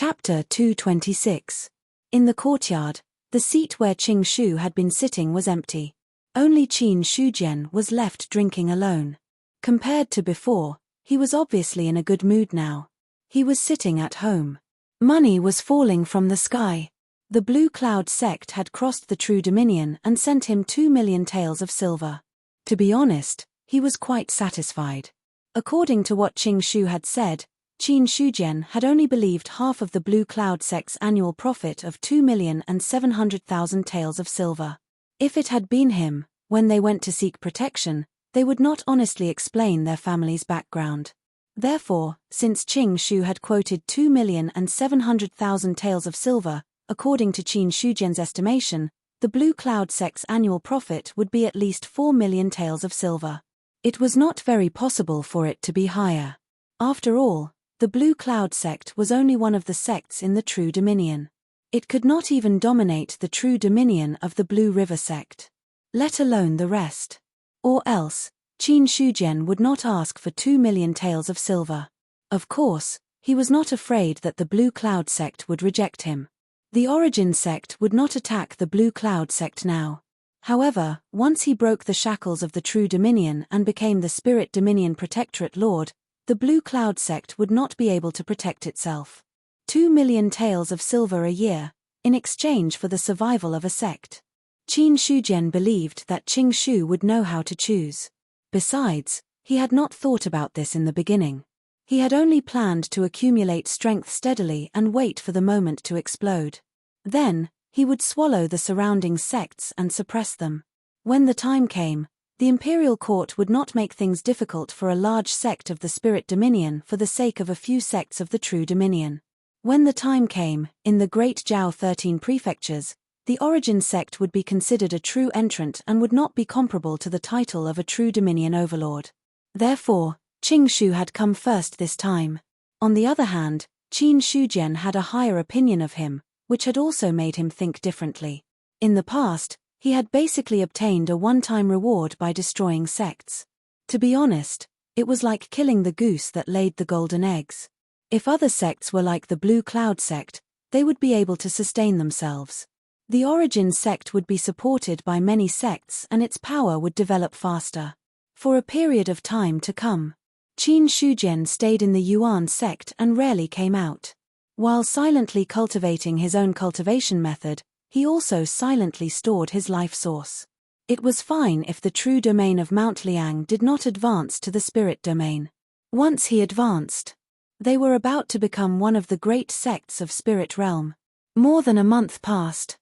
Chapter 226. In the courtyard, the seat where Qing Shu had been sitting was empty. Only Qin Shujian was left drinking alone. Compared to before, he was obviously in a good mood now. He was sitting at home. Money was falling from the sky. The Blue Cloud sect had crossed the True Dominion and sent him 2 million taels of silver. To be honest, he was quite satisfied. According to what Qing Shu had said, Qin Shujian had only believed half of the Blue Cloud sect's annual profit of 2,700,000 taels of silver. If it had been him, when they went to seek protection, they would not honestly explain their family's background. Therefore, since Qing Shu had quoted 2,700,000 taels of silver, according to Qin Shujian's estimation, the Blue Cloud sect's annual profit would be at least 4 million taels of silver. It was not very possible for it to be higher. After all, the Blue Cloud sect was only one of the sects in the True Dominion. It could not even dominate the True Dominion of the Blue River sect, let alone the rest. Or else, Qin Shujian would not ask for 2 million taels of silver. Of course, he was not afraid that the Blue Cloud sect would reject him. The Origin sect would not attack the Blue Cloud sect now. However, once he broke the shackles of the True Dominion and became the Spirit Dominion Protectorate Lord, the Blue Cloud sect would not be able to protect itself. 2 million taels of silver a year, in exchange for the survival of a sect. Qin Shujian believed that Qing Shu would know how to choose. Besides, he had not thought about this in the beginning. He had only planned to accumulate strength steadily and wait for the moment to explode. Then, he would swallow the surrounding sects and suppress them. When the time came, the imperial court would not make things difficult for a large sect of the Spirit Dominion for the sake of a few sects of the True Dominion. When the time came, in the Great Zhao 13 prefectures, the Origin sect would be considered a true entrant and would not be comparable to the title of a True Dominion overlord. Therefore, Qing Shu had come first this time. On the other hand, Qin Shujian had a higher opinion of him, which had also made him think differently. In the past, he had basically obtained a one-time reward by destroying sects. To be honest, it was like killing the goose that laid the golden eggs. If other sects were like the Blue Cloud sect, they would be able to sustain themselves. The Origin sect would be supported by many sects and its power would develop faster. For a period of time to come, Qin Shujian stayed in the Yuan sect and rarely came out. While silently cultivating his own cultivation method, he also silently stored his life source. It was fine if the true domain of Mount Liang did not advance to the spirit domain. Once he advanced, they were about to become one of the great sects of Spirit Realm. More than a month passed.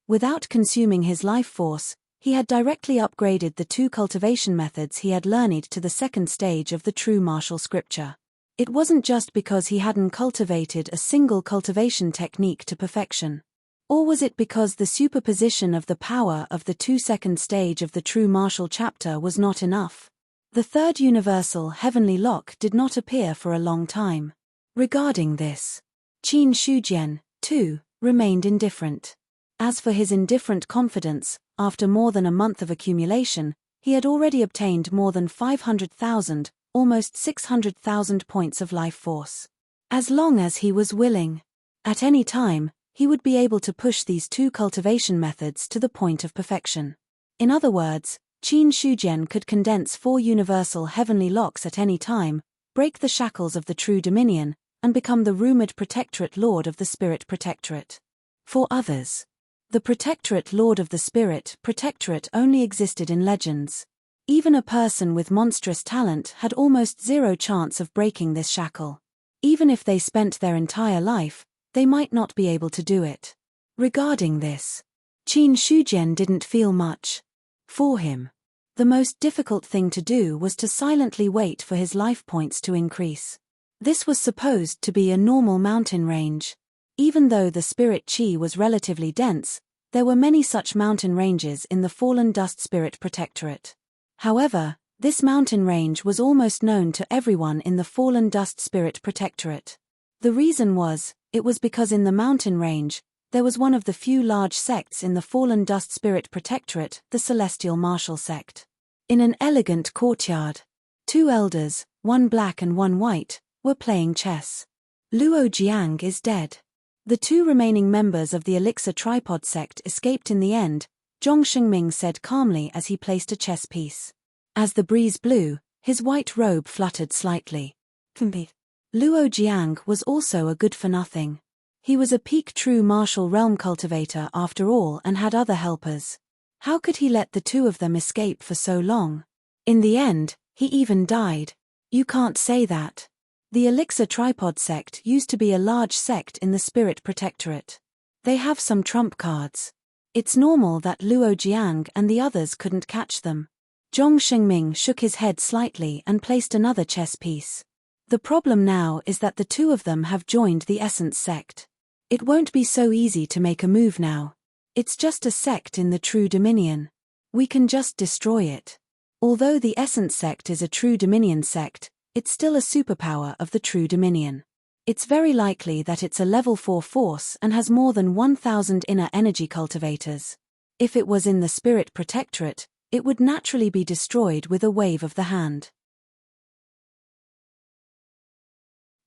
Without consuming his life force, he had directly upgraded the 2 cultivation methods he had learned to the 2nd stage of the true martial scripture. It wasn't just because he hadn't cultivated a single cultivation technique to perfection. Or was it because the superposition of the power of the 2nd stage of the true martial chapter was not enough? The 3rd universal heavenly lock did not appear for a long time. Regarding this, Qin Shujian, too, remained indifferent. As for his indifferent confidence, after more than a month of accumulation, he had already obtained more than 500,000, almost 600,000 points of life force. As long as he was willing, at any time, he would be able to push these 2 cultivation methods to the point of perfection. In other words, Qin Shujian could condense 4 universal heavenly locks at any time, break the shackles of the True Dominion, and become the rumored Protectorate Lord of the Spirit Protectorate. For others, the Protectorate Lord of the Spirit Protectorate only existed in legends. Even a person with monstrous talent had almost zero chance of breaking this shackle. Even if they spent their entire life, they might not be able to do it. Regarding this, Qin Shujian didn't feel much. For him, the most difficult thing to do was to silently wait for his life points to increase. This was supposed to be a normal mountain range. Even though the spirit chi was relatively dense, there were many such mountain ranges in the Fallen Dust Spirit Protectorate. However, this mountain range was almost known to everyone in the Fallen Dust Spirit Protectorate. The reason was, it was because in the mountain range, there was one of the few large sects in the Fallen Dust Spirit Protectorate, the Celestial Martial sect. In an elegant courtyard, 2 elders, one black and one white, were playing chess. Luo Jiang is dead. The two remaining members of the Elixir Tripod sect escaped in the end, Zhong Shengming said calmly as he placed a chess piece. As the breeze blew, his white robe fluttered slightly. Luo Jiang was also a good-for-nothing. He was a peak true martial realm cultivator after all and had other helpers. How could he let the two of them escape for so long? In the end, he even died. You can't say that. The Elixir Tripod sect used to be a large sect in the Spirit Protectorate. They have some trump cards. It's normal that Luo Jiang and the others couldn't catch them. Zhong Shengming shook his head slightly and placed another chess piece. The problem now is that the two of them have joined the Essence sect. It won't be so easy to make a move now. It's just a sect in the True Dominion. We can just destroy it. Although the Essence sect is a True Dominion sect, it's still a superpower of the True Dominion. It's very likely that it's a level 4 force and has more than 1,000 inner energy cultivators. If it was in the Spirit Protectorate, it would naturally be destroyed with a wave of the hand.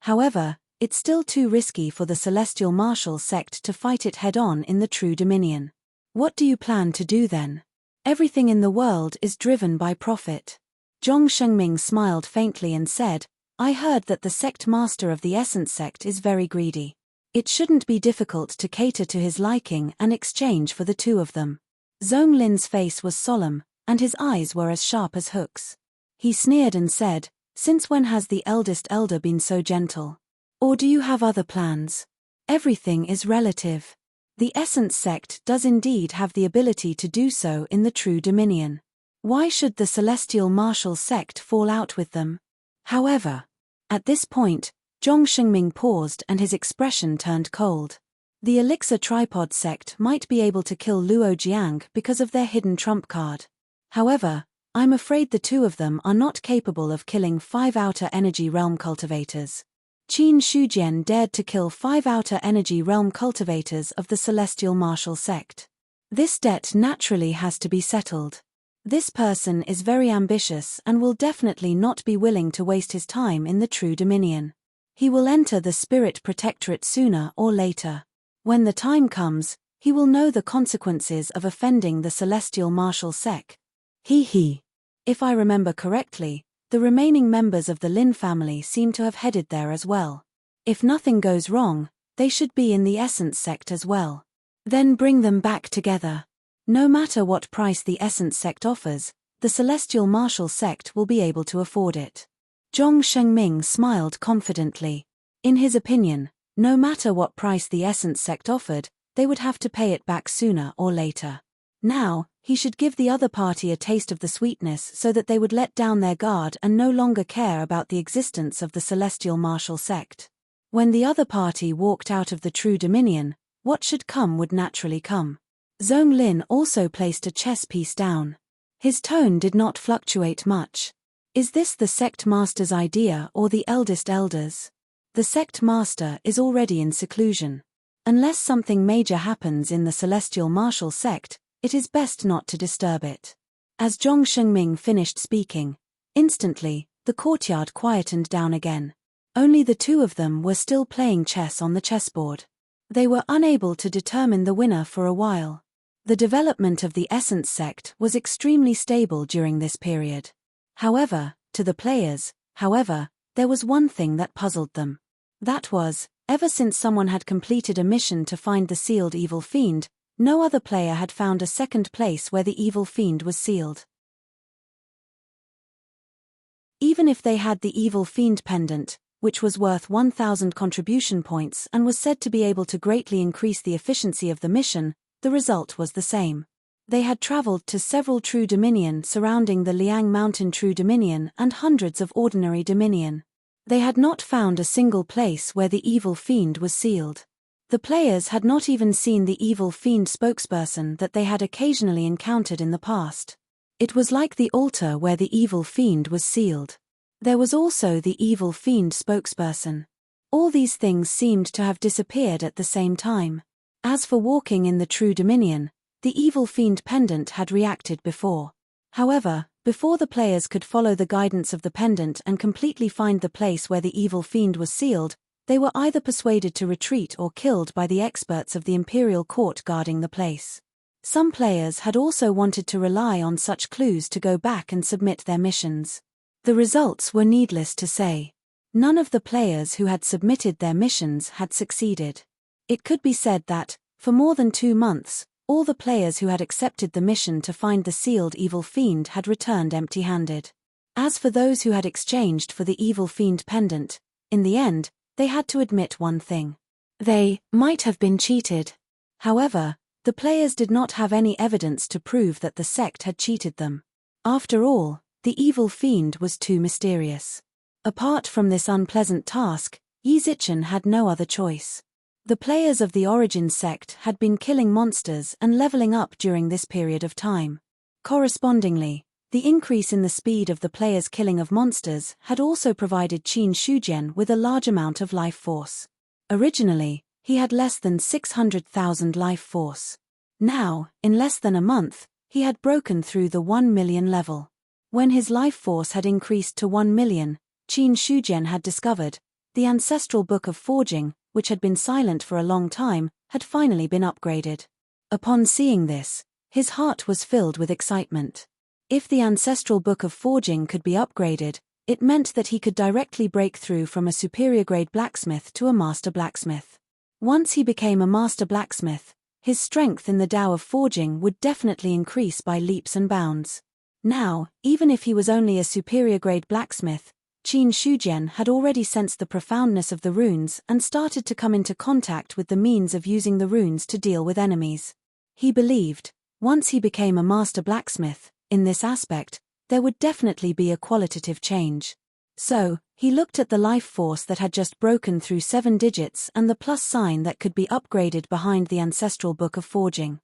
However, it's still too risky for the Celestial Martial sect to fight it head-on in the True Dominion. What do you plan to do then? Everything in the world is driven by profit. Zhong Shengming smiled faintly and said, I heard that the sect master of the Essence sect is very greedy. It shouldn't be difficult to cater to his liking and exchange for the two of them. Zhong Lin's face was solemn, and his eyes were as sharp as hooks. He sneered and said, Since when has the eldest elder been so gentle? Or do you have other plans? Everything is relative. The Essence sect does indeed have the ability to do so in the True Dominion. Why should the Celestial Martial sect fall out with them? However, at this point, Zhong Shengming paused and his expression turned cold. The Elixir Tripod sect might be able to kill Luo Jiang because of their hidden trump card. However, I'm afraid the two of them are not capable of killing 5 outer energy realm cultivators. Qin Shujian dared to kill 5 outer energy realm cultivators of the Celestial Martial sect. This debt naturally has to be settled. This person is very ambitious and will definitely not be willing to waste his time in the True Dominion. He will enter the Spirit Protectorate sooner or later. When the time comes, he will know the consequences of offending the Celestial Martial sect. If I remember correctly, the remaining members of the Lin family seem to have headed there as well. If nothing goes wrong, they should be in the Essence sect as well. Then bring them back together. No matter what price the Essence sect offers, the Celestial Martial sect will be able to afford it. Zhong Shengming smiled confidently. In his opinion, no matter what price the Essence sect offered, they would have to pay it back sooner or later. Now, he should give the other party a taste of the sweetness so that they would let down their guard and no longer care about the existence of the Celestial Martial sect. When the other party walked out of the True Dominion, what should come would naturally come. Zhong Lin also placed a chess piece down. His tone did not fluctuate much. Is this the sect master's idea or the eldest elder's? The sect master is already in seclusion. Unless something major happens in the Celestial Martial sect, it is best not to disturb it. As Zhong Shengming finished speaking, instantly, the courtyard quietened down again. Only the two of them were still playing chess on the chessboard. They were unable to determine the winner for a while. The development of the Essence sect was extremely stable during this period. However, to the players, there was one thing that puzzled them. That was, ever since someone had completed a mission to find the sealed evil fiend, no other player had found a second place where the evil fiend was sealed. Even if they had the evil fiend pendant, which was worth 1,000 contribution points and was said to be able to greatly increase the efficiency of the mission, the result was the same. They had traveled to several True Dominion surrounding the Liang Mountain True Dominion and hundreds of ordinary Dominion. They had not found a single place where the evil fiend was sealed. The players had not even seen the evil fiend spokesperson that they had occasionally encountered in the past. It was like the altar where the evil fiend was sealed. There was also the evil fiend spokesperson. All these things seemed to have disappeared at the same time. As for walking in the True Dominion, the evil fiend pendant had reacted before. However, Before the players could follow the guidance of the pendant and completely find the place where the evil fiend was sealed, they were either persuaded to retreat or killed by the experts of the imperial court guarding the place. Some players had also wanted to rely on such clues to go back and submit their missions. The results were needless to say. None of the players who had submitted their missions had succeeded. It could be said that, for more than 2 months, all the players who had accepted the mission to find the sealed evil fiend had returned empty-handed. As for those who had exchanged for the evil fiend pendant, in the end, they had to admit one thing. They might have been cheated. However, the players did not have any evidence to prove that the sect had cheated them. After all, the evil fiend was too mysterious. Apart from this unpleasant task, Yi Zichen had no other choice. The players of the Origin sect had been killing monsters and leveling up during this period of time. Correspondingly, the increase in the speed of the players' killing of monsters had also provided Qin Shujian with a large amount of life force. Originally, he had less than 600,000 life force. Now, in less than a month, he had broken through the 1 million level. When his life force had increased to 1 million, Qin Shujian had discovered the ancestral book of forging, which had been silent for a long time, had finally been upgraded. Upon seeing this, his heart was filled with excitement. If the ancestral book of forging could be upgraded, it meant that he could directly break through from a superior-grade blacksmith to a master blacksmith. Once he became a master blacksmith, his strength in the Tao of forging would definitely increase by leaps and bounds. Now, even if he was only a superior-grade blacksmith, Qin Shujian had already sensed the profoundness of the runes and started to come into contact with the means of using the runes to deal with enemies. He believed, once he became a master blacksmith, in this aspect, there would definitely be a qualitative change. So, he looked at the life force that had just broken through 7 digits and the plus sign that could be upgraded behind the ancestral book of forging.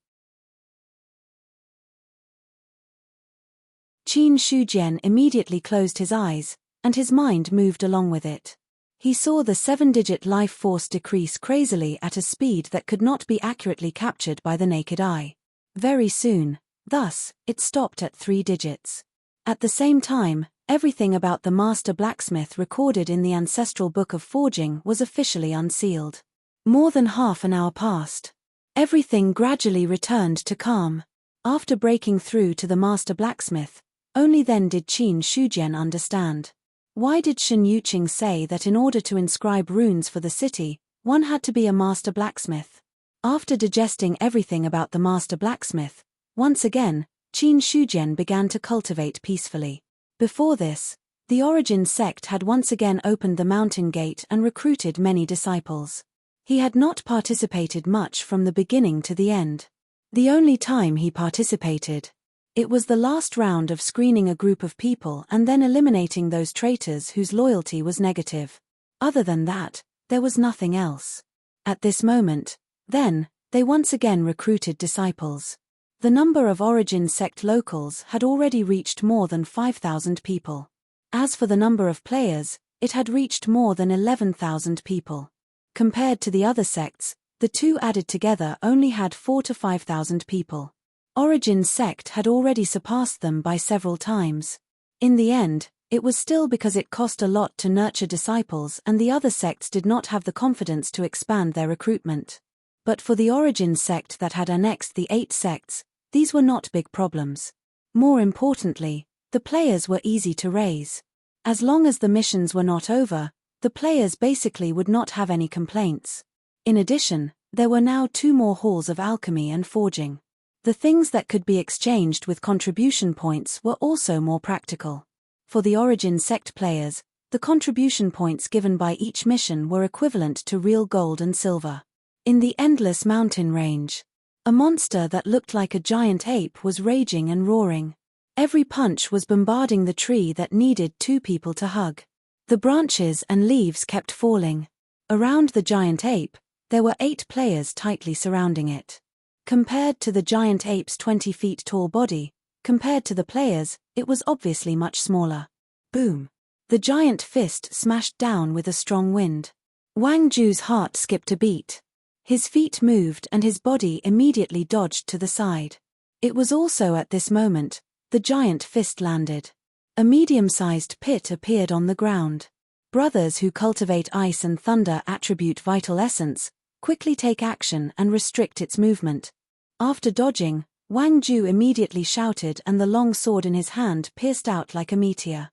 Qin Shujian immediately closed his eyes, and his mind moved along with it. He saw the 7-digit life force decrease crazily at a speed that could not be accurately captured by the naked eye. Very soon, thus, it stopped at 3 digits. At the same time, everything about the master blacksmith recorded in the ancestral book of forging was officially unsealed. More than half an hour passed. Everything gradually returned to calm. After breaking through to the master blacksmith, only then did Qin Shujian understand. Why did Shen Yuqing say that in order to inscribe runes for the city, one had to be a master blacksmith? After digesting everything about the master blacksmith, once again, Qin Shujian began to cultivate peacefully. Before this, the Origin sect had once again opened the mountain gate and recruited many disciples. He had not participated much from the beginning to the end. The only time he participated, it was the last round of screening a group of people and then eliminating those traitors whose loyalty was negative. Other than that, there was nothing else. At this moment, then, they once again recruited disciples. The number of Origin sect locals had already reached more than 5,000 people. As for the number of players, it had reached more than 11,000 people. Compared to the other sects, the two added together only had 4,000 to 5,000 people. Origin sect had already surpassed them by several times. In the end, it was still because it cost a lot to nurture disciples and the other sects did not have the confidence to expand their recruitment. But for the Origin sect that had annexed the 8 sects, these were not big problems. More importantly, the players were easy to raise. As long as the missions were not over, the players basically would not have any complaints. In addition, there were now 2 more halls of alchemy and forging. The things that could be exchanged with contribution points were also more practical. For the Origin sect players, the contribution points given by each mission were equivalent to real gold and silver. In the endless mountain range, a monster that looked like a giant ape was raging and roaring. Every punch was bombarding the tree that needed 2 people to hug. The branches and leaves kept falling. Around the giant ape, there were 8 players tightly surrounding it. Compared to the giant ape's 20 feet tall body, compared to the players, it was obviously much smaller. Boom! The giant fist smashed down with a strong wind. Wang Ju's heart skipped a beat. His feet moved and his body immediately dodged to the side. It was also at this moment the giant fist landed. A medium-sized pit appeared on the ground. Brothers who cultivate ice and thunder attribute vital essence quickly take action and restrict its movement. After dodging, Wang Ju immediately shouted and the long sword in his hand pierced out like a meteor.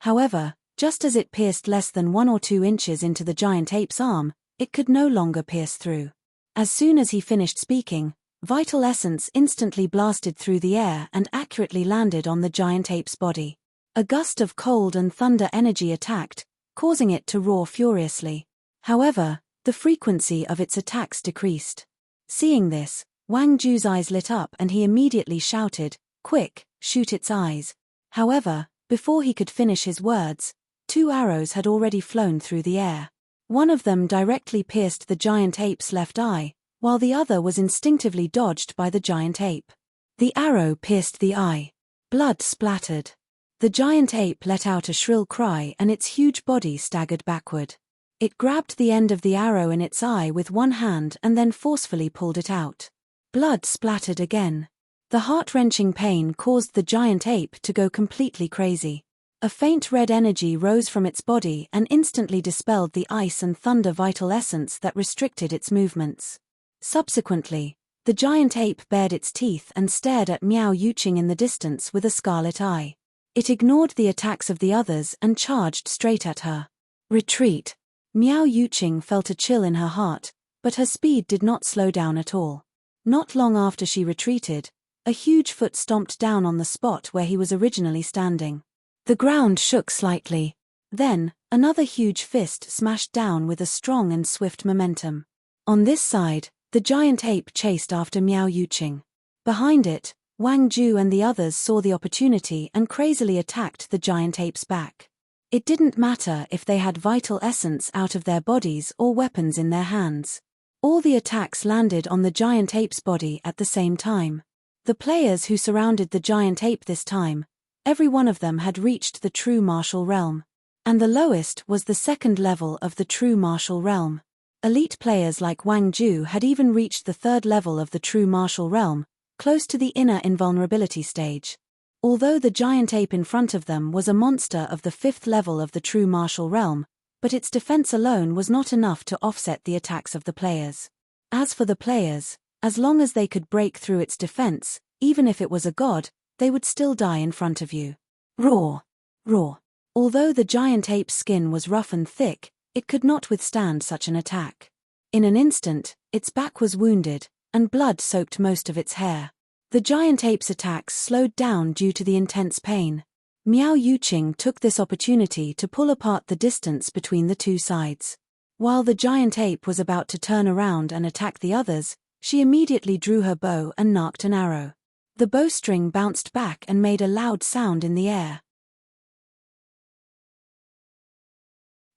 However, just as it pierced less than 1 or 2 inches into the giant ape's arm, it could no longer pierce through. As soon as he finished speaking, vital essence instantly blasted through the air and accurately landed on the giant ape's body. A gust of cold and thunder energy attacked, causing it to roar furiously. However, the frequency of its attacks decreased. Seeing this, Wang Ju's eyes lit up and he immediately shouted, "Quick, shoot its eyes." However, before he could finish his words, 2 arrows had already flown through the air. One of them directly pierced the giant ape's left eye, while the other was instinctively dodged by the giant ape. The arrow pierced the eye. Blood splattered. The giant ape let out a shrill cry and its huge body staggered backward. It grabbed the end of the arrow in its eye with one hand and then forcefully pulled it out. Blood splattered again. The heart-wrenching pain caused the giant ape to go completely crazy. A faint red energy rose from its body and instantly dispelled the ice and thunder vital essence that restricted its movements. Subsequently, the giant ape bared its teeth and stared at Miao Yuqing in the distance with a scarlet eye. It ignored the attacks of the others and charged straight at her. Retreat. Miao Yuqing felt a chill in her heart, but her speed did not slow down at all. Not long after she retreated, a huge foot stomped down on the spot where he was originally standing. The ground shook slightly. Then, another huge fist smashed down with a strong and swift momentum. On this side, the giant ape chased after Miao Yuqing. Behind it, Wang Ju and the others saw the opportunity and crazily attacked the giant ape's back. It didn't matter if they had vital essence out of their bodies or weapons in their hands. All the attacks landed on the giant ape's body at the same time. The players who surrounded the giant ape this time, every one of them had reached the true martial realm. And the lowest was the 2nd level of the true martial realm. Elite players like Wang Ju had even reached the 3rd level of the true martial realm, close to the inner invulnerability stage. Although the giant ape in front of them was a monster of the 5th level of the true martial realm, but its defense alone was not enough to offset the attacks of the players. As for the players, as long as they could break through its defense, even if it was a god, they would still die in front of you. Roar! Roar! Although the giant ape's skin was rough and thick, it could not withstand such an attack. In an instant, its back was wounded, and blood soaked most of its hair. The giant ape's attacks slowed down due to the intense pain. Miao Yuqing took this opportunity to pull apart the distance between the two sides. While the giant ape was about to turn around and attack the others, she immediately drew her bow and narked an arrow. The bowstring bounced back and made a loud sound in the air.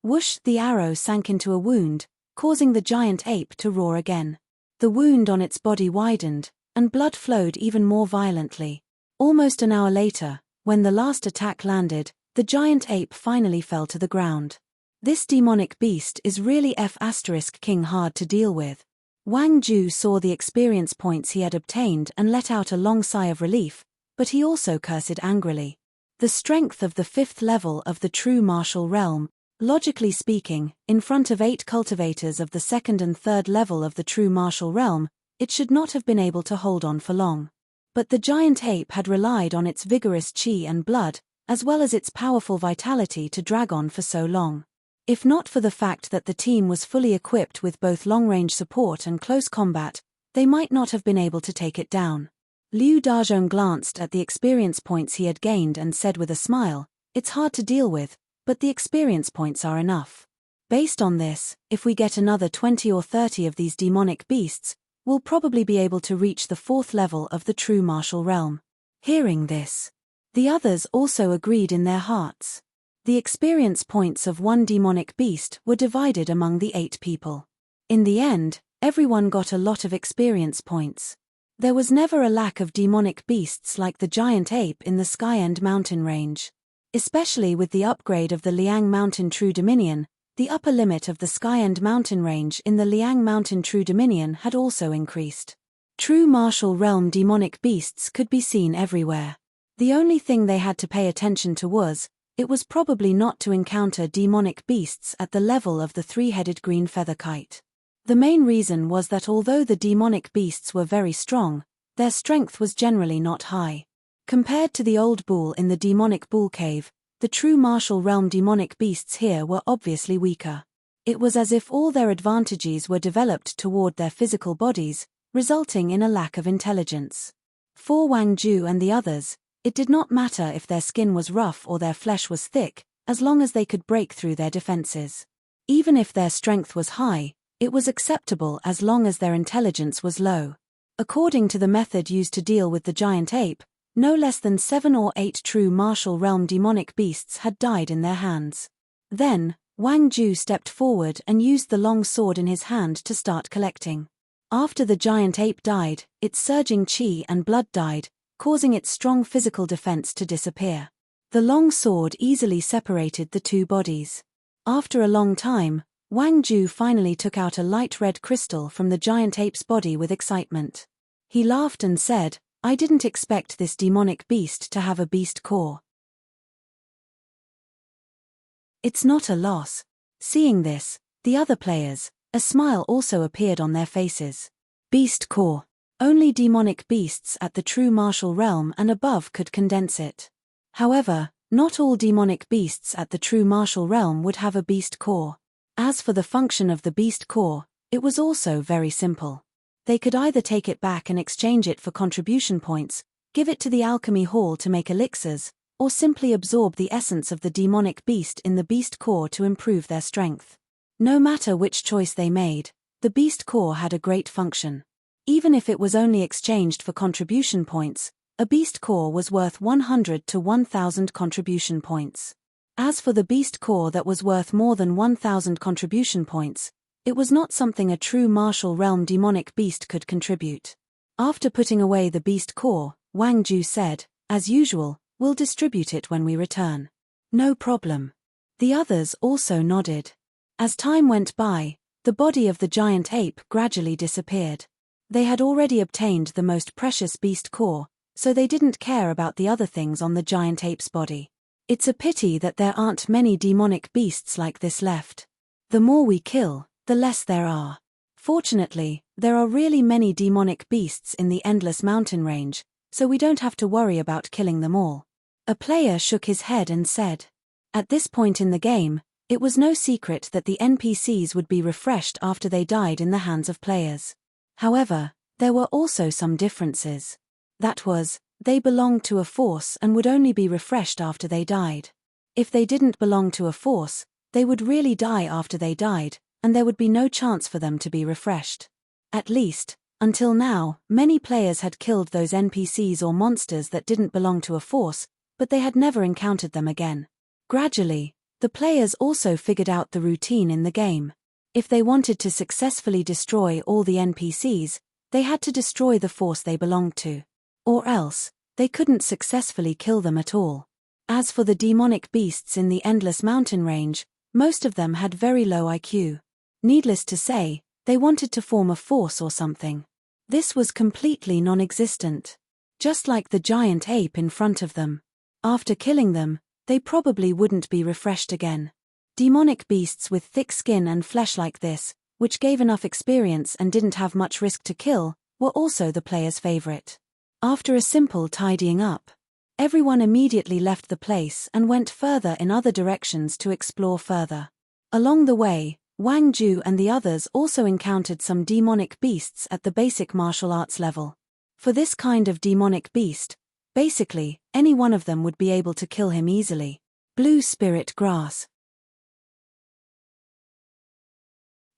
Whoosh! The arrow sank into a wound, causing the giant ape to roar again. The wound on its body widened, and blood flowed even more violently. Almost an hour later, when the last attack landed, the giant ape finally fell to the ground. This demonic beast is really F***king hard to deal with. Wang Ju saw the experience points he had obtained and let out a long sigh of relief, but he also cursed angrily. The strength of the 5th level of the true martial realm, logically speaking, in front of 8 cultivators of the 2nd and 3rd level of the true martial realm, it should not have been able to hold on for long. But the giant ape had relied on its vigorous chi and blood, as well as its powerful vitality to drag on for so long. If not for the fact that the team was fully equipped with both long-range support and close combat, they might not have been able to take it down. Liu Dazhong glanced at the experience points he had gained and said with a smile, "It's hard to deal with, but the experience points are enough. Based on this, if we get another 20 or 30 of these demonic beasts, we'll probably be able to reach the 4th level of the true martial realm." Hearing this, the others also agreed in their hearts. The experience points of one demonic beast were divided among the 8 people. In the end, everyone got a lot of experience points. There was never a lack of demonic beasts like the giant ape in the Skyend mountain range. Especially with the upgrade of the Liang Mountain True Dominion, the upper limit of the Skyend mountain range in the Liang Mountain True Dominion had also increased. True martial realm demonic beasts could be seen everywhere. The only thing they had to pay attention to was, it was probably not to encounter demonic beasts at the level of the three-headed green feather kite. The main reason was that although the demonic beasts were very strong, their strength was generally not high. Compared to the old bull in the demonic bull cave, the true martial realm demonic beasts here were obviously weaker. It was as if all their advantages were developed toward their physical bodies, resulting in a lack of intelligence. For Wang Ju and the others, it did not matter if their skin was rough or their flesh was thick, as long as they could break through their defenses. Even if their strength was high, it was acceptable as long as their intelligence was low. According to the method used to deal with the giant ape, no less than 7 or 8 true martial realm demonic beasts had died in their hands. Then, Wang Ju stepped forward and used the long sword in his hand to start collecting. After the giant ape died, its surging qi and blood died, causing its strong physical defense to disappear. The long sword easily separated the two bodies. After a long time, Wang Ju finally took out a light red crystal from the giant ape's body with excitement. He laughed and said, "I didn't expect this demonic beast to have a beast core. It's not a loss." Seeing this, the other players, a smile also appeared on their faces. Beast core. Only demonic beasts at the true martial realm and above could condense it. However, not all demonic beasts at the true martial realm would have a beast core. As for the function of the beast core, it was also very simple. They could either take it back and exchange it for contribution points, give it to the alchemy hall to make elixirs, or simply absorb the essence of the demonic beast in the beast core to improve their strength. No matter which choice they made, the beast core had a great function. Even if it was only exchanged for contribution points, a beast core was worth 100 to 1000 contribution points. As for the beast core that was worth more than 1000 contribution points, it was not something a true martial realm demonic beast could contribute. After putting away the beast core, Wang Ju said, "As usual, we'll distribute it when we return." "No problem." The others also nodded. As time went by, the body of the giant ape gradually disappeared. They had already obtained the most precious beast core, so they didn't care about the other things on the giant ape's body. It's a pity that there aren't many demonic beasts like this left. The more we kill, the less there are. Fortunately, there are really many demonic beasts in the Endless Mountain Range, so we don't have to worry about killing them all. A player shook his head and said. At this point in the game, it was no secret that the NPCs would be refreshed after they died in the hands of players. However, there were also some differences. That was, they belonged to a force and would only be refreshed after they died. If they didn't belong to a force, they would really die after they died, and there would be no chance for them to be refreshed. At least, until now, many players had killed those NPCs or monsters that didn't belong to a force, but they had never encountered them again. Gradually, the players also figured out the routine in the game. If they wanted to successfully destroy all the NPCs, they had to destroy the force they belonged to. Or else, they couldn't successfully kill them at all. As for the demonic beasts in the Endless Mountain Range, most of them had very low IQ. Needless to say, they wanted to form a force or something. This was completely non-existent. Just like the giant ape in front of them. After killing them, they probably wouldn't be refreshed again. Demonic beasts with thick skin and flesh like this, which gave enough experience and didn't have much risk to kill, were also the player's favorite. After a simple tidying up, everyone immediately left the place and went further in other directions to explore further. Along the way, Wang Ju and the others also encountered some demonic beasts at the basic martial arts level. For this kind of demonic beast, basically, any one of them would be able to kill him easily. Blue spirit grass.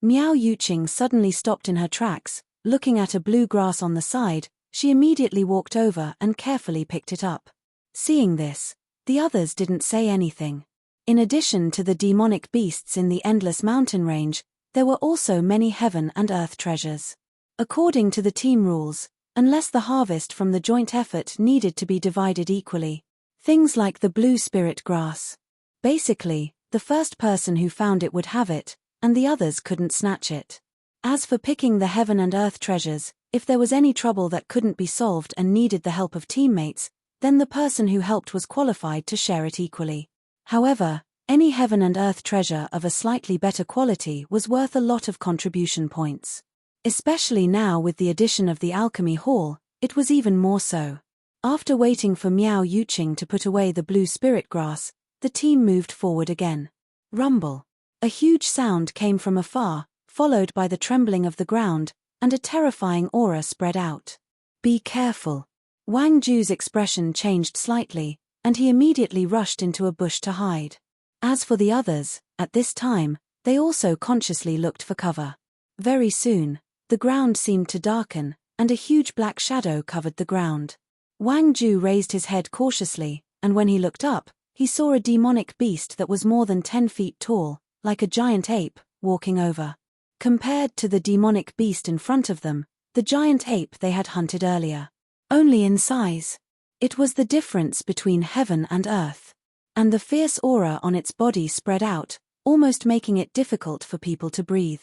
Miao Yuqing suddenly stopped in her tracks, looking at a blue grass on the side. She immediately walked over and carefully picked it up. Seeing this, the others didn't say anything. In addition to the demonic beasts in the Endless Mountain Range, there were also many heaven and earth treasures. According to the team rules, unless the harvest from the joint effort needed to be divided equally, things like the blue spirit grass. Basically, the first person who found it would have it, and the others couldn't snatch it. As for picking the heaven and earth treasures, If there was any trouble that couldn't be solved and needed the help of teammates, then the person who helped was qualified to share it equally. However, any heaven and earth treasure of a slightly better quality was worth a lot of contribution points. Especially now with the addition of the alchemy hall, it was even more so. After waiting for Miao Yuqing to put away the blue spirit grass, the team moved forward again. Rumble. A huge sound came from afar, followed by the trembling of the ground, and a terrifying aura spread out. Be careful. Wang Ju's expression changed slightly, and he immediately rushed into a bush to hide. As for the others, at this time, they also consciously looked for cover. Very soon, the ground seemed to darken, and a huge black shadow covered the ground. Wang Ju raised his head cautiously, and when he looked up, he saw a demonic beast that was more than 10 feet tall, like a giant ape, walking over. Compared to the demonic beast in front of them, the giant ape they had hunted earlier. Only in size. It was the difference between heaven and earth. And the fierce aura on its body spread out, almost making it difficult for people to breathe.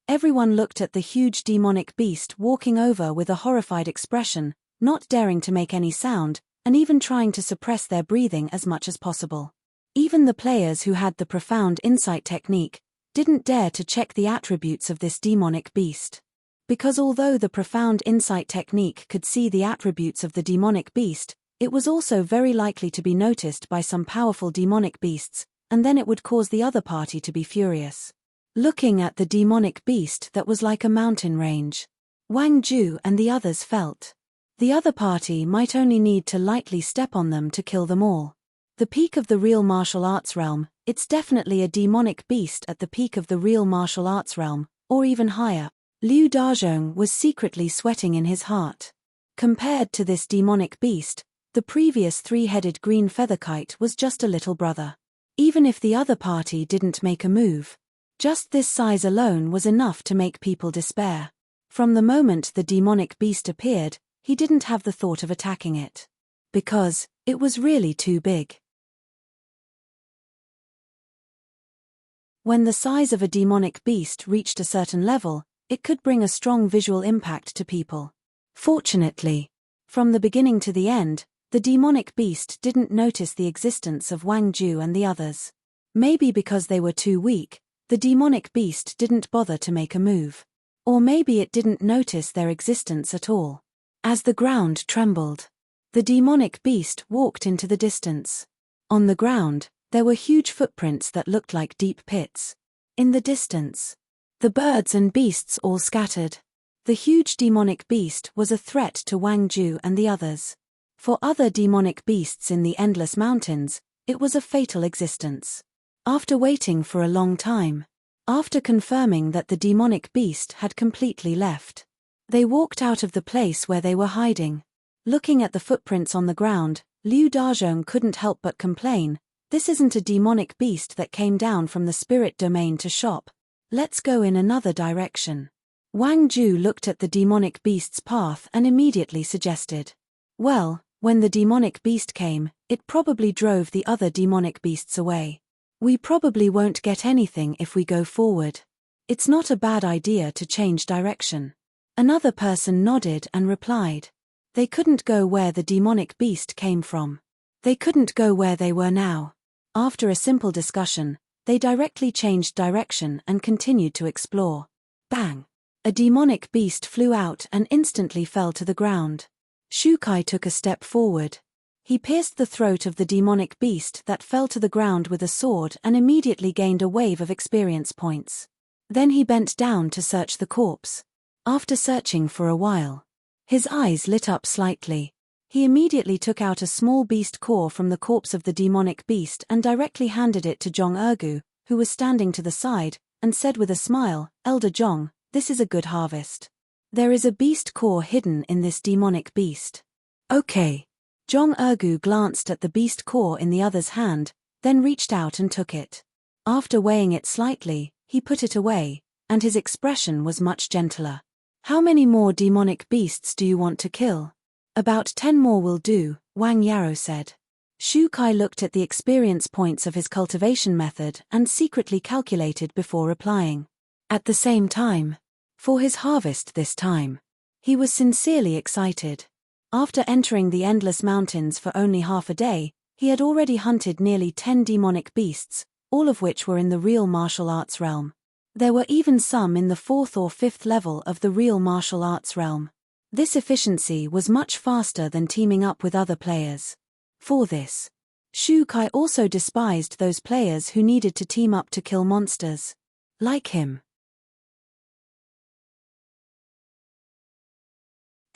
Everyone looked at the huge demonic beast walking over with a horrified expression, not daring to make any sound, and even trying to suppress their breathing as much as possible. Even the players who had the profound insight technique didn't dare to check the attributes of this demonic beast. Because although the profound insight technique could see the attributes of the demonic beast, it was also very likely to be noticed by some powerful demonic beasts, and then it would cause the other party to be furious. Looking at the demonic beast that was like a mountain range, Wang Ju and the others felt. The other party might only need to lightly step on them to kill them all. The peak of the real martial arts realm, it's definitely a demonic beast at the peak of the real martial arts realm, or even higher. Liu Dazhong was secretly sweating in his heart. Compared to this demonic beast, the previous three-headed green feather kite was just a little brother. Even if the other party didn't make a move, just this size alone was enough to make people despair. From the moment the demonic beast appeared, he didn't have the thought of attacking it. Because it was really too big. When the size of a demonic beast reached a certain level, it could bring a strong visual impact to people. Fortunately, from the beginning to the end, the demonic beast didn't notice the existence of Wang Ju and the others. Maybe because they were too weak, the demonic beast didn't bother to make a move. Or maybe it didn't notice their existence at all. As the ground trembled, the demonic beast walked into the distance. On the ground, there were huge footprints that looked like deep pits. In the distance, the birds and beasts all scattered. The huge demonic beast was a threat to Wang Ju and the others. For other demonic beasts in the endless mountains, it was a fatal existence. After waiting for a long time, after confirming that the demonic beast had completely left, they walked out of the place where they were hiding. Looking at the footprints on the ground, Liu Dazhong couldn't help but complain, "This isn't a demonic beast that came down from the spirit domain to shop. Let's go in another direction." Wang Ju looked at the demonic beast's path and immediately suggested, "Well, when the demonic beast came, it probably drove the other demonic beasts away. We probably won't get anything if we go forward. It's not a bad idea to change direction." Another person nodded and replied. They couldn't go where the demonic beast came from. They couldn't go where they were now. After a simple discussion, they directly changed direction and continued to explore. Bang! A demonic beast flew out and instantly fell to the ground. Shukai took a step forward. He pierced the throat of the demonic beast that fell to the ground with a sword and immediately gained a wave of experience points. Then he bent down to search the corpse. After searching for a while, his eyes lit up slightly. He immediately took out a small beast core from the corpse of the demonic beast and directly handed it to Zhong Ergu, who was standing to the side, and said with a smile, "Elder Zhong, this is a good harvest. There is a beast core hidden in this demonic beast." "Okay." Zhong Ergu glanced at the beast core in the other's hand, then reached out and took it. After weighing it slightly, he put it away, and his expression was much gentler. "How many more demonic beasts do you want to kill?" "About 10 more will do," Wang Yarrow said. Shukai looked at the experience points of his cultivation method and secretly calculated before replying. At the same time, for his harvest this time, He was sincerely excited. After entering the Endless Mountains for only half a day, he had already hunted nearly 10 demonic beasts, all of which were in the real martial arts realm. There were even some in the 4th or 5th level of the real martial arts realm. This efficiency was much faster than teaming up with other players. For this, Shu Kai also despised those players who needed to team up to kill monsters. Like him.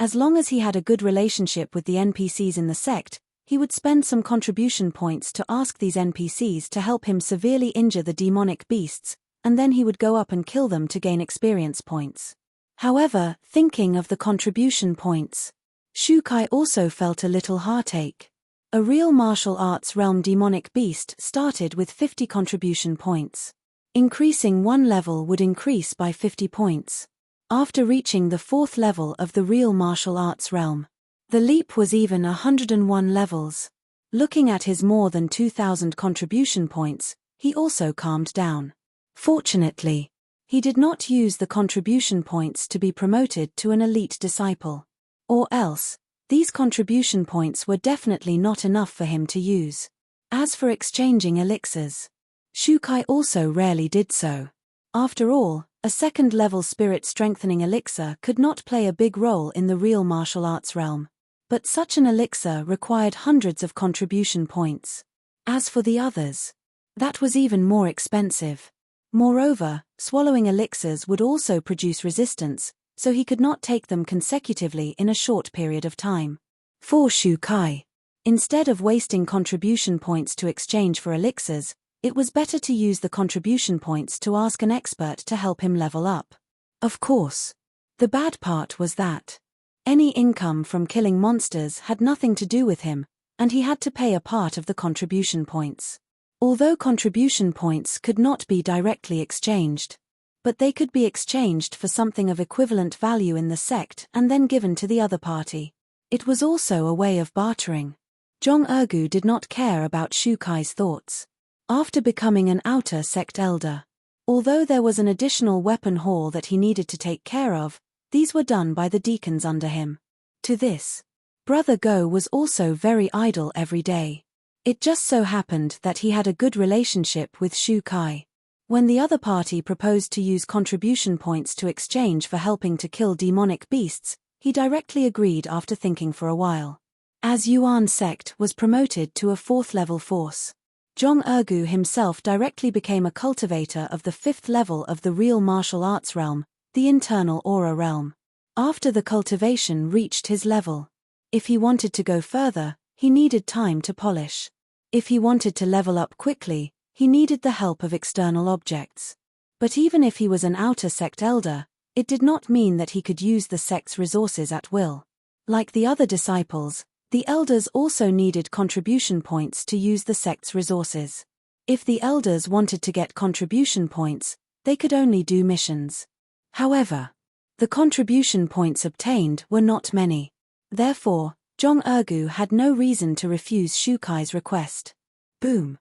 As long as he had a good relationship with the NPCs in the sect, he would spend some contribution points to ask these NPCs to help him severely injure the demonic beasts, and then he would go up and kill them to gain experience points. However, thinking of the contribution points, Shu Kai also felt a little heartache. A real martial arts realm demonic beast started with 50 contribution points. Increasing one level would increase by 50 points. After reaching the 4th level of the real martial arts realm, the leap was even 101 levels. Looking at his more than 2,000 contribution points, he also calmed down. Fortunately, he did not use the contribution points to be promoted to an elite disciple. Or else, these contribution points were definitely not enough for him to use. As for exchanging elixirs, Shu Kai also rarely did so. After all, a second-level spirit-strengthening elixir could not play a big role in the real martial arts realm. But such an elixir required hundreds of contribution points. As for the others, that was even more expensive. Moreover, swallowing elixirs would also produce resistance, so he could not take them consecutively in a short period of time. For Shu Kai, instead of wasting contribution points to exchange for elixirs, it was better to use the contribution points to ask an expert to help him level up. Of course, the bad part was that any income from killing monsters had nothing to do with him, and he had to pay a part of the contribution points. Although contribution points could not be directly exchanged, but they could be exchanged for something of equivalent value in the sect and then given to the other party. It was also a way of bartering. Zhong Ergu did not care about Shu Kai's thoughts. After becoming an outer sect elder, although there was an additional weapon hall that he needed to take care of, these were done by the deacons under him. To this, Brother Go was also very idle every day. It just so happened that he had a good relationship with Shu Kai. When the other party proposed to use contribution points to exchange for helping to kill demonic beasts, he directly agreed after thinking for a while. As Yuan sect was promoted to a 4th level force, Zhong Ergu himself directly became a cultivator of the 5th level of the real martial arts realm, the internal aura realm. After the cultivation reached his level, if he wanted to go further, he needed time to polish. If he wanted to level up quickly, he needed the help of external objects. But even if he was an outer sect elder, it did not mean that he could use the sect's resources at will. Like the other disciples, the elders also needed contribution points to use the sect's resources. If the elders wanted to get contribution points, they could only do missions. However, the contribution points obtained were not many. Therefore, Zhong Ergu had no reason to refuse Shu Kai's request. Boom.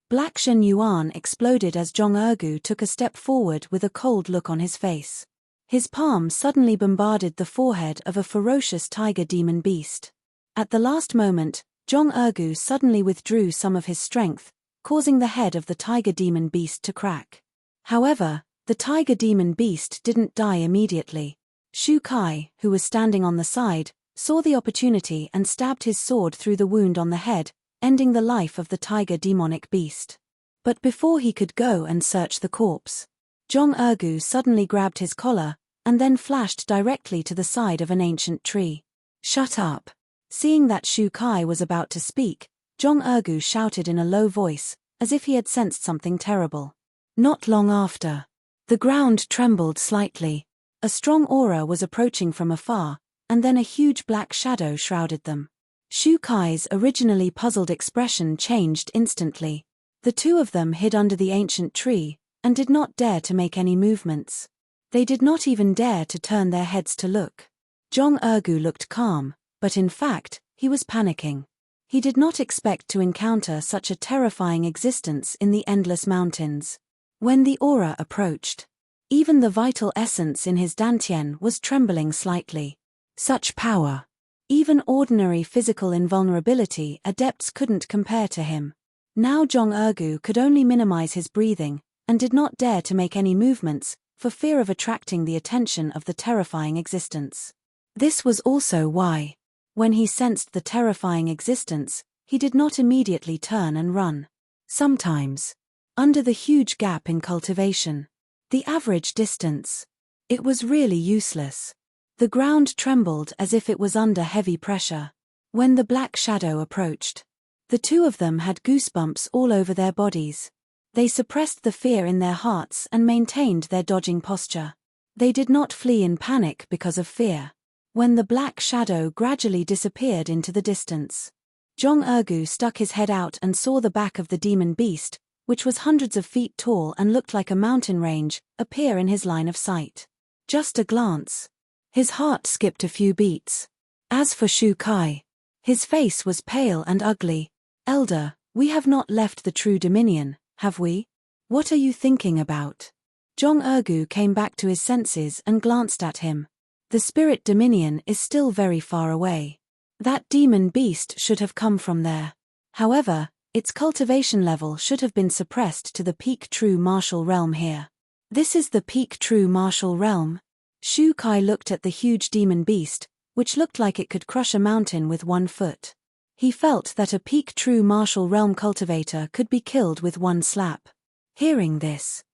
Black Shen Yuan exploded as Zhong Ergu took a step forward with a cold look on his face. His palm suddenly bombarded the forehead of a ferocious tiger demon beast. At the last moment, Zhong Ergu suddenly withdrew some of his strength, causing the head of the tiger demon beast to crack. However, the tiger demon beast didn't die immediately. Shu Kai, who was standing on the side, saw the opportunity and stabbed his sword through the wound on the head, ending the life of the tiger demonic beast. But before he could go and search the corpse, Zhong Ergu suddenly grabbed his collar, and then flashed directly to the side of an ancient tree. Shut up! Seeing that Shu Kai was about to speak, Zhong Ergu shouted in a low voice, as if he had sensed something terrible. Not long after, the ground trembled slightly. A strong aura was approaching from afar, and then a huge black shadow shrouded them. Shu Kai's originally puzzled expression changed instantly. The two of them hid under the ancient tree, and did not dare to make any movements. They did not even dare to turn their heads to look. Zhong Ergu looked calm, but in fact, he was panicking. He did not expect to encounter such a terrifying existence in the Endless Mountains. When the aura approached, Even the vital essence in his dantian was trembling slightly. Such power! Even ordinary physical invulnerability adepts couldn't compare to him. Now Jong Ergu could only minimize his breathing, and did not dare to make any movements, for fear of attracting the attention of the terrifying existence. This was also why, when he sensed the terrifying existence, he did not immediately turn and run. Sometimes, under the huge gap in cultivation, the average distance, it was really useless. The ground trembled as if it was under heavy pressure. When the black shadow approached, the two of them had goosebumps all over their bodies. They suppressed the fear in their hearts and maintained their dodging posture. They did not flee in panic because of fear. When the black shadow gradually disappeared into the distance, Jong Ergu stuck his head out and saw the back of the demon beast, which was hundreds of feet tall and looked like a mountain range, appear in his line of sight. Just a glance. His heart skipped a few beats. As for Shu Kai, his face was pale and ugly. "Elder, we have not left the true dominion, have we? What are you thinking about?" Jong Ergu came back to his senses and glanced at him. The spirit dominion is still very far away. That demon beast should have come from there. However, its cultivation level should have been suppressed to the peak true martial realm here. This is the peak true martial realm? Shu Kai looked at the huge demon beast, which looked like it could crush a mountain with 1 foot. He felt that a peak true martial realm cultivator could be killed with 1 slap. Hearing this,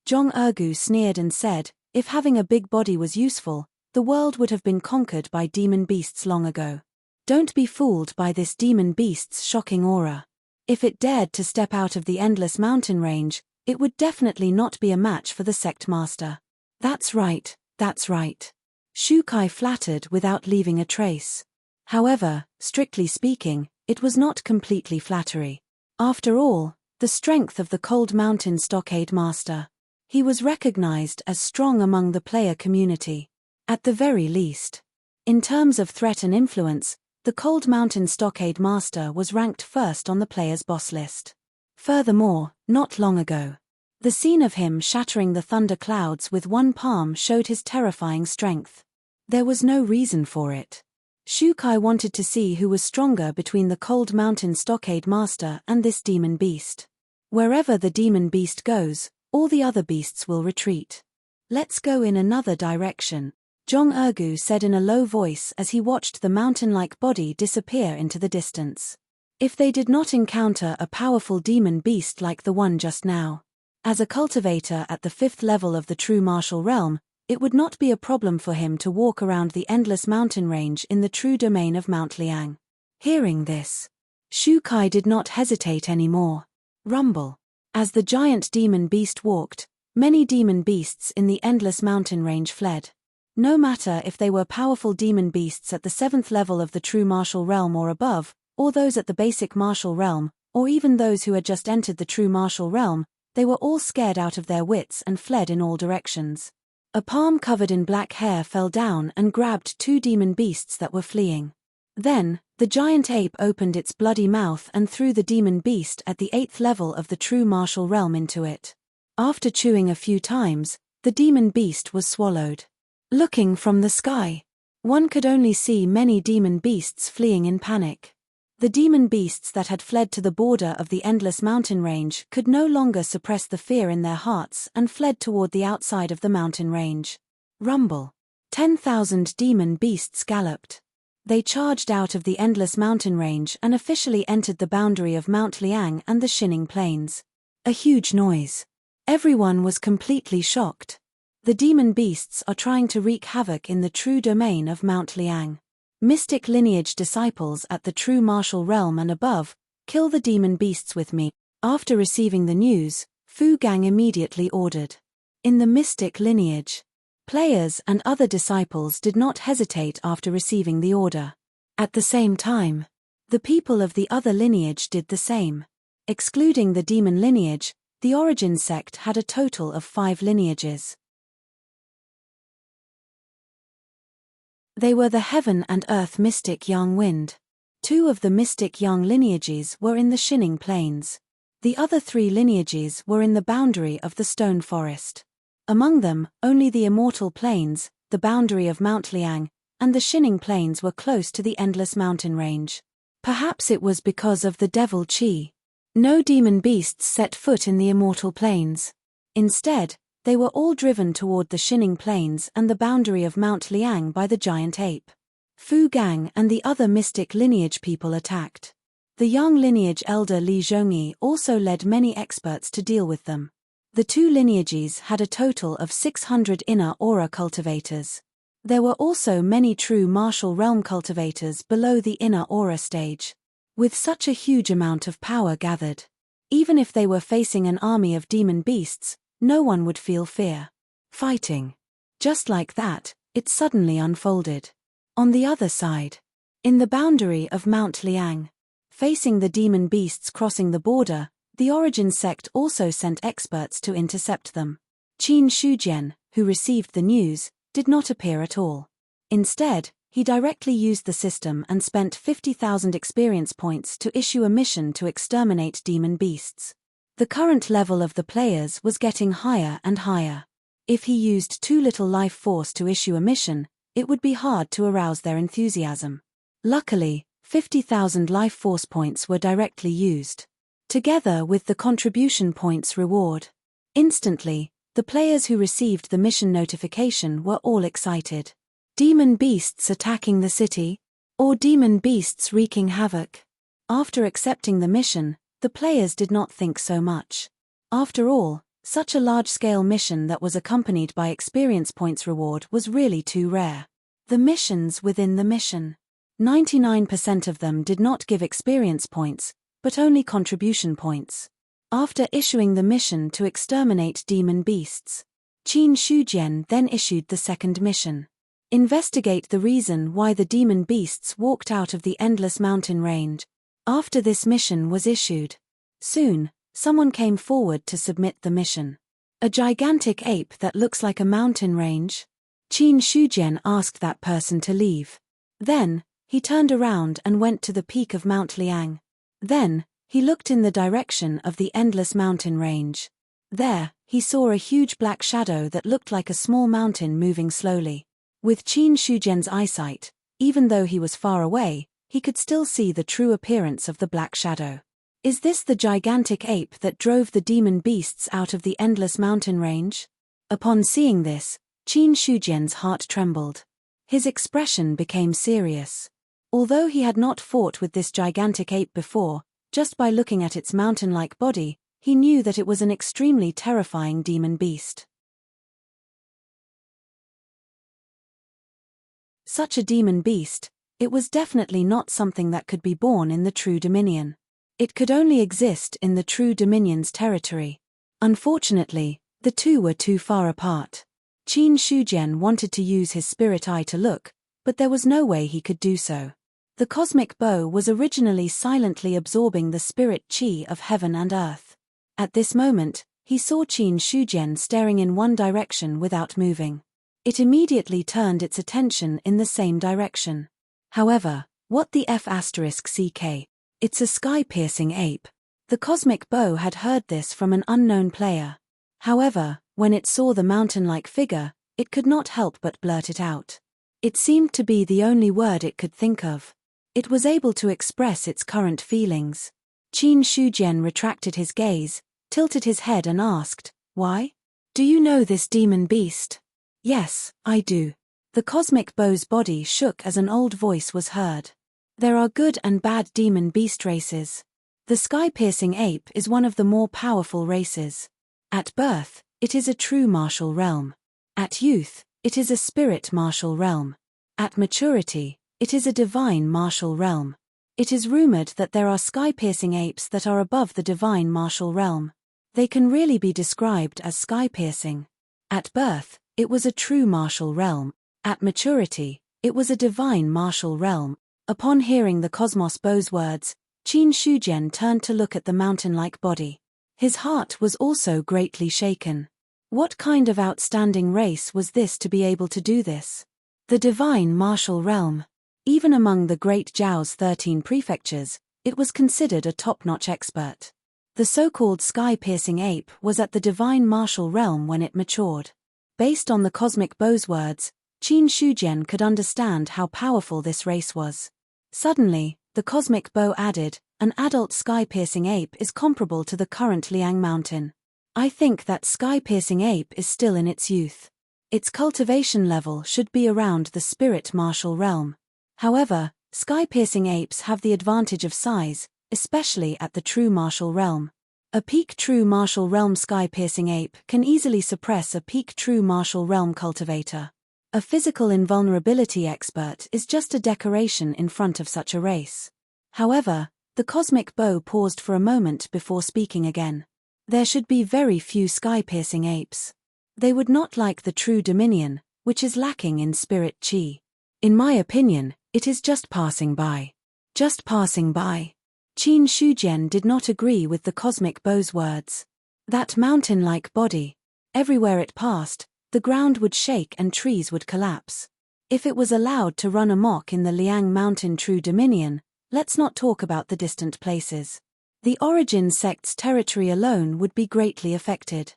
Jong Ergu sneered and said, "If having a big body was useful, the world would have been conquered by demon beasts long ago. Don't be fooled by this demon beast's shocking aura. If it dared to step out of the endless mountain range, it would definitely not be a match for the sect master." That's right, that's right. Shu Kai flattered without leaving a trace. However, strictly speaking, it was not completely flattery. After all, the strength of the Cold Mountain Stockade Master. He was recognized as strong among the player community. At the very least. In terms of threat and influence, the Cold Mountain Stockade Master was ranked first on the player's boss list. Furthermore, not long ago, the scene of him shattering the thunder clouds with 1 palm showed his terrifying strength. There was no reason for it. Shu Kai wanted to see who was stronger between the Cold Mountain Stockade Master and this demon beast. Wherever the demon beast goes, all the other beasts will retreat. "Let's go in another direction," Jong Ergu said in a low voice as he watched the mountain-like body disappear into the distance. If they did not encounter a powerful demon beast like the one just now, as a cultivator at the 5th level of the true martial realm, it would not be a problem for him to walk around the endless mountain range in the true domain of Mount Liang. Hearing this, Shu Kai did not hesitate anymore. Rumble. As the giant demon beast walked, many demon beasts in the endless mountain range fled. No matter if they were powerful demon beasts at the 7th level of the true martial realm or above, or those at the basic martial realm, or even those who had just entered the true martial realm, they were all scared out of their wits and fled in all directions. A palm covered in black hair fell down and grabbed 2 demon beasts that were fleeing. Then, the giant ape opened its bloody mouth and threw the demon beast at the 8th level of the true martial realm into it. After chewing a few times, the demon beast was swallowed. Looking from the sky, one could only see many demon beasts fleeing in panic. The demon beasts that had fled to the border of the endless mountain range could no longer suppress the fear in their hearts and fled toward the outside of the mountain range. Rumble. 10,000 demon beasts galloped. They charged out of the endless mountain range and officially entered the boundary of Mount Liang and the Shining Plains. A huge noise. Everyone was completely shocked. The demon beasts are trying to wreak havoc in the true domain of Mount Liang. Mystic lineage disciples at the true martial realm and above, kill the demon beasts with me. After receiving the news, Fu Gang immediately ordered. In the mystic lineage, players and other disciples did not hesitate after receiving the order. At the same time, the people of the other lineage did the same. Excluding the demon lineage, the origin sect had a total of 5 lineages. They were the Heaven and Earth Mystic Yang Wind. 2 of the Mystic Yang lineages were in the Shining Plains. The other 3 lineages were in the boundary of the stone forest. Among them, only the immortal plains, the boundary of Mount Liang, and the Shining Plains were close to the endless mountain range. Perhaps it was because of the devil Qi. No demon beasts set foot in the immortal plains. Instead, they were all driven toward the Shining Plains and the boundary of Mount Liang by the giant ape. Fu Gang and the other mystic lineage people attacked. The young lineage elder Li Zhongyi also led many experts to deal with them. The 2 lineages had a total of 600 inner aura cultivators. There were also many true martial realm cultivators below the inner aura stage. With such a huge amount of power gathered, even if they were facing an army of demon beasts, no one would feel fear. Fighting. Just like that, it suddenly unfolded. On the other side, in the boundary of Mount Liang, facing the demon beasts crossing the border, the Origin sect also sent experts to intercept them. Qin Shujian, who received the news, did not appear at all. Instead, he directly used the system and spent 50,000 experience points to issue a mission to exterminate demon beasts. The current level of the players was getting higher and higher. If he used too little life force to issue a mission, it would be hard to arouse their enthusiasm. Luckily, 50,000 life force points were directly used. Together with the contribution points reward. Instantly, the players who received the mission notification were all excited. Demon beasts attacking the city? Or demon beasts wreaking havoc? After accepting the mission, the players did not think so much. After all, such a large-scale mission that was accompanied by experience points reward was really too rare. The missions within the mission. 99% of them did not give experience points, but only contribution points. After issuing the mission to exterminate demon beasts, Qin Shujian then issued the second mission. Investigate the reason why the demon beasts walked out of the endless mountain range. After this mission was issued, soon, someone came forward to submit the mission. A gigantic ape that looks like a mountain range? Qin Shujian asked that person to leave. Then, he turned around and went to the peak of Mount Liang. Then, he looked in the direction of the endless mountain range. There, he saw a huge black shadow that looked like a small mountain moving slowly. With Qin Shujian's eyesight, even though he was far away, he could still see the true appearance of the black shadow. Is this the gigantic ape that drove the demon beasts out of the endless mountain range? Upon seeing this, Qin Shujian's heart trembled. His expression became serious. Although he had not fought with this gigantic ape before, just by looking at its mountain-like body, he knew that it was an extremely terrifying demon beast. Such a demon beast, it was definitely not something that could be born in the True Dominion. It could only exist in the True Dominion's territory. Unfortunately, the two were too far apart. Qin Shujian wanted to use his spirit eye to look, but there was no way he could do so. The cosmic bow was originally silently absorbing the spirit qi of heaven and earth. At this moment, he saw Qin Shujian staring in one direction without moving. It immediately turned its attention in the same direction. However, what the F***CK? It's a sky-piercing ape. The cosmic bow had heard this from an unknown player. However, when it saw the mountain-like figure, it could not help but blurt it out. It seemed to be the only word it could think of. It was able to express its current feelings. Qin Shujian retracted his gaze, tilted his head and asked, "Why? Do you know this demon beast?" "Yes, I do." The cosmic bow's body shook as an old voice was heard. There are good and bad demon beast races. The sky-piercing ape is one of the more powerful races. At birth, it is a true martial realm. At youth, it is a spirit martial realm. At maturity, it is a divine martial realm. It is rumored that there are sky-piercing apes that are above the divine martial realm. They can really be described as sky-piercing. At birth, it was a true martial realm. At maturity, it was a divine martial realm. Upon hearing the Cosmos Bow's words, Qin Shujian turned to look at the mountain-like body. His heart was also greatly shaken. What kind of outstanding race was this to be able to do this? The divine martial realm. Even among the Great Zhao's 13 prefectures, it was considered a top-notch expert. The so-called sky-piercing ape was at the divine martial realm when it matured. Based on the cosmic bow's words, Qin Shujian could understand how powerful this race was. Suddenly, the cosmic bow added, an adult sky-piercing ape is comparable to the current Liang Mountain. I think that sky-piercing ape is still in its youth. Its cultivation level should be around the spirit martial realm. However, sky-piercing apes have the advantage of size, especially at the true martial realm. A peak true martial realm sky-piercing ape can easily suppress a peak true martial realm cultivator. A physical invulnerability expert is just a decoration in front of such a race. However, the cosmic bow paused for a moment before speaking again. There should be very few sky-piercing apes. They would not like the true dominion, which is lacking in spirit chi. In my opinion, it is just passing by. Just passing by. Qin Shujian did not agree with the cosmic bow's words. That mountain-like body. Everywhere it passed, the ground would shake and trees would collapse. If it was allowed to run amok in the Liang Mountain True Dominion, let's not talk about the distant places. The origin sect's territory alone would be greatly affected.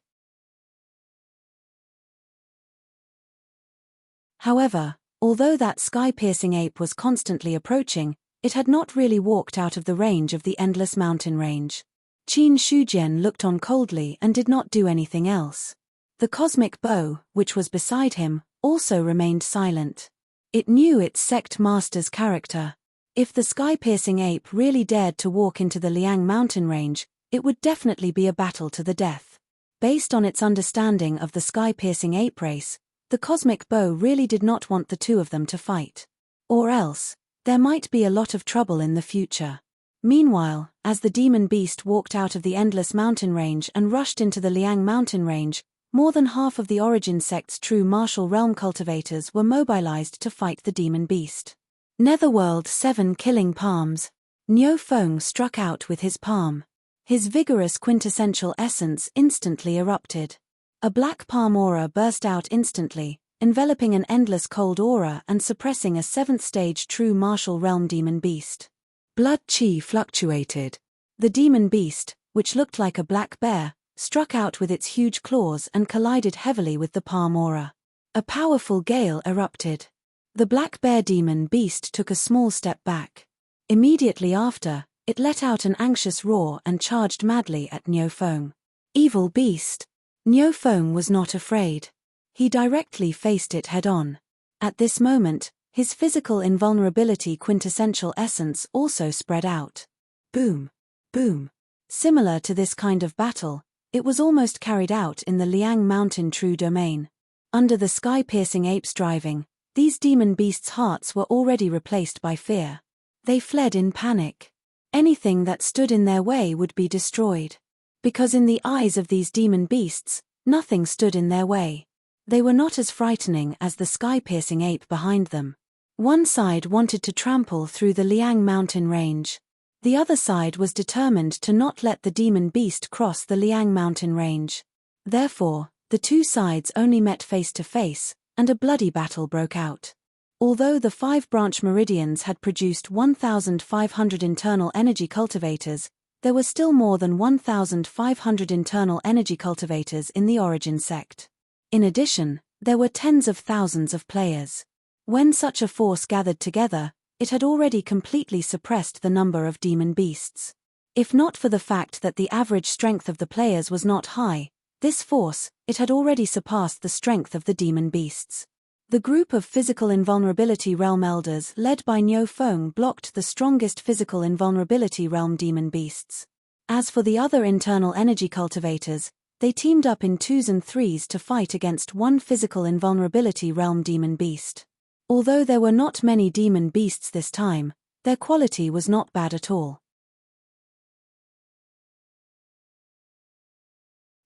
However, although that sky-piercing ape was constantly approaching, it had not really walked out of the range of the endless mountain range. Qin Shujian looked on coldly and did not do anything else. The cosmic bow, which was beside him, also remained silent. It knew its sect master's character. If the sky-piercing ape really dared to walk into the Liang mountain range, it would definitely be a battle to the death. Based on its understanding of the sky-piercing ape race, the cosmic bow really did not want the two of them to fight. Or else, there might be a lot of trouble in the future. Meanwhile, as the demon beast walked out of the endless mountain range and rushed into the Liang mountain range, more than half of the origin sect's true martial realm cultivators were mobilized to fight the demon beast. Netherworld 7 killing palms. Niu Feng struck out with his palm. His vigorous quintessential essence instantly erupted. A black palm aura burst out instantly, enveloping an endless cold aura and suppressing a 7th stage true martial realm demon beast. Blood chi fluctuated. The demon beast, which looked like a black bear, struck out with its huge claws and collided heavily with the palm aura. A powerful gale erupted. The black bear demon beast took a small step back. Immediately after, it let out an anxious roar and charged madly at Niu Feng. Evil beast! Niu Feng was not afraid. He directly faced it head-on. At this moment, his physical invulnerability quintessential essence also spread out. Boom! Boom! Similar to this kind of battle, it was almost carried out in the Liang Mountain True Domain. Under the sky-piercing ape's driving, these demon beasts' hearts were already replaced by fear. They fled in panic. Anything that stood in their way would be destroyed. Because in the eyes of these demon beasts, nothing stood in their way. They were not as frightening as the sky-piercing ape behind them. One side wanted to trample through the Liang mountain range. The other side was determined to not let the demon beast cross the Liang mountain range. Therefore, the two sides only met face to face, and a bloody battle broke out. Although the 5 branch meridians had produced 1,500 internal energy cultivators, there were still more than 1,500 internal energy cultivators in the origin sect. In addition, there were tens of thousands of players. When such a force gathered together, it had already completely suppressed the number of demon beasts. If not for the fact that the average strength of the players was not high, this force, it had already surpassed the strength of the demon beasts. The group of physical invulnerability realm elders led by Niu Feng blocked the strongest physical invulnerability realm demon beasts. As for the other internal energy cultivators, they teamed up in 2s and 3s to fight against one physical invulnerability realm demon beast. Although there were not many demon beasts this time, their quality was not bad at all.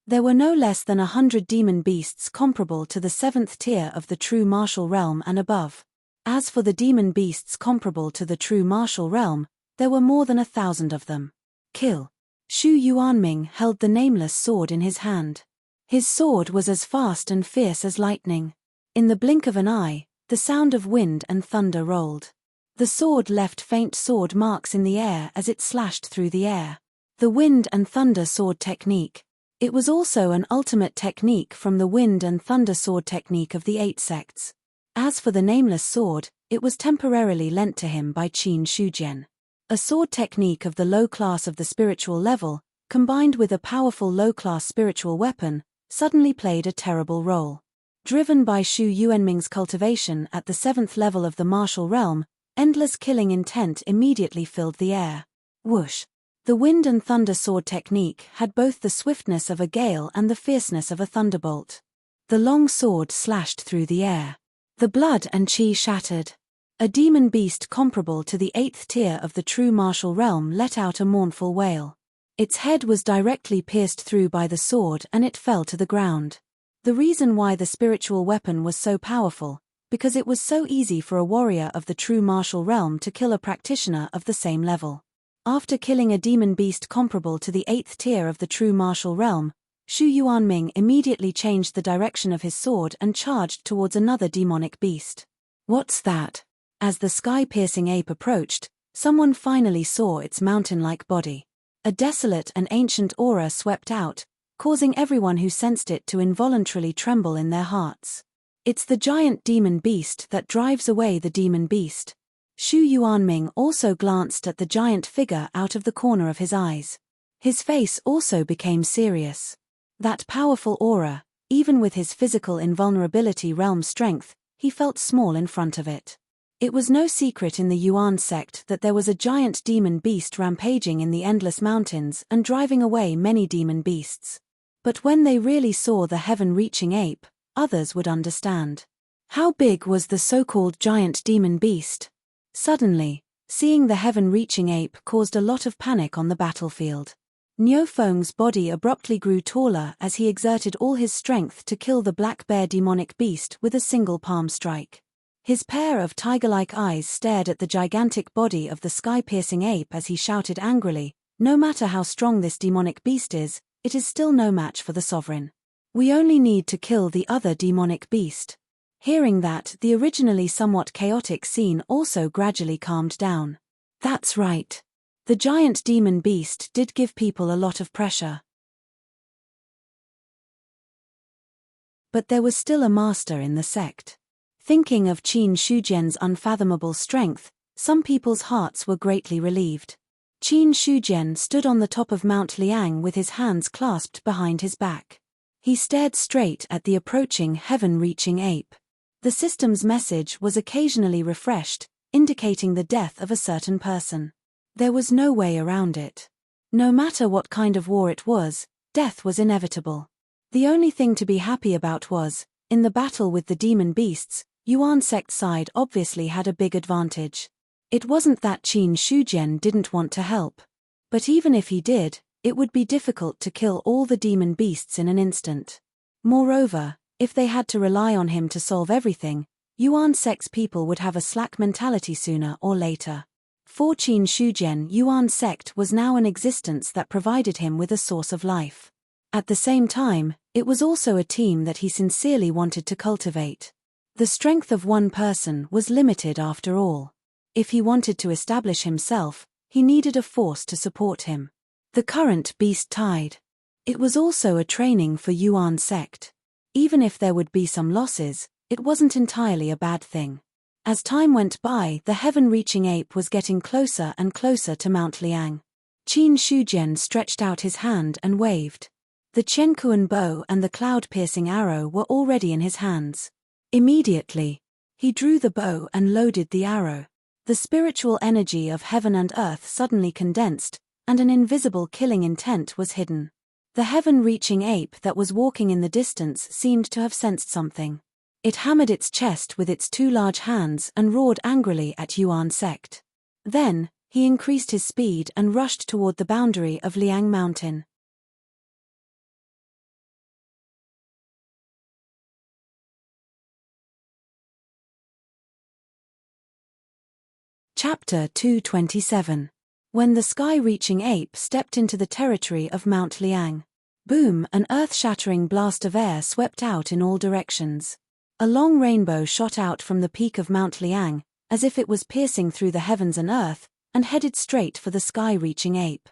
There were no less than 100 demon beasts comparable to the 7th tier of the true martial realm and above. As for the demon beasts comparable to the true martial realm, there were more than 1,000 of them. Kill. Xu Yuanming held the nameless sword in his hand. His sword was as fast and fierce as lightning. In the blink of an eye, the sound of wind and thunder rolled. The sword left faint sword marks in the air as it slashed through the air. The wind and thunder sword technique. It was also an ultimate technique from the wind and thunder sword technique of the 8 sects. As for the nameless sword, it was temporarily lent to him by Qin Shujian. A sword technique of the low class of the spiritual level, combined with a powerful low-class spiritual weapon, suddenly played a terrible role. Driven by Shu Yuanming's cultivation at the 7th level of the martial realm, endless killing intent immediately filled the air. Whoosh! The wind and thunder sword technique had both the swiftness of a gale and the fierceness of a thunderbolt. The long sword slashed through the air. The blood and chi shattered. A demon beast comparable to the 8th tier of the true martial realm let out a mournful wail. Its head was directly pierced through by the sword and it fell to the ground. The reason why the spiritual weapon was so powerful, because it was so easy for a warrior of the true martial realm to kill a practitioner of the same level. After killing a demon beast comparable to the 8th tier of the true martial realm, Shu Yuanming immediately changed the direction of his sword and charged towards another demonic beast. What's that? As the sky-piercing ape approached, someone finally saw its mountain-like body. A desolate and ancient aura swept out, causing everyone who sensed it to involuntarily tremble in their hearts. It's the giant demon beast that drives away the demon beast. Shu Yuanming also glanced at the giant figure out of the corner of his eyes. His face also became serious. That powerful aura, even with his physical invulnerability realm strength, he felt small in front of it. It was no secret in the Yuan sect that there was a giant demon beast rampaging in the endless mountains and driving away many demon beasts. But when they really saw the heaven-reaching ape, others would understand. How big was the so-called giant demon beast? Suddenly, seeing the heaven-reaching ape caused a lot of panic on the battlefield. Niufeng's body abruptly grew taller as he exerted all his strength to kill the black bear demonic beast with a single palm strike. His pair of tiger-like eyes stared at the gigantic body of the sky-piercing ape as he shouted angrily, "No matter how strong this demonic beast is, it is still no match for the sovereign. We only need to kill the other demonic beast." Hearing that, the originally somewhat chaotic scene also gradually calmed down. That's right. The giant demon beast did give people a lot of pressure. But there was still a master in the sect. Thinking of Qin Shujian's unfathomable strength, some people's hearts were greatly relieved. Qin Shujian stood on the top of Mount Liang with his hands clasped behind his back. He stared straight at the approaching heaven-reaching ape. The system's message was occasionally refreshed, indicating the death of a certain person. There was no way around it. No matter what kind of war it was, death was inevitable. The only thing to be happy about was, in the battle with the demon beasts, Yuan sect side obviously had a big advantage. It wasn't that Qin Shujian didn't want to help. But even if he did, it would be difficult to kill all the demon beasts in an instant. Moreover, if they had to rely on him to solve everything, Yuan sect's people would have a slack mentality sooner or later. For Qin Shujian, Yuan sect was now an existence that provided him with a source of life. At the same time, it was also a team that he sincerely wanted to cultivate. The strength of one person was limited after all. If he wanted to establish himself, he needed a force to support him. The current beast tide. It was also a training for Yuan sect. Even if there would be some losses, it wasn't entirely a bad thing. As time went by, the heaven-reaching ape was getting closer and closer to Mount Liang. Qin Shujian stretched out his hand and waved. The Qiankuan bow and the cloud-piercing arrow were already in his hands. Immediately, he drew the bow and loaded the arrow. The spiritual energy of heaven and earth suddenly condensed, and an invisible killing intent was hidden. The heaven-reaching ape that was walking in the distance seemed to have sensed something. It hammered its chest with its 2 large hands and roared angrily at Yuan sect. Then, he increased his speed and rushed toward the boundary of Liang Mountain. Chapter 227. When the sky-reaching ape stepped into the territory of Mount Liang. Boom! An earth-shattering blast of air swept out in all directions. A long rainbow shot out from the peak of Mount Liang, as if it was piercing through the heavens and earth, and headed straight for the sky-reaching ape.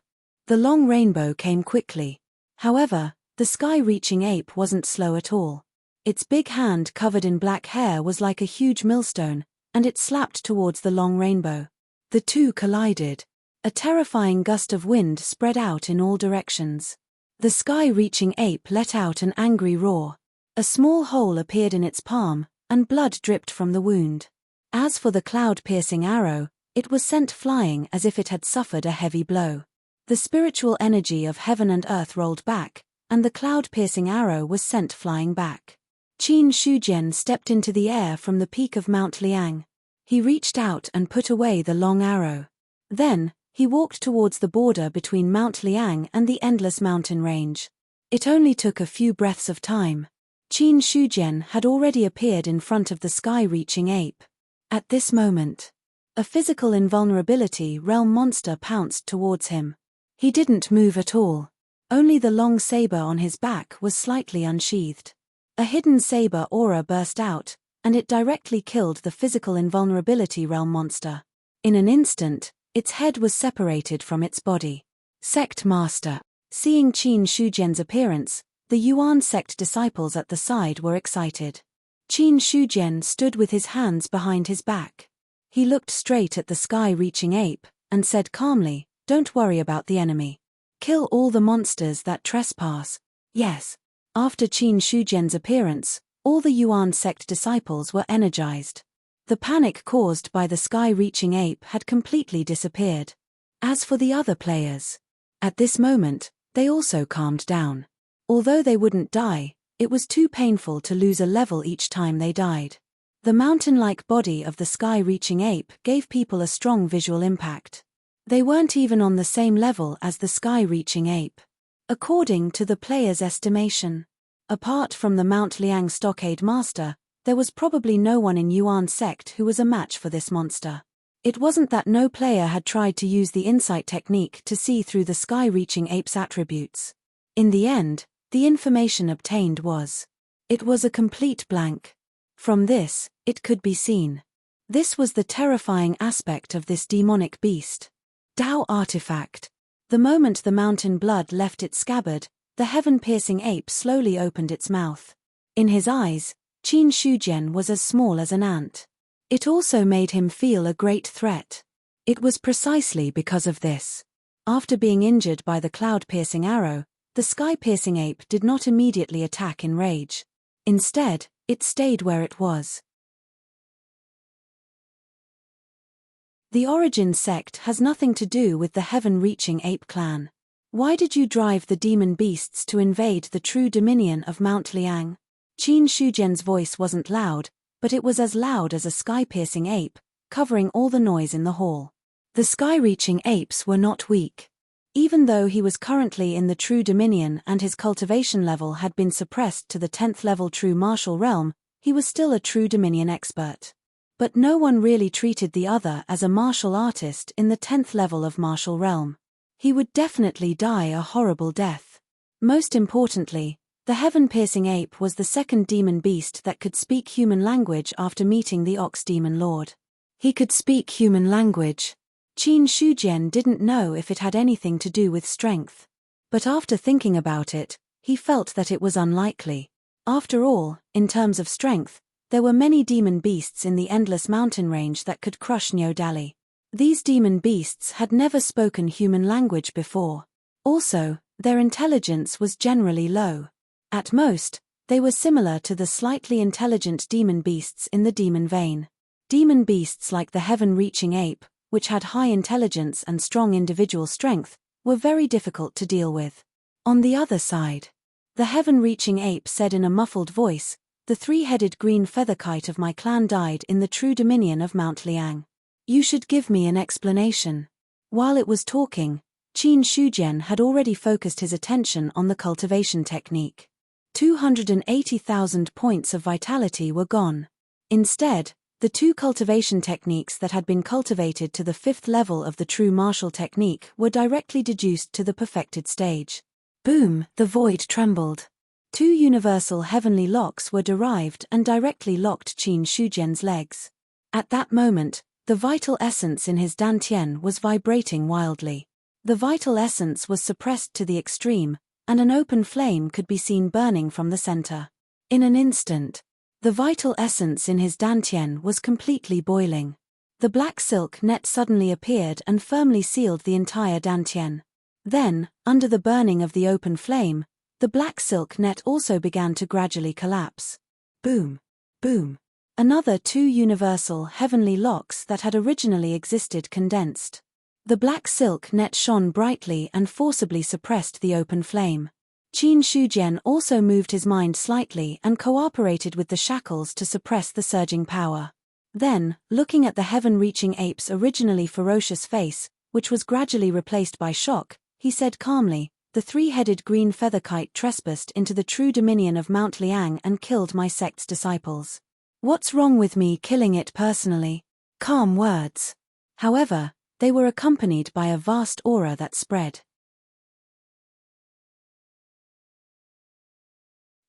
The long rainbow came quickly. However, the sky-reaching ape wasn't slow at all. Its big hand covered in black hair was like a huge millstone, and it slapped towards the long rainbow. The two collided. A terrifying gust of wind spread out in all directions. The sky-reaching ape let out an angry roar. A small hole appeared in its palm, and blood dripped from the wound. As for the cloud-piercing arrow, it was sent flying as if it had suffered a heavy blow. The spiritual energy of heaven and earth rolled back, and the cloud-piercing arrow was sent flying back. Qin Shujian stepped into the air from the peak of Mount Liang. He reached out and put away the long arrow. Then, he walked towards the border between Mount Liang and the endless mountain range. It only took a few breaths of time. Qin Shujian had already appeared in front of the sky-reaching ape. At this moment, a physical invulnerability realm monster pounced towards him. He didn't move at all. Only the long saber on his back was slightly unsheathed. A hidden saber aura burst out, and it directly killed the physical invulnerability realm monster. In an instant, its head was separated from its body. Sect Master. Seeing Qin Shujian's appearance, the Yuan sect disciples at the side were excited. Qin Shujian stood with his hands behind his back. He looked straight at the sky-reaching ape, and said calmly, "Don't worry about the enemy. Kill all the monsters that trespass." Yes. After Qin Shujian's appearance, all the Yuan sect disciples were energized. The panic caused by the sky-reaching ape had completely disappeared. As for the other players, at this moment, they also calmed down. Although they wouldn't die, it was too painful to lose a level each time they died. The mountain-like body of the sky-reaching ape gave people a strong visual impact. They weren't even on the same level as the sky-reaching ape. According to the players' estimation, apart from the Mount Liang stockade master, there was probably no one in Yuan sect who was a match for this monster. It wasn't that no player had tried to use the insight technique to see through the sky-reaching ape's attributes. In the end, the information obtained was. It was a complete blank. From this, it could be seen. This was the terrifying aspect of this demonic beast. Dao artifact. The moment the mountain blood left its scabbard, the heaven-piercing ape slowly opened its mouth. In his eyes, Qin Shujian was as small as an ant. It also made him feel a great threat. It was precisely because of this. After being injured by the cloud-piercing arrow, the sky-piercing ape did not immediately attack in rage. Instead, it stayed where it was. The origin sect has nothing to do with the heaven-reaching ape clan. Why did you drive the demon beasts to invade the true dominion of Mount Liang? Qin Shujian's voice wasn't loud, but it was as loud as a sky-piercing ape, covering all the noise in the hall. The sky-reaching apes were not weak. Even though he was currently in the true dominion and his cultivation level had been suppressed to the 10th level true martial realm, he was still a true dominion expert. But no one really treated the other as a martial artist in the 10th level of martial realm. He would definitely die a horrible death. Most importantly, the heaven-piercing ape was the second demon beast that could speak human language after meeting the ox demon lord. He could speak human language. Qin Shujian didn't know if it had anything to do with strength. But after thinking about it, he felt that it was unlikely. After all, in terms of strength, there were many demon beasts in the endless mountain range that could crush Niodali. These demon beasts had never spoken human language before. Also, their intelligence was generally low. At most, they were similar to the slightly intelligent demon beasts in the demon vein. Demon beasts like the heaven-reaching ape, which had high intelligence and strong individual strength, were very difficult to deal with. On the other side, the heaven-reaching ape said in a muffled voice, "The three-headed green featherkite of my clan died in the true dominion of Mount Liang. You should give me an explanation." While it was talking, Qin Shujian had already focused his attention on the cultivation technique. 280,000 points of vitality were gone. Instead, the two cultivation techniques that had been cultivated to the 5th level of the true martial technique were directly deduced to the perfected stage. Boom, the void trembled. 2 universal heavenly locks were derived and directly locked Qin Shujian's legs. At that moment, the vital essence in his dantian was vibrating wildly. The vital essence was suppressed to the extreme, and an open flame could be seen burning from the center. In an instant, the vital essence in his dantian was completely boiling. The black silk net suddenly appeared and firmly sealed the entire dantian. Then, under the burning of the open flame, the black silk net also began to gradually collapse. Boom! Boom! Another 2 universal heavenly locks that had originally existed condensed. The black silk net shone brightly and forcibly suppressed the open flame. Qin Shujian also moved his mind slightly and cooperated with the shackles to suppress the surging power. Then, looking at the heaven-reaching ape's originally ferocious face, which was gradually replaced by shock, he said calmly, "The 3-headed green feather kite trespassed into the true dominion of Mount Liang and killed my sect's disciples. What's wrong with me killing it personally?" Calm words. However, they were accompanied by a vast aura that spread.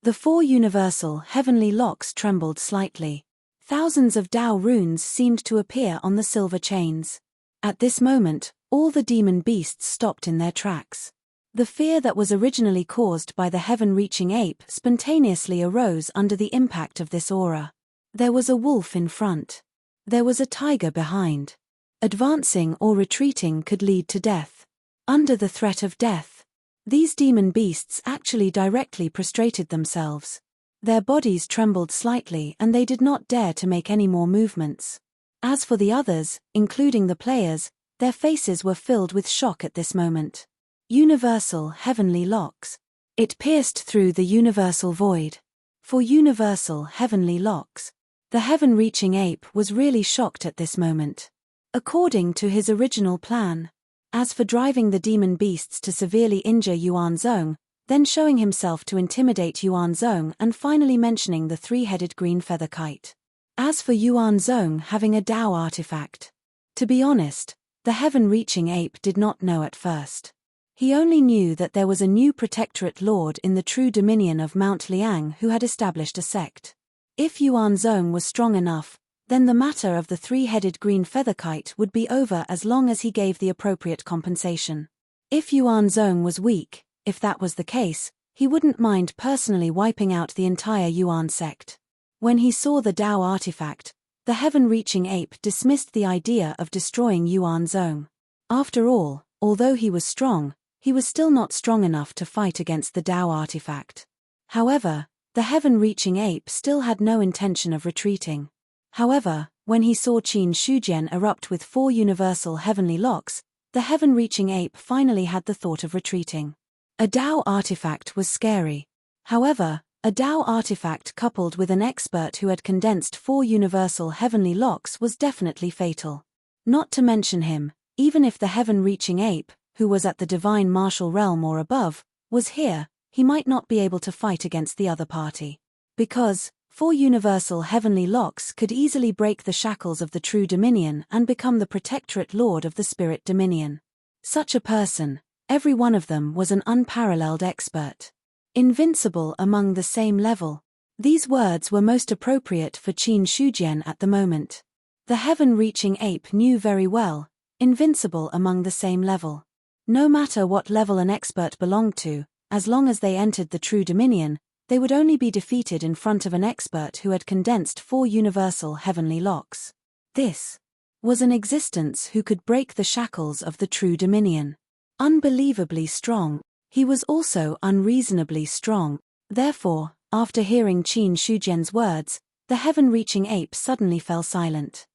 The 4 universal heavenly locks trembled slightly. Thousands of Dao runes seemed to appear on the silver chains. At this moment, all the demon beasts stopped in their tracks. The fear that was originally caused by the heaven-reaching ape spontaneously arose under the impact of this aura. There was a wolf in front. There was a tiger behind. Advancing or retreating could lead to death. Under the threat of death, these demon beasts actually directly prostrated themselves. Their bodies trembled slightly and they did not dare to make any more movements. As for the others, including the players, their faces were filled with shock at this moment. Universal heavenly locks. It pierced through the universal void. For universal heavenly locks, the heaven-reaching ape was really shocked at this moment. According to his original plan, as for driving the demon beasts to severely injure Yuan Zhong, then showing himself to intimidate Yuan Zhong and finally mentioning the 3-headed green feather kite. As for Yuan Zhong having a Dao artifact, to be honest, the heaven-reaching ape did not know at first. He only knew that there was a new protectorate lord in the true dominion of Mount Liang who had established a sect. If Yuan Zhong was strong enough, then the matter of the 3-headed green feather kite would be over as long as he gave the appropriate compensation. If Yuan Zhong was weak, if that was the case, he wouldn't mind personally wiping out the entire Yuan sect. When he saw the Dao artifact, the heaven-reaching ape dismissed the idea of destroying Yuan Zhong. After all, although he was strong, he was still not strong enough to fight against the Dao artifact. However, the heaven-reaching ape still had no intention of retreating. However, when he saw Qin Shujian erupt with 4 universal heavenly locks, the heaven-reaching ape finally had the thought of retreating. A Dao artifact was scary. However, a Dao artifact coupled with an expert who had condensed 4 universal heavenly locks was definitely fatal. Not to mention him, even if the heaven-reaching ape, who was at the divine martial realm or above, was here, he might not be able to fight against the other party. Because 4 universal heavenly locks could easily break the shackles of the true dominion and become the protectorate lord of the spirit dominion. Such a person, every one of them was an unparalleled expert. Invincible among the same level. These words were most appropriate for Qin Shujian at the moment. The heaven-reaching ape knew very well, invincible among the same level. No matter what level an expert belonged to, as long as they entered the true dominion, they would only be defeated in front of an expert who had condensed 4 universal heavenly locks. This was an existence who could break the shackles of the true dominion. Unbelievably strong, he was also unreasonably strong. Therefore, after hearing Qin Shujian's words, the heaven-reaching ape suddenly fell silent.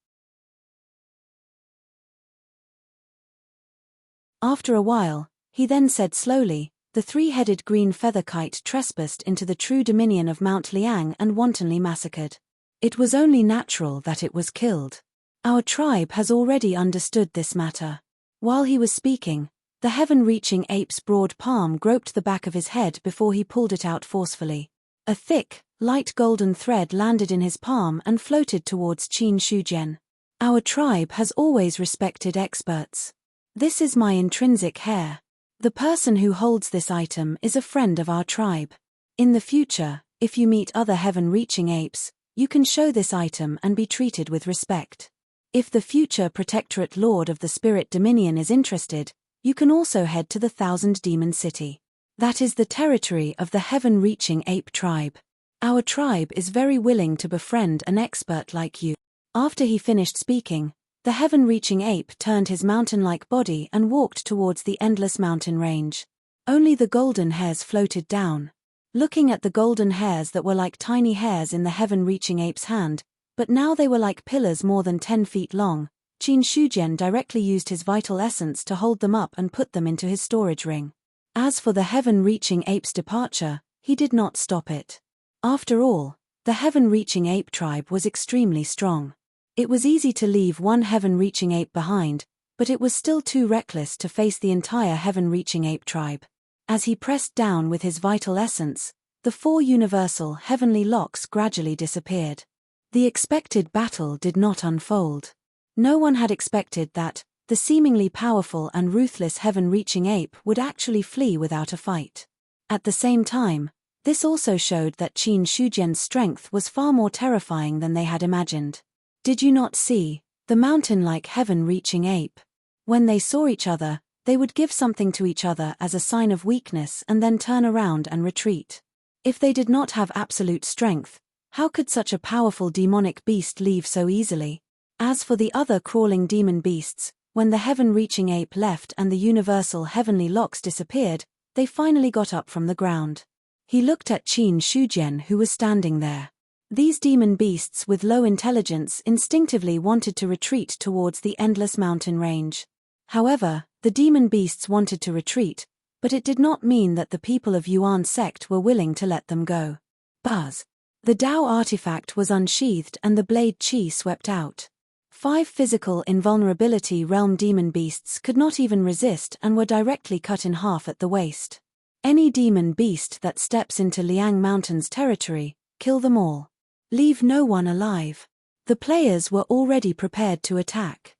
After a while, he then said slowly, "The 3-headed green feather kite trespassed into the true dominion of Mount Liang and wantonly massacred. It was only natural that it was killed. Our tribe has already understood this matter." While he was speaking, the heaven-reaching ape's broad palm groped the back of his head before he pulled it out forcefully. A thick, light golden thread landed in his palm and floated towards Qin Shujian. "Our tribe has always respected experts. This is my intrinsic hair. The person who holds this item is a friend of our tribe. In the future, if you meet other heaven-reaching apes, you can show this item and be treated with respect. If the future protectorate lord of the spirit dominion is interested, You can also head to the Thousand Demon City. That is the territory of the heaven-reaching ape tribe. Our tribe is very willing to befriend an expert like you. After he finished speaking, the heaven-reaching ape turned his mountain-like body and walked towards the endless mountain range. Only the golden hairs floated down. Looking at the golden hairs that were like tiny hairs in the heaven-reaching ape's hand, but now they were like pillars more than 10 feet long, Qin Shujian directly used his vital essence to hold them up and put them into his storage ring. As for the heaven-reaching ape's departure, he did not stop it. After all, the heaven-reaching ape tribe was extremely strong. It was easy to leave one heaven-reaching ape behind, but it was still too reckless to face the entire heaven-reaching ape tribe. As he pressed down with his vital essence, the 4 universal heavenly locks gradually disappeared. The expected battle did not unfold. No one had expected that the seemingly powerful and ruthless heaven-reaching ape would actually flee without a fight. At the same time, this also showed that Qin Shujian's strength was far more terrifying than they had imagined. Did you not see the mountain-like heaven-reaching ape? When they saw each other, they would give something to each other as a sign of weakness and then turn around and retreat. If they did not have absolute strength, how could such a powerful demonic beast leave so easily? As for the other crawling demon beasts, when the heaven-reaching ape left and the universal heavenly locks disappeared, they finally got up from the ground. He looked at Qin Shujian, who was standing there. These demon beasts with low intelligence instinctively wanted to retreat towards the endless mountain range. However, the demon beasts wanted to retreat, but it did not mean that the people of Yuan's sect were willing to let them go. Buzz. The Dao artifact was unsheathed and the blade Qi swept out. 5 physical invulnerability realm demon beasts could not even resist and were directly cut in half at the waist. Any demon beast that steps into Liang Mountain's territory, kill them all. Leave no one alive. The players were already prepared to attack.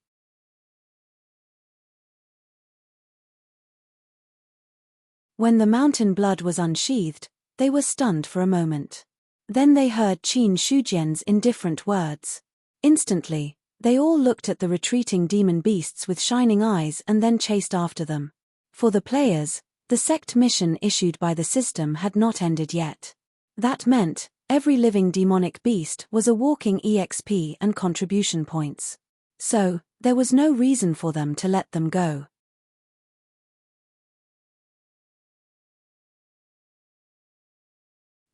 When the mountain blood was unsheathed, they were stunned for a moment. Then they heard Qin Shujian's indifferent words. Instantly, they all looked at the retreating demon beasts with shining eyes and then chased after them. For the players, the sect mission issued by the system had not ended yet. That meant, every living demonic beast was a walking EXP and contribution points. So, there was no reason for them to let them go.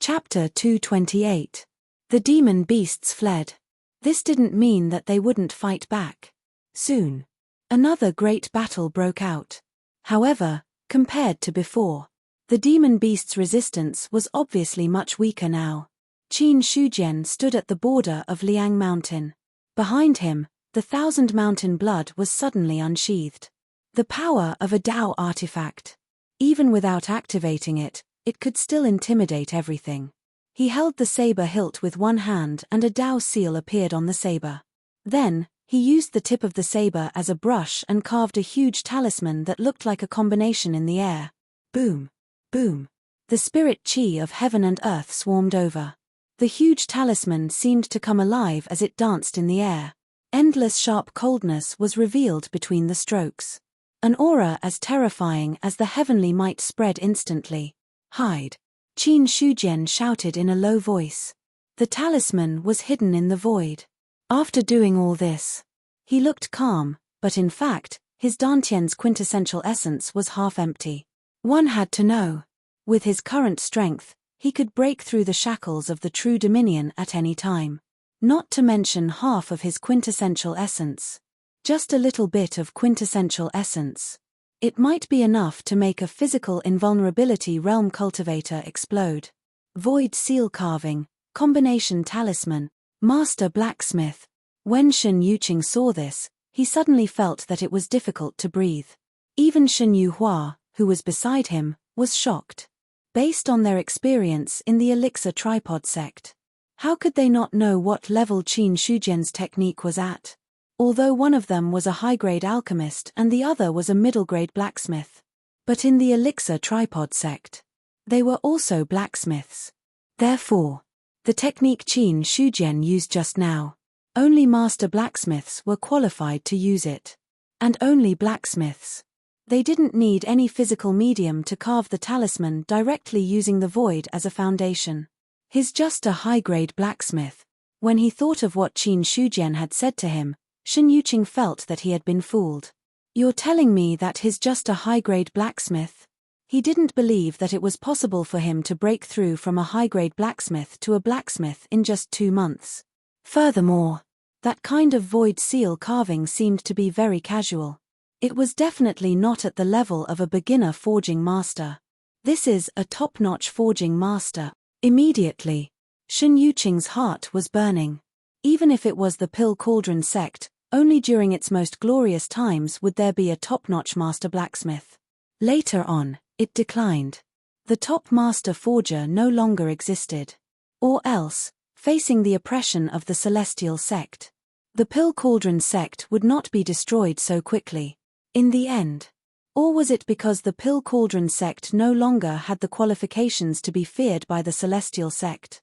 Chapter 228. The demon beasts fled. This didn't mean that they wouldn't fight back. Soon, another great battle broke out. However, compared to before, the demon beast's resistance was obviously much weaker now. Qin Shujian stood at the border of Liang Mountain. Behind him, the 1000 mountain blood was suddenly unsheathed. The power of a Dao artifact. Even without activating it, it could still intimidate everything. He held the saber hilt with one hand and a Dao seal appeared on the saber. Then, he used the tip of the saber as a brush and carved a huge talisman that looked like a combination in the air. Boom! Boom! The spirit Qi of heaven and earth swarmed over. The huge talisman seemed to come alive as it danced in the air. Endless sharp coldness was revealed between the strokes. An aura as terrifying as the heavenly might spread instantly. Hide! Qin Shujian shouted in a low voice. The talisman was hidden in the void. After doing all this, he looked calm, but in fact, his Dantian's quintessential essence was half empty. One had to know. With his current strength, he could break through the shackles of the true dominion at any time. Not to mention half of his quintessential essence. Just a little bit of quintessential essence. It might be enough to make a physical invulnerability realm cultivator explode. Void seal carving, combination talisman, master blacksmith. When Shen Yuqing saw this, he suddenly felt that it was difficult to breathe. Even Shen Yuhua, who was beside him, was shocked. Based on their experience in the elixir tripod sect, how could they not know what level Qin Shujian's technique was at? Although one of them was a high-grade alchemist and the other was a middle-grade blacksmith. But in the elixir tripod sect, they were also blacksmiths. Therefore, the technique Qin Shujian used just now, only master blacksmiths were qualified to use it. And only blacksmiths. They didn't need any physical medium to carve the talisman directly using the void as a foundation. He's just a high-grade blacksmith. When he thought of what Qin Shujian had said to him, Shen Yuqing felt that he had been fooled. You're telling me that he's just a high-grade blacksmith? He didn't believe that it was possible for him to break through from a high-grade blacksmith to a blacksmith in just 2 months. Furthermore, that kind of void seal carving seemed to be very casual. It was definitely not at the level of a beginner forging master. This is a top-notch forging master. Immediately, Shen Yuqing's heart was burning. Even if it was the Pill Cauldron sect, only during its most glorious times would there be a top-notch master blacksmith. Later on, it declined. The top master forger no longer existed. Or else, facing the oppression of the Celestial sect, the Pill Cauldron sect would not be destroyed so quickly. In the end. Or was it because the Pill Cauldron sect no longer had the qualifications to be feared by the Celestial sect?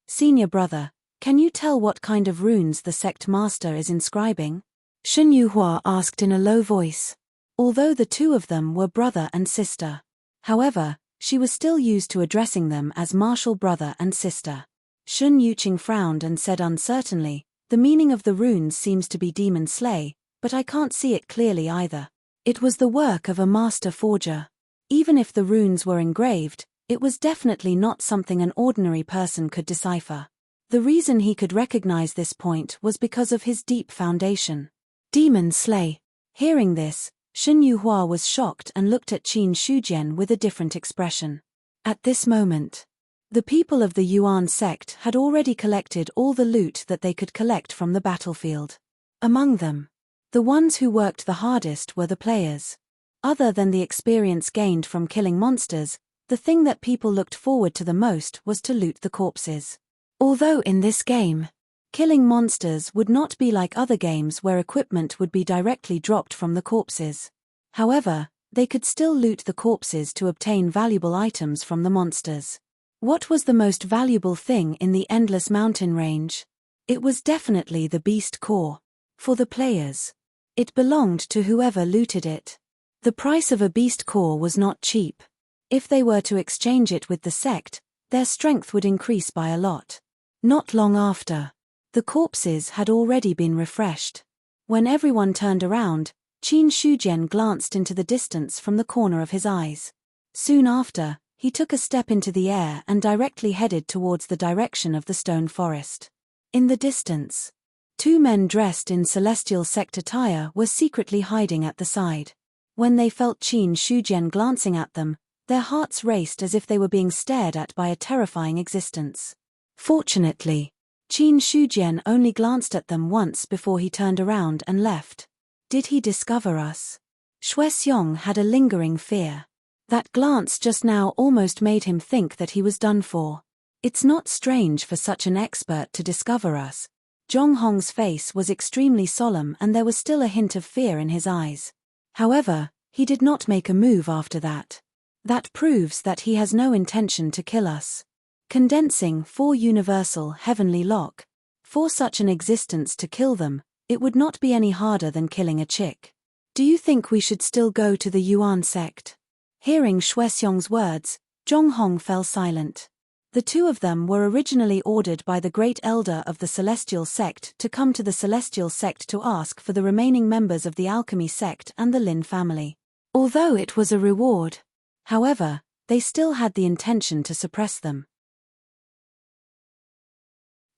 Senior brother, can you tell what kind of runes the sect master is inscribing? Shen Yuhua asked in a low voice. Although the two of them were brother and sister. However, she was still used to addressing them as martial brother and sister. Shen Yuqing frowned and said uncertainly, the meaning of the runes seems to be demon slay, but I can't see it clearly either. It was the work of a master forger. Even if the runes were engraved, it was definitely not something an ordinary person could decipher. The reason he could recognize this point was because of his deep foundation. Demon slay. Hearing this, Shen Yuhua was shocked and looked at Qin Shujian with a different expression. At this moment, the people of the Yuan sect had already collected all the loot that they could collect from the battlefield. Among them, the ones who worked the hardest were the players. Other than the experience gained from killing monsters, the thing that people looked forward to the most was to loot the corpses. Although in this game, killing monsters would not be like other games where equipment would be directly dropped from the corpses. However, they could still loot the corpses to obtain valuable items from the monsters. What was the most valuable thing in the Endless Mountain range? It was definitely the beast core. For the players, it belonged to whoever looted it. The price of a beast core was not cheap. If they were to exchange it with the sect, their strength would increase by a lot. Not long after, the corpses had already been refreshed. When everyone turned around, Qin Shujian glanced into the distance from the corner of his eyes. Soon after, he took a step into the air and directly headed towards the direction of the stone forest. In the distance, 2 men dressed in celestial sect attire were secretly hiding at the side. When they felt Qin Shujian glancing at them, their hearts raced as if they were being stared at by a terrifying existence. Fortunately, Qin Shujian only glanced at them once before he turned around and left. Did he discover us? Xue Xiong had a lingering fear. That glance just now almost made him think that he was done for. It's not strange for such an expert to discover us. Zhong Hong's face was extremely solemn and there was still a hint of fear in his eyes. However, he did not make a move after that. That proves that he has no intention to kill us. Condensing 4 universal heavenly lock. For such an existence to kill them, it would not be any harder than killing a chick. Do you think we should still go to the Yuan sect? Hearing Xue Xiong's words, Zhong Hong fell silent. The two of them were originally ordered by the Great Elder of the Celestial Sect to come to the Celestial Sect to ask for the remaining members of the Alchemy Sect and the Lin family. Although it was a reward, however, they still had the intention to suppress them.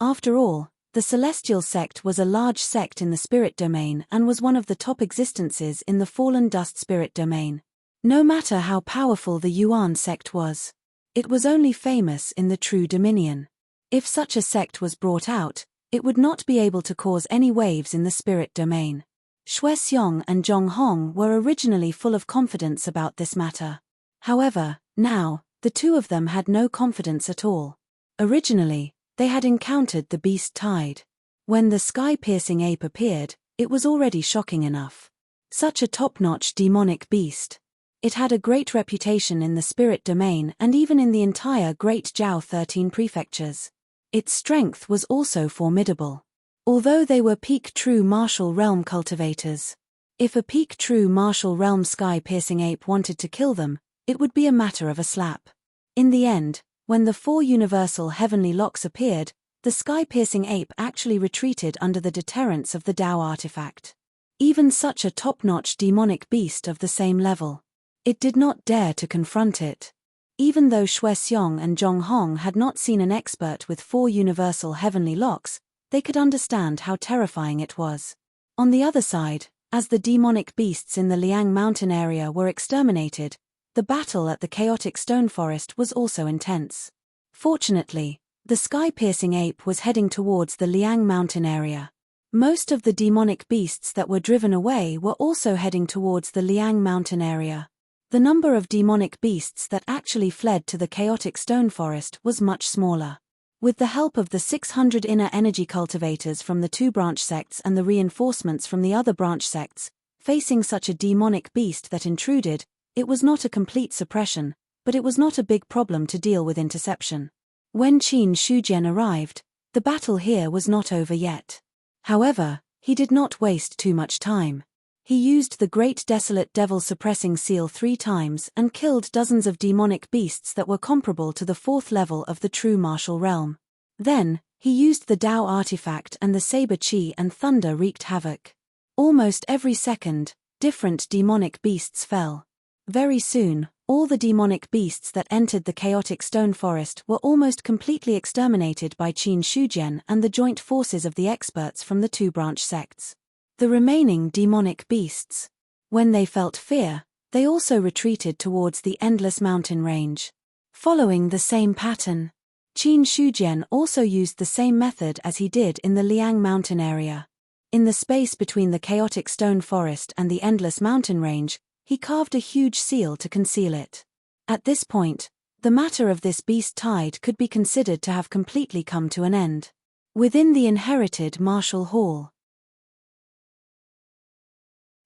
After all, the Celestial Sect was a large sect in the spirit domain and was one of the top existences in the fallen dust spirit domain. No matter how powerful the Yuan sect was, it was only famous in the true dominion. If such a sect was brought out, it would not be able to cause any waves in the spirit domain. Xue Xiong and Zhong Hong were originally full of confidence about this matter. However, now, the two of them had no confidence at all. Originally, they had encountered the beast tide. When the sky-piercing ape appeared, it was already shocking enough. Such a top-notch demonic beast. It had a great reputation in the spirit domain and even in the entire Great Zhao 13 prefectures. Its strength was also formidable. Although they were peak true martial realm cultivators, If a peak true martial realm sky-piercing ape wanted to kill them, it would be a matter of a slap. In the end, when the 4 universal heavenly locks appeared, the sky-piercing ape actually retreated under the deterrence of the Tao artifact. Even such a top-notch demonic beast of the same level, it did not dare to confront it. Even though Xue Xiong and Zhong Hong had not seen an expert with 4 universal heavenly locks, they could understand how terrifying it was. On the other side, as the demonic beasts in the Liang Mountain area were exterminated, the battle at the chaotic stone forest was also intense. Fortunately, the sky-piercing ape was heading towards the Liang Mountain area. Most of the demonic beasts that were driven away were also heading towards the Liang Mountain area. The number of demonic beasts that actually fled to the chaotic stone forest was much smaller. With the help of the 600 inner energy cultivators from the 2 branch sects and the reinforcements from the other branch sects, facing such a demonic beast that intruded, it was not a complete suppression, but it was not a big problem to deal with interception. When Qin Shujian arrived, the battle here was not over yet. However, he did not waste too much time. He used the Great Desolate Devil Suppressing Seal 3 times and killed dozens of demonic beasts that were comparable to the 4th level of the true martial realm. Then, he used the Tao artifact and the saber chi and thunder wreaked havoc. Almost every second, different demonic beasts fell. Very soon, all the demonic beasts that entered the chaotic stone forest were almost completely exterminated by Qin Shujian and the joint forces of the experts from the 2 branch sects. The remaining demonic beasts, when they felt fear, they also retreated towards the endless mountain range. Following the same pattern, Qin Shujian also used the same method as he did in the Liang Mountain area. In the space between the chaotic stone forest and the endless mountain range, he carved a huge seal to conceal it. At this point, the matter of this beast tide could be considered to have completely come to an end. Within the inherited martial hall,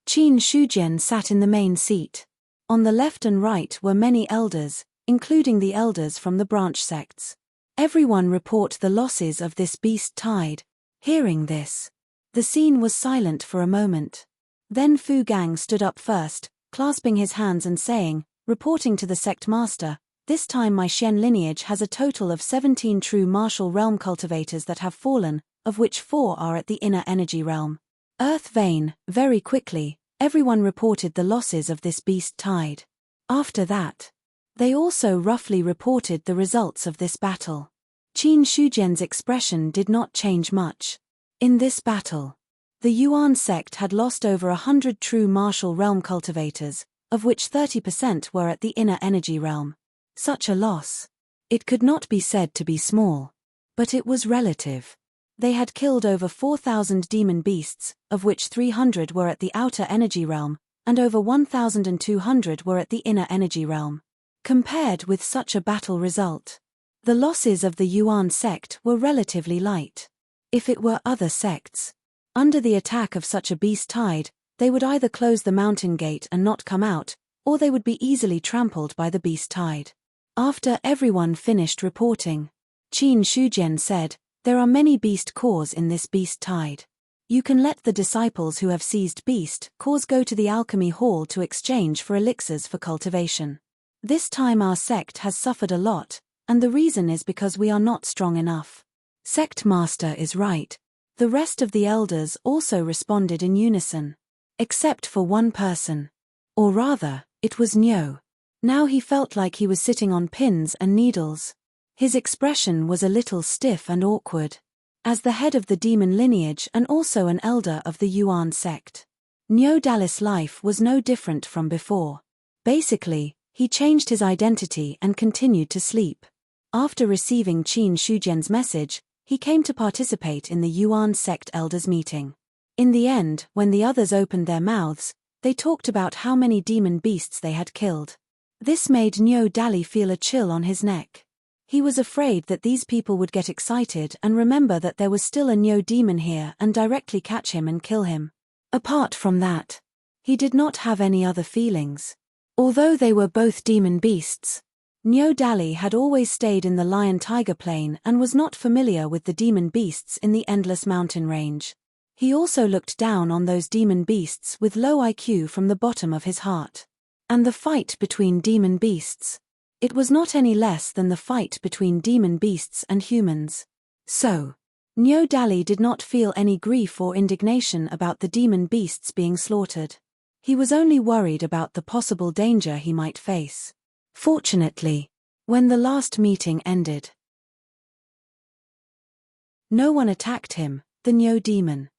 Qin Shujian sat in the main seat. On the left and right were many elders, including the elders from the branch sects. Everyone report the losses of this beast tide. Hearing this, the scene was silent for a moment. Then Fu Gang stood up first, clasping his hands and saying, reporting to the sect master, "This time my Xian lineage has a total of 17 true martial realm cultivators that have fallen, of which 4 are at the inner energy realm." Earth Vein, very quickly, everyone reported the losses of this beast tide. After that, they also roughly reported the results of this battle. Qin Shujian's expression did not change much. In this battle, the Yuan sect had lost over 100 true martial realm cultivators, of which 30% were at the inner energy realm. Such a loss, it could not be said to be small. But it was relative. They had killed over 4,000 demon beasts, of which 300 were at the outer energy realm, and over 1,200 were at the inner energy realm. Compared with such a battle result, the losses of the Yuan sect were relatively light. If it were other sects, under the attack of such a beast tide, they would either close the mountain gate and not come out, or they would be easily trampled by the beast tide. After everyone finished reporting, Qin Shujian said, "There are many beast cores in this beast tide. You can let the disciples who have seized beast cores go to the alchemy hall to exchange for elixirs for cultivation. This time our sect has suffered a lot, and the reason is because we are not strong enough." Sect master is right. The rest of the elders also responded in unison. Except for one person. Or rather, it was Nyo. Now he felt like he was sitting on pins and needles. His expression was a little stiff and awkward. As the head of the demon lineage and also an elder of the Yuan sect, Nyo Dallas' life was no different from before. Basically, he changed his identity and continued to sleep. After receiving Qin Shujian's message, he came to participate in the Yuan sect elders meeting. In the end, when the others opened their mouths, they talked about how many demon beasts they had killed. This made Nyo Dali feel a chill on his neck. He was afraid that these people would get excited and remember that there was still a Nyo demon here and directly catch him and kill him. Apart from that, he did not have any other feelings. Although they were both demon beasts, Nyo Dali had always stayed in the lion-tiger plain and was not familiar with the demon beasts in the endless mountain range. He also looked down on those demon beasts with low IQ from the bottom of his heart. And the fight between demon beasts. It was not any less than the fight between demon beasts and humans. So, Nyo Dali did not feel any grief or indignation about the demon beasts being slaughtered. He was only worried about the possible danger he might face. Fortunately, when the last meeting ended, no one attacked him, the Nyo demon.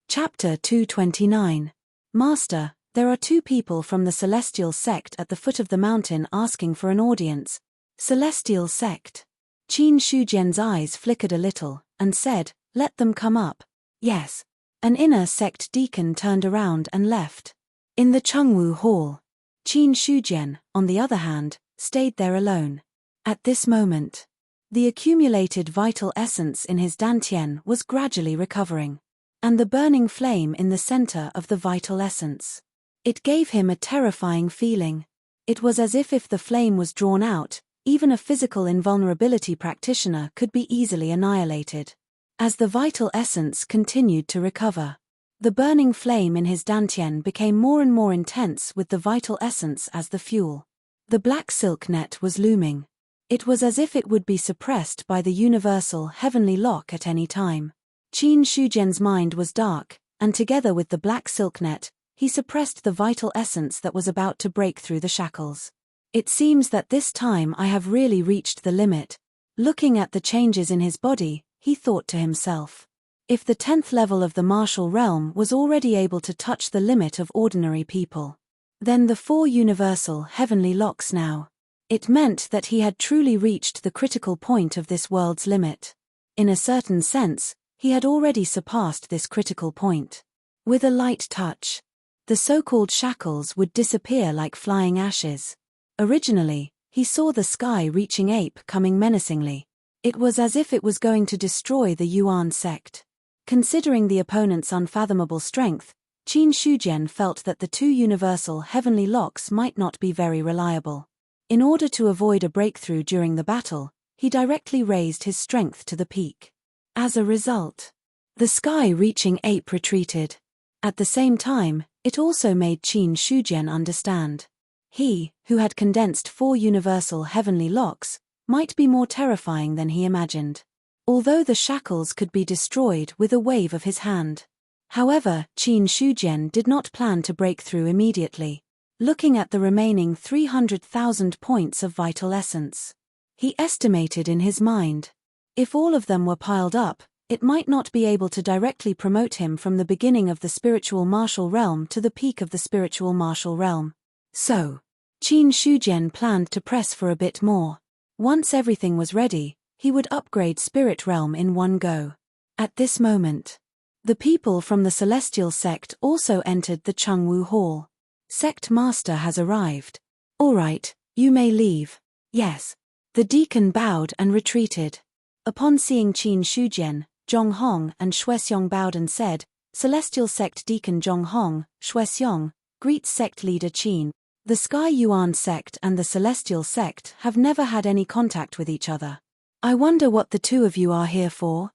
Chapter 229. Master, there are 2 people from the Celestial Sect at the foot of the mountain asking for an audience. Celestial Sect. Qin Shujian's eyes flickered a little, and said, "Let them come up." Yes. An inner sect deacon turned around and left. In the Chengwu Hall, Qin Shujian, on the other hand, stayed there alone. At this moment, the accumulated vital essence in his dantian was gradually recovering. And the burning flame in the center of the vital essence. It gave him a terrifying feeling. It was as if the flame was drawn out, even a physical invulnerability practitioner could be easily annihilated. As the vital essence continued to recover, the burning flame in his dantian became more and more intense with the vital essence as the fuel. The black silk net was looming. It was as if it would be suppressed by the universal heavenly lock at any time. Qin Shujian's mind was dark, and together with the black silk net, he suppressed the vital essence that was about to break through the shackles. It seems that this time I have really reached the limit. Looking at the changes in his body, he thought to himself. If the 10th level of the martial realm was already able to touch the limit of ordinary people, then the 4 universal heavenly locks now. It meant that he had truly reached the critical point of this world's limit. In a certain sense, he had already surpassed this critical point. With a light touch, the so-called shackles would disappear like flying ashes. Originally, he saw the sky reaching ape coming menacingly. It was as if it was going to destroy the Yuan sect. Considering the opponent's unfathomable strength, Qin Shujian felt that the 2 universal heavenly locks might not be very reliable. In order to avoid a breakthrough during the battle, he directly raised his strength to the peak. As a result, the sky-reaching ape retreated. At the same time, it also made Qin Shujian understand. He, who had condensed 4 universal heavenly locks, might be more terrifying than he imagined. Although the shackles could be destroyed with a wave of his hand. However, Qin Shujian did not plan to break through immediately. Looking at the remaining 300,000 points of vital essence, he estimated in his mind. If all of them were piled up, it might not be able to directly promote him from the beginning of the spiritual martial realm to the peak of the spiritual martial realm. So, Qin Shujian planned to press for a bit more. Once everything was ready, he would upgrade spirit realm in one go. At this moment, the people from the Celestial Sect also entered the Chengwu Hall. Sect Master has arrived. All right, you may leave. Yes. The deacon bowed and retreated. Upon seeing Qin Shujian, Zhong Hong and Shuexiong bowed and said, "Celestial Sect Deacon Zhong Hong, Shuexiong, greets Sect Leader Qin. The Sky Yuan Sect and the Celestial Sect have never had any contact with each other. I wonder what the 2 of you are here for?"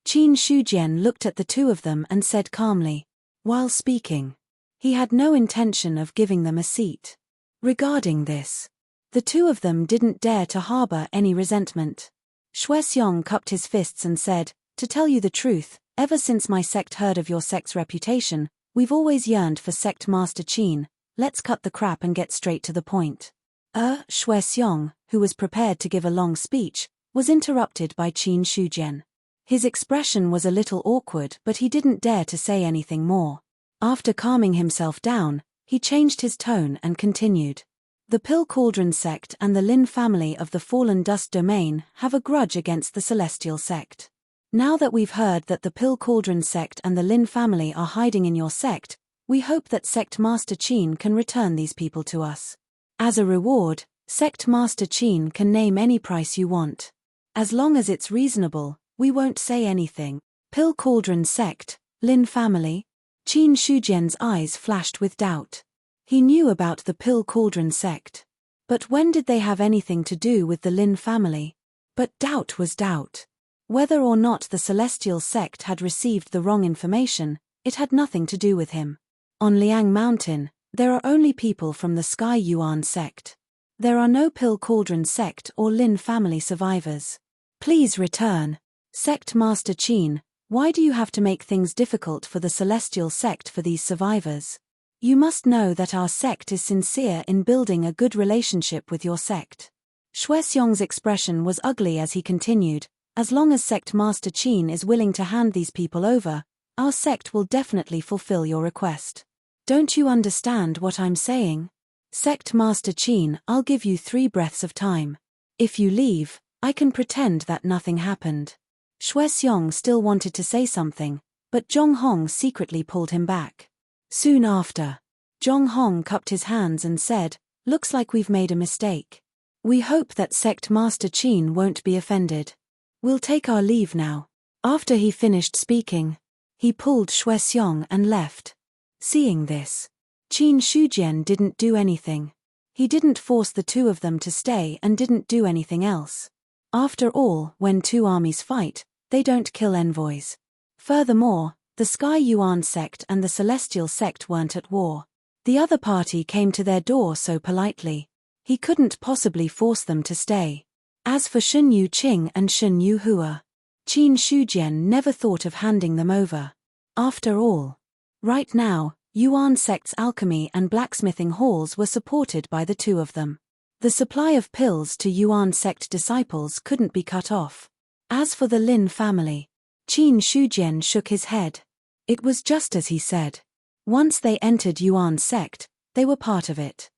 Qin Shujian looked at the 2 of them and said calmly. While speaking, he had no intention of giving them a seat. Regarding this, the 2 of them didn't dare to harbor any resentment. Shuexiong cupped his fists and said, "To tell you the truth, ever since my sect heard of your sect's reputation, we've always yearned for Sect Master Qin. Let's cut the crap and get straight to the point." Shuexiong, who was prepared to give a long speech, was interrupted by Qin Shujian. His expression was a little awkward, but he didn't dare to say anything more. After calming himself down, he changed his tone and continued. The Pill Cauldron sect and the Lin family of the Fallen Dust Domain have a grudge against the Celestial sect. Now that we've heard that the Pill Cauldron sect and the Lin family are hiding in your sect, we hope that Sect Master Qin can return these people to us. As a reward, Sect Master Qin can name any price you want. As long as it's reasonable, we won't say anything. Pill Cauldron sect, Lin family? Qin Shujian's eyes flashed with doubt. He knew about the Pill Cauldron sect. But when did they have anything to do with the Lin family? But doubt was doubt. Whether or not the celestial sect had received the wrong information, it had nothing to do with him. On Liang Mountain, there are only people from the Sky Yuan sect. There are no Pill Cauldron sect or Lin family survivors. Please return. Sect Master Qin, why do you have to make things difficult for the celestial sect for these survivors? You must know that our sect is sincere in building a good relationship with your sect. Shuexiong's expression was ugly as he continued, as long as Sect Master Qin is willing to hand these people over, our sect will definitely fulfill your request. Don't you understand what I'm saying? Sect Master Qin, I'll give you 3 breaths of time. If you leave, I can pretend that nothing happened. Shuexiong still wanted to say something, but Zhong Hong secretly pulled him back. Soon after, Zhong Hong cupped his hands and said, looks like we've made a mistake. We hope that Sect Master Qin won't be offended. We'll take our leave now. After he finished speaking, he pulled Shuexiong and left. Seeing this, Qin Shujian didn't do anything. He didn't force the 2 of them to stay and didn't do anything else. After all, when 2 armies fight, they don't kill envoys. Furthermore, the Sky Yuan sect and the Celestial sect weren't at war. The other party came to their door so politely. He couldn't possibly force them to stay. As for Shun Yu Qing and Shun Yu Hua, Qin Shujian never thought of handing them over. After all, right now, Yuan sect's alchemy and blacksmithing halls were supported by the 2 of them. The supply of pills to Yuan sect disciples couldn't be cut off. As for the Lin family, Qin Shujian shook his head. It was just as he said. Once they entered Yuan sect, they were part of it.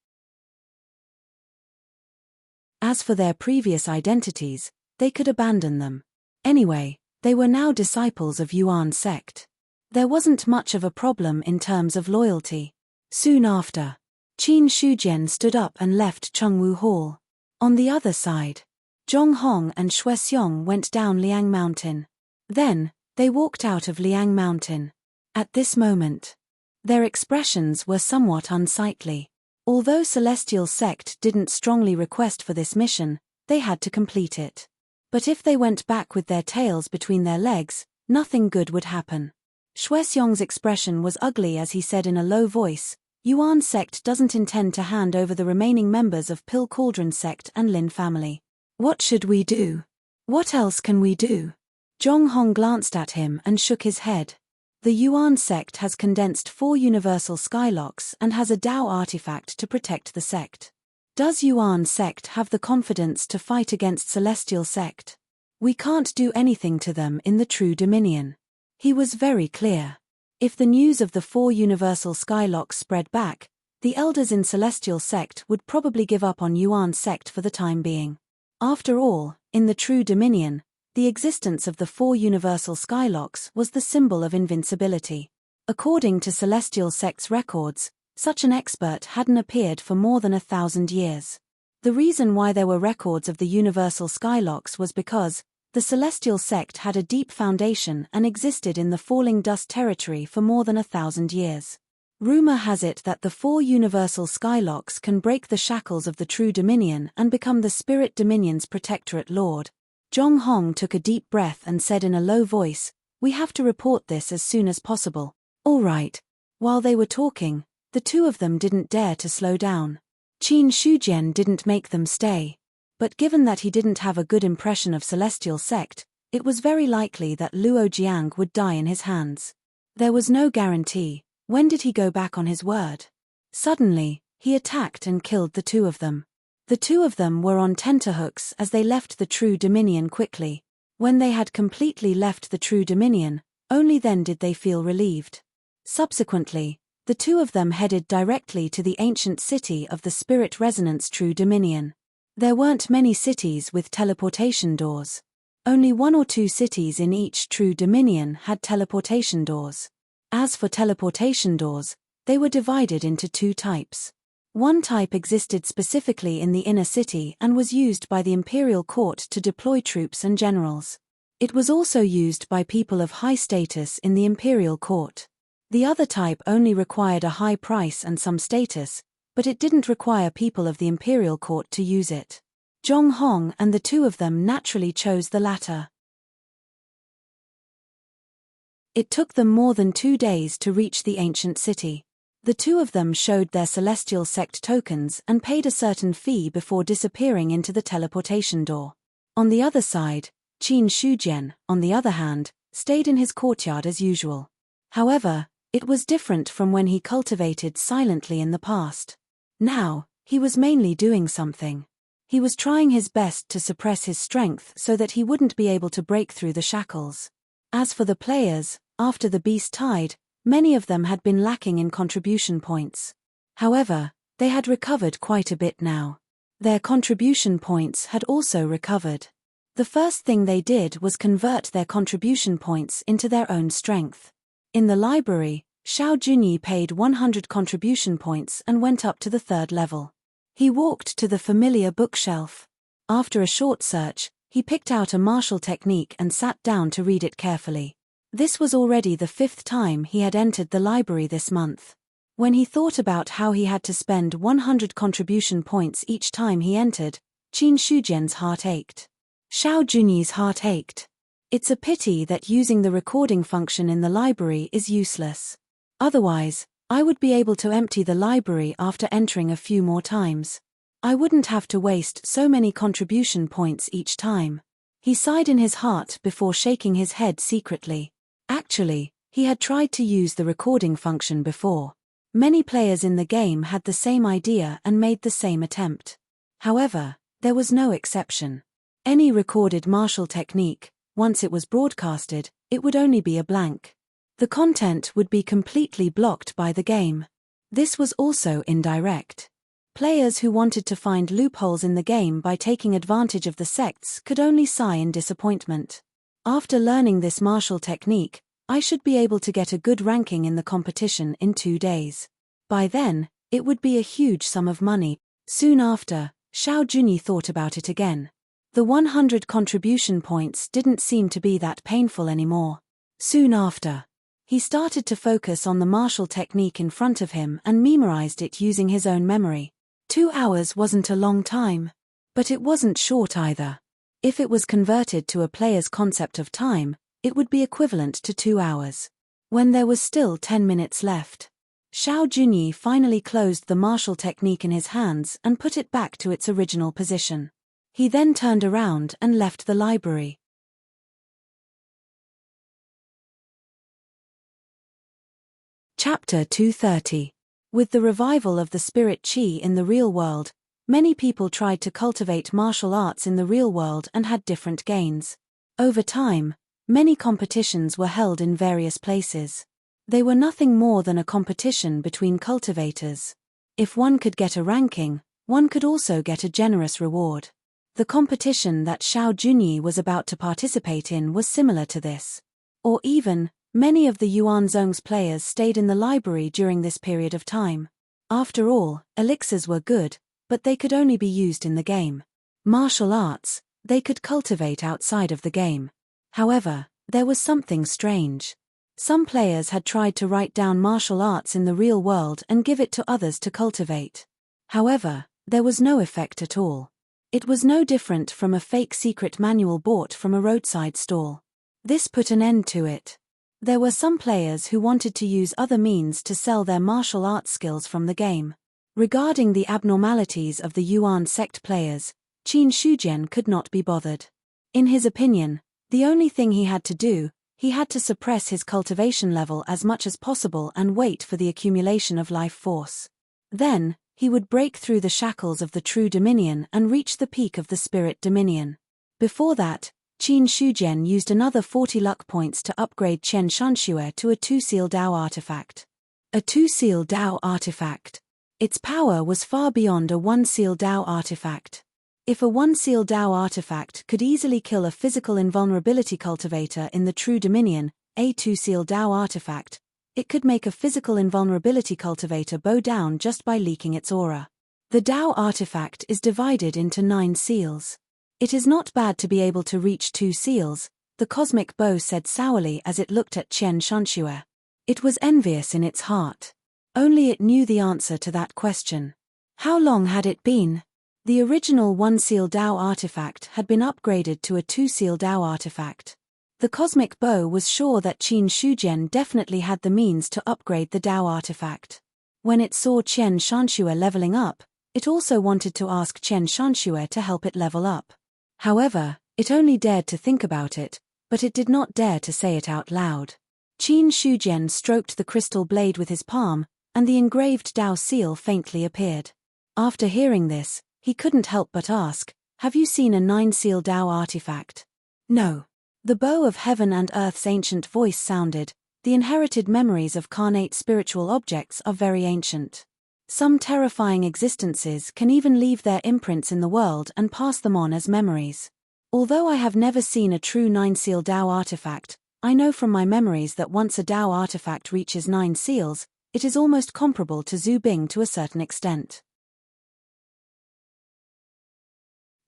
As for their previous identities, they could abandon them. Anyway, they were now disciples of Yuan sect. There wasn't much of a problem in terms of loyalty. Soon after, Qin Shujian stood up and left Chengwu Hall. On the other side, Zhong Hong and Shuexiong went down Liang Mountain. Then, they walked out of Liang Mountain. At this moment, their expressions were somewhat unsightly. Although Celestial Sect didn't strongly request for this mission, they had to complete it. But if they went back with their tails between their legs, nothing good would happen. Shuexiong's expression was ugly as he said in a low voice, Yuan Sect doesn't intend to hand over the remaining members of Pill Cauldron Sect and Lin family. What should we do? What else can we do? Zhong Hong glanced at him and shook his head. The Yuan sect has condensed 4 universal skylocks and has a Dao artifact to protect the sect. Does Yuan sect have the confidence to fight against Celestial sect? We can't do anything to them in the True Dominion. He was very clear. If the news of the 4 universal skylocks spread back, the elders in Celestial sect would probably give up on Yuan sect for the time being. After all, in the True Dominion, the existence of the 4 universal skylocks was the symbol of invincibility. According to Celestial sect's records, such an expert hadn't appeared for more than 1,000 years. The reason why there were records of the universal skylocks was because the Celestial sect had a deep foundation and existed in the falling dust territory for more than 1,000 years. Rumor has it that the 4 universal skylocks can break the shackles of the True Dominion and become the Spirit Dominion's protectorate lord. Zhong Hong took a deep breath and said in a low voice, "We have to report this as soon as possible." All right. While they were talking, the 2 of them didn't dare to slow down. Qin Shujian didn't make them stay. But given that he didn't have a good impression of Celestial sect, it was very likely that Luo Jiang would die in his hands. There was no guarantee. When did he go back on his word? Suddenly, he attacked and killed the 2 of them. The 2 of them were on tenterhooks as they left the True Dominion quickly. When they had completely left the True Dominion, only then did they feel relieved. Subsequently, the 2 of them headed directly to the ancient city of the Spirit Resonance True Dominion. There weren't many cities with teleportation doors. Only 1 or 2 cities in each True Dominion had teleportation doors. As for teleportation doors, they were divided into 2 types. One type existed specifically in the inner city and was used by the imperial court to deploy troops and generals. It was also used by people of high status in the imperial court. The other type only required a high price and some status, but it didn't require people of the imperial court to use it. Zhong Hong and the two of them naturally chose the latter. It took them more than 2 days to reach the ancient city. The two of them showed their celestial sect tokens and paid a certain fee before disappearing into the teleportation door. On the other side, Qin Shujian, on the other hand, stayed in his courtyard as usual. However, it was different from when he cultivated silently in the past. Now, he was mainly doing something. He was trying his best to suppress his strength so that he wouldn't be able to break through the shackles. As for the players, after the beast tide, many of them had been lacking in contribution points. However, they had recovered quite a bit now. Their contribution points had also recovered. The first thing they did was convert their contribution points into their own strength. In the library, Xiao Junyi paid 100 contribution points and went up to the 3rd level. He walked to the familiar bookshelf. After a short search, he picked out a martial technique and sat down to read it carefully. This was already the 5th time he had entered the library this month. When he thought about how he had to spend 100 contribution points each time he entered, Qin Shujian's heart ached. Xiao Junyi's heart ached. It's a pity that using the recording function in the library is useless. Otherwise, I would be able to empty the library after entering a few more times. I wouldn't have to waste so many contribution points each time. He sighed in his heart before shaking his head secretly. Actually, he had tried to use the recording function before. Many players in the game had the same idea and made the same attempt. However, there was no exception. Any recorded martial technique, once it was broadcasted, it would only be a blank. The content would be completely blocked by the game. This was also indirect. Players who wanted to find loopholes in the game by taking advantage of the sects could only sigh in disappointment. After learning this martial technique, I should be able to get a good ranking in the competition in 2 days. By then, it would be a huge sum of money. Soon after, Xiao Junyi thought about it again. The 100 contribution points didn't seem to be that painful anymore. Soon after, he started to focus on the martial technique in front of him and memorized it using his own memory. 2 hours wasn't a long time. But it wasn't short either. If it was converted to a player's concept of time, it would be equivalent to 2 hours. When there was still 10 minutes left, Xiao Junyi finally closed the martial technique in his hands and put it back to its original position. He then turned around and left the library. Chapter 230. With the revival of the spirit qi in the real world, many people tried to cultivate martial arts in the real world and had different gains. Over time, many competitions were held in various places. They were nothing more than a competition between cultivators. If one could get a ranking, one could also get a generous reward. The competition that Xiao Junyi was about to participate in was similar to this. Or even, many of the Yuanzong's players stayed in the library during this period of time. After all, elixirs were good, but they could only be used in the game. Martial arts, they could cultivate outside of the game. However, there was something strange. Some players had tried to write down martial arts in the real world and give it to others to cultivate. However, there was no effect at all. It was no different from a fake secret manual bought from a roadside stall. This put an end to it. There were some players who wanted to use other means to sell their martial arts skills from the game. Regarding the abnormalities of the Yuan sect players, Qin Shujian could not be bothered. In his opinion, the only thing he had to do, he had to suppress his cultivation level as much as possible and wait for the accumulation of life force. Then, he would break through the shackles of the true dominion and reach the peak of the spirit dominion. Before that, Qin Shujian used another 40 luck points to upgrade Qian Shanxue to a 2-seal Dao artifact. A 2-seal Dao artifact. Its power was far beyond a 1-seal Dao artifact. If a 1-seal Dao artifact could easily kill a physical invulnerability cultivator in the true dominion, a 2-seal Dao artifact, it could make a physical invulnerability cultivator bow down just by leaking its aura. The Dao artifact is divided into 9 seals. It is not bad to be able to reach 2 seals, the cosmic bow said sourly as it looked at Qian Shanxue. It was envious in its heart. Only it knew the answer to that question. How long had it been? The original 1-seal Dao artifact had been upgraded to a 2-seal Dao artifact. The cosmic bow was sure that Qin Shujian definitely had the means to upgrade the Dao artifact. When it saw Qian Shanxue leveling up, it also wanted to ask Qian Shanxue to help it level up. However, it only dared to think about it, but it did not dare to say it out loud. Qin Shujian stroked the crystal blade with his palm, and the engraved Dao seal faintly appeared. After hearing this, he couldn't help but ask, "Have you seen a 9-seal Dao artifact?" "No." The bow of heaven and earth's ancient voice sounded. The inherited memories of carnate spiritual objects are very ancient. Some terrifying existences can even leave their imprints in the world and pass them on as memories. Although I have never seen a true 9-seal Dao artifact, I know from my memories that once a Dao artifact reaches 9 seals, it is almost comparable to Zhu Bing to a certain extent.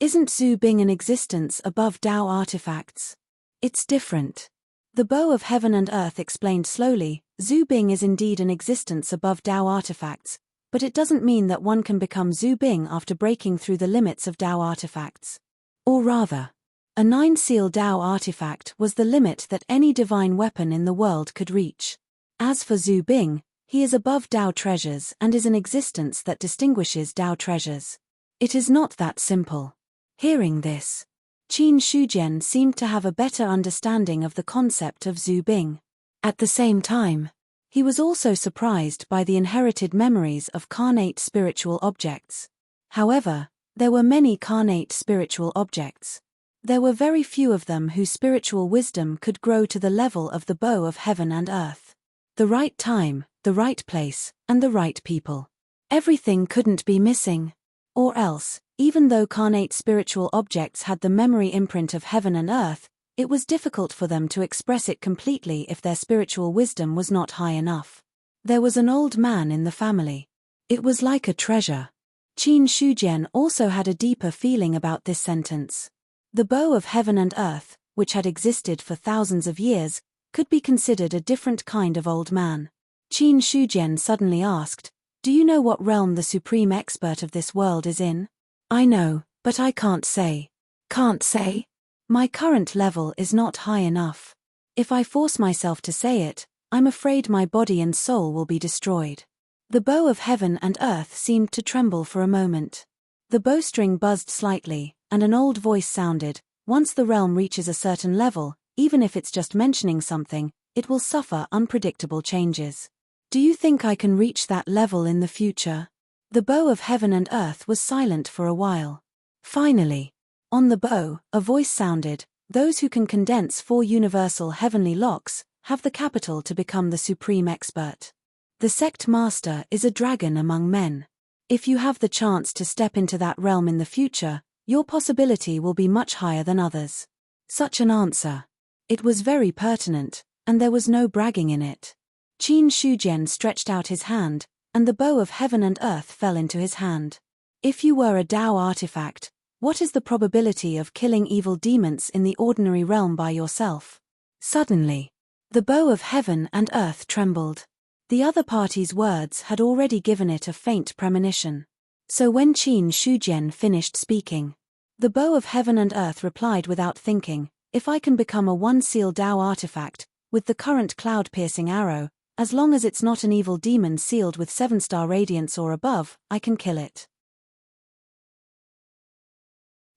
Isn't Zhu Bing an existence above Dao artifacts? It's different. The bow of heaven and earth explained slowly, Zhu Bing is indeed an existence above Dao artifacts, but it doesn't mean that one can become Zhu Bing after breaking through the limits of Dao artifacts. Or rather, a 9-seal Dao artifact was the limit that any divine weapon in the world could reach. As for Zhu Bing, he is above Dao treasures and is an existence that distinguishes Dao treasures. It is not that simple. Hearing this, Qin Shujian seemed to have a better understanding of the concept of Zhu Bing. At the same time, he was also surprised by the inherited memories of carnate spiritual objects. However, there were many carnate spiritual objects. There were very few of them whose spiritual wisdom could grow to the level of the bow of heaven and earth. The right time, the right place, and the right people. Everything couldn't be missing. Or else, even though carnate spiritual objects had the memory imprint of heaven and earth, it was difficult for them to express it completely if their spiritual wisdom was not high enough. There was an old man in the family. It was like a treasure. Qin Shujian also had a deeper feeling about this sentence. The bow of heaven and earth, which had existed for thousands of years, could be considered a different kind of old man. Qin Shujian suddenly asked, "Do you know what realm the supreme expert of this world is in?" "I know, but I can't say." "Can't say?" "My current level is not high enough. If I force myself to say it, I'm afraid my body and soul will be destroyed." The bow of heaven and earth seemed to tremble for a moment. The bowstring buzzed slightly, and an old voice sounded, "Once the realm reaches a certain level, even if it's just mentioning something, it will suffer unpredictable changes. Do you think I can reach that level in the future?" The bow of heaven and earth was silent for a while. Finally, on the bow, a voice sounded, "Those who can condense 4 universal heavenly locks have the capital to become the supreme expert. The sect master is a dragon among men. If you have the chance to step into that realm in the future, your possibility will be much higher than others." Such an answer. It was very pertinent, and there was no bragging in it. Qin Shujian stretched out his hand, and the bow of heaven and earth fell into his hand. "If you were a Dao artifact, what is the probability of killing evil demons in the ordinary realm by yourself?" Suddenly, the bow of heaven and earth trembled. The other party's words had already given it a faint premonition. So when Qin Shujian finished speaking, the bow of heaven and earth replied without thinking, "If I can become a 1-seal Dao artifact, with the current cloud-piercing arrow, as long as it's not an evil demon sealed with 7-star radiance or above, I can kill it.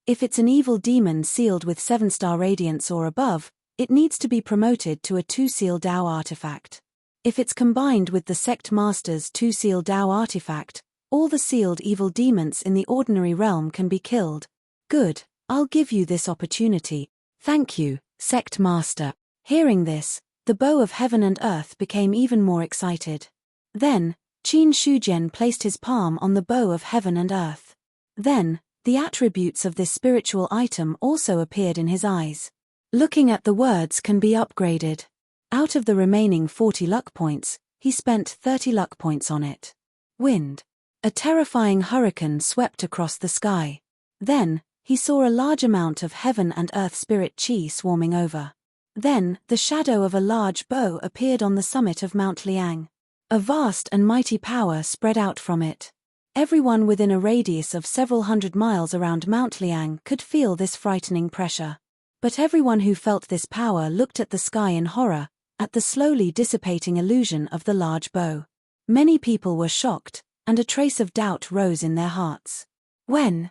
If it's an evil demon sealed with 7-star radiance or above, it needs to be promoted to a 2-seal Dao artifact. If it's combined with the sect master's 2-seal Dao artifact, all the sealed evil demons in the ordinary realm can be killed." "Good, I'll give you this opportunity. Thank you, sect master." Hearing this, the bow of heaven and earth became even more excited. Then, Qin Shujian placed his palm on the bow of heaven and earth. Then, the attributes of this spiritual item also appeared in his eyes. Looking at the words can be upgraded. Out of the remaining 40 luck points, he spent 30 luck points on it. Wind. A terrifying hurricane swept across the sky. Then, he saw a large amount of heaven and earth spirit chi swarming over. Then, the shadow of a large bow appeared on the summit of Mount Liang. A vast and mighty power spread out from it. Everyone within a radius of several hundred miles around Mount Liang could feel this frightening pressure. But everyone who felt this power looked at the sky in horror, at the slowly dissipating illusion of the large bow. Many people were shocked, and a trace of doubt rose in their hearts. Yuan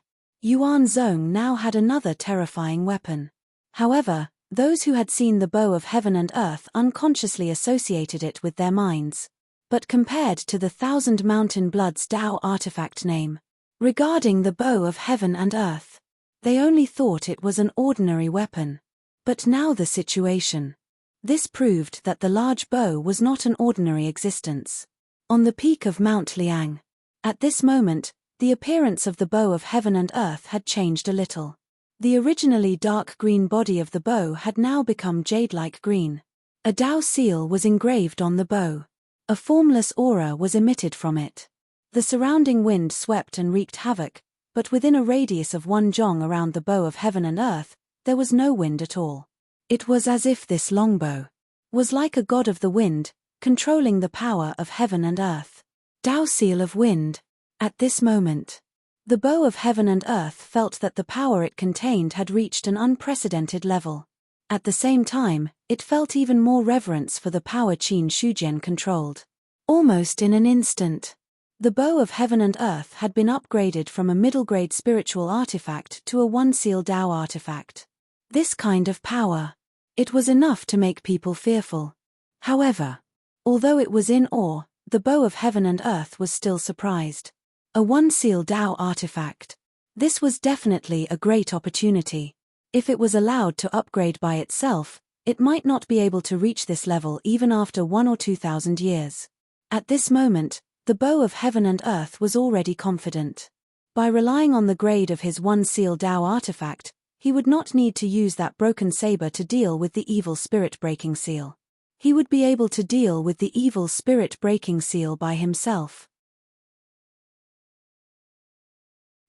Zhong now had another terrifying weapon. However, those who had seen the bow of heaven and earth unconsciously associated it with their minds. But compared to the Thousand Mountain Blood's Tao artifact name, regarding the bow of heaven and earth, they only thought it was an ordinary weapon. But now the situation. This proved that the large bow was not an ordinary existence. On the peak of Mount Liang. At this moment, the appearance of the bow of heaven and earth had changed a little. The originally dark green body of the bow had now become jade-like green. A Tao seal was engraved on the bow. A formless aura was emitted from it. The surrounding wind swept and wreaked havoc, but within a radius of 1 zhong around the bow of heaven and earth, there was no wind at all. It was as if this longbow was like a god of the wind, controlling the power of heaven and earth. Tao seal of wind. At this moment, the bow of heaven and earth felt that the power it contained had reached an unprecedented level. At the same time, it felt even more reverence for the power Qin Shujian controlled. Almost in an instant, the bow of heaven and earth had been upgraded from a middle-grade spiritual artifact to a one-seal Tao artifact. This kind of power, it was enough to make people fearful. However, although it was in awe, the bow of heaven and earth was still surprised. A one-seal Tao artifact. This was definitely a great opportunity. If it was allowed to upgrade by itself, it might not be able to reach this level even after 1 or 2,000 years. At this moment, the bow of heaven and earth was already confident. By relying on the grade of his one-seal Tao artifact, he would not need to use that broken saber to deal with the evil spirit-breaking seal. He would be able to deal with the evil spirit-breaking seal by himself.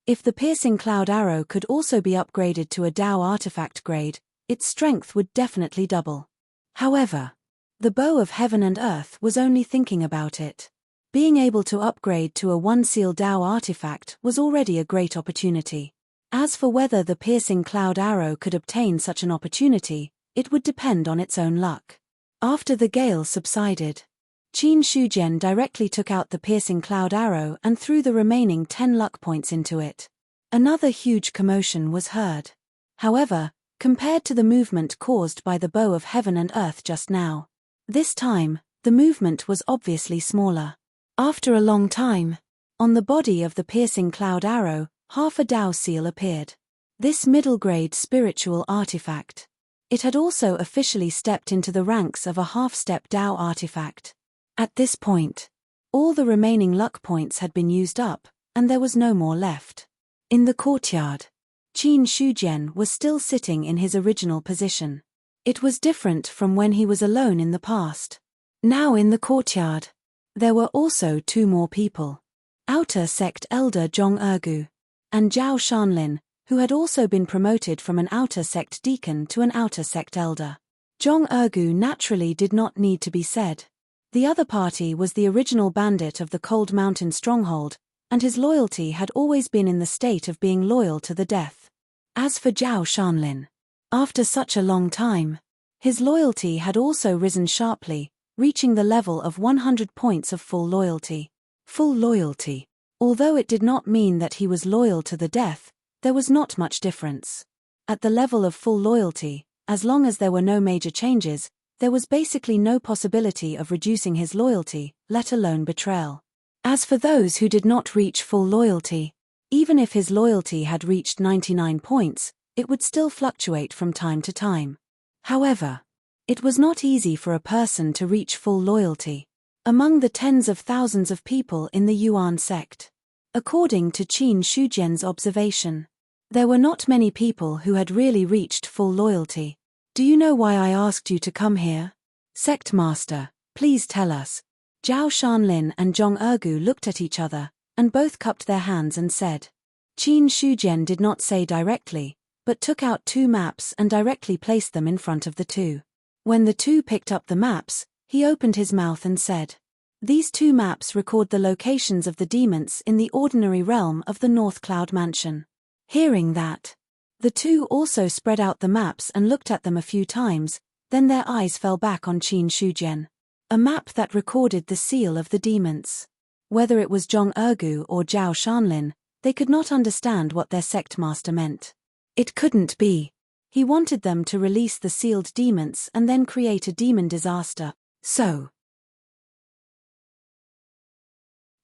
If the piercing cloud arrow could also be upgraded to a Tao artifact grade, its strength would definitely double. However, the bow of heaven and earth was only thinking about it. Being able to upgrade to a one-seal Tao artifact was already a great opportunity. As for whether the piercing cloud arrow could obtain such an opportunity, it would depend on its own luck. After the gale subsided, Qin Shujian directly took out the piercing cloud arrow and threw the remaining 10 luck points into it. Another huge commotion was heard. However, compared to the movement caused by the bow of heaven and earth just now, this time, the movement was obviously smaller. After a long time, on the body of the piercing cloud arrow, half a Tao seal appeared. This middle-grade spiritual artifact. It had also officially stepped into the ranks of a half-step Tao artifact. At this point, all the remaining luck points had been used up, and there was no more left. In the courtyard, Qin Shujian was still sitting in his original position. It was different from when he was alone in the past. Now in the courtyard, there were also 2 more people. Outer Sect Elder Zhong Ergu, and Zhao Shanlin, who had also been promoted from an Outer Sect Deacon to an Outer Sect Elder. Zhong Ergu naturally did not need to be said. The other party was the original bandit of the Cold Mountain stronghold, and his loyalty had always been in the state of being loyal to the death. As for Zhao Shanlin, after such a long time, his loyalty had also risen sharply, reaching the level of 100 points of full loyalty. Full loyalty. Although it did not mean that he was loyal to the death, there was not much difference. At the level of full loyalty, as long as there were no major changes, there was basically no possibility of reducing his loyalty, let alone betrayal. As for those who did not reach full loyalty, even if his loyalty had reached 99 points, it would still fluctuate from time to time. However, it was not easy for a person to reach full loyalty among the tens of thousands of people in the Yuan sect. According to Qin Shujian's observation, there were not many people who had really reached full loyalty. Do you know why I asked you to come here? Sect Master, please tell us. Zhao Shanlin and Zhong Ergu looked at each other, and both cupped their hands and said. Qin Shujian did not say directly, but took out 2 maps and directly placed them in front of the 2. When the 2 picked up the maps, he opened his mouth and said, These two maps record the locations of the demons in the ordinary realm of the North Cloud Mansion. Hearing that, the two also spread out the maps and looked at them a few times, then their eyes fell back on Qin Shujian. A map that recorded the seal of the demons. Whether it was Zhong Ergu or Zhao Shanlin, they could not understand what their sect master meant. It couldn't be. He wanted them to release the sealed demons and then create a demon disaster. So,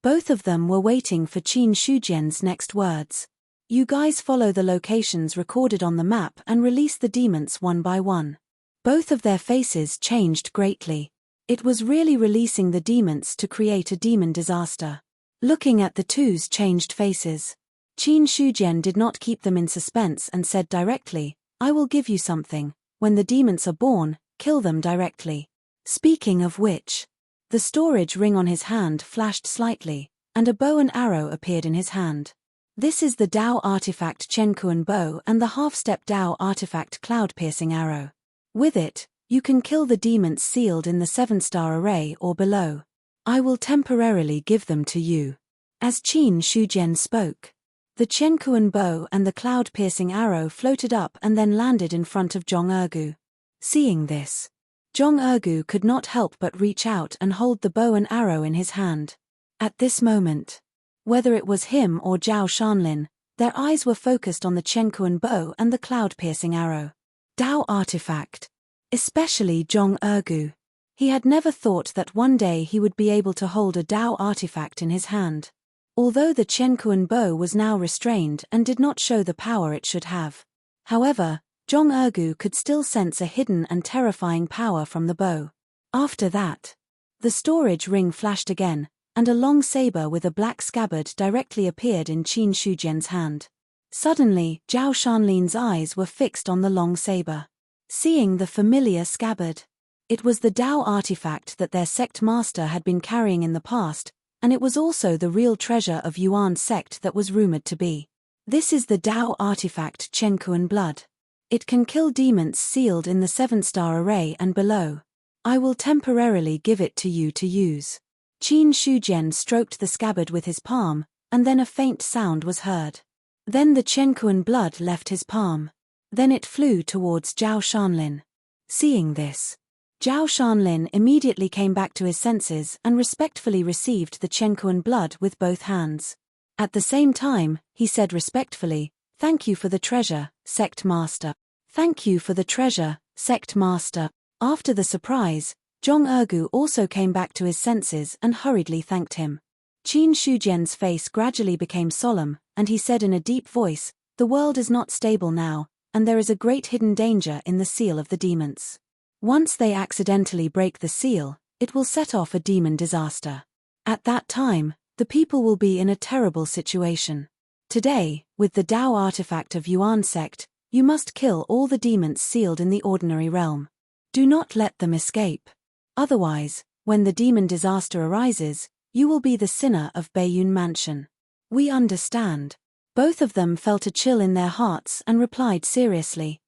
both of them were waiting for Qin Shujian's next words. You guys follow the locations recorded on the map and release the demons one by one. Both of their faces changed greatly. It was really releasing the demons to create a demon disaster. Looking at the two's changed faces, Qin Shujian did not keep them in suspense and said directly, I will give you something. When the demons are born, kill them directly. Speaking of which, the storage ring on his hand flashed slightly, and a bow and arrow appeared in his hand. This is the Dao artifact Chenkuan bow and the half-step Dao artifact cloud-piercing arrow. With it, you can kill the demons sealed in the 7-star array or below. I will temporarily give them to you. As Qin Shujian spoke, the Chenkuan bow and the cloud-piercing arrow floated up and then landed in front of Zhong Ergu. Seeing this, Zhong Ergu could not help but reach out and hold the bow and arrow in his hand. At this moment, whether it was him or Zhao Shanlin, their eyes were focused on the Chenkuan bow and the cloud-piercing arrow. Dao artifact. Especially Zhong Ergu. He had never thought that one day he would be able to hold a Dao artifact in his hand. Although the Chenkuan bow was now restrained and did not show the power it should have. However, Zhong Ergu could still sense a hidden and terrifying power from the bow. After that, the storage ring flashed again, and a long saber with a black scabbard directly appeared in Qin Shujian's hand. Suddenly, Zhao Shanlin's eyes were fixed on the long saber. Seeing the familiar scabbard, it was the Dao artifact that their sect master had been carrying in the past, and it was also the real treasure of Yuan's sect that was rumored to be. This is the Dao artifact Chenkuan blood. It can kill demons sealed in the 7-star array and below. I will temporarily give it to you to use. Qin Shujian stroked the scabbard with his palm, and then a faint sound was heard. Then the Chenkuan blood left his palm. Then it flew towards Zhao Shanlin. Seeing this, Zhao Shanlin immediately came back to his senses and respectfully received the Chenkuan blood with both hands. At the same time, he said respectfully, Thank you for the treasure, sect master. Thank you for the treasure, sect master. After the surprise, Zhong Ergu also came back to his senses and hurriedly thanked him. Qin Shujian's face gradually became solemn, and he said in a deep voice, The world is not stable now, and there is a great hidden danger in the seal of the demons. Once they accidentally break the seal, it will set off a demon disaster. At that time, the people will be in a terrible situation. Today, with the Dao artifact of Yuan sect, you must kill all the demons sealed in the ordinary realm. Do not let them escape. Otherwise, when the demon disaster arises, you will be the sinner of Baiyun Mansion. We understand. Both of them felt a chill in their hearts and replied seriously.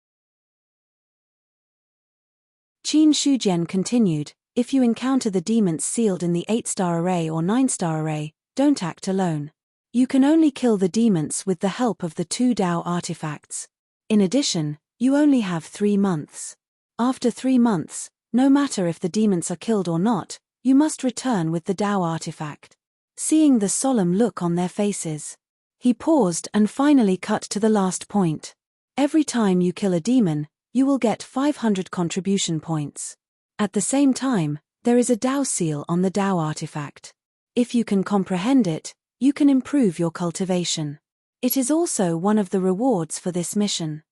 Qin Shujian continued, If you encounter the demons sealed in the 8-star array or 9-star array, don't act alone. You can only kill the demons with the help of the 2 Dao artifacts. In addition, you only have 3 months. After 3 months, no matter if the demons are killed or not, you must return with the Dao artifact. Seeing the solemn look on their faces, he paused and finally cut to the last point. Every time you kill a demon, you will get 500 contribution points. At the same time, there is a Dao seal on the Dao artifact. If you can comprehend it, you can improve your cultivation. It is also one of the rewards for this mission.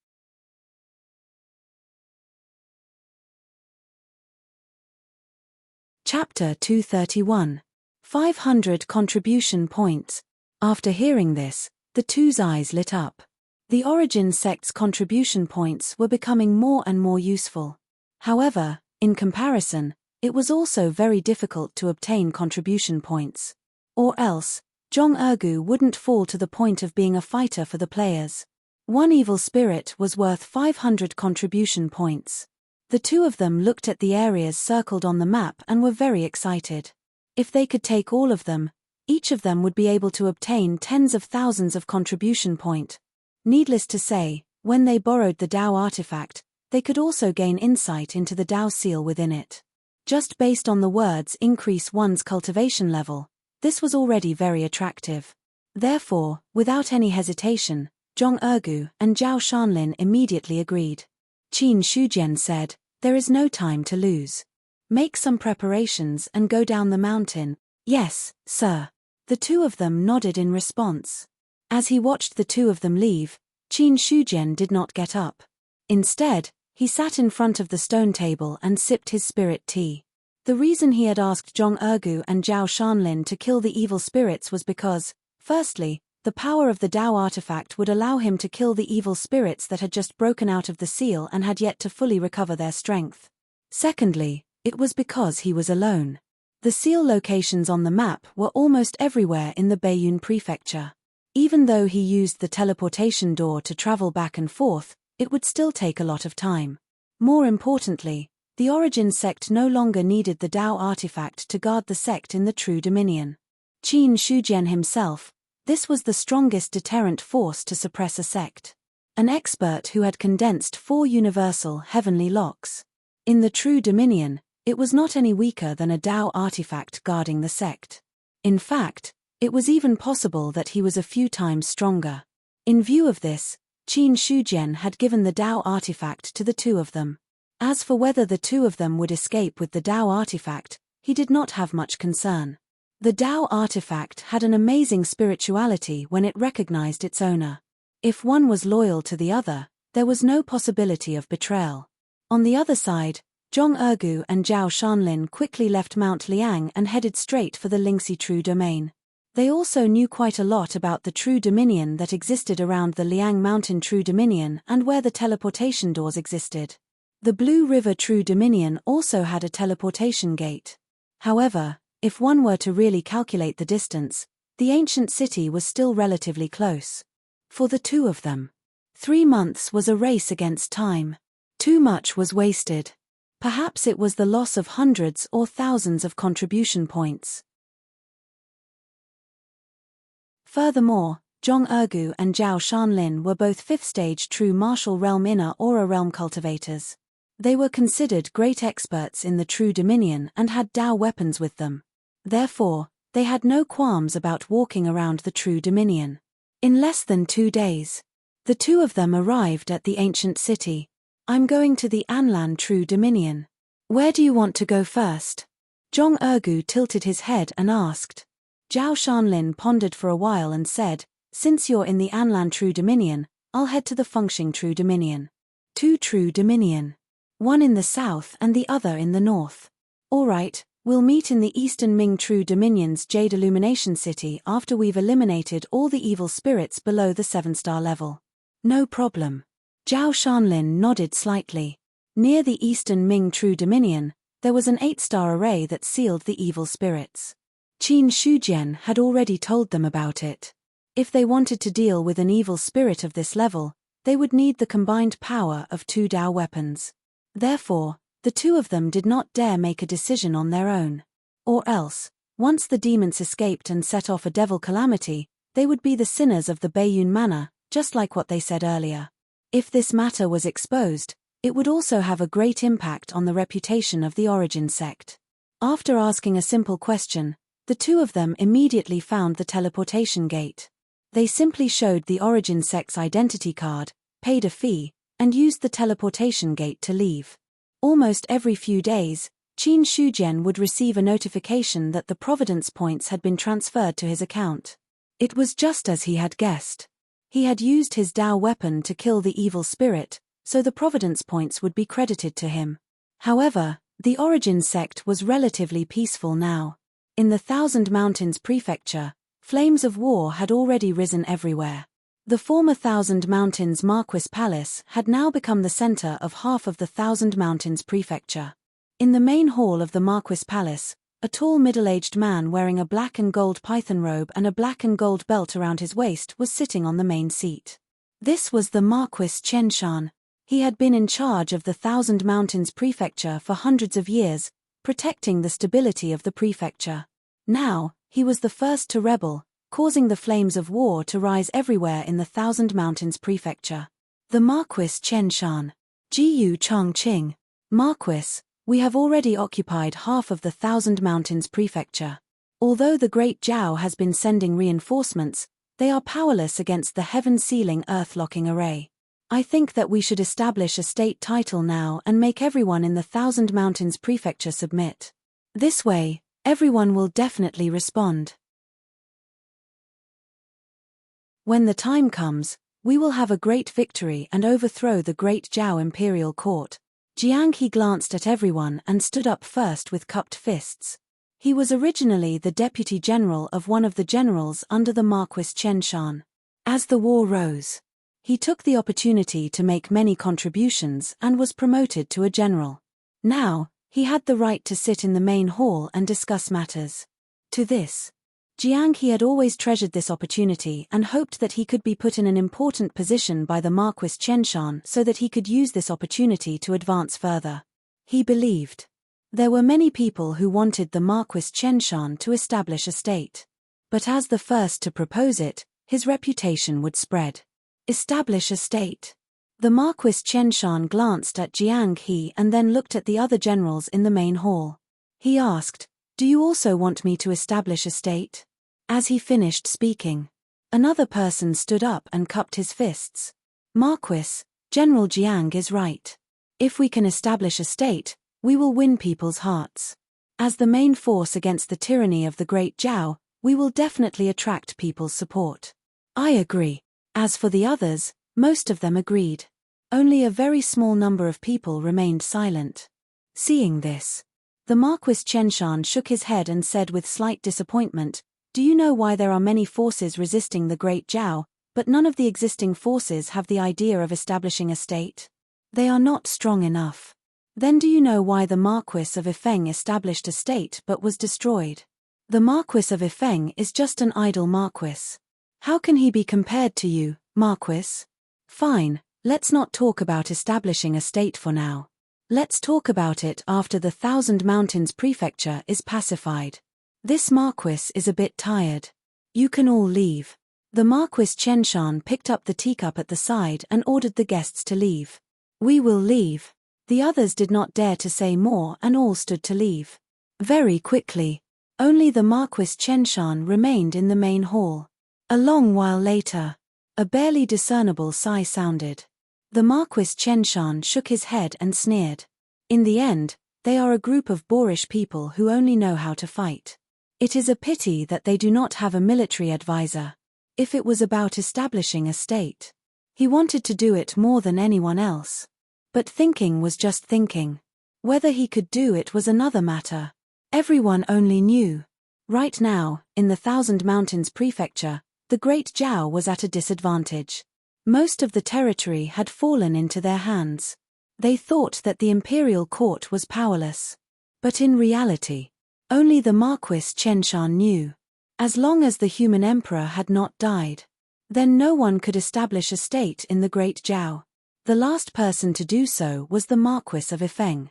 Chapter 231. 500 contribution points. After hearing this, the two's eyes lit up. The Origin sect's contribution points were becoming more and more useful. However, in comparison, it was also very difficult to obtain contribution points. Or else, Zhong Ergu wouldn't fall to the point of being a fighter for the players. One evil spirit was worth 500 contribution points. The two of them looked at the areas circled on the map and were very excited. If they could take all of them, each of them would be able to obtain tens of thousands of contribution point. Needless to say, when they borrowed the Dao artifact, they could also gain insight into the Dao seal within it. Just based on the words increase one's cultivation level, this was already very attractive. Therefore, without any hesitation, Zhong Ergu and Zhao Shanlin immediately agreed. Qin Shujian said, "There is no time to lose. Make some preparations and go down the mountain." "Yes, sir." The two of them nodded in response. As he watched the two of them leave, Qin Shujian did not get up. Instead, he sat in front of the stone table and sipped his spirit tea. The reason he had asked Zhong Ergu and Zhao Shanlin to kill the evil spirits was because, firstly, the power of the Dao artifact would allow him to kill the evil spirits that had just broken out of the seal and had yet to fully recover their strength. Secondly, it was because he was alone. The seal locations on the map were almost everywhere in the Baiyun prefecture. Even though he used the teleportation door to travel back and forth, it would still take a lot of time. More importantly, the Origin sect no longer needed the Dao artifact to guard the sect in the True Dominion. Qin Shujian himself, this was the strongest deterrent force to suppress a sect. An expert who had condensed 4 universal heavenly locks. In the True Dominion, it was not any weaker than a Dao artifact guarding the sect. In fact, it was even possible that he was a few times stronger. In view of this, Qin Shujian had given the Dao artifact to the two of them. As for whether the two of them would escape with the Dao artifact, he did not have much concern. The Dao artifact had an amazing spirituality when it recognized its owner. If one was loyal to the other, there was no possibility of betrayal. On the other side, Zhong Ergu and Zhao Shanlin quickly left Mount Liang and headed straight for the Lingxi True Domain. They also knew quite a lot about the True Dominion that existed around the Liang Mountain True Dominion and where the teleportation doors existed. The Blue River True Dominion also had a teleportation gate. However, if one were to really calculate the distance, the ancient city was still relatively close. For the two of them, 3 months was a race against time. Too much was wasted. Perhaps it was the loss of hundreds or thousands of contribution points. Furthermore, Zhong Ergu and Zhao Shanlin were both 5th-stage true martial realm inner aura realm cultivators. They were considered great experts in the True Dominion and had Dao weapons with them. Therefore, they had no qualms about walking around the True Dominion. In less than 2 days, the two of them arrived at the ancient city. "I'm going to the Anlan True Dominion. Where do you want to go first?" Zhong Ergu tilted his head and asked. Zhao Shanlin pondered for a while and said, "Since you're in the Anlan True Dominion, I'll head to the Fengxing True Dominion." 2 True Dominion. One in the south and the other in the north. "All right, we'll meet in the Eastern Ming True Dominion's Jade Illumination City after we've eliminated all the evil spirits below the 7-star level." "No problem." Zhao Shanlin nodded slightly. Near the Eastern Ming True Dominion, there was an 8-star array that sealed the evil spirits. Qin Shujian had already told them about it. If they wanted to deal with an evil spirit of this level, they would need the combined power of 2 Dao weapons. Therefore, the two of them did not dare make a decision on their own. Or else, once the demons escaped and set off a devil calamity, they would be the sinners of the Baiyun Manor, just like what they said earlier. If this matter was exposed, it would also have a great impact on the reputation of the Origin sect. After asking a simple question, the two of them immediately found the teleportation gate. They simply showed the Origin sect's identity card, paid a fee, and used the teleportation gate to leave. Almost every few days, Qin Shujian would receive a notification that the Providence points had been transferred to his account. It was just as he had guessed. He had used his Dao weapon to kill the evil spirit, so the Providence points would be credited to him. However, the Origin sect was relatively peaceful now. In the Thousand Mountains prefecture, flames of war had already risen everywhere. The former Thousand Mountains Marquis Palace had now become the center of half of the Thousand Mountains prefecture. In the main hall of the Marquis Palace, a tall middle-aged man wearing a black and gold python robe and a black and gold belt around his waist was sitting on the main seat. This was the Marquis Chenshan. He had been in charge of the Thousand Mountains prefecture for hundreds of years, protecting the stability of the prefecture. Now, he was the first to rebel, causing the flames of war to rise everywhere in the Thousand Mountains Prefecture. The Marquis Chen Shan. Jiyu Chongqing. Marquis, we have already occupied half of the Thousand Mountains Prefecture. Although the Great Zhao has been sending reinforcements, they are powerless against the heaven-sealing earth-locking array. I think that we should establish a state title now and make everyone in the Thousand Mountains Prefecture submit. This way, everyone will definitely respond. When the time comes, we will have a great victory and overthrow the Great Zhao Imperial Court. Jiang He glanced at everyone and stood up first with cupped fists. He was originally the deputy general of one of the generals under the Marquis Chen Shan. As the war rose, he took the opportunity to make many contributions and was promoted to a general. Now, he had the right to sit in the main hall and discuss matters. To this, Jiang He had always treasured this opportunity and hoped that he could be put in an important position by the Marquis Chen Shan so that he could use this opportunity to advance further. He believed there were many people who wanted the Marquis Chen Shan to establish a state. But as the first to propose it, his reputation would spread. Establish a state. The Marquis Chen Shan glanced at Jiang He and then looked at the other generals in the main hall. He asked, "Do you also want me to establish a state?" As he finished speaking, another person stood up and cupped his fists. "Marquis, General Jiang is right. If we can establish a state, we will win people's hearts. As the main force against the tyranny of the Great Zhao, we will definitely attract people's support." "I agree." As for the others, most of them agreed. Only a very small number of people remained silent. Seeing this, the Marquis Chen Shan shook his head and said with slight disappointment, "Do you know why there are many forces resisting the Great Zhao, but none of the existing forces have the idea of establishing a state? They are not strong enough. Then do you know why the Marquis of Ifeng established a state but was destroyed? The Marquis of Ifeng is just an idle marquis. How can he be compared to you, Marquis? Fine, let's not talk about establishing a state for now. Let's talk about it after the Thousand Mountains Prefecture is pacified. This Marquis is a bit tired. You can all leave." The Marquis Chen Shan picked up the teacup at the side and ordered the guests to leave. "We will leave." The others did not dare to say more and all stood to leave. Very quickly, only the Marquis Chen Shan remained in the main hall. A long while later, a barely discernible sigh sounded. The Marquis Chen Shan shook his head and sneered. "In the end, they are a group of boorish people who only know how to fight. It is a pity that they do not have a military advisor. If it was about establishing a state, he wanted to do it more than anyone else. But thinking was just thinking. Whether he could do it was another matter. Everyone only knew. Right now, in the Thousand Mountains Prefecture, the Great Zhao was at a disadvantage. Most of the territory had fallen into their hands. They thought that the imperial court was powerless. But in reality, only the Marquis Chen Shan knew. As long as the human emperor had not died, then no one could establish a state in the Great Zhao. The last person to do so was the Marquis of Ifeng.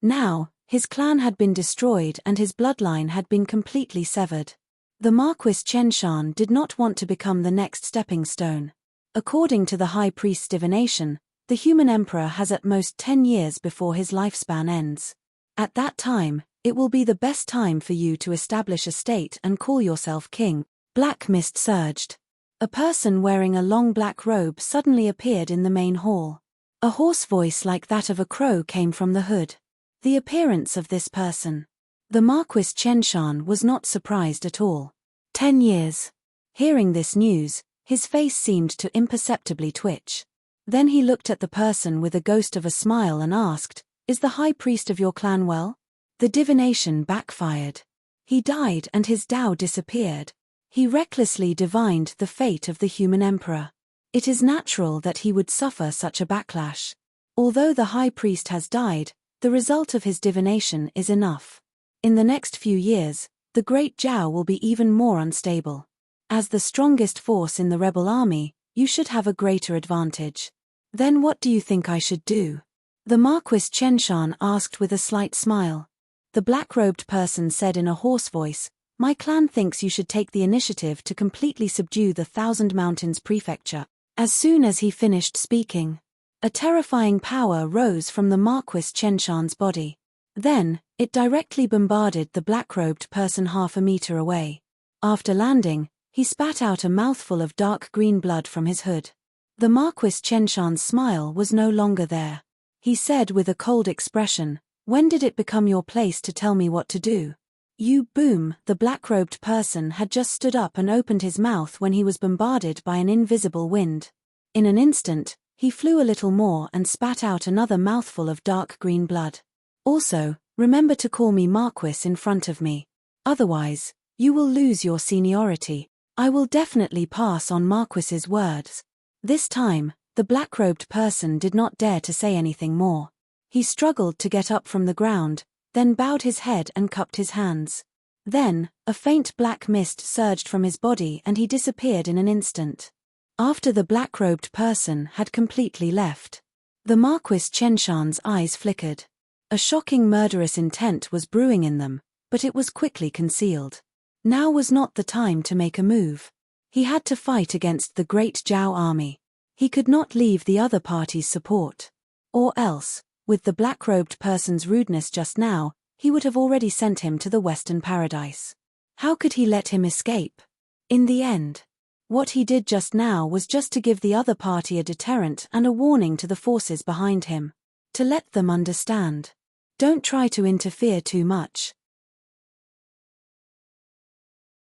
Now, his clan had been destroyed and his bloodline had been completely severed. The Marquis Chen Shan did not want to become the next stepping stone. According to the High Priest's divination, the human emperor has at most 10 years before his lifespan ends. At that time, it will be the best time for you to establish a state and call yourself king. Black mist surged. A person wearing a long black robe suddenly appeared in the main hall. A hoarse voice like that of a crow came from the hood. The appearance of this person. The Marquis Chen Shan was not surprised at all. 10 years. Hearing this news, his face seemed to imperceptibly twitch. Then he looked at the person with a ghost of a smile and asked, "Is the high priest of your clan well?" The divination backfired. He died and his Tao disappeared. He recklessly divined the fate of the human emperor. It is natural that he would suffer such a backlash. Although the high priest has died, the result of his divination is enough. In the next few years, the Great Zhao will be even more unstable. As the strongest force in the rebel army, you should have a greater advantage. Then what do you think I should do? The Marquis Chen Shan asked with a slight smile. The black-robed person said in a hoarse voice, "My clan thinks you should take the initiative to completely subdue the Thousand Mountains Prefecture." As soon as he finished speaking, a terrifying power rose from the Marquis Chenshan's body. Then, it directly bombarded the black-robed person half a meter away. After landing, he spat out a mouthful of dark green blood from his hood. The Marquis Chenshan's smile was no longer there. He said with a cold expression, "When did it become your place to tell me what to do?" "You boom." The black-robed person had just stood up and opened his mouth when he was bombarded by an invisible wind. In an instant, he flew a little more and spat out another mouthful of dark green blood. "Also, remember to call me Marquis in front of me. Otherwise, you will lose your seniority." "I will definitely pass on Marquis's words." This time, the black-robed person did not dare to say anything more. He struggled to get up from the ground, then bowed his head and cupped his hands. Then, a faint black mist surged from his body and he disappeared in an instant. After the black-robed person had completely left, the Marquis Chenshan's eyes flickered. A shocking murderous intent was brewing in them, but it was quickly concealed. Now was not the time to make a move. He had to fight against the great Zhao army. He could not leave the other party's support. Or else, with the black-robed person's rudeness just now, he would have already sent him to the Western Paradise. How could he let him escape? In the end, what he did just now was just to give the other party a deterrent and a warning to the forces behind him. To let them understand. Don't try to interfere too much.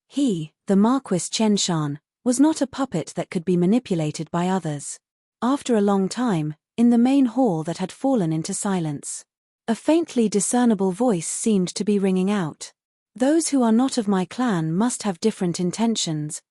He, the Marquis Chenshan, was not a puppet that could be manipulated by others. After a long time, in the main hall that had fallen into silence, a faintly discernible voice seemed to be ringing out. "Those who are not of my clan must have different intentions."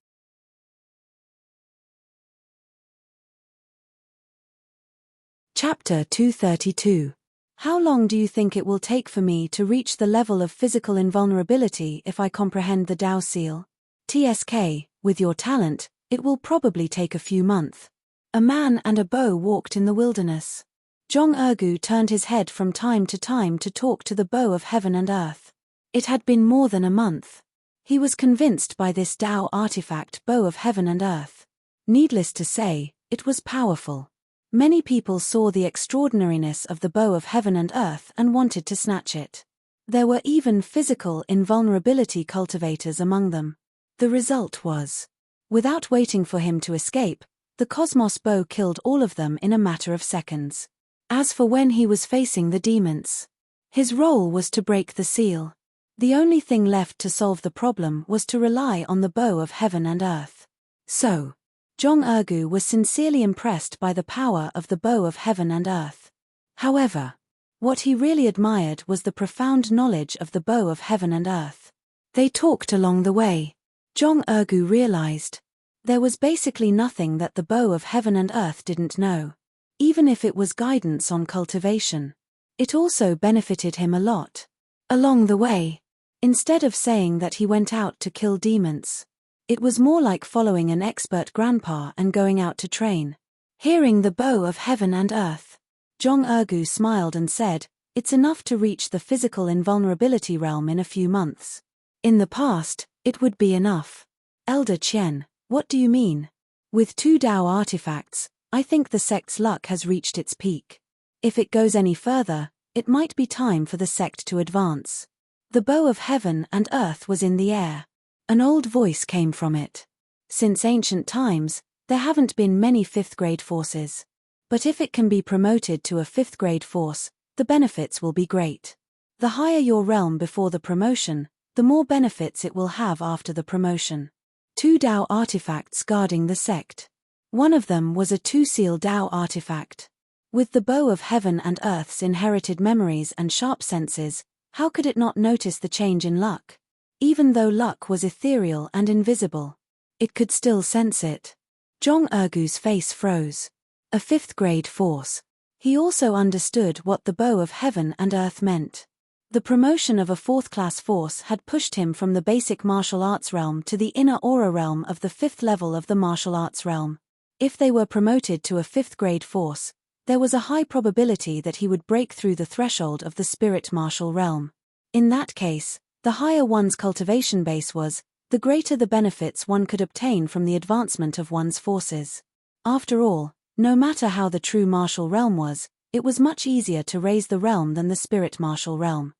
Chapter 232. How long do you think it will take for me to reach the level of physical invulnerability if I comprehend the Tao Seal? TSK, with your talent, it will probably take a few months. A man and a bow walked in the wilderness. Zhong Ergu turned his head from time to time to talk to the bow of heaven and earth. It had been more than a month. He was convinced by this Tao artifact bow of heaven and earth. Needless to say, it was powerful. Many people saw the extraordinariness of the bow of heaven and earth and wanted to snatch it. There were even physical invulnerability cultivators among them. The result was, without waiting for him to escape, the Cosmos bow killed all of them in a matter of seconds. As for when he was facing the demons, his role was to break the seal. The only thing left to solve the problem was to rely on the bow of heaven and earth. So, Zhong Ergu was sincerely impressed by the power of the bow of heaven and earth. However, what he really admired was the profound knowledge of the bow of heaven and earth. They talked along the way. Zhong Ergu realized there was basically nothing that the bow of heaven and earth didn't know. Even if it was guidance on cultivation, it also benefited him a lot. Along the way, instead of saying that he went out to kill demons, it was more like following an expert grandpa and going out to train. Hearing the bow of heaven and earth, Zhong Ergu smiled and said, "It's enough to reach the physical invulnerability realm in a few months. In the past, it would be enough." "Elder Qian, what do you mean?" "With 2 Tao artifacts, I think the sect's luck has reached its peak. If it goes any further, it might be time for the sect to advance." The bow of heaven and earth was in the air. An old voice came from it. Since ancient times, there haven't been many 5th grade forces. But if it can be promoted to a 5th grade force, the benefits will be great. The higher your realm before the promotion, the more benefits it will have after the promotion. 2 Tao artifacts guarding the sect. One of them was a 2-seal Tao artifact. With the bow of heaven and earth's inherited memories and sharp senses, how could it not notice the change in luck? Even though luck was ethereal and invisible, it could still sense it. Zhong Ergu's face froze. A 5th grade force. He also understood what the bow of heaven and earth meant. The promotion of a 4th class force had pushed him from the basic martial arts realm to the inner aura realm of the 5th level of the martial arts realm. If they were promoted to a 5th grade force, there was a high probability that he would break through the threshold of the spirit martial realm. In that case, the higher one's cultivation base was, the greater the benefits one could obtain from the advancement of one's forces. After all, no matter how the true martial realm was, it was much easier to raise the realm than the spirit martial realm.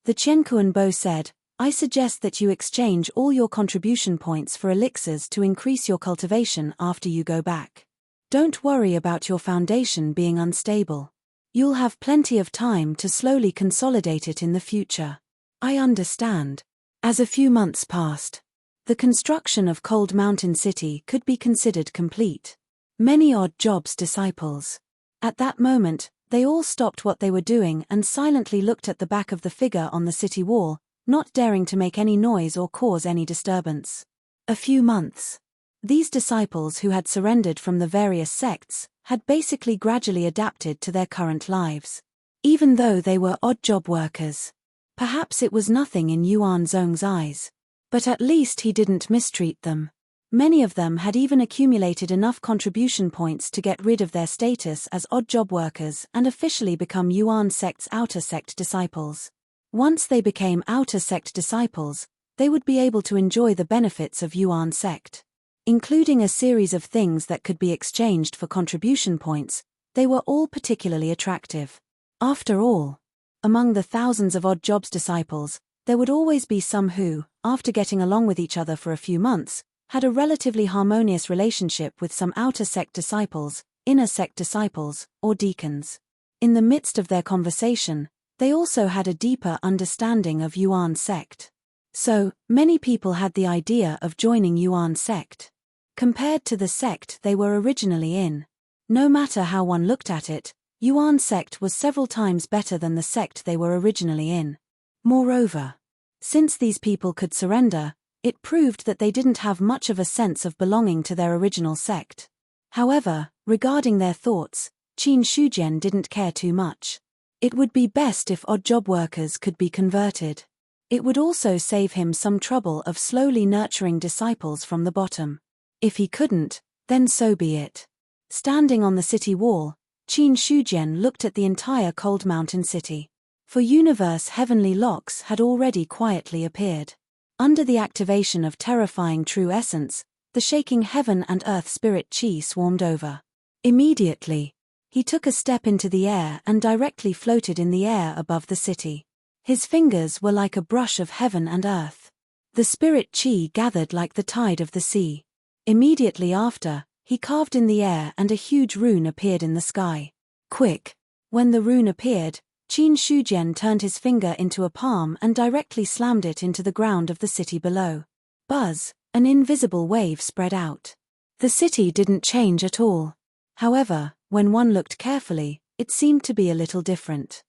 The Qianquan Bo said, I suggest that you exchange all your contribution points for elixirs to increase your cultivation after you go back. Don't worry about your foundation being unstable. You'll have plenty of time to slowly consolidate it in the future. I understand. As a few months passed, the construction of Cold Mountain City could be considered complete. Many odd jobs disciples. At that moment, they all stopped what they were doing and silently looked at the back of the figure on the city wall, not daring to make any noise or cause any disturbance. A few months. These disciples who had surrendered from the various sects had basically gradually adapted to their current lives. Even though they were odd job workers. Perhaps it was nothing in Yuan Zhong's eyes. But at least he didn't mistreat them. Many of them had even accumulated enough contribution points to get rid of their status as odd job workers and officially become Yuan sect's outer sect disciples. Once they became outer sect disciples, they would be able to enjoy the benefits of Yuan sect. Including a series of things that could be exchanged for contribution points, they were all particularly attractive. After all, among the thousands of odd jobs disciples, there would always be some who, after getting along with each other for a few months, had a relatively harmonious relationship with some outer sect disciples, inner sect disciples, or deacons. In the midst of their conversation, they also had a deeper understanding of Yuan sect. So, many people had the idea of joining Yuan sect. Compared to the sect they were originally in. No matter how one looked at it, Yuan sect was several times better than the sect they were originally in. Moreover, since these people could surrender, it proved that they didn't have much of a sense of belonging to their original sect. However, regarding their thoughts, Qin Shujian didn't care too much. It would be best if odd job workers could be converted. It would also save him some trouble of slowly nurturing disciples from the bottom. If he couldn't, then so be it. Standing on the city wall, Qin Shujian looked at the entire Cold Mountain City. For universe heavenly locks had already quietly appeared. Under the activation of terrifying true essence, the shaking heaven and earth spirit chi swarmed over. Immediately, he took a step into the air and directly floated in the air above the city. His fingers were like a brush of heaven and earth. The spirit chi gathered like the tide of the sea. Immediately after, he carved in the air and a huge rune appeared in the sky. Quick! When the rune appeared, Qin Shujian turned his finger into a palm and directly slammed it into the ground of the city below. Buzz! An invisible wave spread out. The city didn't change at all. However, when one looked carefully, it seemed to be a little different.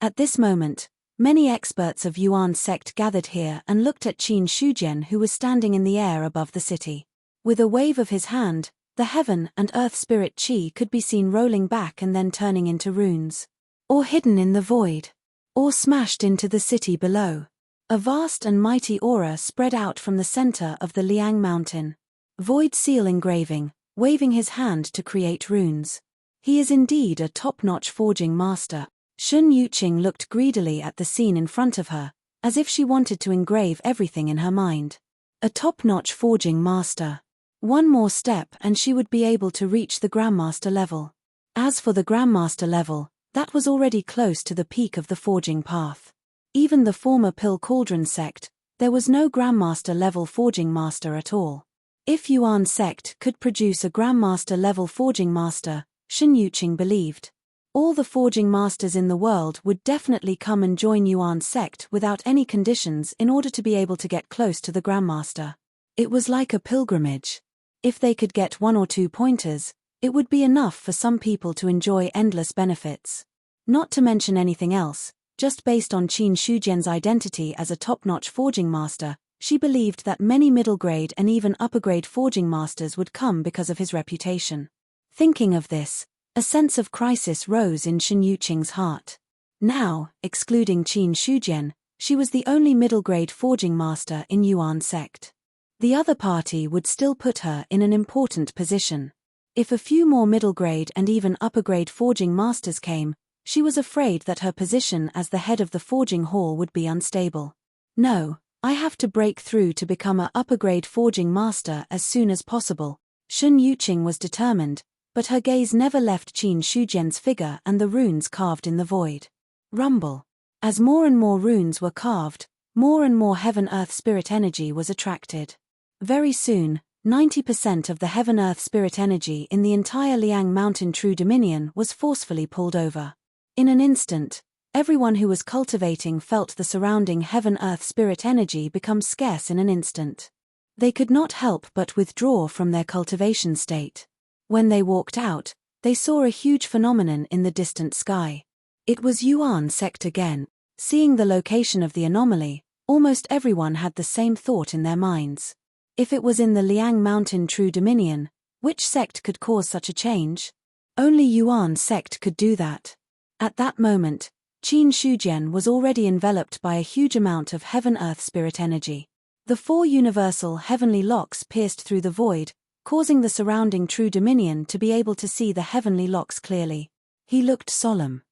At this moment, many experts of Yuan sect gathered here and looked at Qin Shujian who was standing in the air above the city. With a wave of his hand, the heaven and earth spirit chi could be seen rolling back and then turning into runes. Or hidden in the void. Or smashed into the city below. A vast and mighty aura spread out from the center of the Liang Mountain. Void seal engraving, waving his hand to create runes. He is indeed a top-notch forging master. Shun Yuqing looked greedily at the scene in front of her, as if she wanted to engrave everything in her mind. A top-notch forging master. One more step and she would be able to reach the Grandmaster level. As for the Grandmaster level, that was already close to the peak of the forging path. Even the former Pill Cauldron sect, there was no Grandmaster level forging master at all. If Yuan sect could produce a Grandmaster level forging master, Shun Yuqing believed, all the forging masters in the world would definitely come and join Yuan sect without any conditions in order to be able to get close to the Grandmaster. It was like a pilgrimage. If they could get 1 or 2 pointers, it would be enough for some people to enjoy endless benefits. Not to mention anything else, just based on Qin Shujian's identity as a top-notch forging master, she believed that many middle-grade and even upper-grade forging masters would come because of his reputation. Thinking of this, a sense of crisis rose in Shun Yuqing's heart. Now, excluding Qin Shujian, she was the only middle-grade forging master in Yuan sect. The other party would still put her in an important position. If a few more middle-grade and even upper-grade forging masters came, she was afraid that her position as the head of the forging hall would be unstable. No, I have to break through to become a upper-grade forging master as soon as possible. Shen Yuqing was determined, but her gaze never left Qin Shujian's figure and the runes carved in the void. Rumble. As more and more runes were carved, more and more heaven-earth spirit energy was attracted. Very soon, 90% of the heaven-earth spirit energy in the entire Liang Mountain True Dominion was forcefully pulled over. In an instant, everyone who was cultivating felt the surrounding heaven-earth spirit energy become scarce in an instant. They could not help but withdraw from their cultivation state. When they walked out, they saw a huge phenomenon in the distant sky. It was Yuan sect again. Seeing the location of the anomaly, almost everyone had the same thought in their minds. If it was in the Liang Mountain True Dominion, which sect could cause such a change? Only Yuan sect could do that. At that moment, Qin Shujian was already enveloped by a huge amount of heaven-earth spirit energy. The 4 universal heavenly locks pierced through the void, causing the surrounding True Dominion to be able to see the heavenly locks clearly. He looked solemn.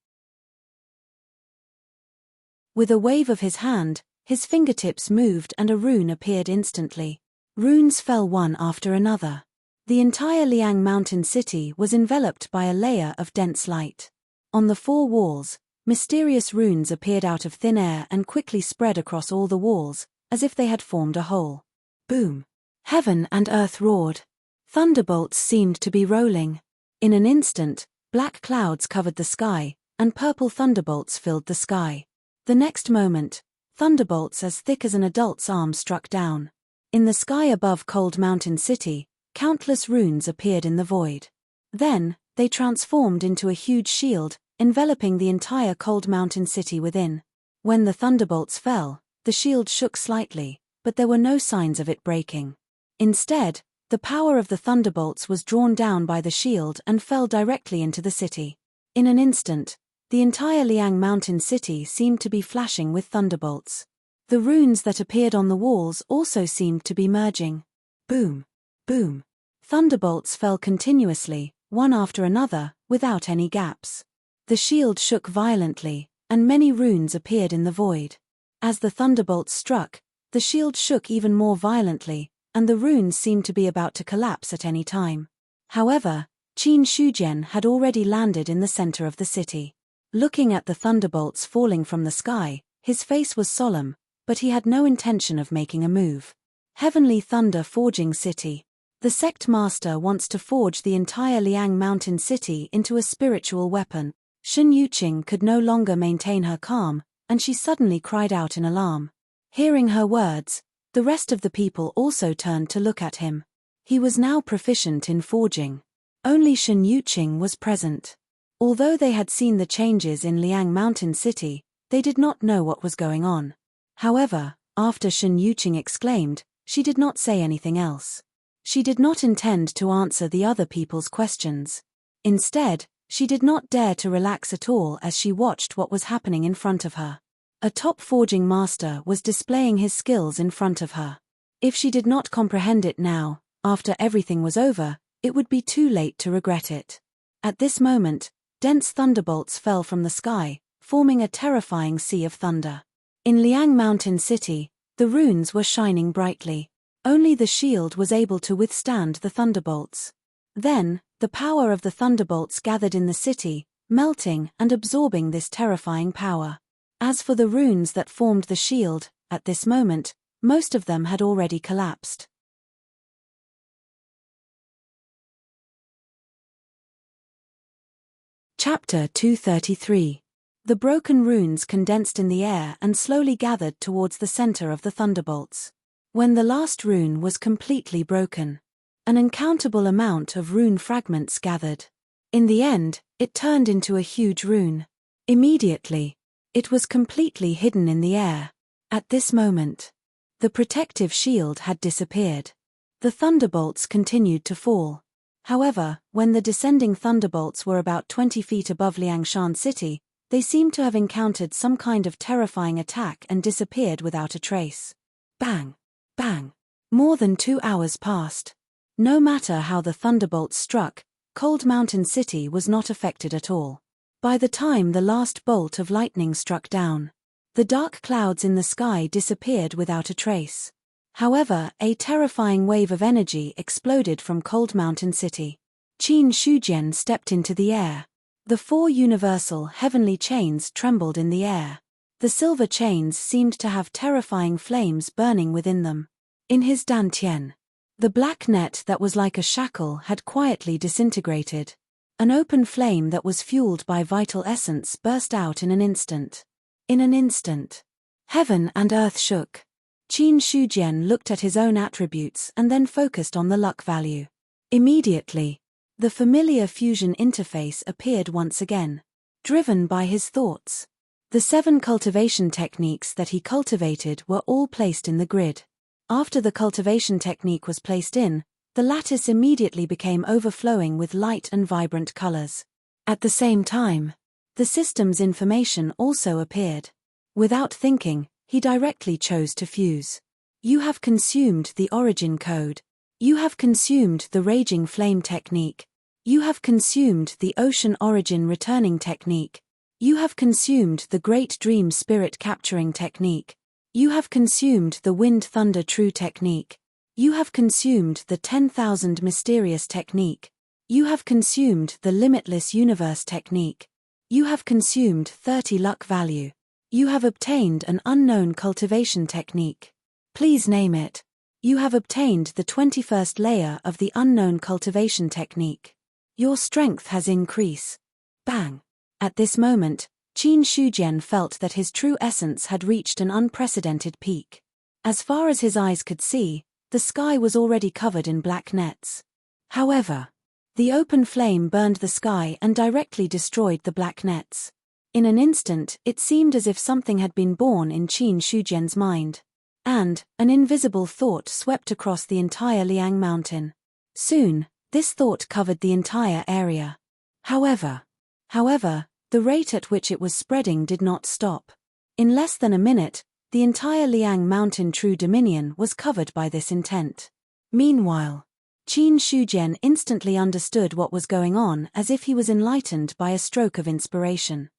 With a wave of his hand, his fingertips moved and a rune appeared instantly. Runes fell one after another. The entire Liang Mountain city was enveloped by a layer of dense light. On the 4 walls, mysterious runes appeared out of thin air and quickly spread across all the walls, as if they had formed a whole. Boom! Heaven and earth roared. Thunderbolts seemed to be rolling. In an instant, black clouds covered the sky, and purple thunderbolts filled the sky. The next moment, thunderbolts as thick as an adult's arm struck down. In the sky above Cold Mountain City, countless runes appeared in the void. Then, they transformed into a huge shield, enveloping the entire Cold Mountain City within. When the thunderbolts fell, the shield shook slightly, but there were no signs of it breaking. Instead, the power of the thunderbolts was drawn down by the shield and fell directly into the city. In an instant, the entire Liang Mountain City seemed to be flashing with thunderbolts. The runes that appeared on the walls also seemed to be merging. Boom! Boom! Thunderbolts fell continuously, one after another, without any gaps. The shield shook violently, and many runes appeared in the void. As the thunderbolts struck, the shield shook even more violently, and the runes seemed to be about to collapse at any time. However, Qin Shujian had already landed in the center of the city. Looking at the thunderbolts falling from the sky, his face was solemn, but he had no intention of making a move. Heavenly Thunder Forging City. The sect master wants to forge the entire Liang Mountain City into a spiritual weapon. Shen Yuqing could no longer maintain her calm, and she suddenly cried out in alarm. Hearing her words, the rest of the people also turned to look at him. He was now proficient in forging. Only Shen Yuqing was present. Although they had seen the changes in Liang Mountain City, they did not know what was going on. However, after Shen Yuqing exclaimed, she did not say anything else. She did not intend to answer the other people's questions. Instead, she did not dare to relax at all as she watched what was happening in front of her. A top forging master was displaying his skills in front of her. If she did not comprehend it now, after everything was over, it would be too late to regret it. At this moment, dense thunderbolts fell from the sky, forming a terrifying sea of thunder. In Liang Mountain City, the runes were shining brightly. Only the shield was able to withstand the thunderbolts. Then, the power of the thunderbolts gathered in the city, melting and absorbing this terrifying power. As for the runes that formed the shield, at this moment, most of them had already collapsed. Chapter 233. The broken runes condensed in the air and slowly gathered towards the center of the thunderbolts. When the last rune was completely broken, an uncountable amount of rune fragments gathered. In the end, it turned into a huge rune. Immediately, it was completely hidden in the air. At this moment, the protective shield had disappeared. The thunderbolts continued to fall. However, when the descending thunderbolts were about 20 feet above Liangshan City, they seemed to have encountered some kind of terrifying attack and disappeared without a trace. Bang! Bang! More than 2 hours passed. No matter how the thunderbolts struck, Cold Mountain City was not affected at all. By the time the last bolt of lightning struck down, the dark clouds in the sky disappeared without a trace. However, a terrifying wave of energy exploded from Cold Mountain City. Qin Shujian stepped into the air. The 4 universal heavenly chains trembled in the air. The silver chains seemed to have terrifying flames burning within them. In his dantian, the black net that was like a shackle had quietly disintegrated. An open flame that was fueled by vital essence burst out in an instant. In an instant, heaven and earth shook. Qin Shujian looked at his own attributes and then focused on the luck value. Immediately, the familiar fusion interface appeared once again. Driven by his thoughts, the 7 cultivation techniques that he cultivated were all placed in the grid. After the cultivation technique was placed in, the lattice immediately became overflowing with light and vibrant colors. At the same time, the system's information also appeared. Without thinking, he directly chose to fuse. You have consumed the origin code. You have consumed the raging flame technique. You have consumed the ocean origin returning technique. You have consumed the great dream spirit capturing technique. You have consumed the wind thunder true technique. You have consumed the 10,000 mysterious technique. You have consumed the limitless universe technique. You have consumed 30 luck value. You have obtained an unknown cultivation technique. Please name it. You have obtained the 21st layer of the unknown cultivation technique. Your strength has increased. Bang! At this moment, Qin Shujian felt that his true essence had reached an unprecedented peak. As far as his eyes could see, the sky was already covered in black nets. However, the open flame burned the sky and directly destroyed the black nets. In an instant, it seemed as if something had been born in Qin Shujian's mind. And, an invisible thought swept across the entire Liang Mountain. Soon, this thought covered the entire area. However, the rate at which it was spreading did not stop. In less than a minute, the entire Liang Mountain True Dominion was covered by this intent. Meanwhile, Qin Shujian instantly understood what was going on as if he was enlightened by a stroke of inspiration.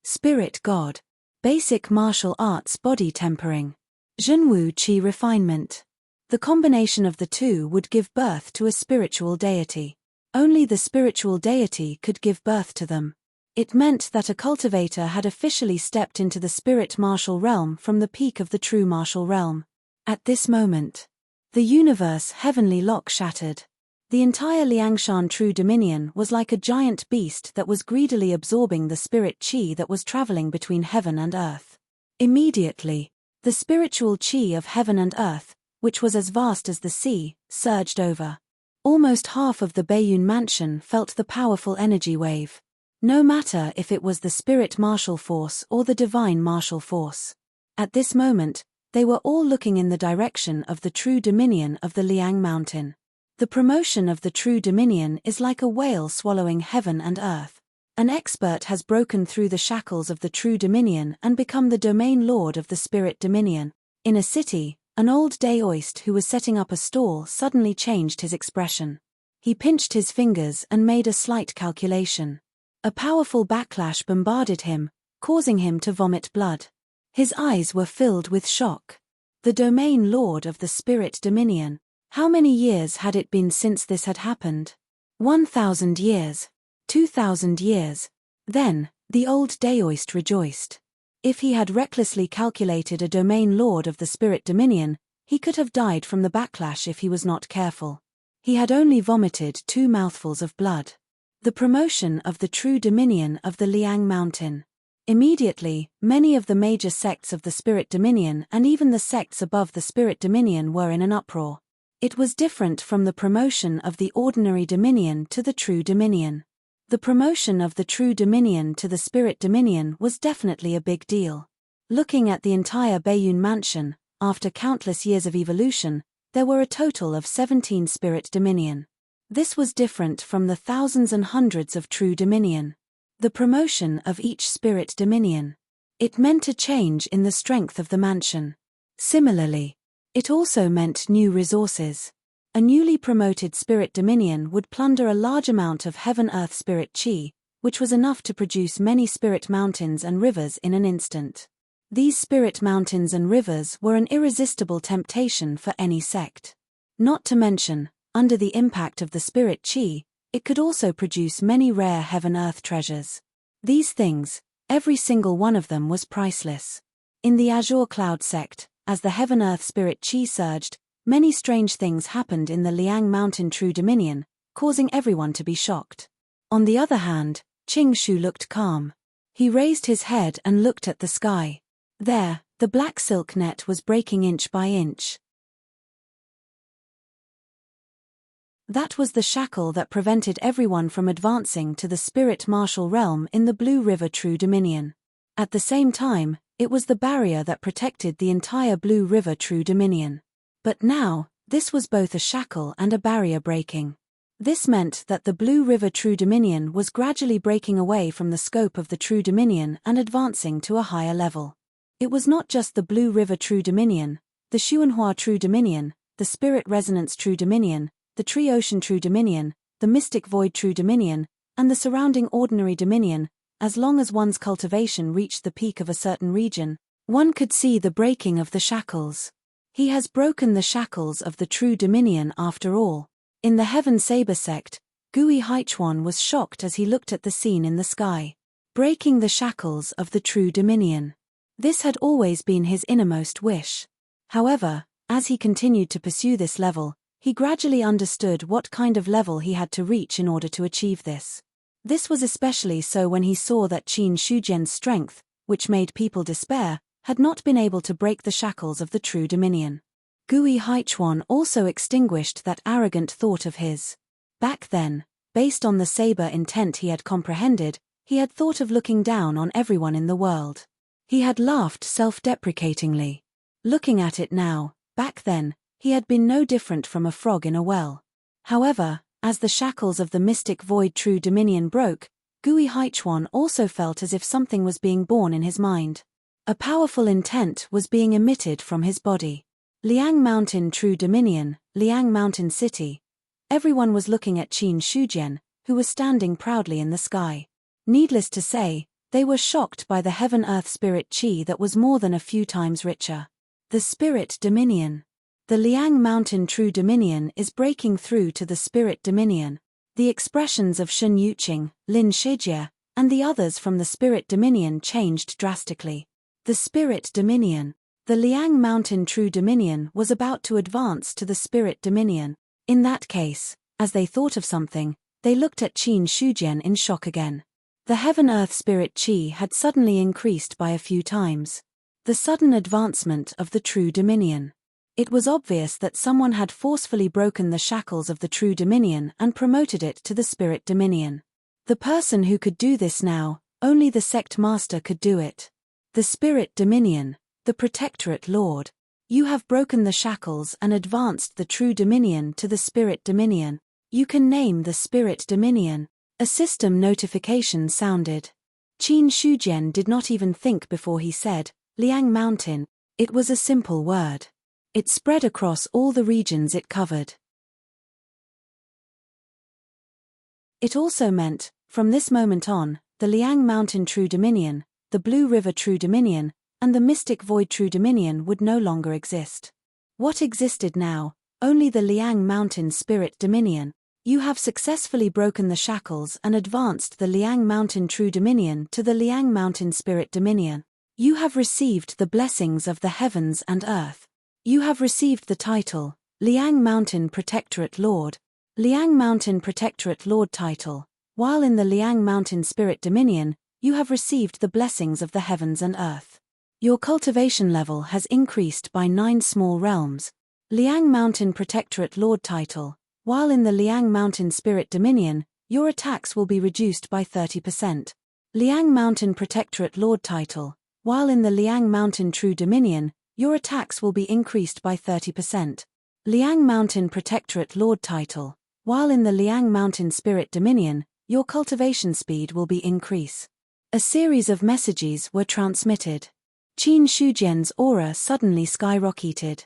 Spirit God. Basic martial arts body tempering. Zhenwu Qi refinement. The combination of the two would give birth to a spiritual deity. Only the spiritual deity could give birth to them. It meant that a cultivator had officially stepped into the spirit martial realm from the peak of the true martial realm. At this moment, the universe heavenly lock shattered. The entire Liangshan True Dominion was like a giant beast that was greedily absorbing the spirit qi that was traveling between heaven and earth. Immediately, the spiritual qi of heaven and earth, which was as vast as the sea, surged over. Almost half of the Baiyun mansion felt the powerful energy wave. No matter if it was the spirit martial force or the divine martial force. At this moment, they were all looking in the direction of the true dominion of the Liang Mountain. The promotion of the true dominion is like a whale swallowing heaven and earth. An expert has broken through the shackles of the true dominion and become the domain lord of the spirit dominion. In a city, an old daoist who was setting up a stall suddenly changed his expression. He pinched his fingers and made a slight calculation. A powerful backlash bombarded him, causing him to vomit blood. His eyes were filled with shock. The domain lord of the spirit dominion. How many years had it been since this had happened? 1,000 years. 2,000 years. Then, the old daoist rejoiced. If he had recklessly calculated a domain lord of the spirit dominion, he could have died from the backlash if he was not careful. He had only vomited 2 mouthfuls of blood. The promotion of the true dominion of the Liang Mountain. Immediately, many of the major sects of the spirit dominion and even the sects above the spirit dominion were in an uproar. It was different from the promotion of the ordinary dominion to the true dominion. The promotion of the true dominion to the spirit dominion was definitely a big deal. Looking at the entire Baiyun mansion, after countless years of evolution, there were a total of 17 spirit dominion. This was different from the thousands and hundreds of true dominion. The promotion of each spirit dominion. It meant a change in the strength of the mansion. Similarly, it also meant new resources. A newly promoted spirit dominion would plunder a large amount of heaven-earth spirit chi, which was enough to produce many spirit mountains and rivers in an instant. These spirit mountains and rivers were an irresistible temptation for any sect. Not to mention, under the impact of the spirit chi, it could also produce many rare heaven-earth treasures. These things, every single one of them was priceless. In the Azure Cloud sect, as the heaven-earth spirit chi surged, many strange things happened in the Liang Mountain True Dominion, causing everyone to be shocked. On the other hand, Qing Shu looked calm. He raised his head and looked at the sky. There, the black silk net was breaking inch by inch. That was the shackle that prevented everyone from advancing to the spirit martial realm in the Blue River True Dominion. At the same time, it was the barrier that protected the entire Blue River True Dominion. But now, this was both a shackle and a barrier breaking. This meant that the Blue River True Dominion was gradually breaking away from the scope of the True Dominion and advancing to a higher level. It was not just the Blue River True Dominion, the Xuanhua True Dominion, the Spirit Resonance True Dominion, the Tree Ocean True Dominion, the Mystic Void True Dominion, and the surrounding Ordinary Dominion. As long as one's cultivation reached the peak of a certain region, one could see the breaking of the shackles. He has broken the shackles of the True Dominion after all. In the Heaven Saber sect, Gui Haichuan was shocked as he looked at the scene in the sky. Breaking the shackles of the True Dominion. This had always been his innermost wish. However, as he continued to pursue this level, he gradually understood what kind of level he had to reach in order to achieve this. This was especially so when he saw that Qin Shujian's strength, which made people despair, had not been able to break the shackles of the True Dominion. Gui Haichuan also extinguished that arrogant thought of his. Back then, based on the saber intent he had comprehended, he had thought of looking down on everyone in the world. He had laughed self-deprecatingly. Looking at it now, back then, he had been no different from a frog in a well. However, as the shackles of the Mystic Void True Dominion broke, Gui Haichuan also felt as if something was being born in his mind. A powerful intent was being emitted from his body. Liang Mountain True Dominion, Liang Mountain City. Everyone was looking at Qin Shujian, who was standing proudly in the sky. Needless to say, they were shocked by the heaven-earth spirit chi that was more than a few times richer. The Spirit Dominion. The Liang Mountain True Dominion is breaking through to the Spirit Dominion. The expressions of Shen Yuqing, Lin Shijie, and the others from the Spirit Dominion changed drastically. The Spirit Dominion. The Liang Mountain True Dominion was about to advance to the Spirit Dominion. In that case, as they thought of something, they looked at Qin Shujian in shock again. The Heaven-Earth Spirit Chi had suddenly increased by a few times. The sudden advancement of the True Dominion. It was obvious that someone had forcefully broken the shackles of the True Dominion and promoted it to the Spirit Dominion. The person who could do this now, only the sect master could do it. The Spirit Dominion, the Protectorate Lord. You have broken the shackles and advanced the True Dominion to the Spirit Dominion. You can name the Spirit Dominion. A system notification sounded. Qin Shujian did not even think before he said, Liang Mountain. It was a simple word. It spread across all the regions it covered. It also meant, from this moment on, the Liang Mountain True Dominion, the Blue River True Dominion, and the Mystic Void True Dominion would no longer exist. What existed now? Only the Liang Mountain Spirit Dominion. You have successfully broken the shackles and advanced the Liang Mountain True Dominion to the Liang Mountain Spirit Dominion. You have received the blessings of the heavens and earth. You have received the title, Liang Mountain Protectorate Lord. Liang Mountain Protectorate Lord title. While in the Liang Mountain Spirit Dominion, you have received the blessings of the heavens and earth. Your cultivation level has increased by 9 small realms. Liang Mountain Protectorate Lord title. While in the Liang Mountain Spirit Dominion, your attacks will be reduced by 30%. Liang Mountain Protectorate Lord title. While in the Liang Mountain True Dominion, your attacks will be increased by 30%. Liang Mountain Protectorate Lord title. While in the Liang Mountain Spirit Dominion, your cultivation speed will be increased. A series of messages were transmitted. Qin Shujian's aura suddenly skyrocketed.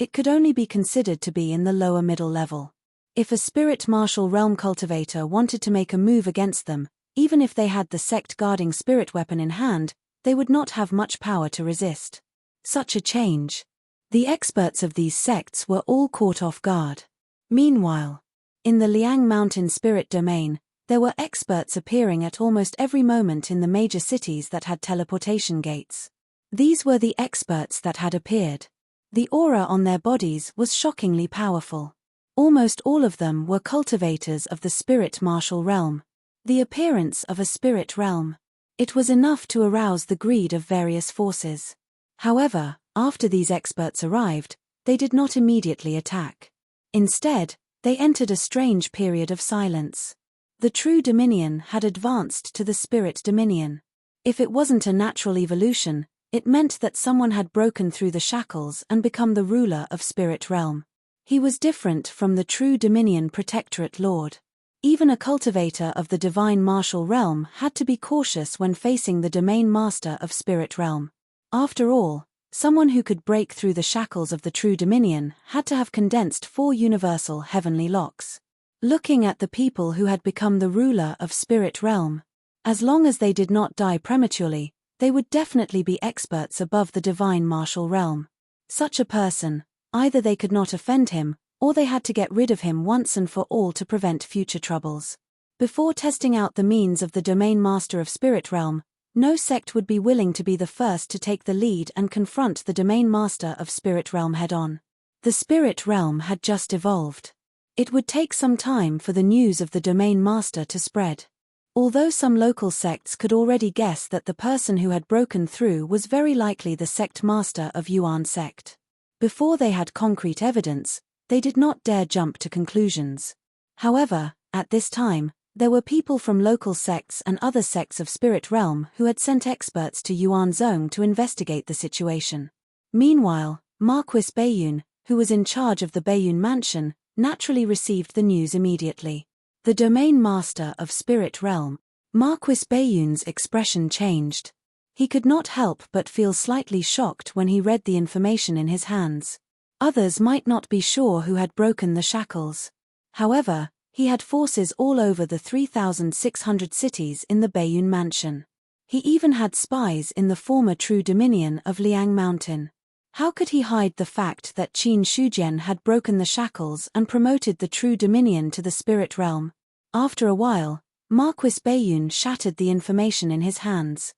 it could only be considered to be in the lower middle level. If a spirit martial realm cultivator wanted to make a move against them, even if they had the sect guarding spirit weapon in hand, they would not have much power to resist such a change. The experts of these sects were all caught off guard. Meanwhile, in the Liang Mountain spirit domain, there were experts appearing at almost every moment in the major cities that had teleportation gates. These were the experts that had appeared. The aura on their bodies was shockingly powerful. Almost all of them were cultivators of the spirit martial realm. The appearance of a spirit realm. It was enough to arouse the greed of various forces. However, after these experts arrived, they did not immediately attack. Instead, they entered a strange period of silence. The true dominion had advanced to the spirit dominion. If it wasn't a natural evolution, it meant that someone had broken through the shackles and become the ruler of spirit realm. He was different from the true dominion protectorate lord. Even a cultivator of the divine martial realm had to be cautious when facing the domain master of spirit realm. After all, someone who could break through the shackles of the true dominion had to have condensed 4 universal heavenly locks. Looking at the people who had become the ruler of spirit realm, as long as they did not die prematurely, they would definitely be experts above the divine martial realm. Such a person, either they could not offend him, or they had to get rid of him once and for all to prevent future troubles. Before testing out the means of the domain master of spirit realm, no sect would be willing to be the first to take the lead and confront the domain master of spirit realm head-on. The spirit realm had just evolved. It would take some time for the news of the domain master to spread. Although some local sects could already guess that the person who had broken through was very likely the sect master of Yuan sect. Before they had concrete evidence, they did not dare jump to conclusions. However, at this time, there were people from local sects and other sects of spirit realm who had sent experts to Yuan Zhong to investigate the situation. Meanwhile, Marquis Baiyun, who was in charge of the Baiyun mansion, naturally received the news immediately. The domain master of spirit realm. Marquis Baiyun's expression changed. He could not help but feel slightly shocked when he read the information in his hands. Others might not be sure who had broken the shackles. However, he had forces all over the 3,600 cities in the Baiyun mansion. He even had spies in the former true dominion of Liang Mountain. How could he hide the fact that Qin Shujian had broken the shackles and promoted the true dominion to the spirit realm? After a while, Marquis Baiyun shattered the information in his hands.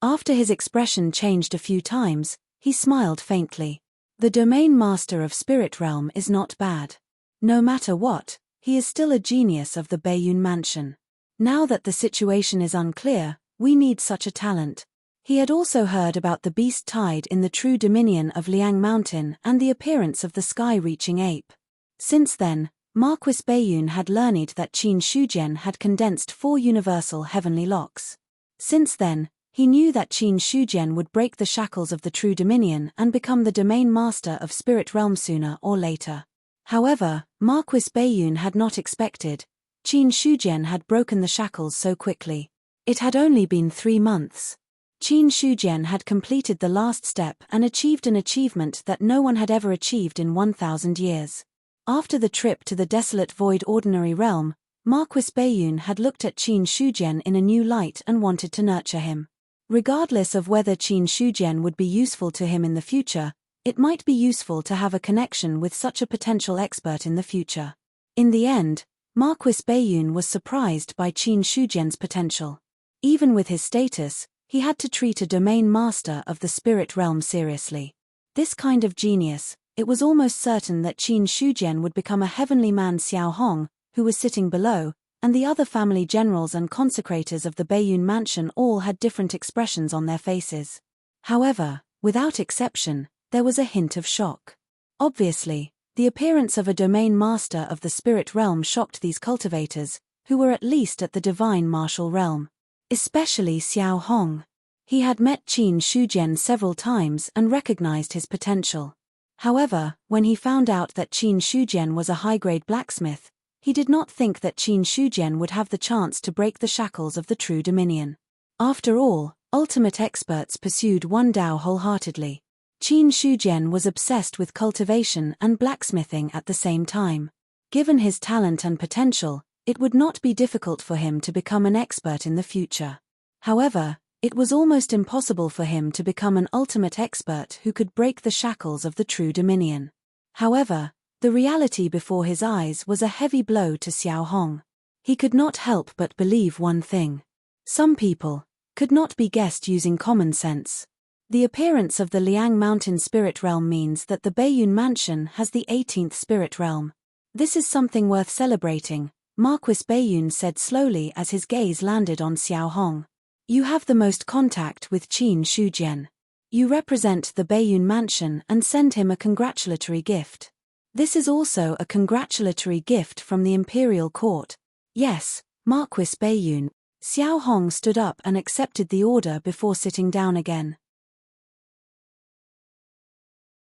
After his expression changed a few times, he smiled faintly. The domain master of spirit realm is not bad. No matter what, he is still a genius of the Baiyun mansion. Now that the situation is unclear, we need such a talent. He had also heard about the beast tide in the true dominion of Liang Mountain and the appearance of the sky-reaching ape. Since then, Marquis Baiyun had learned that Qin Shujian had condensed 4 universal heavenly locks. Since then, he knew that Qin Shujian would break the shackles of the true dominion and become the domain master of spirit realm sooner or later. However, Marquis Baiyun had not expected Qin Shujian had broken the shackles so quickly. It had only been 3 months. Qin Shujian had completed the last step and achieved an achievement that no one had ever achieved in 1,000 years. After the trip to the desolate void ordinary realm, Marquis Baiyun had looked at Qin Shujian in a new light and wanted to nurture him. Regardless of whether Qin Shujian would be useful to him in the future, it might be useful to have a connection with such a potential expert in the future. In the end, Marquis Baiyun was surprised by Qin Shujian's potential. Even with his status, he had to treat a domain master of the spirit realm seriously. This kind of genius, it was almost certain that Qin Shujian would become a heavenly man Xiao Hong, who was sitting below, and the other family generals and consecrators of the Baiyun mansion all had different expressions on their faces. However, without exception, there was a hint of shock. Obviously, the appearance of a domain master of the spirit realm shocked these cultivators, who were at least at the divine martial realm. Especially Xiao Hong. He had met Qin Shujian several times and recognized his potential. However, when he found out that Qin Shujian was a high-grade blacksmith, he did not think that Qin Shujian would have the chance to break the shackles of the true dominion. After all, ultimate experts pursued one Dao wholeheartedly. Qin Shujian was obsessed with cultivation and blacksmithing at the same time. Given his talent and potential, it would not be difficult for him to become an expert in the future. However, it was almost impossible for him to become an ultimate expert who could break the shackles of the true dominion. However, the reality before his eyes was a heavy blow to Xiao Hong. He could not help but believe one thing. Some people could not be guessed using common sense. The appearance of the Liang Mountain Spirit Realm means that the Baiyun Mansion has the 18th Spirit Realm. This is something worth celebrating, Marquis Baiyun said slowly as his gaze landed on Xiao Hong. You have the most contact with Qin Shujian. You represent the Baiyun Mansion and send him a congratulatory gift. This is also a congratulatory gift from the Imperial Court. Yes, Marquis Baiyun. Xiao Hong stood up and accepted the order before sitting down again.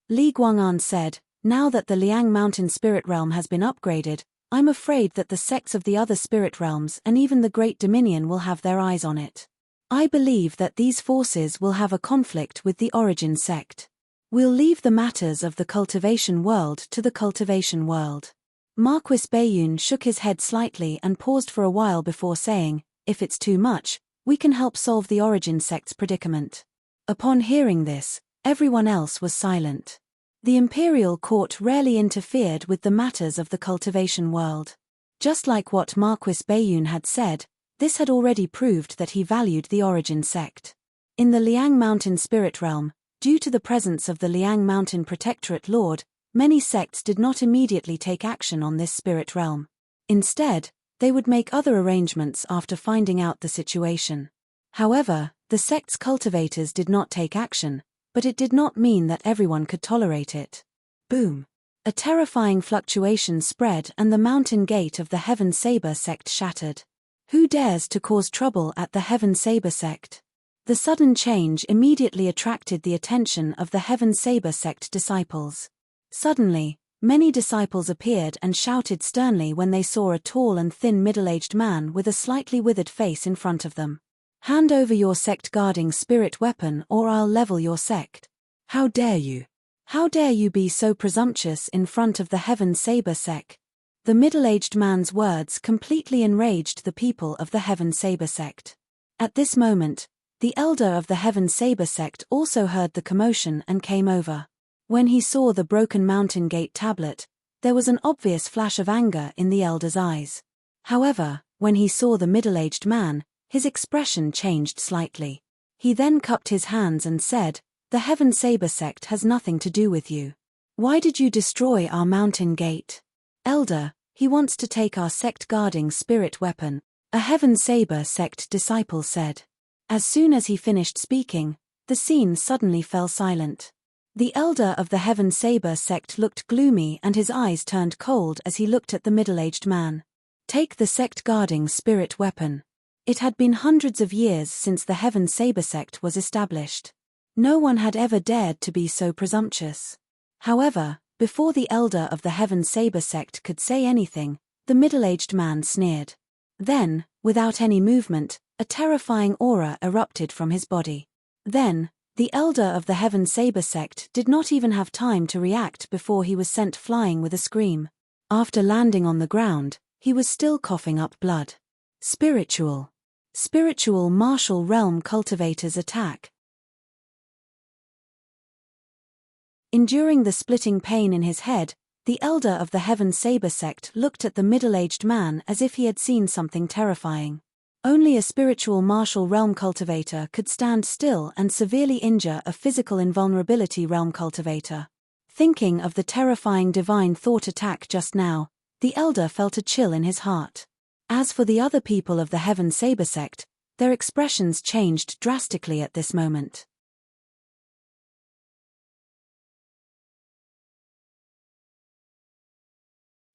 Li Guang'an said, now that the Liang Mountain Spirit Realm has been upgraded, I'm afraid that the sects of the other spirit realms and even the Great Dominion will have their eyes on it. I believe that these forces will have a conflict with the Origin sect. We'll leave the matters of the cultivation world to the cultivation world. Marquis Baiyun shook his head slightly and paused for a while before saying, if it's too much, we can help solve the Origin sect's predicament. Upon hearing this, everyone else was silent. The Imperial Court rarely interfered with the matters of the cultivation world. Just like what Marquis Baiyun had said, this had already proved that he valued the Origin sect. In the Liang Mountain Spirit Realm, due to the presence of the Liang Mountain Protectorate Lord, many sects did not immediately take action on this spirit realm. Instead, they would make other arrangements after finding out the situation. However, the sect's cultivators did not take action, but it did not mean that everyone could tolerate it. Boom! A terrifying fluctuation spread and the mountain gate of the Heaven Saber sect shattered. Who dares to cause trouble at the Heaven Saber sect? The sudden change immediately attracted the attention of the Heaven Saber sect disciples. Suddenly, many disciples appeared and shouted sternly when they saw a tall and thin middle-aged man with a slightly withered face in front of them. Hand over your sect-guarding spirit weapon or I'll level your sect. How dare you? How dare you be so presumptuous in front of the Heaven Saber sect? The middle-aged man's words completely enraged the people of the Heaven Saber sect. At this moment, the elder of the Heaven Saber sect also heard the commotion and came over. When he saw the broken mountain gate tablet, there was an obvious flash of anger in the elder's eyes. However, when he saw the middle-aged man, his expression changed slightly. He then cupped his hands and said, the Heaven Saber sect has nothing to do with you. Why did you destroy our mountain gate? Elder, he wants to take our sect-guarding spirit weapon, a Heaven Saber sect disciple said. As soon as he finished speaking, the scene suddenly fell silent. The elder of the Heaven Saber sect looked gloomy and his eyes turned cold as he looked at the middle-aged man. Take the sect-guarding spirit weapon. It had been hundreds of years since the Heaven Saber sect was established. No one had ever dared to be so presumptuous. However, before the elder of the Heaven Saber sect could say anything, the middle-aged man sneered. Then, without any movement, a terrifying aura erupted from his body. Then, the elder of the Heaven Saber sect did not even have time to react before he was sent flying with a scream. After landing on the ground, he was still coughing up blood. Spiritual martial realm cultivators attack. Enduring the splitting pain in his head, the elder of the Heaven Saber sect looked at the middle-aged man as if he had seen something terrifying. Only a spiritual martial realm cultivator could stand still and severely injure a physical invulnerability realm cultivator. Thinking of the terrifying divine thought attack just now, the elder felt a chill in his heart. As for the other people of the Heaven Saber sect, their expressions changed drastically at this moment.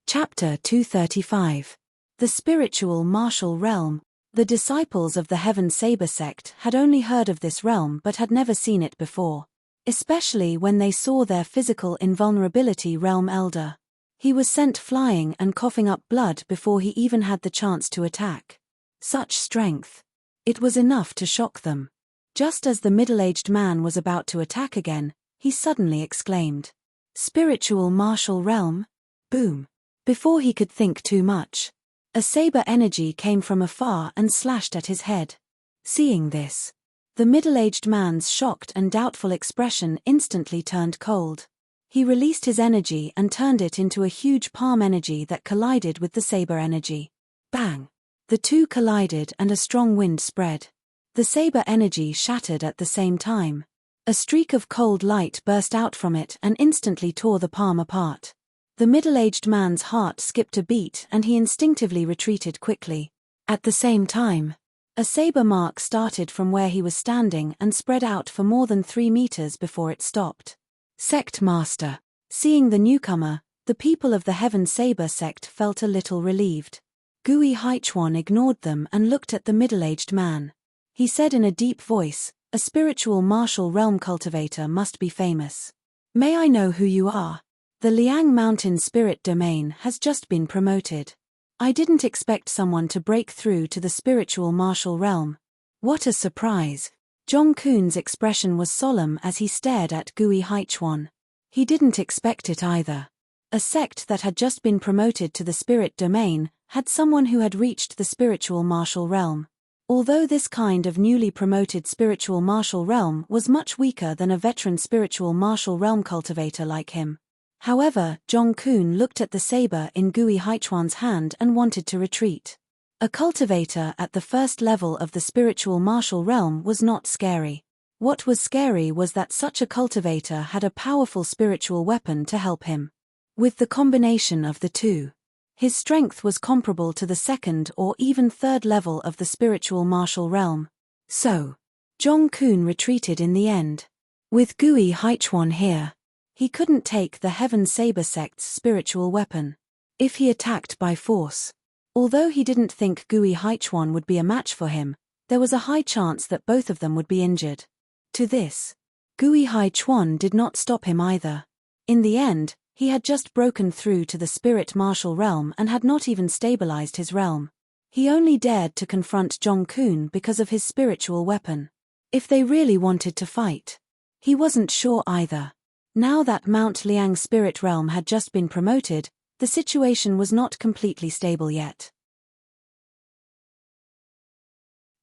Chapter 235. The Spiritual Martial Realm. The disciples of the Heaven Saber sect had only heard of this realm but had never seen it before. Especially when they saw their physical invulnerability realm elder. He was sent flying and coughing up blood before he even had the chance to attack. Such strength. It was enough to shock them. Just as the middle-aged man was about to attack again, he suddenly exclaimed. Spiritual martial realm? Boom. Before he could think too much, a saber energy came from afar and slashed at his head. Seeing this, the middle-aged man's shocked and doubtful expression instantly turned cold. He released his energy and turned it into a huge palm energy that collided with the saber energy. Bang! The two collided and a strong wind spread. The saber energy shattered at the same time. A streak of cold light burst out from it and instantly tore the palm apart. The middle-aged man's heart skipped a beat and he instinctively retreated quickly. At the same time, a saber mark started from where he was standing and spread out for more than 3 meters before it stopped. Sect Master. Seeing the newcomer, the people of the Heaven Saber sect felt a little relieved. Gui Haichuan ignored them and looked at the middle-aged man. He said in a deep voice, "A spiritual martial realm cultivator must be famous. May I know who you are? The Liang Mountain Spirit Domain has just been promoted. I didn't expect someone to break through to the spiritual martial realm. What a surprise." Zhong Kun's expression was solemn as he stared at Gui Haichuan. He didn't expect it either. A sect that had just been promoted to the spirit domain had someone who had reached the spiritual martial realm. Although this kind of newly promoted spiritual martial realm was much weaker than a veteran spiritual martial realm cultivator like him. However, Zhong Kun looked at the saber in Gui Haichuan's hand and wanted to retreat. A cultivator at the first level of the spiritual martial realm was not scary. What was scary was that such a cultivator had a powerful spiritual weapon to help him. With the combination of the two, his strength was comparable to the second or even third level of the spiritual martial realm. So, Zhong Kun retreated in the end. With Gui Haichuan here, he couldn't take the Heaven Saber sect's spiritual weapon. If he attacked by force, although he didn't think Gui Haichuan would be a match for him, there was a high chance that both of them would be injured. To this, Gui Haichuan did not stop him either. In the end, he had just broken through to the spirit martial realm and had not even stabilized his realm. He only dared to confront Zhong Kun because of his spiritual weapon. If they really wanted to fight, he wasn't sure either. Now that Mount Liang's spirit realm had just been promoted, the situation was not completely stable yet.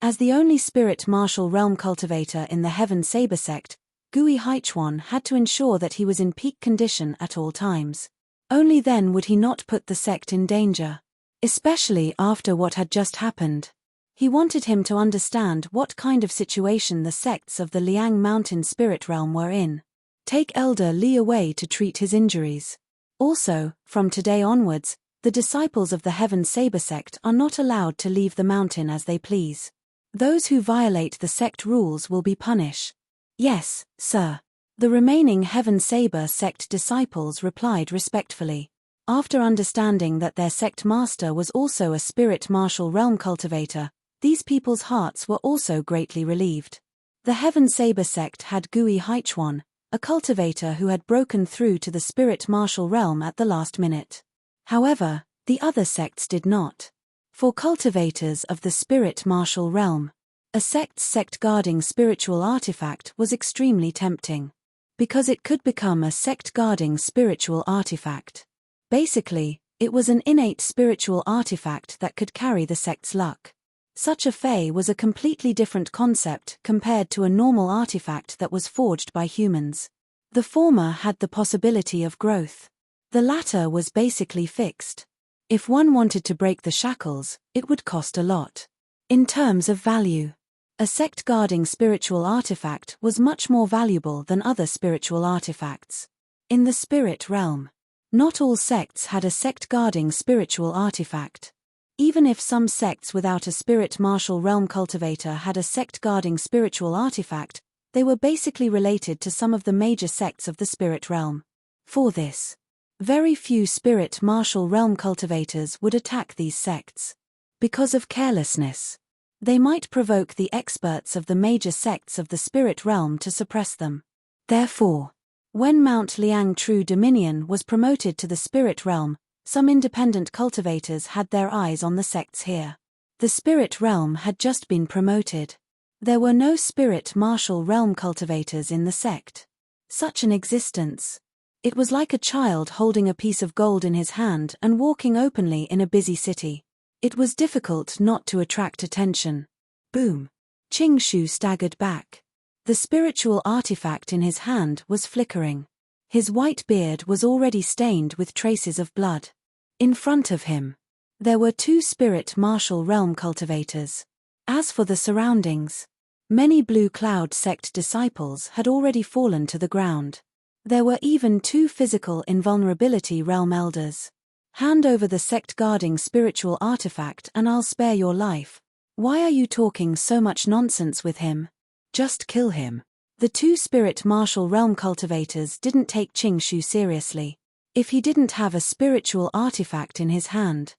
As the only spirit martial realm cultivator in the Heaven Saber sect, Gui Haichuan had to ensure that he was in peak condition at all times. Only then would he not put the sect in danger. Especially after what had just happened. He wanted him to understand what kind of situation the sects of the Liang Mountain Spirit Realm were in. Take Elder Li away to treat his injuries. Also, from today onwards, the disciples of the Heaven Saber sect are not allowed to leave the mountain as they please. Those who violate the sect rules will be punished. Yes, sir. The remaining Heaven Saber sect disciples replied respectfully. After understanding that their sect master was also a spirit martial realm cultivator, these people's hearts were also greatly relieved. The Heaven Saber sect had Gui Haichuan, a cultivator who had broken through to the spirit martial realm at the last minute. However, the other sects did not. For cultivators of the spirit martial realm, a sect's sect-guarding spiritual artifact was extremely tempting. Because it could become a sect-guarding spiritual artifact. Basically, it was an innate spiritual artifact that could carry the sect's luck. Such a fey was a completely different concept compared to a normal artifact that was forged by humans. The former had the possibility of growth. The latter was basically fixed. If one wanted to break the shackles, it would cost a lot. In terms of value, a sect-guarding spiritual artifact was much more valuable than other spiritual artifacts. In the spirit realm, not all sects had a sect-guarding spiritual artifact. Even if some sects without a spirit martial realm cultivator had a sect-guarding spiritual artifact, they were basically related to some of the major sects of the spirit realm. For this, very few spirit martial realm cultivators would attack these sects. Because of carelessness, they might provoke the experts of the major sects of the spirit realm to suppress them. Therefore, when Mount Liang True Dominion was promoted to the spirit realm, some independent cultivators had their eyes on the sects here. The spirit realm had just been promoted. There were no spirit martial realm cultivators in the sect. Such an existence. It was like a child holding a piece of gold in his hand and walking openly in a busy city. It was difficult not to attract attention. Boom. Qing Shu staggered back. The spiritual artifact in his hand was flickering. His white beard was already stained with traces of blood. In front of him, there were two spirit martial realm cultivators. As for the surroundings, many Blue Cloud sect disciples had already fallen to the ground. There were even two physical invulnerability realm elders. Hand over the sect guarding spiritual artifact and I'll spare your life. Why are you talking so much nonsense with him? Just kill him. The two spirit martial realm cultivators didn't take Qing Shu seriously. If he didn't have a spiritual artifact in his hand,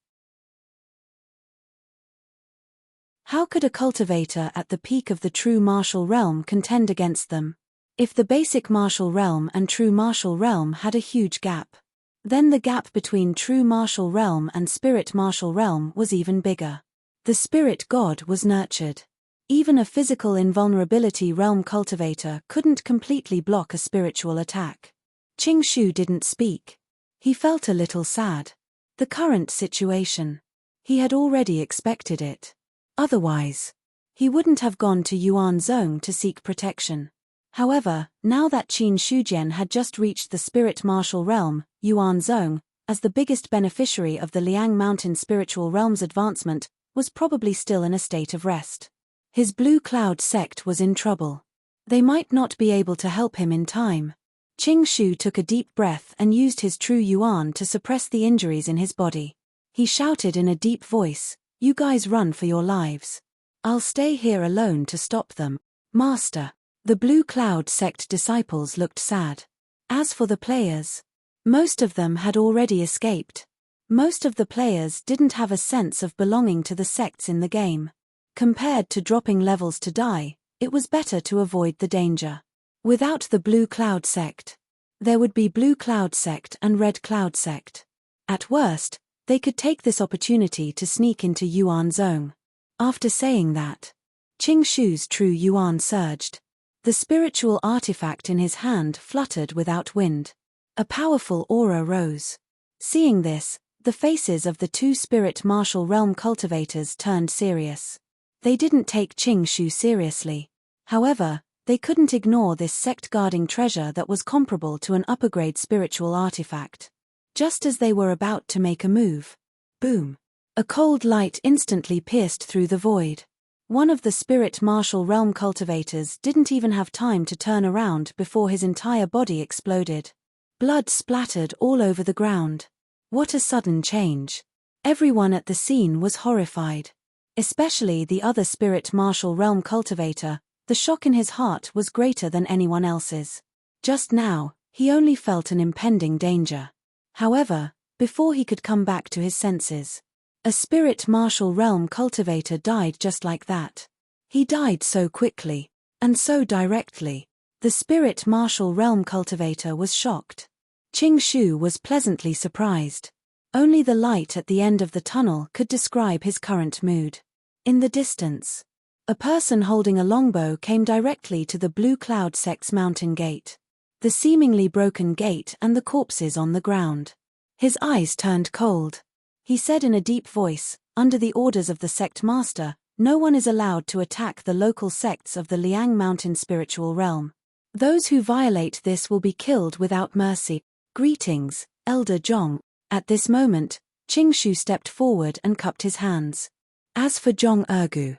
how could a cultivator at the peak of the true martial realm contend against them? If the basic martial realm and true martial realm had a huge gap, then the gap between true martial realm and spirit martial realm was even bigger. The spirit god was nurtured. Even a physical invulnerability realm cultivator couldn't completely block a spiritual attack. Qing Shu didn't speak. He felt a little sad. The current situation. He had already expected it. Otherwise, he wouldn't have gone to Yuan Zone to seek protection. However, now that Qin Shujian had just reached the spirit martial realm, Yuan Zone, as the biggest beneficiary of the Liang Mountain spiritual realm's advancement, was probably still in a state of rest. His Blue Cloud sect was in trouble. They might not be able to help him in time. Qing Shu took a deep breath and used his true yuan to suppress the injuries in his body. He shouted in a deep voice, "You guys run for your lives. I'll stay here alone to stop them." Master. The Blue Cloud sect disciples looked sad. As for the players, most of them had already escaped. Most of the players didn't have a sense of belonging to the sects in the game. Compared to dropping levels to die, it was better to avoid the danger. Without the Blue Cloud sect, there would be Blue Cloud sect and Red Cloud sect. At worst, they could take this opportunity to sneak into Yuan Zone. After saying that, Qing Shu's true yuan surged. The spiritual artifact in his hand fluttered without wind. A powerful aura rose. Seeing this, the faces of the two spirit martial realm cultivators turned serious. They didn't take Qing Shu seriously. However, they couldn't ignore this sect-guarding treasure that was comparable to an upper-grade spiritual artifact. Just as they were about to make a move, boom! A cold light instantly pierced through the void. One of the spirit martial realm cultivators didn't even have time to turn around before his entire body exploded. Blood splattered all over the ground. What a sudden change. Everyone at the scene was horrified. Especially the other spirit martial realm cultivator. The shock in his heart was greater than anyone else's. Just now, he only felt an impending danger. However, before he could come back to his senses, a spirit martial realm cultivator died just like that. He died so quickly, and so directly. The spirit martial realm cultivator was shocked. Qing Shu was pleasantly surprised. Only the light at the end of the tunnel could describe his current mood. In the distance, a person holding a longbow came directly to the Blue Cloud sect's mountain gate. The seemingly broken gate and the corpses on the ground. His eyes turned cold. He said in a deep voice, "Under the orders of the sect master, no one is allowed to attack the local sects of the Liang Mountain spiritual realm. Those who violate this will be killed without mercy. Greetings, Elder Zhong." At this moment, Qing Shu stepped forward and cupped his hands. As for Zhong Ergu,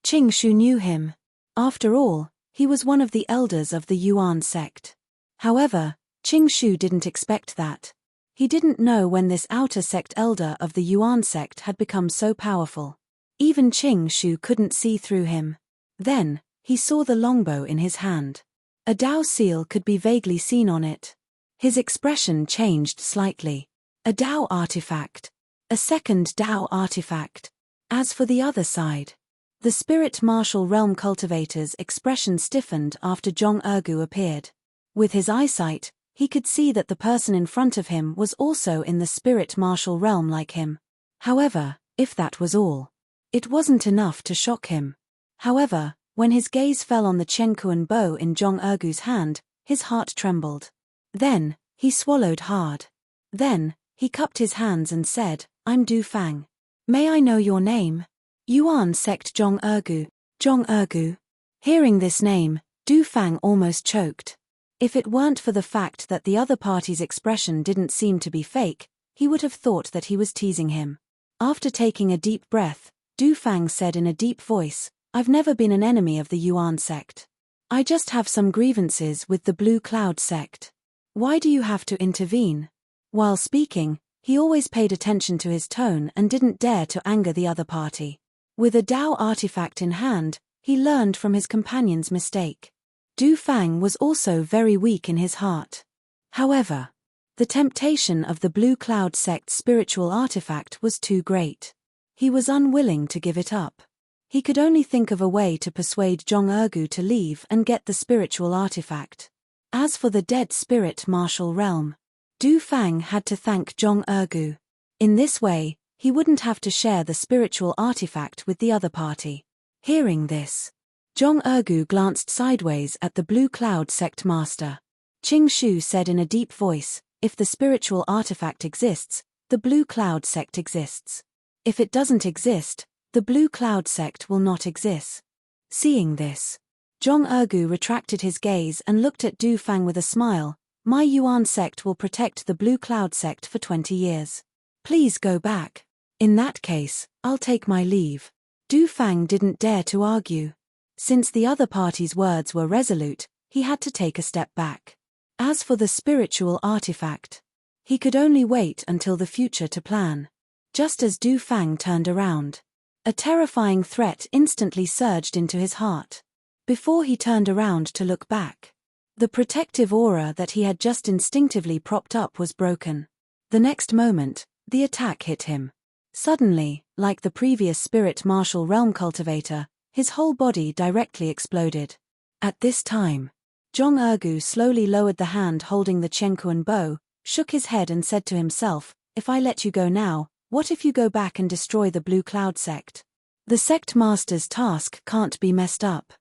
Qing Shu knew him. After all, he was one of the elders of the Yuan sect. However, Qing Shu didn't expect that. He didn't know when this outer sect elder of the Yuan sect had become so powerful. Even Qing Shu couldn't see through him. Then, he saw the longbow in his hand. A Dao seal could be vaguely seen on it. His expression changed slightly. A Dao artifact. A second Dao artifact. As for the other side, the spirit martial realm cultivator's expression stiffened after Zhong Ergu appeared. With his eyesight, he could see that the person in front of him was also in the spirit martial realm like him. However, if that was all, it wasn't enough to shock him. However, When his gaze fell on the Chenkuan bow in Zhong Ergu's hand, his heart trembled. Then, he swallowed hard. Then, he cupped his hands and said, I'm Du Fang. May I know your name? Yuan sect Zhong Ergu. Zhong Ergu. Hearing this name, Du Fang almost choked. If it weren't for the fact that the other party's expression didn't seem to be fake, he would have thought that he was teasing him. After taking a deep breath, Du Fang said in a deep voice, I've never been an enemy of the Yuan sect. I just have some grievances with the Blue Cloud sect. Why do you have to intervene? While speaking, he always paid attention to his tone and didn't dare to anger the other party. With a Dao artifact in hand, he learned from his companion's mistake. Du Fang was also very weak in his heart. However, the temptation of the Blue Cloud sect's spiritual artifact was too great. He was unwilling to give it up. He could only think of a way to persuade Zhong Ergu to leave and get the spiritual artifact. As for the dead spirit martial realm, Du Fang had to thank Zhong Ergu. In this way, he wouldn't have to share the spiritual artifact with the other party. Hearing this, Zhong Ergu glanced sideways at the Blue Cloud sect master. Qing Shu said in a deep voice, if the spiritual artifact exists, the Blue Cloud sect exists. If it doesn't exist, the Blue Cloud sect will not exist. Seeing this, Zhong Ergu retracted his gaze and looked at Du Fang with a smile. My Yuan sect will protect the Blue Cloud sect for 20 years. Please go back. In that case, I'll take my leave. Du Fang didn't dare to argue. Since the other party's words were resolute, he had to take a step back. As for the spiritual artifact, he could only wait until the future to plan. Just as Du Fang turned around, a terrifying threat instantly surged into his heart. Before he turned around to look back, the protective aura that he had just instinctively propped up was broken. The next moment, the attack hit him. Suddenly, like the previous spirit martial realm cultivator, his whole body directly exploded. At this time, Zhong Ergu slowly lowered the hand holding the Chenkuan bow, shook his head and said to himself, if I let you go now, what if you go back and destroy the Blue Cloud sect? The sect master's task can't be messed up.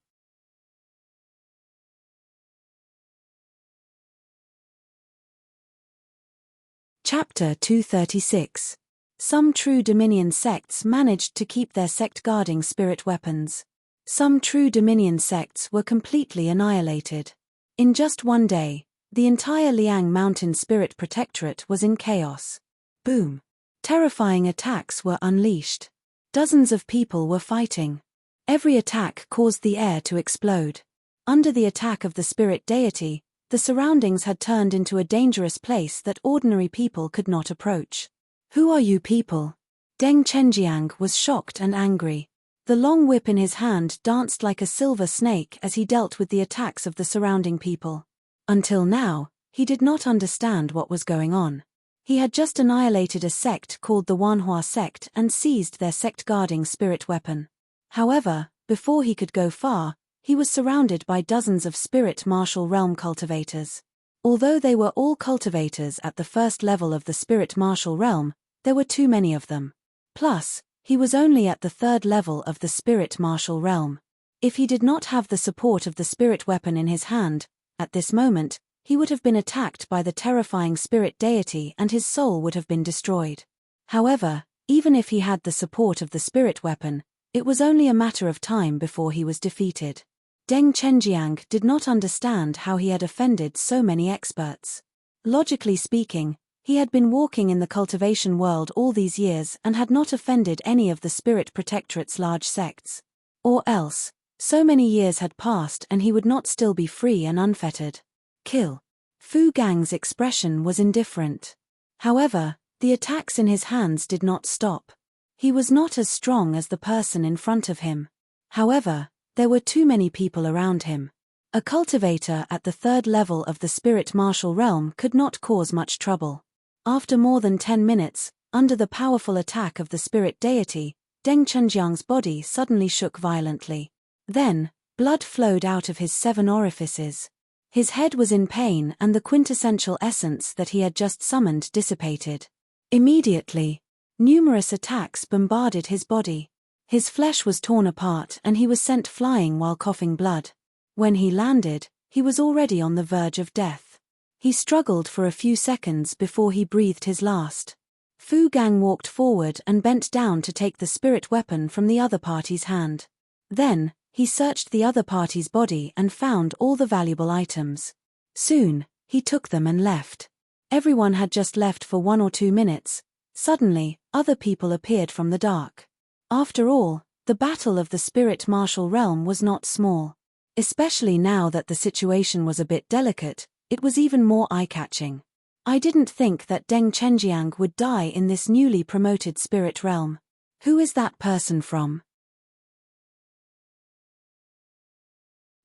Chapter 236. Some true Dominion sects managed to keep their sect-guarding spirit weapons. Some true Dominion sects were completely annihilated. In just one day, the entire Liang Mountain Spirit Protectorate was in chaos. Boom! Terrifying attacks were unleashed. Dozens of people were fighting. Every attack caused the air to explode. Under the attack of the spirit deity, the surroundings had turned into a dangerous place that ordinary people could not approach. Who are you people? Deng Chenjiang was shocked and angry. The long whip in his hand danced like a silver snake as he dealt with the attacks of the surrounding people. Until now, he did not understand what was going on. He had just annihilated a sect called the Wanhua sect and seized their sect-guarding spirit weapon. However, before he could go far, he was surrounded by dozens of spirit martial realm cultivators. Although they were all cultivators at the first level of the spirit martial realm, there were too many of them. Plus, he was only at the third level of the spirit martial realm. If he did not have the support of the spirit weapon in his hand, at this moment, he would have been attacked by the terrifying spirit deity and his soul would have been destroyed. However, even if he had the support of the spirit weapon, it was only a matter of time before he was defeated. Deng Chenjiang did not understand how he had offended so many experts. Logically speaking, he had been walking in the cultivation world all these years and had not offended any of the Spirit Protectorate's large sects. Or else, so many years had passed and he would not still be free and unfettered. Kill. Fu Gang's expression was indifferent. However, the attacks in his hands did not stop. He was not as strong as the person in front of him. However, there were too many people around him. A cultivator at the third level of the spirit martial realm could not cause much trouble. After more than 10 minutes, under the powerful attack of the spirit deity, Deng Chenjiang's body suddenly shook violently. Then, blood flowed out of his 7 orifices. His head was in pain and the quintessential essence that he had just summoned dissipated. Immediately, numerous attacks bombarded his body. His flesh was torn apart and he was sent flying while coughing blood. When he landed, he was already on the verge of death. He struggled for a few seconds before he breathed his last. Fu Gang walked forward and bent down to take the spirit weapon from the other party's hand. Then, he searched the other party's body and found all the valuable items. Soon, he took them and left. Everyone had just left for 1 or 2 minutes. Suddenly, other people appeared from the dark. After all, the battle of the spirit martial realm was not small. Especially now that the situation was a bit delicate, it was even more eye-catching. I didn't think that Deng Chenjiang would die in this newly promoted spirit realm. Who is that person from?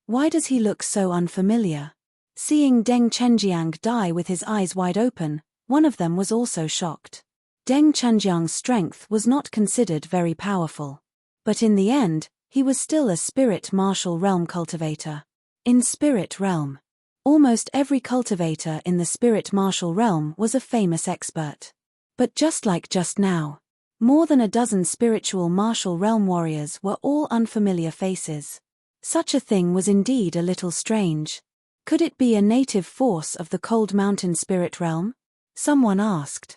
Why does he look so unfamiliar? Seeing Deng Chenjiang die with his eyes wide open, one of them was also shocked. Deng Chenjiang's strength was not considered very powerful. But in the end, he was still a spirit martial realm cultivator. In spirit realm, almost every cultivator in the spirit martial realm was a famous expert. But just like just now, more than a dozen spiritual martial realm warriors were all unfamiliar faces. Such a thing was indeed a little strange. Could it be a native force of the Cold Mountain spirit realm? Someone asked.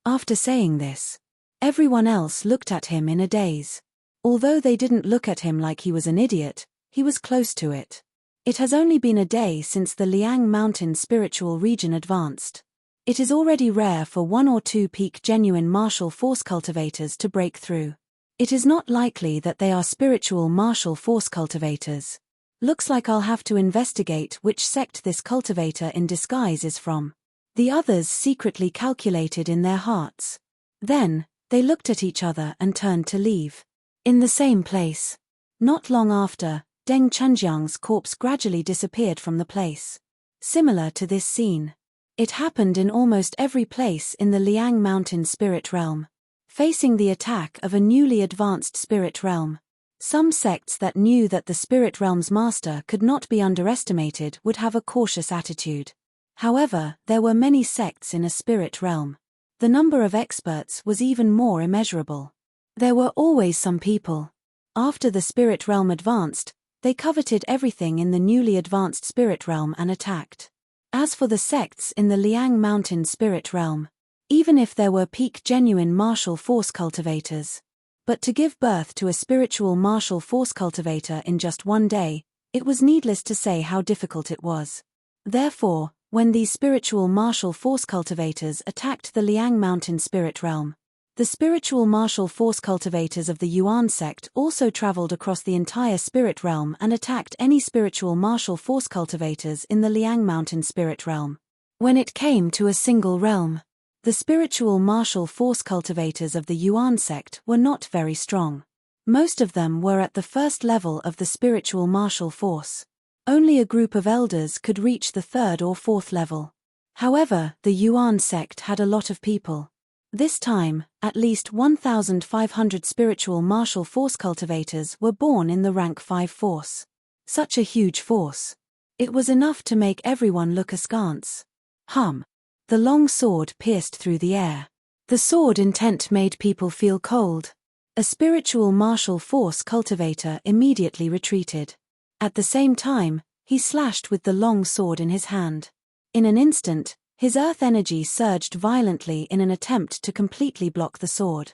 After saying this, everyone else looked at him in a daze. Although they didn't look at him like he was an idiot, he was close to it. It has only been a day since the Liang Mountain spiritual region advanced. It is already rare for 1 or 2 peak genuine martial force cultivators to break through. It is not likely that they are spiritual martial force cultivators. Looks like I'll have to investigate which sect this cultivator in disguise is from. The others secretly calculated in their hearts. Then, they looked at each other and turned to leave. In the same place. Not long after, Deng Chenjiang's corpse gradually disappeared from the place. Similar to this scene. It happened in almost every place in the Liang Mountain spirit realm. Facing the attack of a newly advanced spirit realm. Some sects that knew that the spirit realm's master could not be underestimated would have a cautious attitude. However, there were many sects in a spirit realm. The number of experts was even more immeasurable. There were always some people. After the spirit realm advanced, they coveted everything in the newly advanced spirit realm and attacked. As for the sects in the Liang Mountain spirit realm, even if there were peak genuine martial force cultivators, but to give birth to a spiritual martial force cultivator in just 1 day, it was needless to say how difficult it was. Therefore, when these spiritual martial force cultivators attacked the Liang Mountain spirit realm, the spiritual martial force cultivators of the Yuan sect also traveled across the entire spirit realm and attacked any spiritual martial force cultivators in the Liang Mountain spirit realm. When it came to a single realm, the spiritual martial force cultivators of the Yuan sect were not very strong. Most of them were at the first level of the spiritual martial force. Only a group of elders could reach the 3rd or 4th level. However, the Yuan sect had a lot of people. This time, at least 1,500 spiritual martial force cultivators were born in the rank 5 force. Such a huge force. It was enough to make everyone look askance. The long sword pierced through the air. The sword intent made people feel cold. A spiritual martial force cultivator immediately retreated. At the same time, he slashed with the long sword in his hand. In an instant, his earth energy surged violently in an attempt to completely block the sword.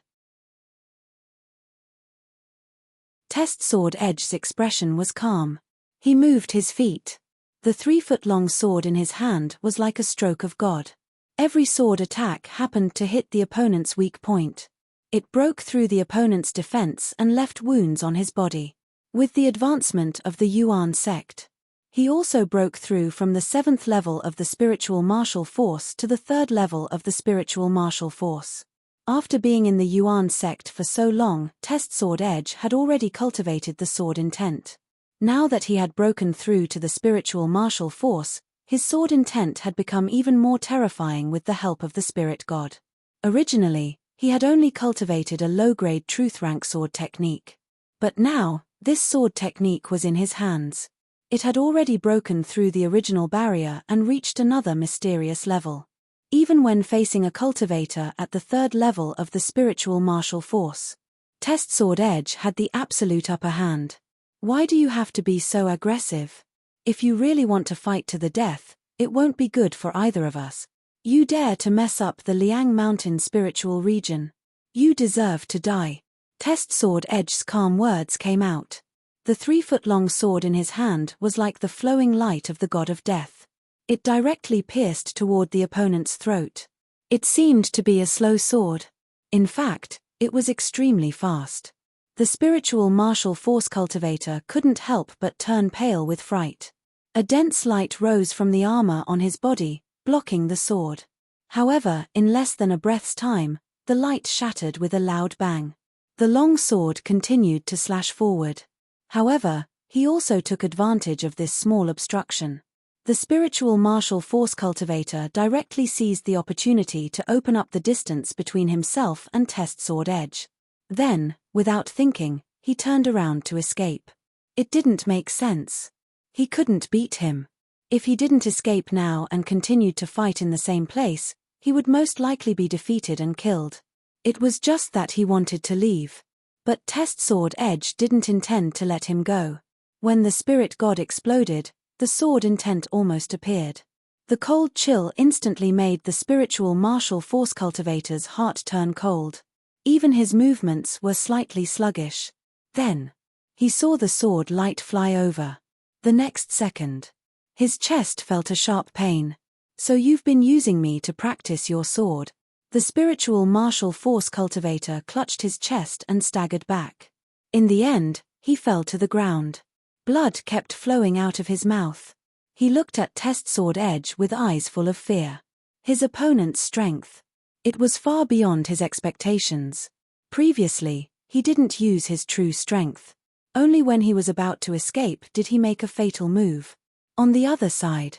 Test Sword Edge's expression was calm. He moved his feet. The 3-foot-long sword in his hand was like a stroke of God. Every sword attack happened to hit the opponent's weak point. It broke through the opponent's defense and left wounds on his body. With the advancement of the Yuan sect, he also broke through from the 7th level of the spiritual martial force to the 3rd level of the spiritual martial force. After being in the Yuan sect for so long, Test Sword Edge had already cultivated the sword intent. Now that he had broken through to the spiritual martial force, his sword intent had become even more terrifying with the help of the spirit god. Originally, he had only cultivated a low-grade truth rank sword technique. But now, this sword technique was in his hands. It had already broken through the original barrier and reached another mysterious level. Even when facing a cultivator at the 3rd level of the spiritual martial force, Test Sword Edge had the absolute upper hand. Why do you have to be so aggressive? If you really want to fight to the death, it won't be good for either of us. You dare to mess up the Liang Mountain spiritual region. You deserve to die. Test Sword Edge's calm words came out. The 3-foot-long sword in his hand was like the flowing light of the god of death. It directly pierced toward the opponent's throat. It seemed to be a slow sword. In fact, it was extremely fast. The spiritual martial force cultivator couldn't help but turn pale with fright. A dense light rose from the armor on his body, blocking the sword. However, in less than a breath's time, the light shattered with a loud bang. The long sword continued to slash forward. However, he also took advantage of this small obstruction. The spiritual martial force cultivator directly seized the opportunity to open up the distance between himself and Test Sword Edge. Then, without thinking, he turned around to escape. It didn't make sense. He couldn't beat him. If he didn't escape now and continued to fight in the same place, he would most likely be defeated and killed. It was just that he wanted to leave. But Test Sword Edge didn't intend to let him go. When the spirit god exploded, the sword intent almost appeared. The cold chill instantly made the spiritual martial force cultivator's heart turn cold. Even his movements were slightly sluggish. Then, he saw the sword light fly over. The next second, his chest felt a sharp pain. So you've been using me to practice your sword. The spiritual martial force cultivator clutched his chest and staggered back. In the end, he fell to the ground. Blood kept flowing out of his mouth. He looked at Test Sword Edge with eyes full of fear. His opponent's strength. It was far beyond his expectations. Previously, he didn't use his true strength. Only when he was about to escape did he make a fatal move. On the other side,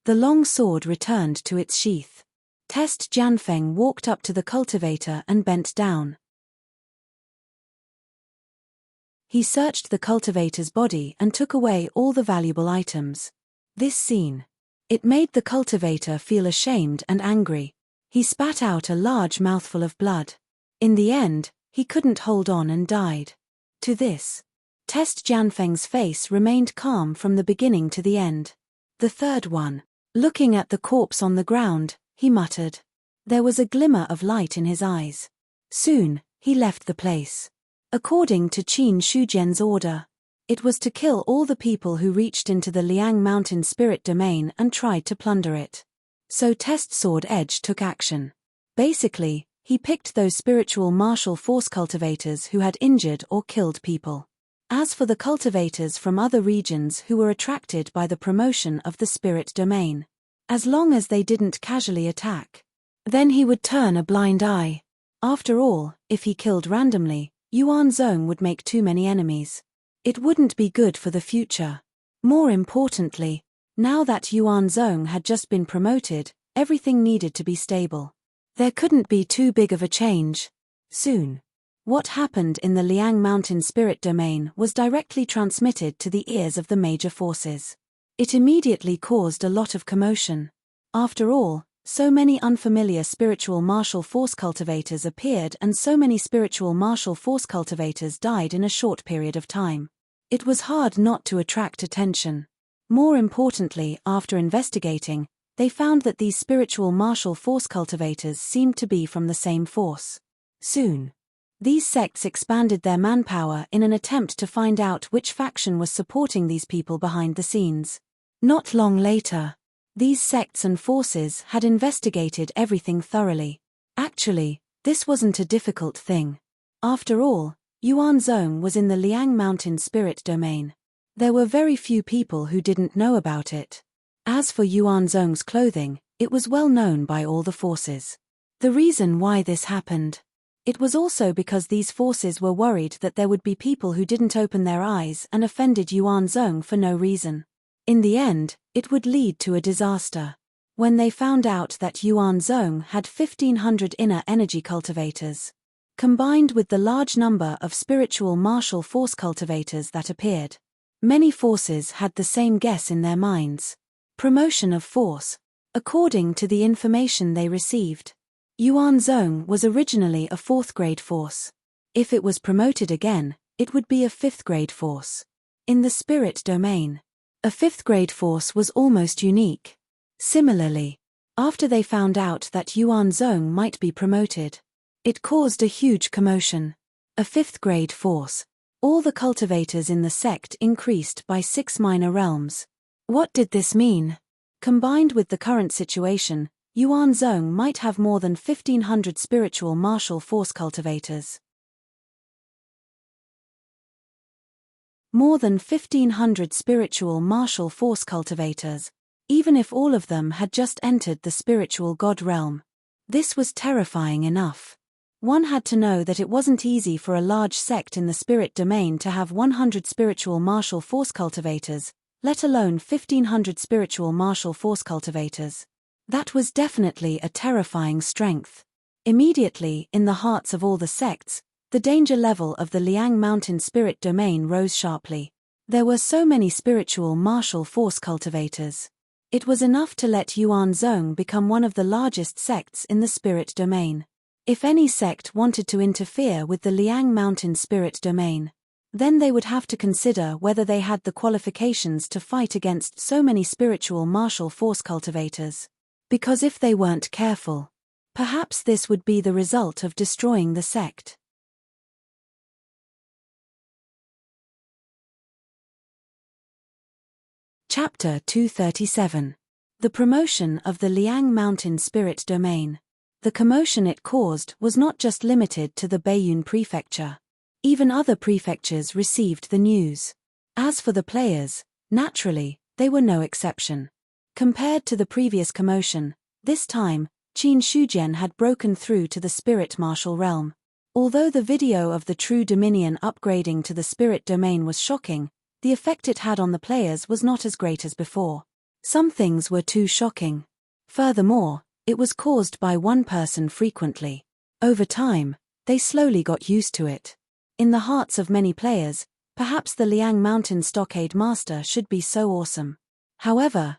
the long sword returned to its sheath. Test Jianfeng walked up to the cultivator and bent down. He searched the cultivator's body and took away all the valuable items. This scene. It made the cultivator feel ashamed and angry. He spat out a large mouthful of blood. In the end, he couldn't hold on and died. To this, Test Jianfeng's face remained calm from the beginning to the end. The third one. Looking at the corpse on the ground, he muttered. There was a glimmer of light in his eyes. Soon, he left the place. According to Qin Shujian's order, it was to kill all the people who reached into the Liang Mountain spirit domain and tried to plunder it. So Test Sword Edge took action. Basically, he picked those spiritual martial force cultivators who had injured or killed people. As for the cultivators from other regions who were attracted by the promotion of the spirit domain, as long as they didn't casually attack, then he would turn a blind eye. After all, if he killed randomly, Yuan Zhong would make too many enemies. It wouldn't be good for the future. More importantly, now that Yuan Zhong had just been promoted, everything needed to be stable. There couldn't be too big of a change. Soon. What happened in the Liang Mountain spirit domain was directly transmitted to the ears of the major forces. It immediately caused a lot of commotion. After all, so many unfamiliar spiritual martial force cultivators appeared and so many spiritual martial force cultivators died in a short period of time. It was hard not to attract attention. More importantly, after investigating, they found that these spiritual martial force cultivators seemed to be from the same force. Soon, these sects expanded their manpower in an attempt to find out which faction was supporting these people behind the scenes. Not long later, these sects and forces had investigated everything thoroughly. Actually, this wasn't a difficult thing. After all, Yuan Zhong was in the Liang Mountain spirit domain. There were very few people who didn't know about it. As for Yuan Zhong's clothing, it was well known by all the forces. The reason why this happened. It was also because these forces were worried that there would be people who didn't open their eyes and offended Yuan Zhong for no reason. In the end, it would lead to a disaster. When they found out that Yuan Zhong had 1,500 inner energy cultivators, combined with the large number of spiritual martial force cultivators that appeared, many forces had the same guess in their minds. Promotion of force. According to the information they received, Yuan Zhong was originally a 4th grade force. If it was promoted again, it would be a 5th grade force. In the spirit domain, a 5th grade force was almost unique. Similarly, after they found out that Yuan Zhong might be promoted, it caused a huge commotion. A 5th grade force. All the cultivators in the sect increased by 6 minor realms. What did this mean? Combined with the current situation, Yuan Zhong might have more than 1,500 spiritual martial force cultivators. More than 1,500 spiritual martial force cultivators, even if all of them had just entered the spiritual god realm. This was terrifying enough. One had to know that it wasn't easy for a large sect in the spirit domain to have 100 spiritual martial force cultivators, let alone 1,500 spiritual martial force cultivators. That was definitely a terrifying strength. Immediately, in the hearts of all the sects, the danger level of the Liang Mountain spirit domain rose sharply. There were so many spiritual martial force cultivators. It was enough to let Yuan Zhong become one of the largest sects in the spirit domain. If any sect wanted to interfere with the Liang Mountain spirit domain, then they would have to consider whether they had the qualifications to fight against so many spiritual martial force cultivators. Because if they weren't careful, perhaps this would be the result of destroying the sect. Chapter 237. The promotion of the Liang Mountain spirit domain. The commotion it caused was not just limited to the Baiyun prefecture. Even other prefectures received the news. As for the players, naturally, they were no exception. Compared to the previous commotion, this time, Qin Shujian had broken through to the spirit martial realm. Although the video of the True Dominion upgrading to the spirit domain was shocking, the effect it had on the players was not as great as before. Some things were too shocking. Furthermore, it was caused by one person frequently. Over time, they slowly got used to it. In the hearts of many players, perhaps the Liang Mountain Stockade Master should be so awesome. However,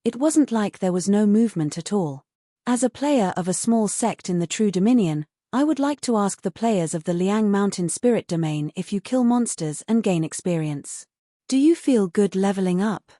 it wasn't like there was no movement at all. As a player of a small sect in the True Dominion, I would like to ask the players of the Liang Mountain Spirit Domain if you kill monsters and gain experience. Do you feel good leveling up?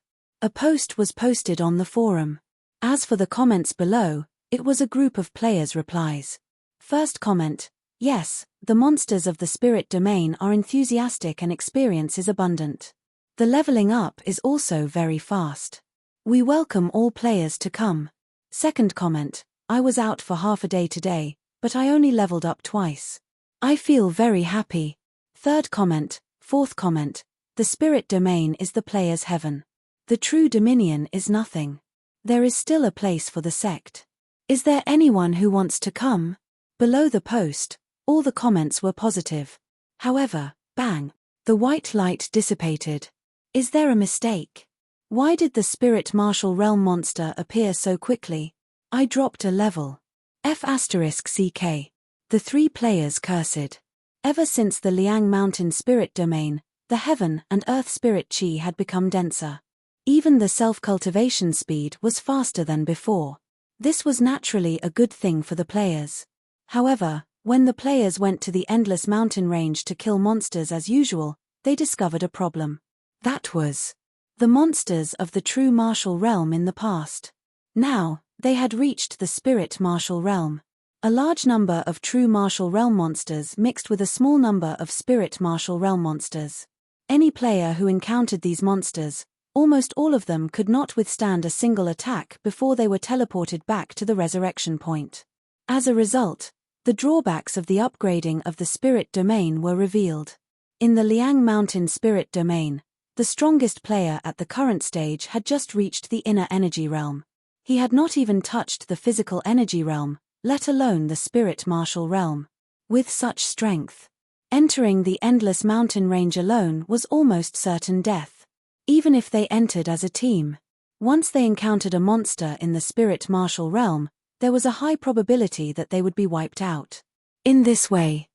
A post was posted on the forum. As for the comments below, it was a group of players' replies. First comment: yes, the monsters of the spirit domain are enthusiastic and experience is abundant. The leveling up is also very fast. We welcome all players to come. Second comment: I was out for half a day today, but I only leveled up twice. I feel very happy. Third comment: fourth comment: the spirit domain is the player's heaven. The True Dominion is nothing. There is still a place for the sect. Is there anyone who wants to come? Below the post, all the comments were positive. However, bang, the white light dissipated. Is there a mistake? Why did the spirit martial realm monster appear so quickly? I dropped a level. F***CK. The 3 players cursed. Ever since the Liang Mountain spirit domain, the heaven and earth spirit chi had become denser. Even the self-cultivation speed was faster than before. This was naturally a good thing for the players. However, when the players went to the endless mountain range to kill monsters as usual, they discovered a problem. That was the monsters of the true martial realm in the past. Now, they had reached the spirit martial realm. A large number of true martial realm monsters mixed with a small number of spirit martial realm monsters. Any player who encountered these monsters, almost all of them could not withstand a single attack before they were teleported back to the resurrection point. As a result, the drawbacks of the upgrading of the spirit domain were revealed. In the Liang Mountain spirit domain, the strongest player at the current stage had just reached the inner energy realm. He had not even touched the physical energy realm, let alone the spirit martial realm. With such strength, entering the endless mountain range alone was almost certain death. Even if they entered as a team, once they encountered a monster in the spirit martial realm, there was a high probability that they would be wiped out. In this way,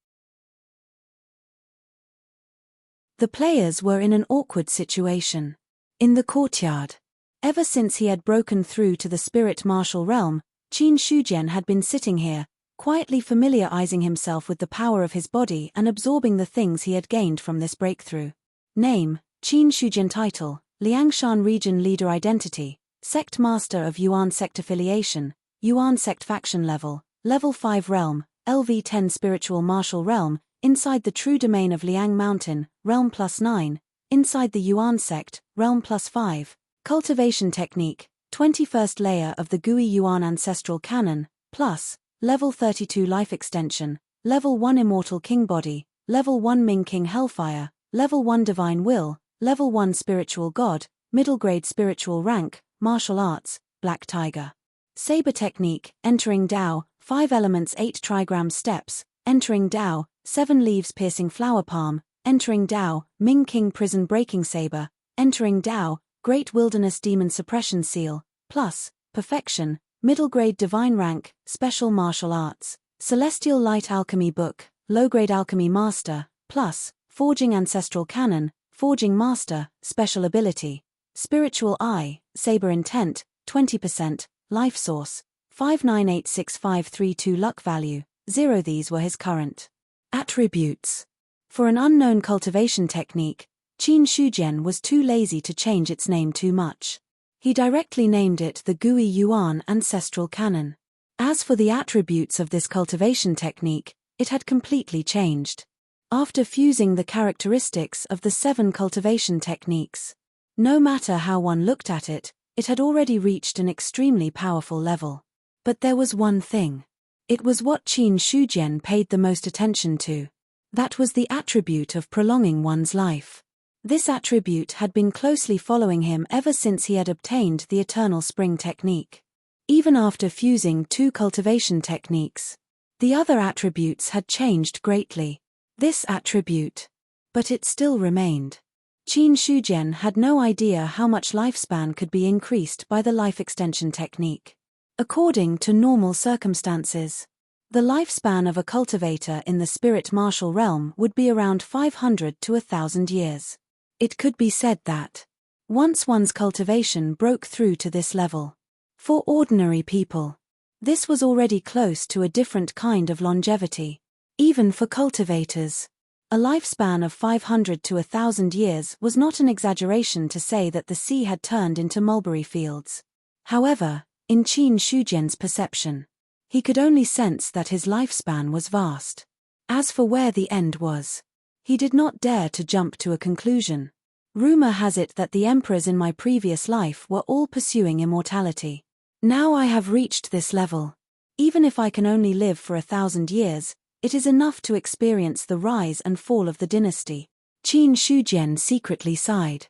the players were in an awkward situation. In the courtyard, ever since he had broken through to the spirit martial realm, Qin Shujian had been sitting here, quietly familiarizing himself with the power of his body and absorbing the things he had gained from this breakthrough. Name, Qin Shujian. Title, Liangshan Region Leader. Identity, Sect Master of Yuan Sect. Affiliation, Yuan Sect. Faction Level, Level 5 Realm, LV10 Spiritual Martial Realm, inside the true domain of Liang Mountain, Realm +9, inside the Yuan Sect, Realm +5, Cultivation Technique, 21st layer of the Gui Yuan Ancestral Canon, plus, Level 32 Life Extension, Level 1 Immortal King Body, Level 1 Ming King Hellfire, Level 1 Divine Will, Level 1 Spiritual God, Middle Grade Spiritual Rank, Martial Arts, Black Tiger. Saber Technique, Entering Dao, 5 Elements 8 Trigram Steps, Entering Dao, 7 Leaves Piercing Flower Palm, Entering Dao, Ming King Prison Breaking Saber, Entering Dao, Great Wilderness Demon Suppression Seal, plus, Perfection, Middle Grade Divine Rank, Special Martial Arts, Celestial Light Alchemy Book, Low Grade Alchemy Master, plus, Forging Ancestral Canon, Forging Master, Special Ability, Spiritual Eye, Saber Intent, 20%, Life Source, 59865532 Luck Value, 0. These were his current attributes. For an unknown cultivation technique, Qin Shujian was too lazy to change its name too much. He directly named it the Gui Yuan Ancestral Canon. As for the attributes of this cultivation technique, it had completely changed. After fusing the characteristics of the 7 cultivation techniques, no matter how one looked at it, it had already reached an extremely powerful level. But there was one thing. It was what Qin Shujian paid the most attention to. That was the attribute of prolonging one's life. This attribute had been closely following him ever since he had obtained the Eternal Spring technique. Even after fusing 2 cultivation techniques, the other attributes had changed greatly. This attribute. But it still remained. Qin Shujian had no idea how much lifespan could be increased by the life extension technique. According to normal circumstances, the lifespan of a cultivator in the spirit martial realm would be around 500 to 1,000 years. It could be said that, once one's cultivation broke through to this level, for ordinary people, this was already close to a different kind of longevity. Even for cultivators, a lifespan of 500 to 1,000 years was not an exaggeration to say that the sea had turned into mulberry fields. However, in Qin Shujian's perception, he could only sense that his lifespan was vast. As for where the end was, he did not dare to jump to a conclusion. Rumor has it that the emperors in my previous life were all pursuing immortality. Now I have reached this level. Even if I can only live for 1,000 years, it is enough to experience the rise and fall of the dynasty. Qin Shujian secretly sighed.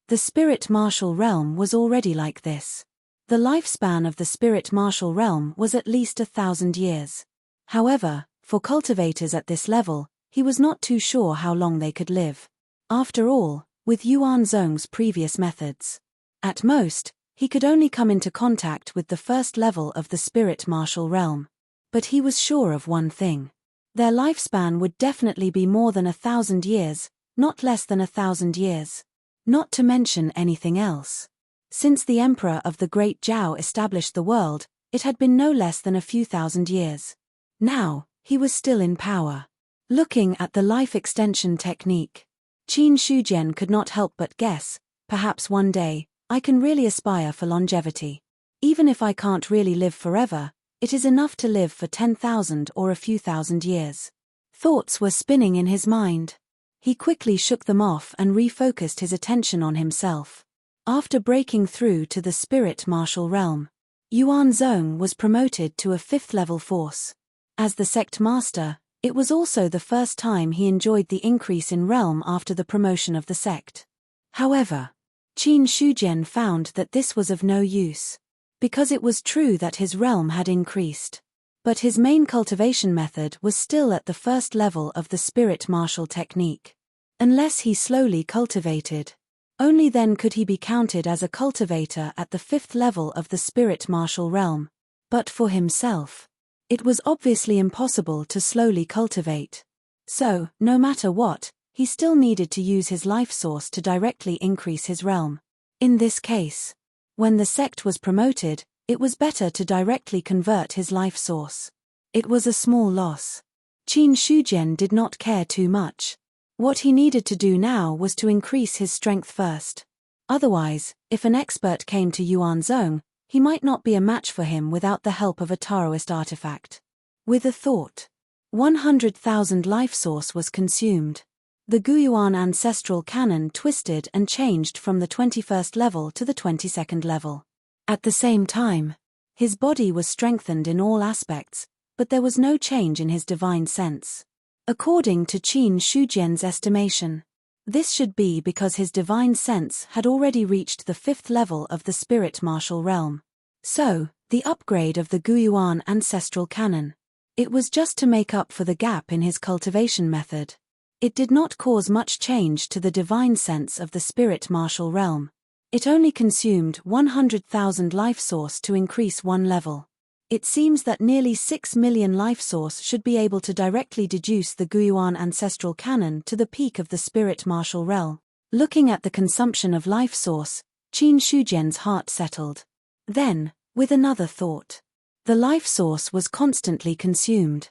The spirit martial realm was already like this. The lifespan of the spirit martial realm was at least 1,000 years. However, for cultivators at this level, he was not too sure how long they could live. After all, with Yuan Zhong's previous methods, at most, he could only come into contact with the first level of the spirit martial realm. But he was sure of one thing. Their lifespan would definitely be more than 1,000 years, not less than 1,000 years. Not to mention anything else. Since the emperor of the Great Zhao established the world, it had been no less than a few thousand years. Now, he was still in power. Looking at the life extension technique, Qin Shujian could not help but guess, perhaps one day, I can really aspire for longevity. Even if I can't really live forever, it is enough to live for 10,000 or a few thousand years. Thoughts were spinning in his mind. He quickly shook them off and refocused his attention on himself. After breaking through to the spirit martial realm, Yuan Zhong was promoted to a 5th level force. As the sect master, it was also the first time he enjoyed the increase in realm after the promotion of the sect. However, Qin Shujian found that this was of no use. Because it was true that his realm had increased. But his main cultivation method was still at the first level of the spirit martial technique. Unless he slowly cultivated, only then could he be counted as a cultivator at the 5th level of the spirit martial realm. But for himself, it was obviously impossible to slowly cultivate. So, no matter what, he still needed to use his life source to directly increase his realm. In this case, when the sect was promoted, It was better to directly convert his life source. It was a small loss. Qin Shujian did not care too much. What he needed to do now was to increase his strength first. Otherwise, if an expert came to Yuan Zhong, he might not be a match for him without the help of a Taoist artifact. With a thought, 100,000 life source was consumed. The Guyuan ancestral canon twisted and changed from the 21st level to the 22nd level. At the same time, his body was strengthened in all aspects, but there was no change in his divine sense. According to Qin Shujian's estimation, this should be because his divine sense had already reached the 5th level of the spirit martial realm. So, the upgrade of the Guyuan ancestral canon. It was just to make up for the gap in his cultivation method. It did not cause much change to the divine sense of the spirit martial realm. It only consumed 100,000 life source to increase one level. It seems that nearly 6 million life source should be able to directly deduce the Guyuan ancestral canon to the peak of the spirit martial realm. Looking at the consumption of life source, Qin Shujian's heart settled. Then, with another thought, the life source was constantly consumed.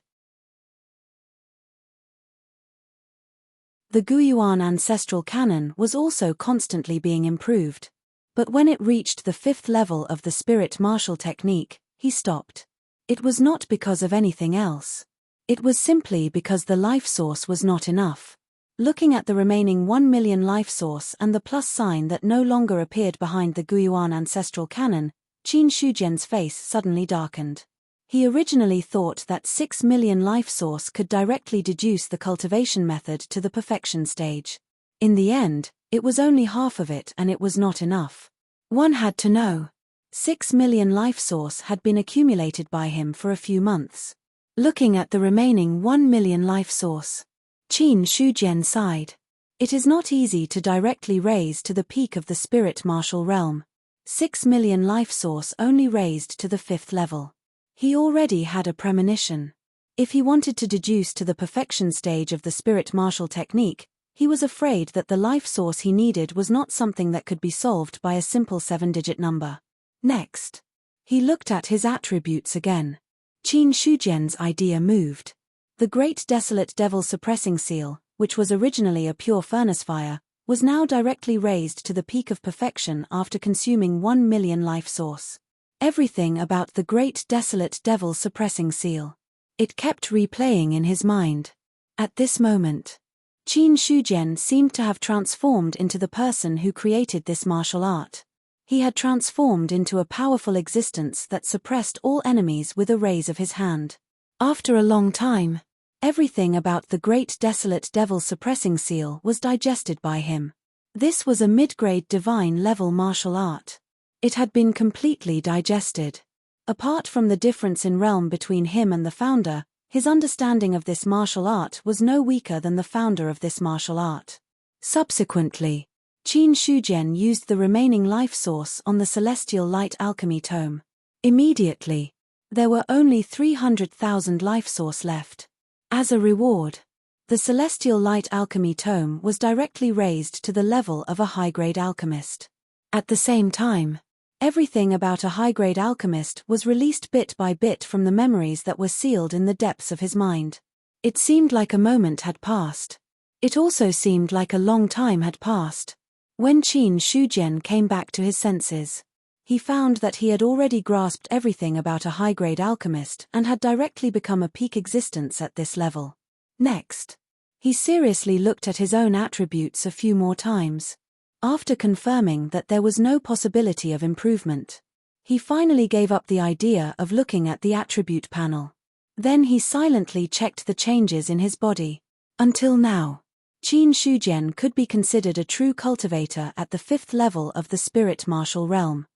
The Guyuan ancestral canon was also constantly being improved. But when it reached the 5th level of the spirit martial technique, he stopped. It was not because of anything else. It was simply because the life source was not enough. Looking at the remaining 1 million life source and the plus sign that no longer appeared behind the Guyuan ancestral canon, Qin Shujian's face suddenly darkened. He originally thought that 6 million life source could directly deduce the cultivation method to the perfection stage. In the end, it was only half of it and it was not enough. One had to know. 6 million life source had been accumulated by him for a few months. Looking at the remaining 1 million life source, Qin Shujian sighed. It is not easy to directly raise to the peak of the spirit martial realm. 6 million life source only raised to the 5th level. He already had a premonition. If he wanted to deduce to the perfection stage of the spirit martial technique, he was afraid that the life source he needed was not something that could be solved by a simple 7-digit number. Next, he looked at his attributes again. Qin Shujian's idea moved. The Great Desolate Devil Suppressing Seal, which was originally a pure furnace fire, was now directly raised to the peak of perfection after consuming 1 million life source. Everything about the Great Desolate Devil Suppressing Seal. It kept replaying in his mind. At this moment, Qin Shujian seemed to have transformed into the person who created this martial art. He had transformed into a powerful existence that suppressed all enemies with a raise of his hand. After a long time, everything about the Great Desolate Devil Suppressing Seal was digested by him. This was a mid-grade divine level martial art. It had been completely digested. Apart from the difference in realm between him and the founder, his understanding of this martial art was no weaker than the founder of this martial art. Subsequently, Qin Shujian used the remaining life source on the Celestial Light Alchemy Tome. Immediately, there were only 300,000 life source left. As a reward, the Celestial Light Alchemy Tome was directly raised to the level of a high-grade alchemist. At the same time, everything about a high-grade alchemist was released bit by bit from the memories that were sealed in the depths of his mind. It seemed like a moment had passed. It also seemed like a long time had passed. When Qin Shujian came back to his senses, he found that he had already grasped everything about a high-grade alchemist and had directly become a peak existence at this level. Next, he seriously looked at his own attributes a few more times. After confirming that there was no possibility of improvement, he finally gave up the idea of looking at the attribute panel. Then he silently checked the changes in his body. Until now, Qin Shujian could be considered a true cultivator at the 5th level of the spirit martial realm.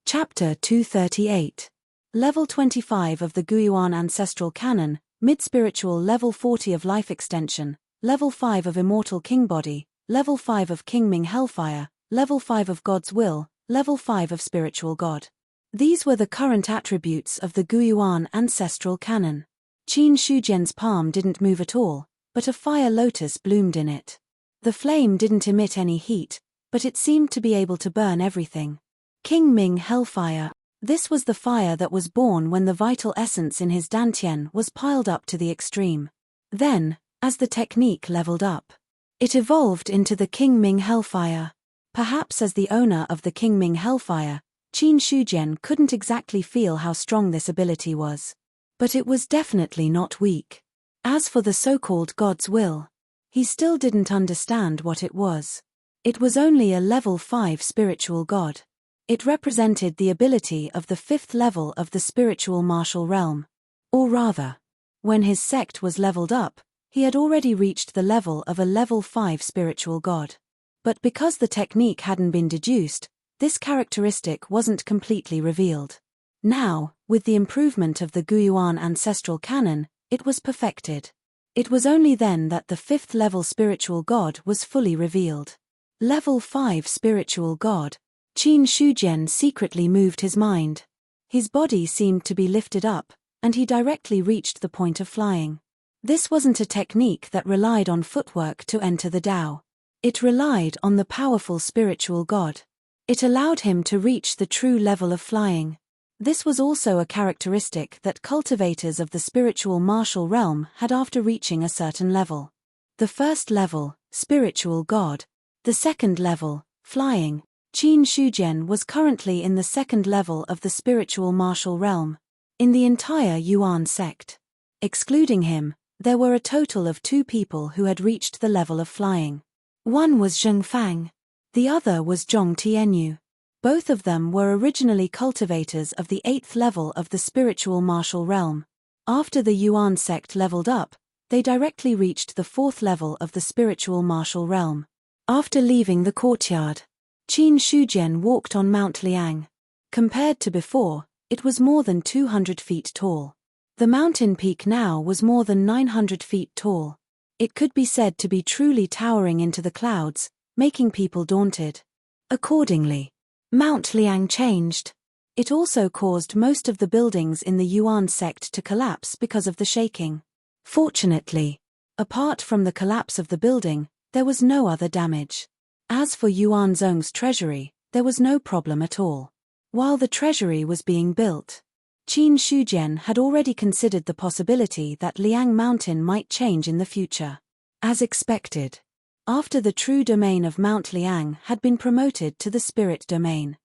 Chapter 238. Level 25 of the Guyuan Ancestral Canon, Mid-Spiritual Level 40 of Life Extension, Level 5 of Immortal King Body, Level 5 of King Ming Hellfire, Level 5 of God's Will, Level 5 of Spiritual God. These were the current attributes of the Guyuan Ancestral Canon. Qin Shujian's palm didn't move at all, but a fire lotus bloomed in it. The flame didn't emit any heat, but it seemed to be able to burn everything. King Ming Hellfire. This was the fire that was born when the vital essence in his dantian was piled up to the extreme. Then, as the technique leveled up, it evolved into the King Ming Hellfire. Perhaps as the owner of the King Ming Hellfire, Qin Shujian couldn't exactly feel how strong this ability was. But it was definitely not weak. As for the so-called God's will, he still didn't understand what it was. It was only a level 5 spiritual god. It represented the ability of the 5th level of the spiritual martial realm. Or rather, when his sect was leveled up, he had already reached the level of a level 5 spiritual god. But because the technique hadn't been deduced, this characteristic wasn't completely revealed. Now, with the improvement of the Guyuan ancestral canon, it was perfected. It was only then that the 5th level spiritual god was fully revealed. Level 5 spiritual god. Qin Shujian secretly moved his mind. His body seemed to be lifted up, and he directly reached the point of flying. This wasn't a technique that relied on footwork to enter the Tao. It relied on the powerful spiritual god. It allowed him to reach the true level of flying. This was also a characteristic that cultivators of the spiritual martial realm had after reaching a certain level. The first level, spiritual god. The second level, flying. Qin Shujian was currently in the second level of the spiritual martial realm. In the entire Yuan sect, excluding him, there were a total of 2 people who had reached the level of flying. One was Zheng Fang. The other was Zhong Tianyu. Both of them were originally cultivators of the 8th level of the spiritual martial realm. After the Yuan sect leveled up, they directly reached the 4th level of the spiritual martial realm. After leaving the courtyard, Qin Shujian walked on Mount Liang. Compared to before, it was more than 200 feet tall. The mountain peak now was more than 900 feet tall. It could be said to be truly towering into the clouds, making people daunted. Accordingly, Mount Liang changed. It also caused most of the buildings in the Yuan sect to collapse because of the shaking. Fortunately, apart from the collapse of the building, there was no other damage. As for Yuan Zhong's treasury, there was no problem at all. While the treasury was being built, Qin Shujian had already considered the possibility that Liang Mountain might change in the future. As expected, after the true domain of Mount Liang had been promoted to the spirit domain,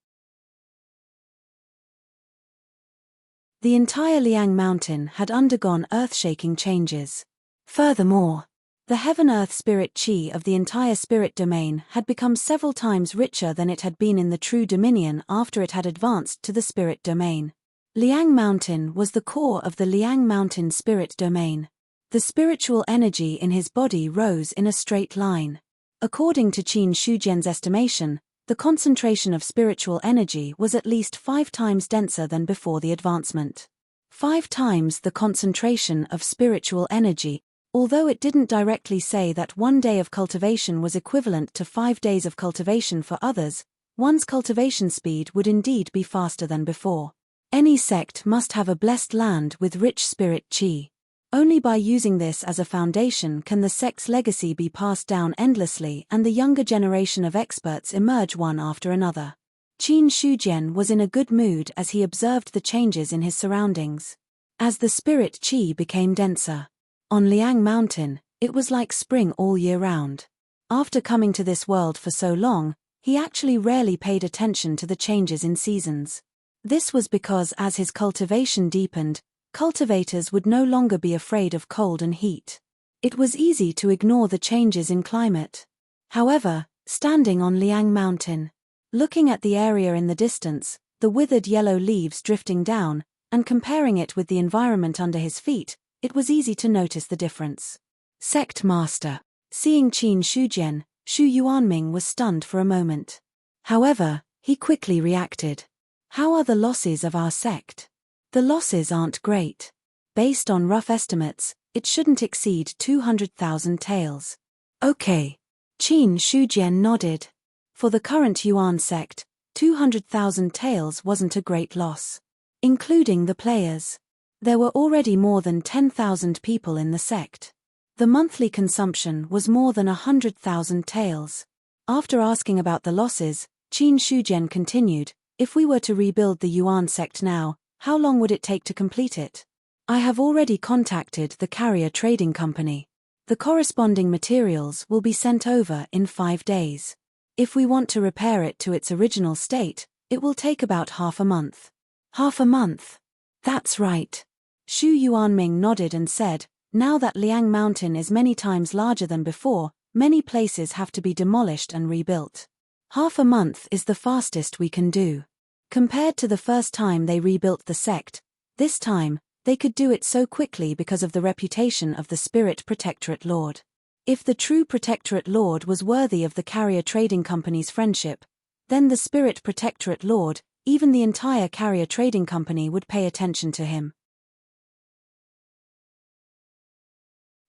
the entire Liang Mountain had undergone earth-shaking changes. Furthermore, the heaven-earth spirit chi of the entire spirit domain had become several times richer than it had been in the true dominion after it had advanced to the spirit domain. Liang Mountain was the core of the Liang Mountain spirit domain. The spiritual energy in his body rose in a straight line. According to Qin Shujian's estimation, the concentration of spiritual energy was at least 5 times denser than before the advancement. 5 times the concentration of spiritual energy. Although it didn't directly say that 1 day of cultivation was equivalent to 5 days of cultivation for others, one's cultivation speed would indeed be faster than before. Any sect must have a blessed land with rich spirit chi. Only by using this as a foundation can the sect's legacy be passed down endlessly and the younger generation of experts emerge one after another. Qin Shujian was in a good mood as he observed the changes in his surroundings. As the spirit chi became denser, on Liang Mountain, it was like spring all year round. After coming to this world for so long, he actually rarely paid attention to the changes in seasons. This was because as his cultivation deepened, cultivators would no longer be afraid of cold and heat. It was easy to ignore the changes in climate. However, standing on Liang Mountain, looking at the area in the distance, the withered yellow leaves drifting down, and comparing it with the environment under his feet, it was easy to notice the difference. Sect Master. Seeing Qin Shujian, Shu Yuanming was stunned for a moment. However, he quickly reacted. How are the losses of our sect? The losses aren't great. Based on rough estimates, it shouldn't exceed 200,000 taels. Okay. Qin Shujian nodded. For the current Yuan sect, 200,000 taels wasn't a great loss. Including the players. There were already more than 10,000 people in the sect. The monthly consumption was more than 100,000 taels. After asking about the losses, Qin Shujian continued, "If we were to rebuild the Yuan sect now, how long would it take to complete it? I have already contacted the carrier trading company. The corresponding materials will be sent over in 5 days. If we want to repair it to its original state, it will take about half a month." "Half a month? That's right." Xu Yuanming nodded and said, "Now that Liang Mountain is many times larger than before, many places have to be demolished and rebuilt. Half a month is the fastest we can do." Compared to the first time they rebuilt the sect, this time, they could do it so quickly because of the reputation of the Spirit Protectorate Lord. If the true Protectorate Lord was worthy of the carrier trading company's friendship, then the Spirit Protectorate Lord, even the entire carrier trading company, would pay attention to him.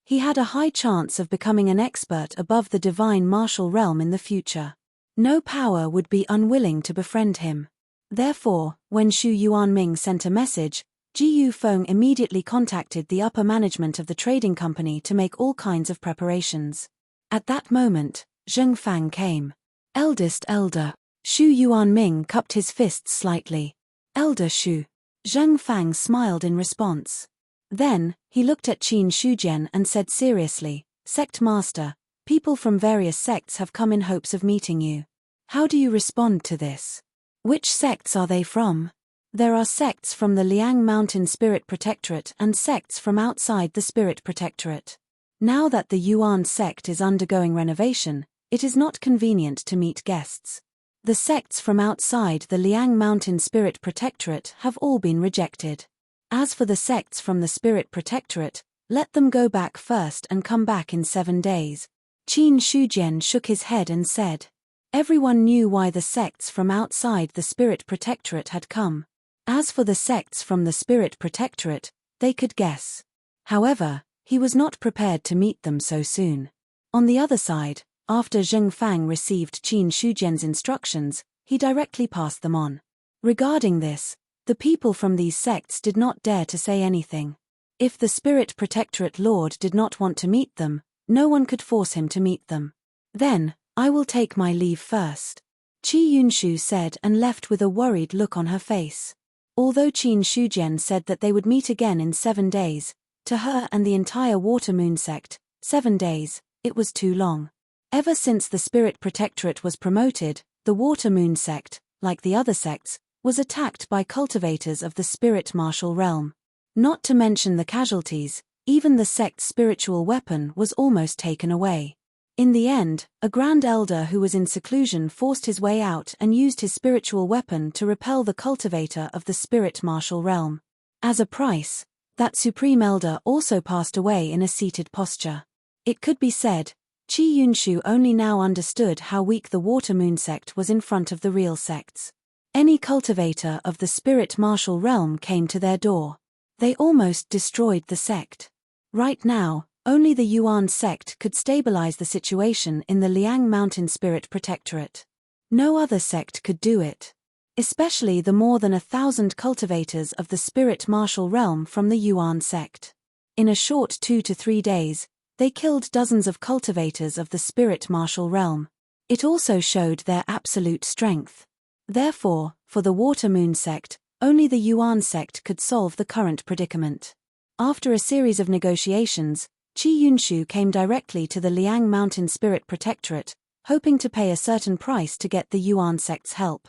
He had a high chance of becoming an expert above the divine martial realm in the future. No power would be unwilling to befriend him. Therefore, when Xu Yuanming sent a message, Ji Yufeng immediately contacted the upper management of the trading company to make all kinds of preparations. At that moment, Zheng Fang came. "Eldest elder." Xu Yuanming cupped his fists slightly. "Elder Xu." Zheng Fang smiled in response. Then, he looked at Qin Shujian and said seriously, "Sect Master, people from various sects have come in hopes of meeting you. How do you respond to this?" "Which sects are they from?" "There are sects from the Liang Mountain Spirit Protectorate and sects from outside the Spirit Protectorate. Now that the Yuan sect is undergoing renovation, it is not convenient to meet guests. The sects from outside the Liang Mountain Spirit Protectorate have all been rejected. As for the sects from the Spirit Protectorate, let them go back first and come back in 7 days." Qin Shujian shook his head and said. Everyone knew why the sects from outside the Spirit Protectorate had come. As for the sects from the Spirit Protectorate, they could guess. However, he was not prepared to meet them so soon. On the other side, after Zheng Fang received Qin Shujian's instructions, he directly passed them on. Regarding this, the people from these sects did not dare to say anything. If the Spirit Protectorate Lord did not want to meet them, no one could force him to meet them. "Then, I will take my leave first," Qi Yunshu said and left with a worried look on her face. Although Qin Shujian said that they would meet again in 7 days, to her and the entire Water Moon sect, 7 days, it was too long. Ever since the Spirit Protectorate was promoted, the Water Moon sect, like the other sects, was attacked by cultivators of the spirit martial realm. Not to mention the casualties, even the sect's spiritual weapon was almost taken away. In the end, a Grand Elder who was in seclusion forced his way out and used his spiritual weapon to repel the cultivator of the spirit martial realm. As a price, that Supreme Elder also passed away in a seated posture. It could be said, Qi Yunshu only now understood how weak the Water Moon sect was in front of the real sects. Any cultivator of the spirit martial realm came to their door. They almost destroyed the sect. Right now, only the Yuan sect could stabilize the situation in the Liang Mountain Spirit Protectorate. No other sect could do it. Especially the more than 1,000 cultivators of the spirit martial realm from the Yuan sect. In a short 2 to 3 days, they killed dozens of cultivators of the spirit martial realm. It also showed their absolute strength. Therefore, for the Water Moon sect, only the Yuan sect could solve the current predicament. After a series of negotiations, Qi Yunshu came directly to the Liang Mountain Spirit Protectorate, hoping to pay a certain price to get the Yuan sect's help.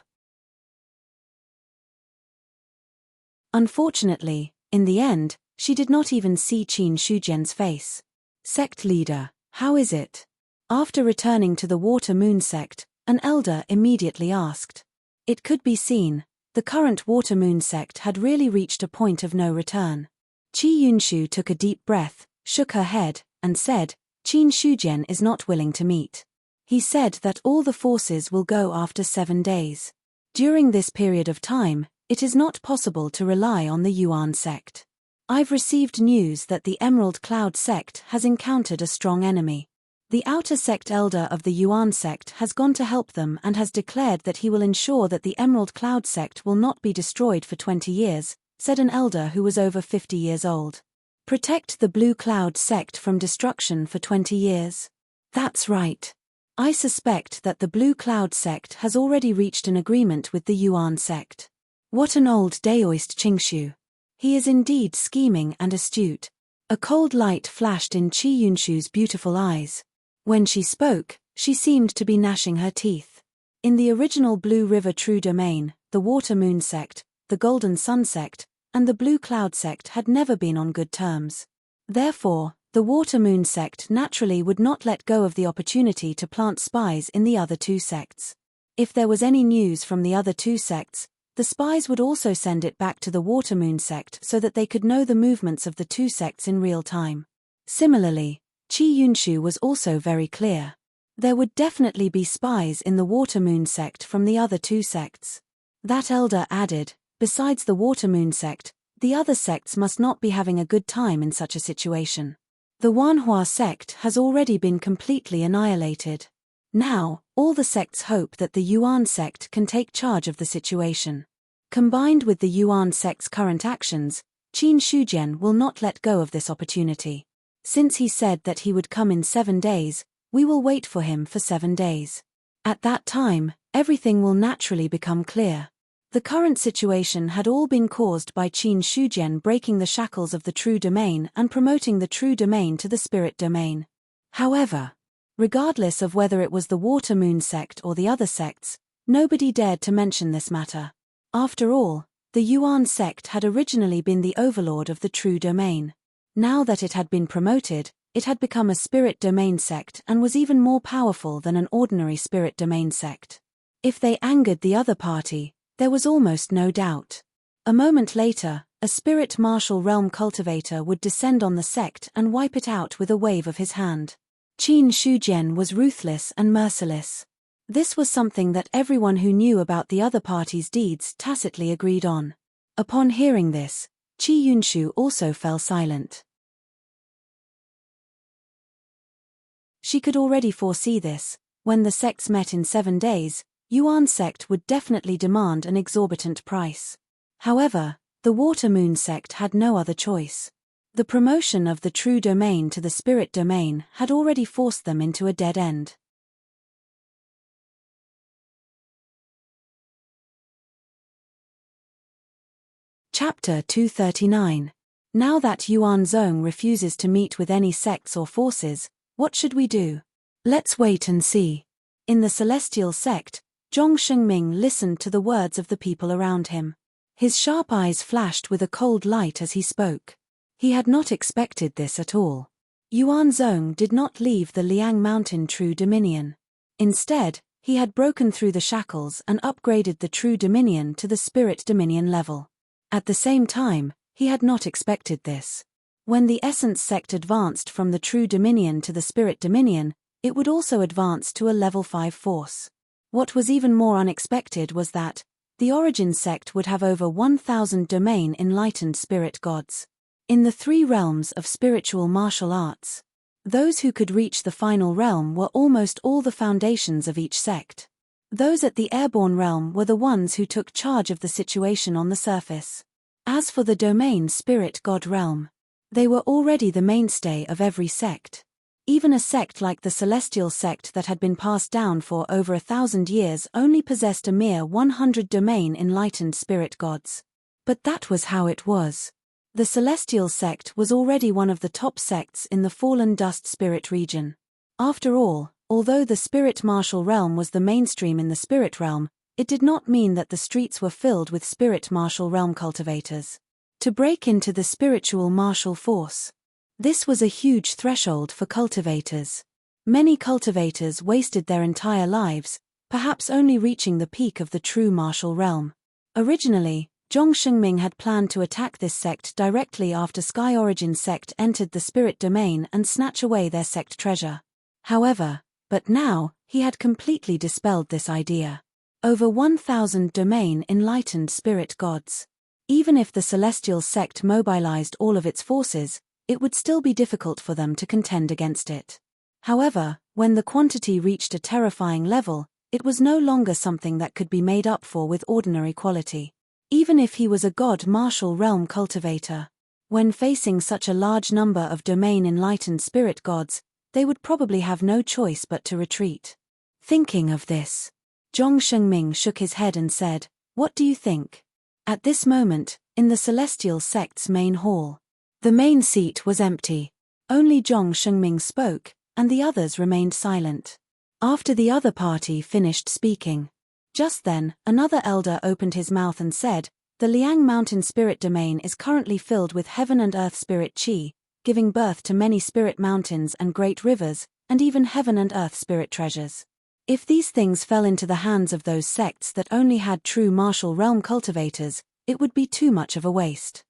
Unfortunately, in the end, she did not even see Qin Shujian's face. "Sect leader, how is it?" After returning to the Water Moon sect, an elder immediately asked. It could be seen, the current Water Moon sect had really reached a point of no return. Qi Yunshu took a deep breath, shook her head, and said, "Qin Shujian is not willing to meet. He said that all the forces will go after 7 days. During this period of time, it is not possible to rely on the Yuan sect. I've received news that the Emerald Cloud sect has encountered a strong enemy. The outer sect elder of the Yuan sect has gone to help them and has declared that he will ensure that the Emerald Cloud sect will not be destroyed for 20 years, said an elder who was over 50 years old. Protect the Blue Cloud sect from destruction for 20 years. That's right. I suspect that the Blue Cloud sect has already reached an agreement with the Yuan sect. What an old Daoist Qingshu. He is indeed scheming and astute. A cold light flashed in Qi Yunshu's beautiful eyes. When she spoke, she seemed to be gnashing her teeth. In the original Blue River True Domain, the Water Moon sect, the Golden Sun sect, and the Blue Cloud sect had never been on good terms. Therefore, the Water Moon sect naturally would not let go of the opportunity to plant spies in the other two sects. If there was any news from the other two sects, the spies would also send it back to the Water Moon sect so that they could know the movements of the two sects in real time. Similarly, Qi Yunshu was also very clear. There would definitely be spies in the Water Moon sect from the other two sects. That elder added, besides the Water Moon sect, the other sects must not be having a good time in such a situation. The Wanhua sect has already been completely annihilated. Now, all the sects hope that the Yuan sect can take charge of the situation. Combined with the Yuan sect's current actions, Qin Shujian will not let go of this opportunity. Since he said that he would come in 7 days, we will wait for him for 7 days. At that time, everything will naturally become clear. The current situation had all been caused by Qin Shujian breaking the shackles of the true domain and promoting the true domain to the spirit domain. However, regardless of whether it was the Water Moon sect or the other sects, nobody dared to mention this matter. After all, the Yuan sect had originally been the overlord of the true domain. Now that it had been promoted, it had become a spirit domain sect and was even more powerful than an ordinary spirit domain sect. If they angered the other party, there was almost no doubt. A moment later, a spirit martial realm cultivator would descend on the sect and wipe it out with a wave of his hand. Qin Shujian was ruthless and merciless. This was something that everyone who knew about the other party's deeds tacitly agreed on. Upon hearing this, Qi Yunshu also fell silent. She could already foresee this. When the sects met in 7 days, Yuan sect would definitely demand an exorbitant price. However, the Water Moon sect had no other choice. The promotion of the true domain to the spirit domain had already forced them into a dead end. Chapter 239. Now that Yuan Zhong refuses to meet with any sects or forces, what should we do? Let's wait and see. In the Celestial sect, Zhong Shengming listened to the words of the people around him. His sharp eyes flashed with a cold light as he spoke. He had not expected this at all. Yuan Zhong did not leave the Liang Mountain True Dominion. Instead, he had broken through the shackles and upgraded the True Dominion to the Spirit Dominion level. At the same time, he had not expected this. When the Essence sect advanced from the True Dominion to the Spirit Dominion, it would also advance to a level 5 force. What was even more unexpected was that the Origin sect would have over 1,000 domain enlightened spirit gods. In the 3 realms of spiritual martial arts, those who could reach the final realm were almost all the foundations of each sect. Those at the airborne realm were the ones who took charge of the situation on the surface. As for the domain spirit god realm, they were already the mainstay of every sect. Even a sect like the Celestial sect that had been passed down for over 1,000 years only possessed a mere 100 domain enlightened spirit gods. But that was how it was. The Celestial sect was already one of the top sects in the Fallen Dust Spirit region. After all, although the Spirit Martial Realm was the mainstream in the Spirit Realm, it did not mean that the streets were filled with Spirit Martial Realm cultivators. To break into the spiritual martial force, this was a huge threshold for cultivators. Many cultivators wasted their entire lives, perhaps only reaching the peak of the true martial realm. Originally, Zhong Shengming had planned to attack this sect directly after Sky Origin sect entered the spirit domain and snatch away their sect treasure. However, but now, he had completely dispelled this idea. Over 1,000 domain enlightened spirit gods. Even if the Celestial sect mobilized all of its forces, it would still be difficult for them to contend against it. However, when the quantity reached a terrifying level, it was no longer something that could be made up for with ordinary quality. Even if he was a god martial realm cultivator, When facing such a large number of domain-enlightened spirit gods, they would probably have no choice but to retreat. Thinking of this, Zhong Shengming shook his head and said, "What do you think?" At this moment, in the celestial sect's main hall, the main seat was empty. Only Zhong Shengming spoke, and the others remained silent. After the other party finished speaking, just then, another elder opened his mouth and said, "The Liang Mountain Spirit Domain is currently filled with heaven and earth spirit qi, giving birth to many spirit mountains and great rivers, and even heaven and earth spirit treasures. If these things fell into the hands of those sects that only had true martial realm cultivators, it would be too much of a waste.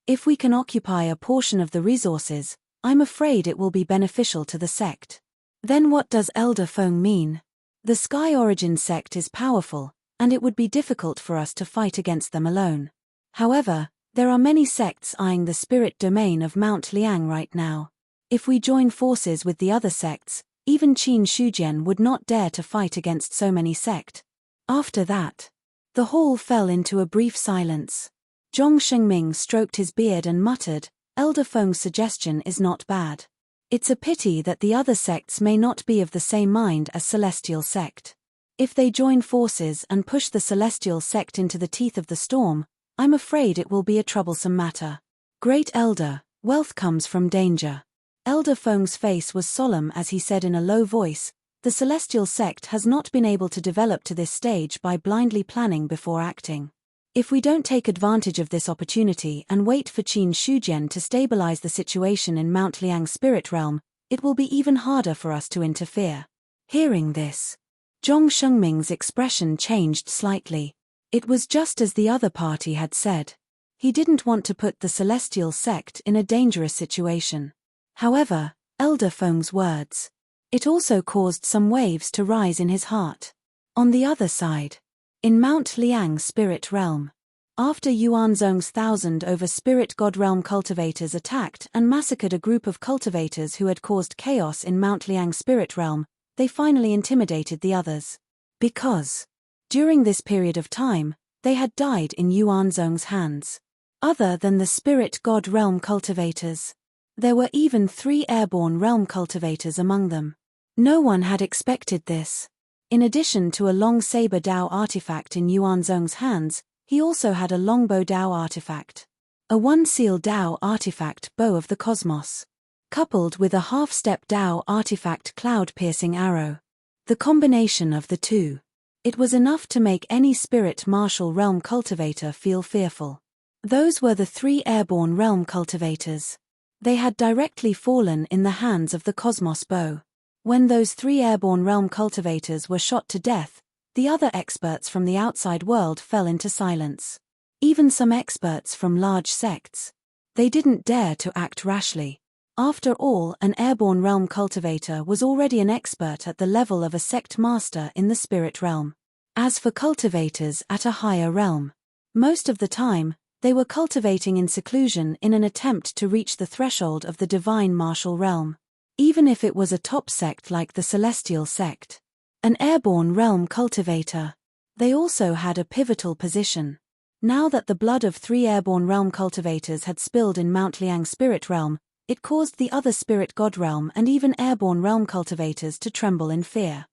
If we can occupy a portion of the resources, I'm afraid it will be beneficial to the sect." Then what does Elder Feng mean? The Sky Origin sect is powerful, and it would be difficult for us to fight against them alone. However, there are many sects eyeing the spirit domain of Mount Liang right now. If we join forces with the other sects, even Qin Shujian would not dare to fight against so many sects. After that, the hall fell into a brief silence. Zhong Shengming stroked his beard and muttered, "Elder Feng's suggestion is not bad. It's a pity that the other sects may not be of the same mind as Celestial Sect. If they join forces and push the Celestial Sect into the teeth of the storm, I'm afraid it will be a troublesome matter. Great Elder, wealth comes from danger." Elder Feng's face was solemn as he said in a low voice, "The Celestial Sect has not been able to develop to this stage by blindly planning before acting. If we don't take advantage of this opportunity and wait for Qin Shujian to stabilize the situation in Mount Liang's spirit realm, it will be even harder for us to interfere." Hearing this, Zhong Shengming's expression changed slightly. It was just as the other party had said. He didn't want to put the Celestial Sect in a dangerous situation. However, Elder Feng's words, it also caused some waves to rise in his heart. On the other side, in Mount Liang's spirit realm, after Yuanzong's 1,000 over spirit god realm cultivators attacked and massacred a group of cultivators who had caused chaos in Mount Liang's spirit realm, they finally intimidated the others. Because, during this period of time, they had died in Yuanzong's hands. Other than the spirit god realm cultivators, there were even 3 airborne realm cultivators among them. No one had expected this. In addition to a long saber Dao artifact in Yuanzong's hands, he also had a longbow Dao artifact. A one-seal Dao artifact Bow of the Cosmos, coupled with a half-step Dao artifact Cloud-piercing arrow. The combination of the two, it was enough to make any spirit martial realm cultivator feel fearful. Those were the 3 airborne realm cultivators. They had directly fallen in the hands of the Cosmos Bow. When those 3 airborne realm cultivators were shot to death, the other experts from the outside world fell into silence. Even some experts from large sects. They didn't dare to act rashly. After all, an airborne realm cultivator was already an expert at the level of a sect master in the spirit realm. As for cultivators at a higher realm, most of the time, they were cultivating in seclusion in an attempt to reach the threshold of the divine martial realm. Even if it was a top sect like the Celestial Sect, an airborne realm cultivator, they also had a pivotal position. Now that the blood of 3 airborne realm cultivators had spilled in Mount Liang's spirit realm, it caused the other spirit god realm and even airborne realm cultivators to tremble in fear.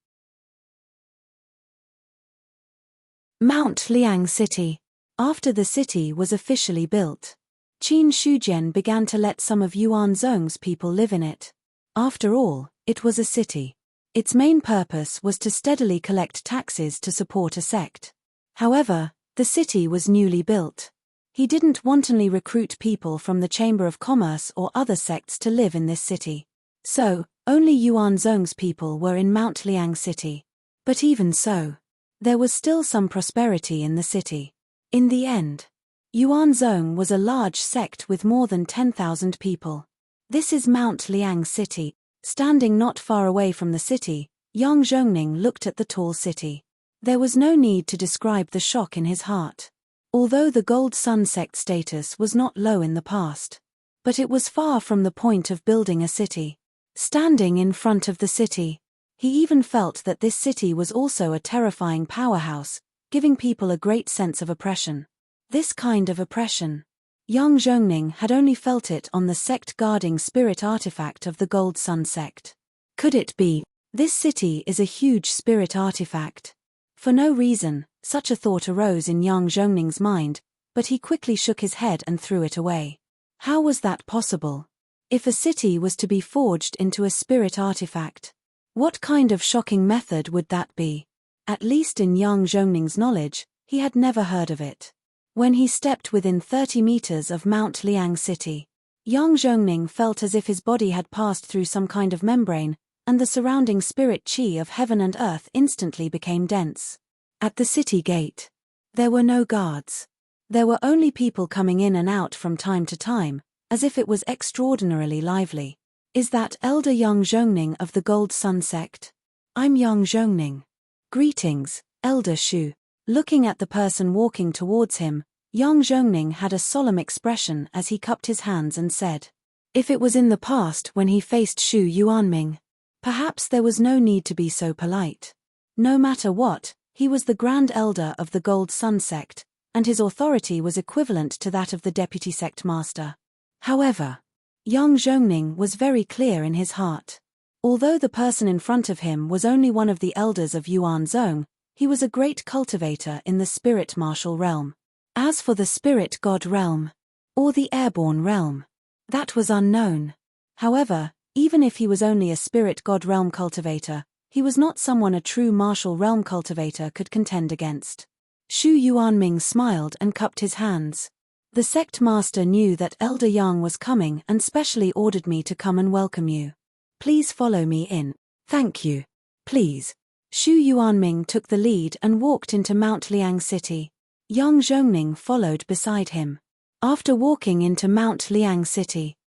Mount Liang City. After the city was officially built, Qin Shujian began to let some of Yuanzong's people live in it. After all, it was a city. Its main purpose was to steadily collect taxes to support a sect. However, the city was newly built. He didn't wantonly recruit people from the Chamber of Commerce or other sects to live in this city. So, only Yuanzong's people were in Mount Liang City. But even so, there was still some prosperity in the city. In the end, Yuanzong was a large sect with more than 10,000 people. This is Mount Liang City. Standing not far away from the city, Yang Zhongning looked at the tall city. There was no need to describe the shock in his heart. Although the Gold Sun sect status was not low in the past, but it was far from the point of building a city. Standing in front of the city, he even felt that this city was also a terrifying powerhouse, giving people a great sense of oppression. This kind of oppression. Yang Zhongning had only felt it on the sect-guarding spirit artifact of the Gold Sun sect. Could it be? This city is a huge spirit artifact. For no reason, such a thought arose in Yang Zhongning's mind, but he quickly shook his head and threw it away. How was that possible? If a city was to be forged into a spirit artifact, what kind of shocking method would that be? At least in Yang Zhongning's knowledge, he had never heard of it. When he stepped within 30 meters of Mount Liang City, Yang Zhongning felt as if his body had passed through some kind of membrane, and the surrounding spirit qi of heaven and earth instantly became dense. At the city gate, there were no guards. There were only people coming in and out from time to time, as if it was extraordinarily lively. Is that Elder Yang Zhongning of the Gold Sun sect? I'm Yang Zhongning. Greetings, Elder Shu. Looking at the person walking towards him, Yang Zhongning had a solemn expression as he cupped his hands and said, if it was in the past when he faced Shu Yuanming, perhaps there was no need to be so polite. No matter what, he was the Grand Elder of the Gold Sun sect, and his authority was equivalent to that of the Deputy Sect Master. However, Yang Zhongning was very clear in his heart. Although the person in front of him was only one of the elders of Yuan Zhong, he was a great cultivator in the spirit martial realm. As for the spirit god realm, or the airborne realm, that was unknown. However, even if he was only a spirit god realm cultivator, he was not someone a true martial realm cultivator could contend against. Shu Yuanming smiled and cupped his hands. The sect master knew that Elder Yang was coming and specially ordered me to come and welcome you. Please follow me in. Thank you. Please. Shu Yuanming took the lead and walked into Mount Liang City. Yang Zhongning followed beside him. After walking into Mount Liang City,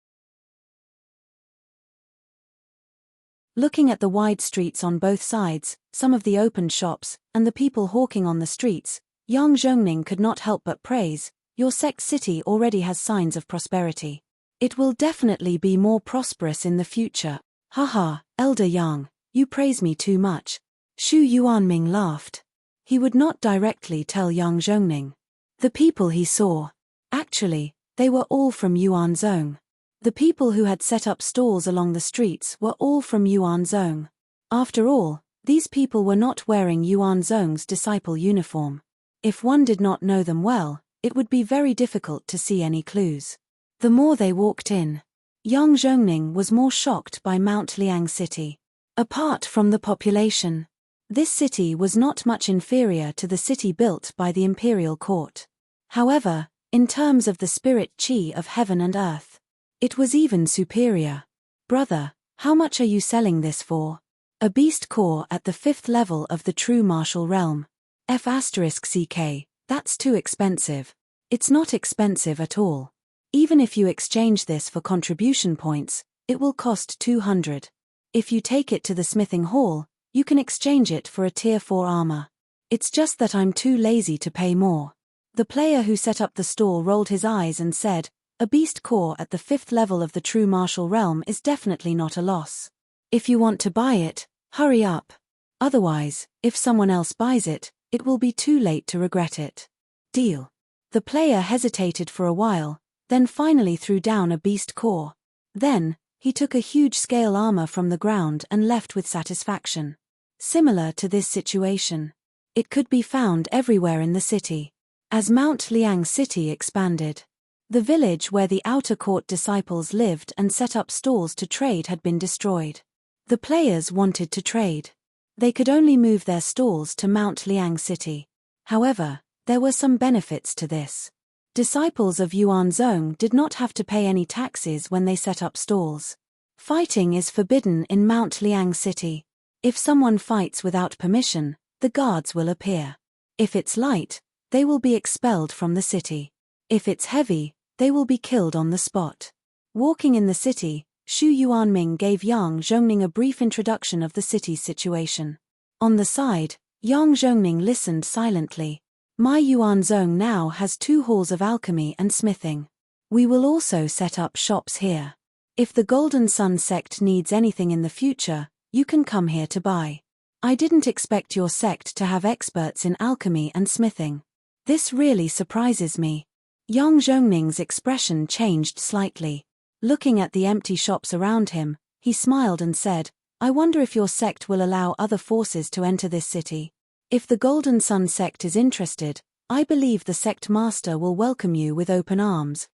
looking at the wide streets on both sides, some of the opened shops, and the people hawking on the streets, Yang Zhongning could not help but praise, your sect city already has signs of prosperity. It will definitely be more prosperous in the future. Haha, Elder Yang, you praise me too much. Shu Yuanming laughed. He would not directly tell Yang Zhongning. The people he saw. Actually, they were all from Yuan Zhong. The people who had set up stalls along the streets were all from Yuan Zhong. After all, these people were not wearing Yuan Zhong's disciple uniform. If one did not know them well, it would be very difficult to see any clues. The more they walked in, Yang Zhongning was more shocked by Mount Liang City. Apart from the population, this city was not much inferior to the city built by the imperial court. However, in terms of the spirit qi of heaven and earth, it was even superior. Brother, how much are you selling this for? A beast core at the 5th level of the true martial realm. F***ck, that's too expensive. It's not expensive at all. Even if you exchange this for contribution points, it will cost 200. If you take it to the smithing hall, you can exchange it for a tier 4 armor. It's just that I'm too lazy to pay more. The player who set up the stall rolled his eyes and said, a beast core at the 5th level of the true martial realm is definitely not a loss. If you want to buy it, hurry up. Otherwise, if someone else buys it, it will be too late to regret it. Deal. The player hesitated for a while, then finally threw down a beast core. Then, he took a huge scale armor from the ground and left with satisfaction. Similar to this situation, it could be found everywhere in the city. As Mount Liang City expanded, the village where the outer court disciples lived and set up stalls to trade had been destroyed. The players wanted to trade. They could only move their stalls to Mount Liang City. However, there were some benefits to this. Disciples of Yuan Zhong did not have to pay any taxes when they set up stalls. Fighting is forbidden in Mount Liang City. If someone fights without permission, the guards will appear. If it's light, they will be expelled from the city. If it's heavy, they will be killed on the spot. Walking in the city, Shu Yuanming gave Yang Zhongning a brief introduction of the city's situation. On the side, Yang Zhongning listened silently. My Yuan Zhong now has 2 halls of alchemy and smithing. We will also set up shops here. If the Golden Sun sect needs anything in the future, you can come here to buy. I didn't expect your sect to have experts in alchemy and smithing. This really surprises me. Yang Zhongning's expression changed slightly. Looking at the empty shops around him, he smiled and said, I wonder if your sect will allow other forces to enter this city. If the Golden Sun sect is interested, I believe the sect master will welcome you with open arms.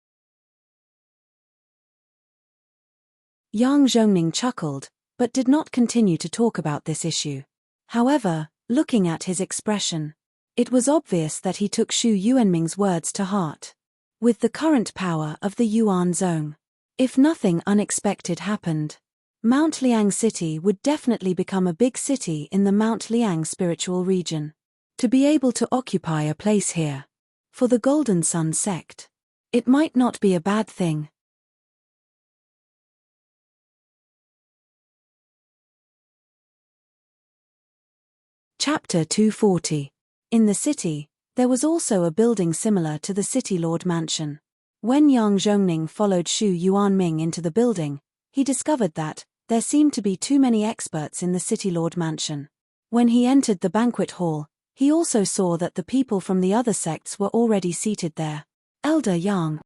Yang Zhongning chuckled, but did not continue to talk about this issue. However, looking at his expression, it was obvious that he took Xu Yuanming's words to heart. With the current power of the Yuan Zone, if nothing unexpected happened, Mount Liang City would definitely become a big city in the Mount Liang spiritual region. To be able to occupy a place here, for the Golden Sun sect, it might not be a bad thing. Chapter 240. In the city, there was also a building similar to the City Lord Mansion. When Yang Zhongning followed Xu Yuanming into the building, he discovered that there seemed to be too many experts in the City Lord Mansion. When he entered the banquet hall, he also saw that the people from the other sects were already seated there. Elder Yang.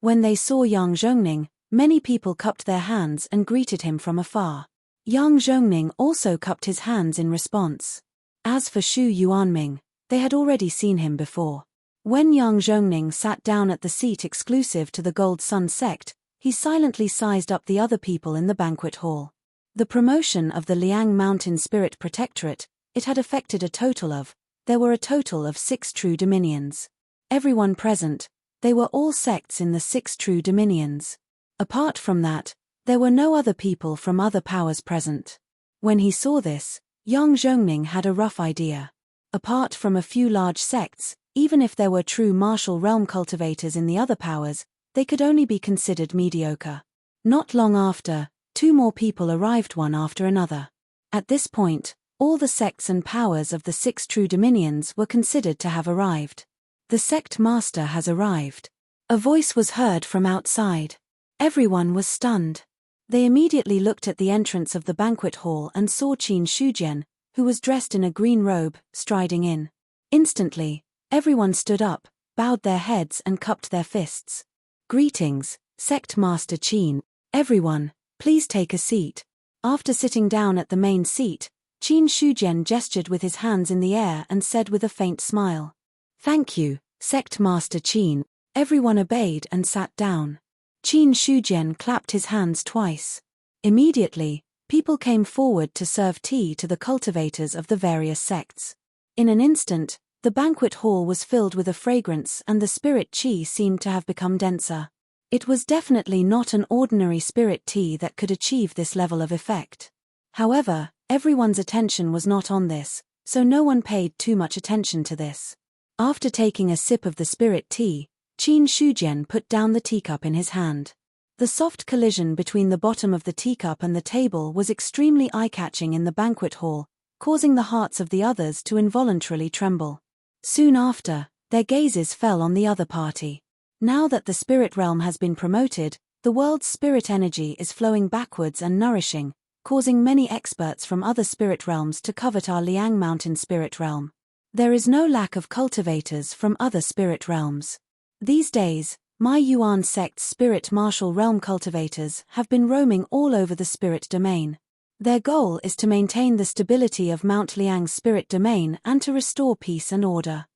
When they saw Yang Zhongning, many people cupped their hands and greeted him from afar. Yang Zhongning also cupped his hands in response. As for Xu Yuanming, they had already seen him before. When Yang Zhongning sat down at the seat exclusive to the Gold Sun sect, he silently sized up the other people in the banquet hall. The promotion of the Liang Mountain Spirit Protectorate, it had affected there were a total of 6 true dominions. Everyone present, they were all sects in the 6 true dominions. Apart from that, there were no other people from other powers present. When he saw this, Yang Zhongning had a rough idea. Apart from a few large sects, even if there were true martial realm cultivators in the other powers, they could only be considered mediocre. Not long after, 2 more people arrived one after another. At this point, all the sects and powers of the 6 true dominions were considered to have arrived. The sect master has arrived. A voice was heard from outside. Everyone was stunned. They immediately looked at the entrance of the banquet hall and saw Qin Shujian, who was dressed in a green robe, striding in. Instantly, everyone stood up, bowed their heads and cupped their fists. Greetings, Sect Master Qin. Everyone, please take a seat. After sitting down at the main seat, Qin Shujian gestured with his hands in the air and said with a faint smile, Thank you, Sect Master Qin. Everyone obeyed and sat down. Qin Shujian clapped his hands twice. Immediately, people came forward to serve tea to the cultivators of the various sects. In an instant, the banquet hall was filled with a fragrance and the spirit qi seemed to have become denser. It was definitely not an ordinary spirit tea that could achieve this level of effect. However, everyone's attention was not on this, so no one paid too much attention to this. After taking a sip of the spirit tea, Qin Shujian put down the teacup in his hand. The soft collision between the bottom of the teacup and the table was extremely eye-catching in the banquet hall, causing the hearts of the others to involuntarily tremble. Soon after, their gazes fell on the other party. Now that the spirit realm has been promoted, the world's spirit energy is flowing backwards and nourishing, causing many experts from other spirit realms to covet our Liang Mountain spirit realm. There is no lack of cultivators from other spirit realms. These days, my Yuan sect's spirit martial realm cultivators have been roaming all over the spirit domain. Their goal is to maintain the stability of Mount Liang's spirit domain and to restore peace and order.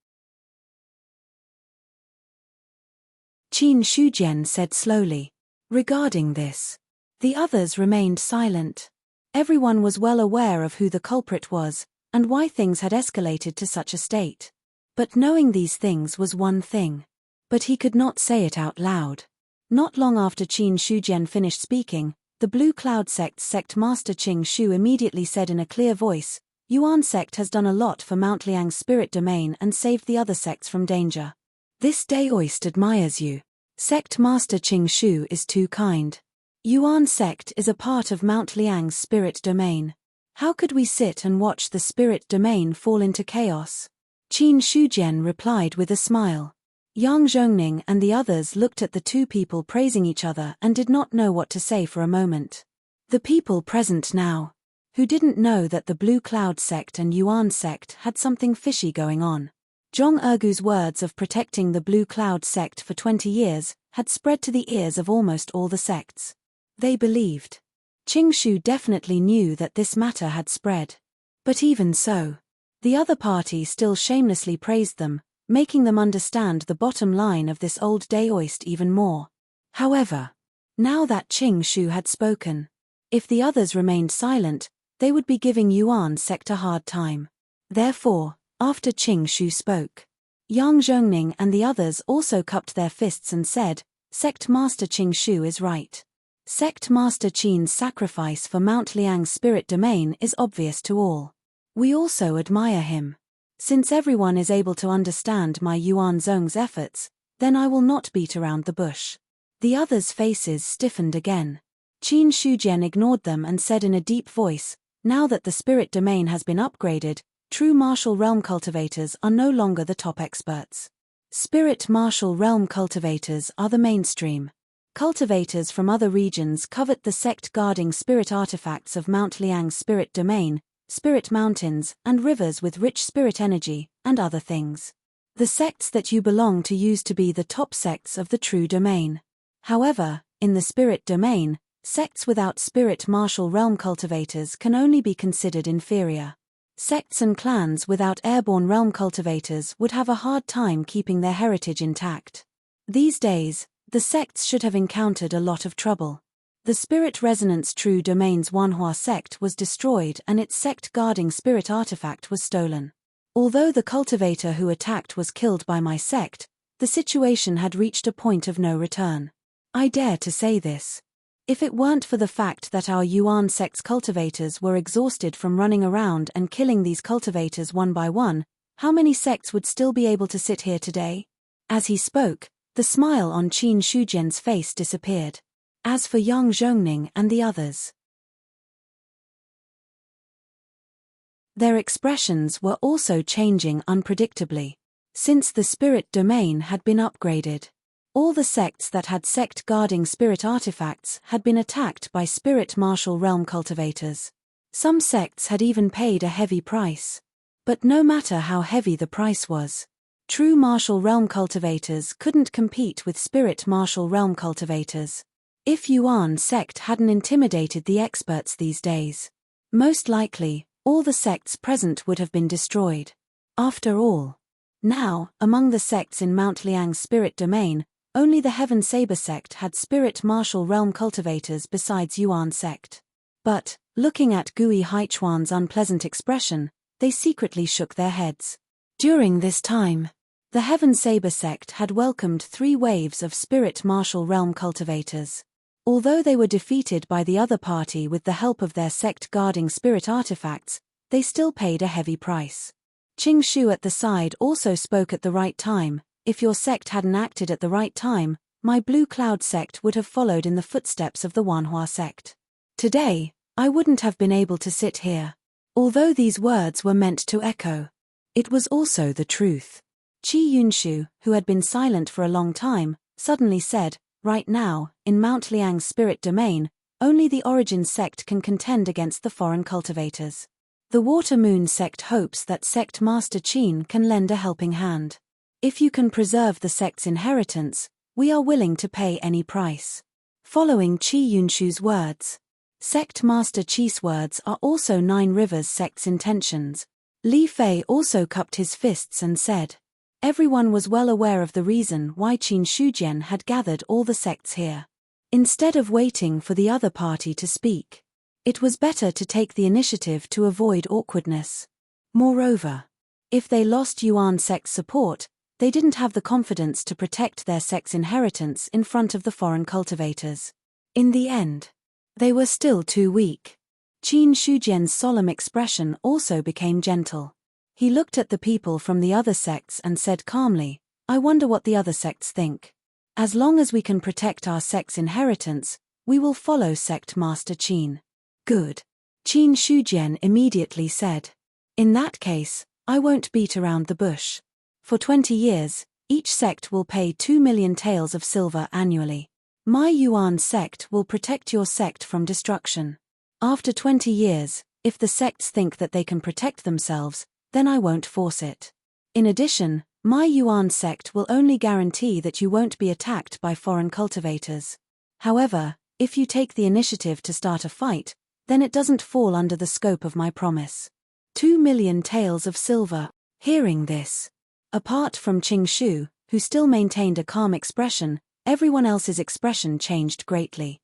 Qin Shujian said slowly. Regarding this, the others remained silent. Everyone was well aware of who the culprit was, and why things had escalated to such a state. But knowing these things was one thing. But he could not say it out loud. Not long after Qin Shujian finished speaking, the Blue Cloud Sect's sect master Qing Shu immediately said in a clear voice, Yuan sect has done a lot for Mount Liang's spirit domain and saved the other sects from danger. This Daoist admires you. Sect master Qing Shu is too kind. Yuan sect is a part of Mount Liang's spirit domain. How could we sit and watch the spirit domain fall into chaos? Qin Shujian replied with a smile. Yang Zhongning and the others looked at the 2 people praising each other and did not know what to say for a moment. The people present now, who didn't know that the Blue Cloud sect and Yuan sect had something fishy going on. Zhong Ergu's words of protecting the Blue Cloud sect for 20 years had spread to the ears of almost all the sects. They believed. Qing Shu definitely knew that this matter had spread. But even so, the other party still shamelessly praised them, making them understand the bottom line of this old Daoist even more. However, now that Qing Shu had spoken, if the others remained silent, they would be giving Yuan sect a hard time. Therefore, after Qing Shu spoke, Yang Zhongning and the others also cupped their fists and said, Sect Master Qing Shu is right. Sect Master Qin's sacrifice for Mount Liang's spirit domain is obvious to all. We also admire him. Since everyone is able to understand my Yuan Zong's efforts, then I will not beat around the bush. The others' faces stiffened again. Qin Shujian ignored them and said in a deep voice, now that the spirit domain has been upgraded, true martial realm cultivators are no longer the top experts. Spirit martial realm cultivators are the mainstream. Cultivators from other regions covet the sect guarding spirit artifacts of Mount Liang's spirit domain, spirit mountains, and rivers with rich spirit energy, and other things. The sects that you belong to used to be the top sects of the true domain. However, in the spirit domain, sects without spirit martial realm cultivators can only be considered inferior. Sects and clans without airborne realm cultivators would have a hard time keeping their heritage intact. These days, the sects should have encountered a lot of trouble. The Spirit Resonance True Domain's Wanhua sect was destroyed and its sect guarding spirit artifact was stolen. Although the cultivator who attacked was killed by my sect, the situation had reached a point of no return. I dare to say this. If it weren't for the fact that our Yuan sect's cultivators were exhausted from running around and killing these cultivators one by one, how many sects would still be able to sit here today? As he spoke, the smile on Qin Shujian's face disappeared. As for Yang Zhongning and the others, their expressions were also changing unpredictably. Since the spirit domain had been upgraded, all the sects that had sect-guarding spirit artifacts had been attacked by spirit martial realm cultivators. Some sects had even paid a heavy price. But no matter how heavy the price was, true martial realm cultivators couldn't compete with spirit martial realm cultivators. If Yuan sect hadn't intimidated the experts these days, most likely, all the sects present would have been destroyed. After all, now, among the sects in Mount Liang's spirit domain, only the Heaven Saber sect had spirit martial realm cultivators besides Yuan sect. But, looking at Gui Haichuan's unpleasant expression, they secretly shook their heads. During this time, the Heaven Saber sect had welcomed 3 waves of spirit martial realm cultivators. Although they were defeated by the other party with the help of their sect guarding spirit artifacts, they still paid a heavy price. Qing Shu at the side also spoke at the right time. If your sect hadn't acted at the right time, my Blue Cloud sect would have followed in the footsteps of the Wanhua sect. Today, I wouldn't have been able to sit here. Although these words were meant to echo, it was also the truth. Qi Yunshu, who had been silent for a long time, suddenly said, right now, in Mount Liang's spirit domain, only the Origin sect can contend against the foreign cultivators. The Water Moon sect hopes that Sect Master Qin can lend a helping hand. If you can preserve the sect's inheritance, we are willing to pay any price. Following Qi Yunshu's words, Sect Master Qi's words are also Nine Rivers sect's intentions. Li Fei also cupped his fists and said, everyone was well aware of the reason why Qin Shujian had gathered all the sects here. Instead of waiting for the other party to speak, it was better to take the initiative to avoid awkwardness. Moreover, if they lost Yuan sect's support, they didn't have the confidence to protect their sect's inheritance in front of the foreign cultivators. In the end, they were still too weak. Qin Shujian's solemn expression also became gentle. He looked at the people from the other sects and said calmly, I wonder what the other sects think. As long as we can protect our sect's inheritance, we will follow Sect Master Qin. Good. Qin Shujian immediately said. In that case, I won't beat around the bush. For 20 years, each sect will pay 2 million taels of silver annually. My Yuan sect will protect your sect from destruction. After 20 years, if the sects think that they can protect themselves, then I won't force it. In addition, my Yuan sect will only guarantee that you won't be attacked by foreign cultivators. However, if you take the initiative to start a fight, then it doesn't fall under the scope of my promise. 2 million taels of silver. Hearing this, apart from Qing Shu, who still maintained a calm expression, everyone else's expression changed greatly.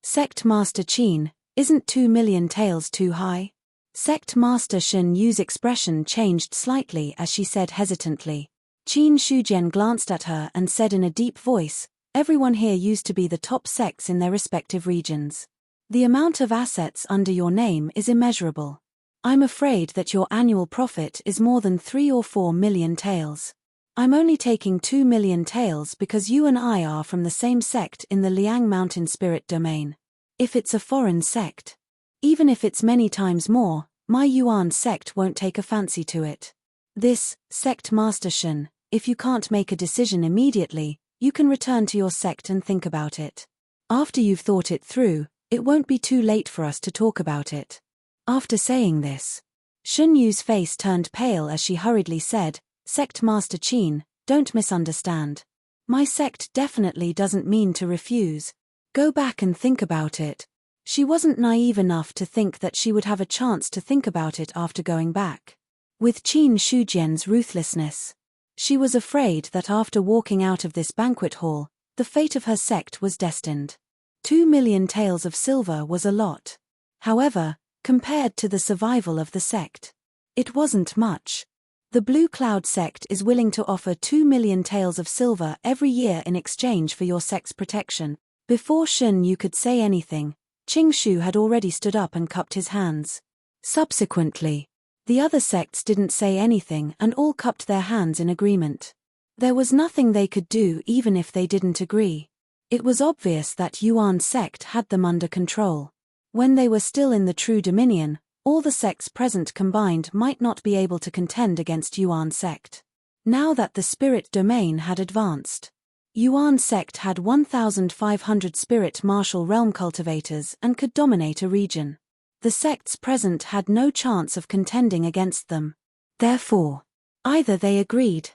Sect Master Qin, isn't 2 million taels too high? Sect Master Shen Yu's expression changed slightly as she said hesitantly. Qin Shujian glanced at her and said in a deep voice, everyone here used to be the top sects in their respective regions. The amount of assets under your name is immeasurable. I'm afraid that your annual profit is more than 3 or 4 million taels. I'm only taking 2 million taels because you and I are from the same sect in the Liang Mountain Spirit Domain. If it's a foreign sect, even if it's many times more, my Yuan sect won't take a fancy to it. This, Sect Master Shen, if you can't make a decision immediately, you can return to your sect and think about it. After you've thought it through, it won't be too late for us to talk about it. After saying this, Shen Yu's face turned pale as she hurriedly said, Sect Master Qin, don't misunderstand. My sect definitely doesn't mean to refuse. Go back and think about it. She wasn't naive enough to think that she would have a chance to think about it after going back. With Qin Shujian's ruthlessness, she was afraid that after walking out of this banquet hall, the fate of her sect was destined. 2 million taels of silver was a lot. However, compared to the survival of the sect, it wasn't much. The Blue Cloud sect is willing to offer 2 million taels of silver every year in exchange for your sect's protection. Before Shen Yu could say anything, Qing Shu had already stood up and cupped his hands. Subsequently, the other sects didn't say anything and all cupped their hands in agreement. There was nothing they could do even if they didn't agree. It was obvious that Yuan sect had them under control. When they were still in the true dominion, all the sects present combined might not be able to contend against Yuan sect. Now that the spirit domain had advanced, Yuan sect had 1,500 spirit martial realm cultivators and could dominate a region. The sects present had no chance of contending against them. Therefore, either they agreed,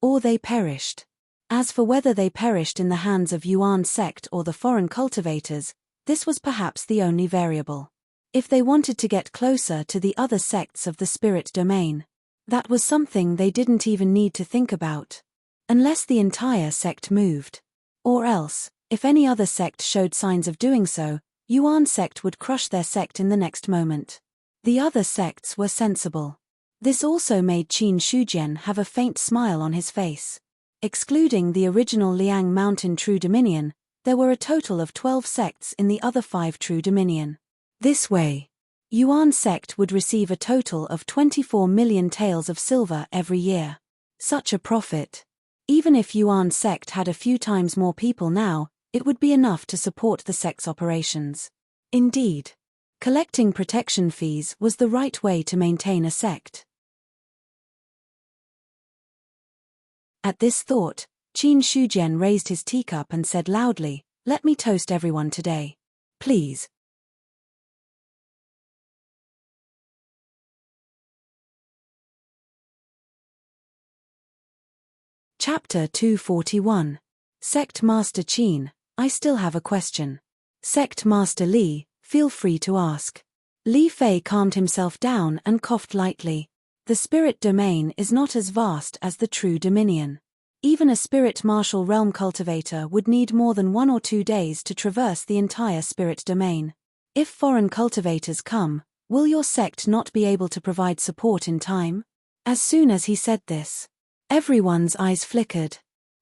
or they perished. As for whether they perished in the hands of Yuan sect or the foreign cultivators, this was perhaps the only variable. If they wanted to get closer to the other sects of the spirit domain, that was something they didn't even need to think about. Unless the entire sect moved. Or else, if any other sect showed signs of doing so, Yuan sect would crush their sect in the next moment. The other sects were sensible. This also made Qin Shujian have a faint smile on his face. Excluding the original Liang Mountain True Dominion, there were a total of 12 sects in the other 5 True Dominion. This way, Yuan sect would receive a total of 24 million taels of silver every year. Such a profit. Even if Yuan sect had a few times more people now, it would be enough to support the sect's operations. Indeed, collecting protection fees was the right way to maintain a sect. At this thought, Qin Shujian raised his teacup and said loudly, "Let me toast everyone today. Please." Chapter 241. Sect Master Qin, I still have a question. Sect Master Li, feel free to ask. Li Fei calmed himself down and coughed lightly. The spirit domain is not as vast as the true dominion. Even a spirit martial realm cultivator would need more than 1 or 2 days to traverse the entire spirit domain. If foreign cultivators come, will your sect not be able to provide support in time? As soon as he said this, everyone's eyes flickered.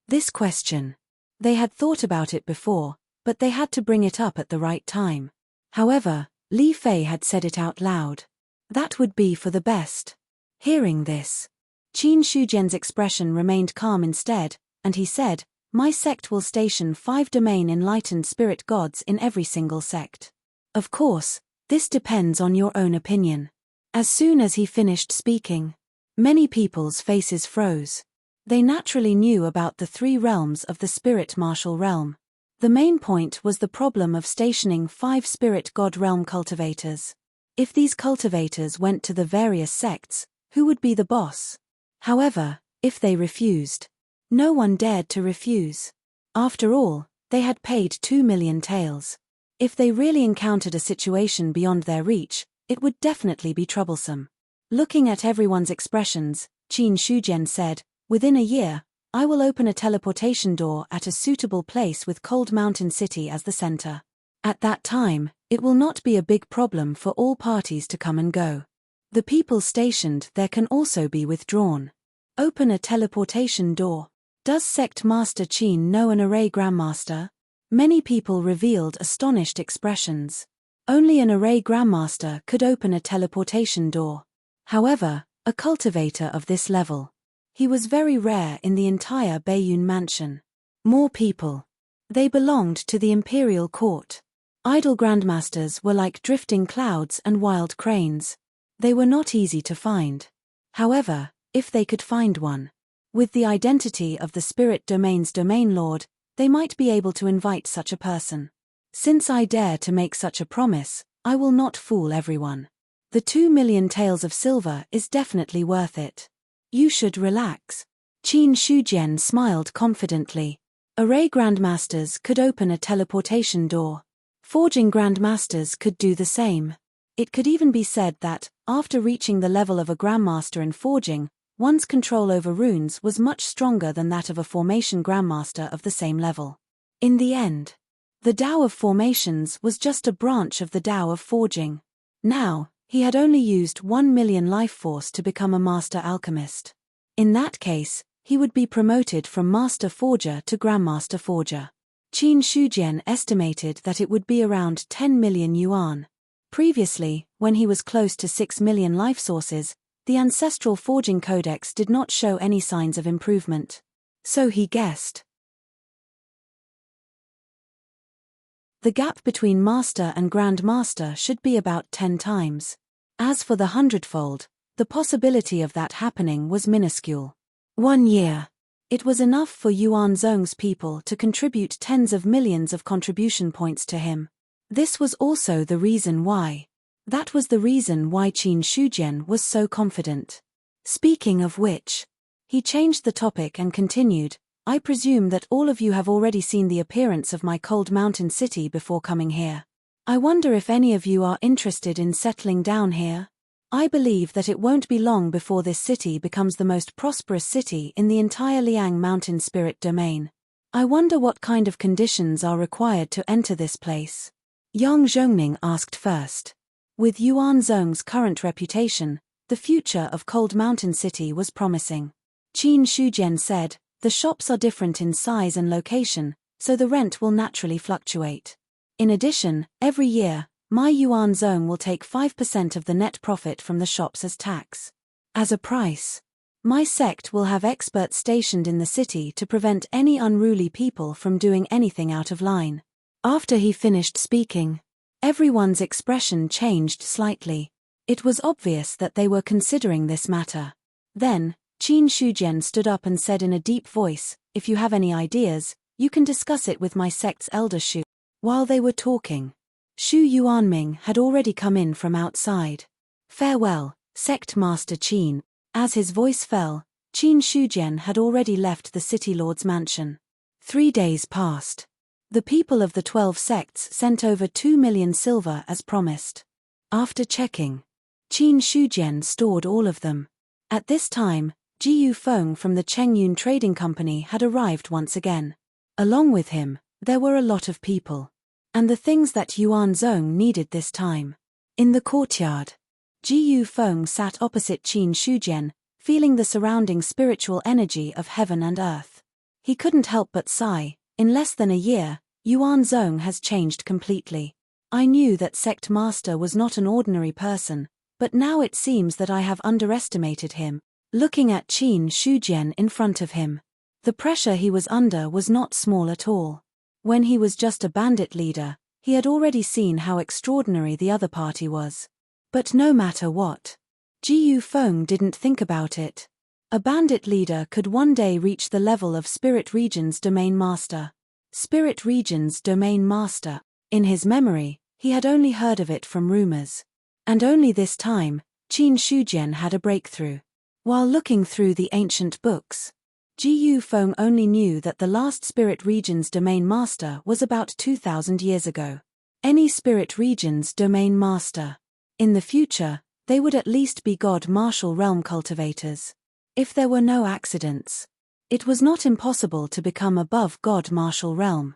This question. They had thought about it before, but they had to bring it up at the right time. However, Li Fei had said it out loud. That would be for the best. Hearing this, Qin Shujian's expression remained calm instead, and he said, "My sect will station 5 domain enlightened spirit gods in every single sect. Of course, this depends on your own opinion." As soon as he finished speaking, many people's faces froze. They naturally knew about the 3 realms of the spirit martial realm. The main point was the problem of stationing 5 spirit god realm cultivators. If these cultivators went to the various sects, who would be the boss? However, if they refused, no one dared to refuse. After all, they had paid 2 million taels. If they really encountered a situation beyond their reach, it would definitely be troublesome. Looking at everyone's expressions, Qin Shujian said, "Within a year, I will open a teleportation door at a suitable place with Cold Mountain City as the center. At that time, it will not be a big problem for all parties to come and go. The people stationed there can also be withdrawn. Open a teleportation door. Does Sect Master Qin know an array grandmaster?" Many people revealed astonished expressions. Only an array grandmaster could open a teleportation door. However, a cultivator of this level. He was very rare in the entire Baiyun mansion. More people. They belonged to the imperial court. Idle grandmasters were like drifting clouds and wild cranes. They were not easy to find. However, if they could find one, with the identity of the spirit domain's domain lord, they might be able to invite such a person. Since I dare to make such a promise, I will not fool everyone. The 2 million taels of silver is definitely worth it. You should relax. Qin Shujian smiled confidently. Array grandmasters could open a teleportation door. Forging grandmasters could do the same. It could even be said that, after reaching the level of a grandmaster in forging, one's control over runes was much stronger than that of a formation grandmaster of the same level. In the end, the Tao of formations was just a branch of the Tao of forging. Now, he had only used 1 million life force to become a master alchemist. In that case, he would be promoted from master forger to grandmaster forger. Qin Shujian estimated that it would be around 10 million yuan. Previously, when he was close to 6 million life sources, the ancestral forging codex did not show any signs of improvement. So he guessed. The gap between master and grandmaster should be about 10 times. As for the 100-fold, the possibility of that happening was minuscule. 1 year. It was enough for Yuan Zhong's people to contribute tens of millions of contribution points to him. This was also the reason why. That was the reason why Qin Shujian was so confident. Speaking of which, he changed the topic and continued, "I presume that all of you have already seen the appearance of my Cold Mountain City before coming here. I wonder if any of you are interested in settling down here? I believe that it won't be long before this city becomes the most prosperous city in the entire Liang Mountain Spirit Domain. I wonder what kind of conditions are required to enter this place." Yang Zhongning asked first. With Yuan Zhong's current reputation, the future of Cold Mountain City was promising. Qin Shujian said, "The shops are different in size and location, so the rent will naturally fluctuate. In addition, every year, my Yuan Zhong will take 5% of the net profit from the shops as tax. As a price, my sect will have experts stationed in the city to prevent any unruly people from doing anything out of line." After he finished speaking, everyone's expression changed slightly. It was obvious that they were considering this matter. Then, Qin Shujian stood up and said in a deep voice, "If you have any ideas, you can discuss it with my sect's elder Shu." While they were talking, Shu Yuanming had already come in from outside. "Farewell, Sect Master Qin." As his voice fell, Qin Shujian had already left the city lord's mansion. 3 days passed. The people of the 12 sects sent over 2 million silver as promised. After checking, Qin Shujian stored all of them. At this time, Ji Yufeng from the Chengyun Trading Company had arrived once again. Along with him, there were a lot of people. And the things that Yuan Zhong needed this time. In the courtyard, Ji Yufeng sat opposite Qin Shujian, feeling the surrounding spiritual energy of heaven and earth. He couldn't help but sigh. In less than a year, Yuan Zhong has changed completely. I knew that Sect Master was not an ordinary person, but now it seems that I have underestimated him. Looking at Qin Shujian in front of him, the pressure he was under was not small at all. When he was just a bandit leader, he had already seen how extraordinary the other party was. But no matter what, Ji Yufeng didn't think about it. A bandit leader could one day reach the level of Spirit Region's Domain Master. Spirit Region's Domain Master. In his memory, he had only heard of it from rumors. And only this time, Qin Shujian had a breakthrough. While looking through the ancient books, Ji Yufeng only knew that the last spirit region's domain master was about 2,000 years ago. Any spirit region's domain master. In the future, they would at least be God martial realm cultivators. If there were no accidents, it was not impossible to become above God martial realm.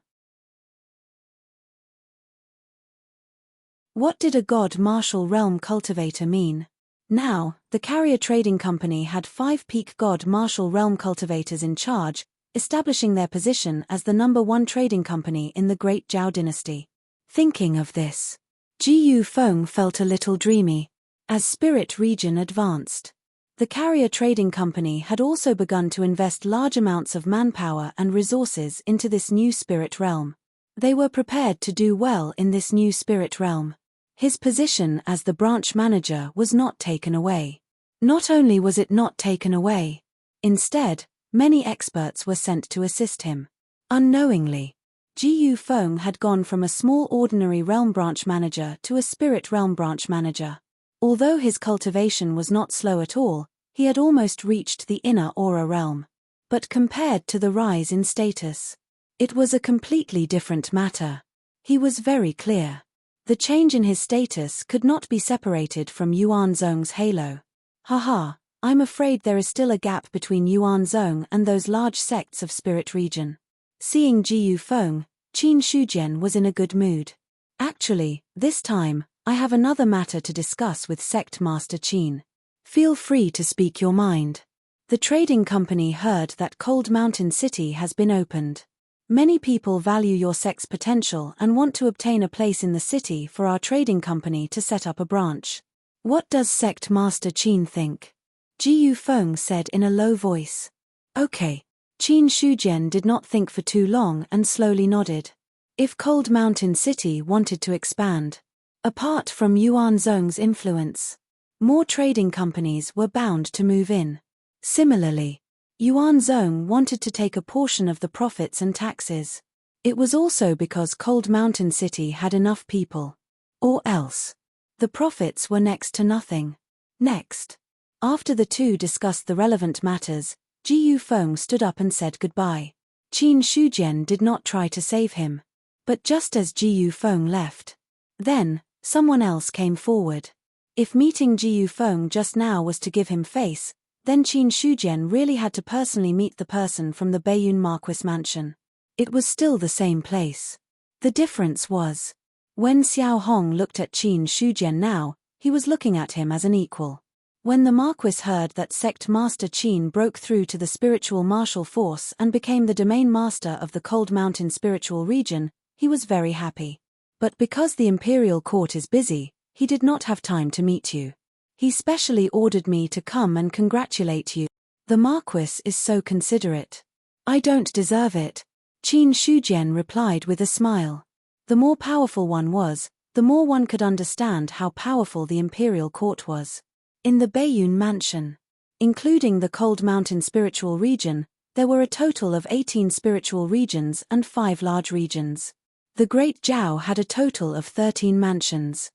What did a God martial realm cultivator mean? Now, the Carrier Trading Company had 5 peak God martial realm cultivators in charge, establishing their position as the #1 trading company in the Great Zhao dynasty. Thinking of this, Ji Yufeng felt a little dreamy. As Spirit Region advanced, the Carrier Trading Company had also begun to invest large amounts of manpower and resources into this new spirit realm. They were prepared to do well in this new spirit realm. His position as the branch manager was not taken away. Not only was it not taken away, instead, many experts were sent to assist him. Unknowingly, Ji Yufeng had gone from a small ordinary realm branch manager to a spirit realm branch manager. Although his cultivation was not slow at all, he had almost reached the inner aura realm. But compared to the rise in status, it was a completely different matter. He was very clear. The change in his status could not be separated from Yuan Zhong's halo. Haha, I'm afraid there is still a gap between Yuan Zhong and those large sects of Spirit Region. Seeing Ji Yufeng, Qin Shujian was in a good mood. Actually, this time, I have another matter to discuss with Sect Master Qin. Feel free to speak your mind. The trading company heard that Cold Mountain City has been opened. Many people value your sect's potential and want to obtain a place in the city for our trading company to set up a branch. What does Sect Master Qin think? Ji Yufeng said in a low voice. Okay. Qin Shujian did not think for too long and slowly nodded. If Cold Mountain City wanted to expand, apart from Yuan Zhong's influence, more trading companies were bound to move in. Similarly, Yuan Zhong wanted to take a portion of the profits and taxes. It was also because Cold Mountain City had enough people. Or else, the profits were next to nothing. Next, after the two discussed the relevant matters, Ji Yufeng stood up and said goodbye. Qin Shujian did not try to save him. But just as Ji Yufeng left, then, someone else came forward. If meeting Ji Yufeng just now was to give him face, then Qin Shujian really had to personally meet the person from the Baiyun Marquis mansion. It was still the same place. The difference was, when Xiao Hong looked at Qin Shujian now, he was looking at him as an equal. When the Marquis heard that Sect Master Qin broke through to the spiritual martial force and became the domain master of the Cold Mountain spiritual region, he was very happy. But because the Imperial Court is busy, he did not have time to meet you. He specially ordered me to come and congratulate you. The Marquis is so considerate. I don't deserve it, Qin Shujian replied with a smile. The more powerful one was, the more one could understand how powerful the Imperial Court was. In the Baiyun Mansion, including the Cold Mountain spiritual region, there were a total of 18 spiritual regions and 5 large regions. The Great Zhao had a total of 13 mansions.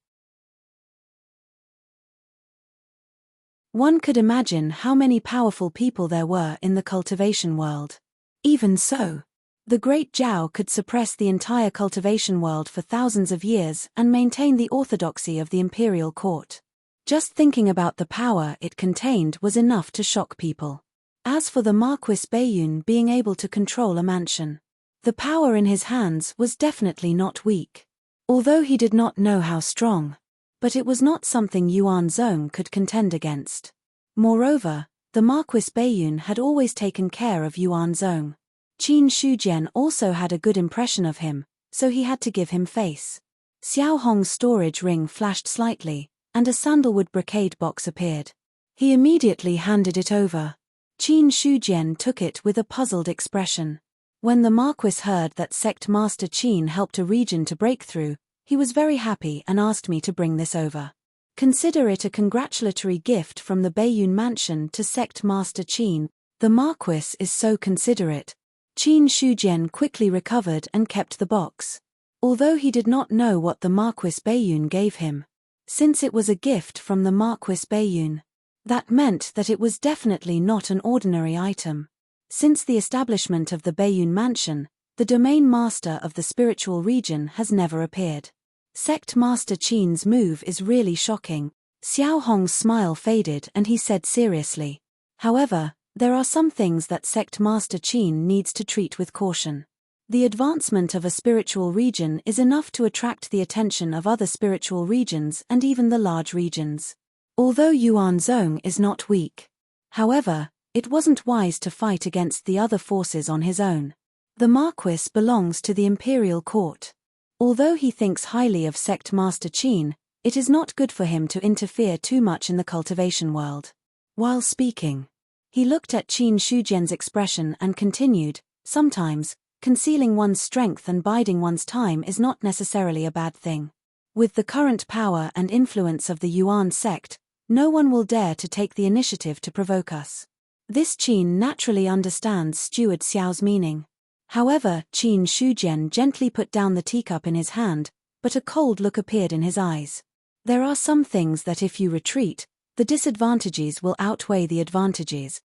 One could imagine how many powerful people there were in the cultivation world. Even so, the Great Zhao could suppress the entire cultivation world for thousands of years and maintain the orthodoxy of the Imperial Court. Just thinking about the power it contained was enough to shock people. As for the Marquis Baiyun being able to control a mansion, the power in his hands was definitely not weak. Although he did not know how strong, but it was not something Yuan Zhong could contend against. Moreover, the Marquis Baiyun had always taken care of Yuan Zhong. Qin Shujian also had a good impression of him, so he had to give him face. Xiao Hong's storage ring flashed slightly, and a sandalwood brocade box appeared. He immediately handed it over. Qin Shujian took it with a puzzled expression. When the Marquis heard that Sect Master Qin helped a region to break through, he was very happy and asked me to bring this over. Consider it a congratulatory gift from the Baiyun Mansion to Sect Master Qin. The Marquis is so considerate. Qin Shujian quickly recovered and kept the box. Although he did not know what the Marquis Baiyun gave him, since it was a gift from the Marquis Bayun. That meant that it was definitely not an ordinary item. Since the establishment of the Bayun mansion, the domain master of the spiritual region has never appeared. Sect Master Qin's move is really shocking. Xiao Hong's smile faded and he said seriously. However, there are some things that Sect Master Qin needs to treat with caution. The advancement of a spiritual region is enough to attract the attention of other spiritual regions and even the large regions. Although Yuan Zhong is not weak. However, it wasn't wise to fight against the other forces on his own. The Marquis belongs to the imperial court. Although he thinks highly of Sect Master Qin, it is not good for him to interfere too much in the cultivation world. While speaking, he looked at Qin Shujian's expression and continued, sometimes, concealing one's strength and biding one's time is not necessarily a bad thing. With the current power and influence of the Yuan sect, no one will dare to take the initiative to provoke us. This Qin naturally understands Steward Xiao's meaning. However, Qin Shujian gently put down the teacup in his hand, but a cold look appeared in his eyes. There are some things that if you retreat, the disadvantages will outweigh the advantages.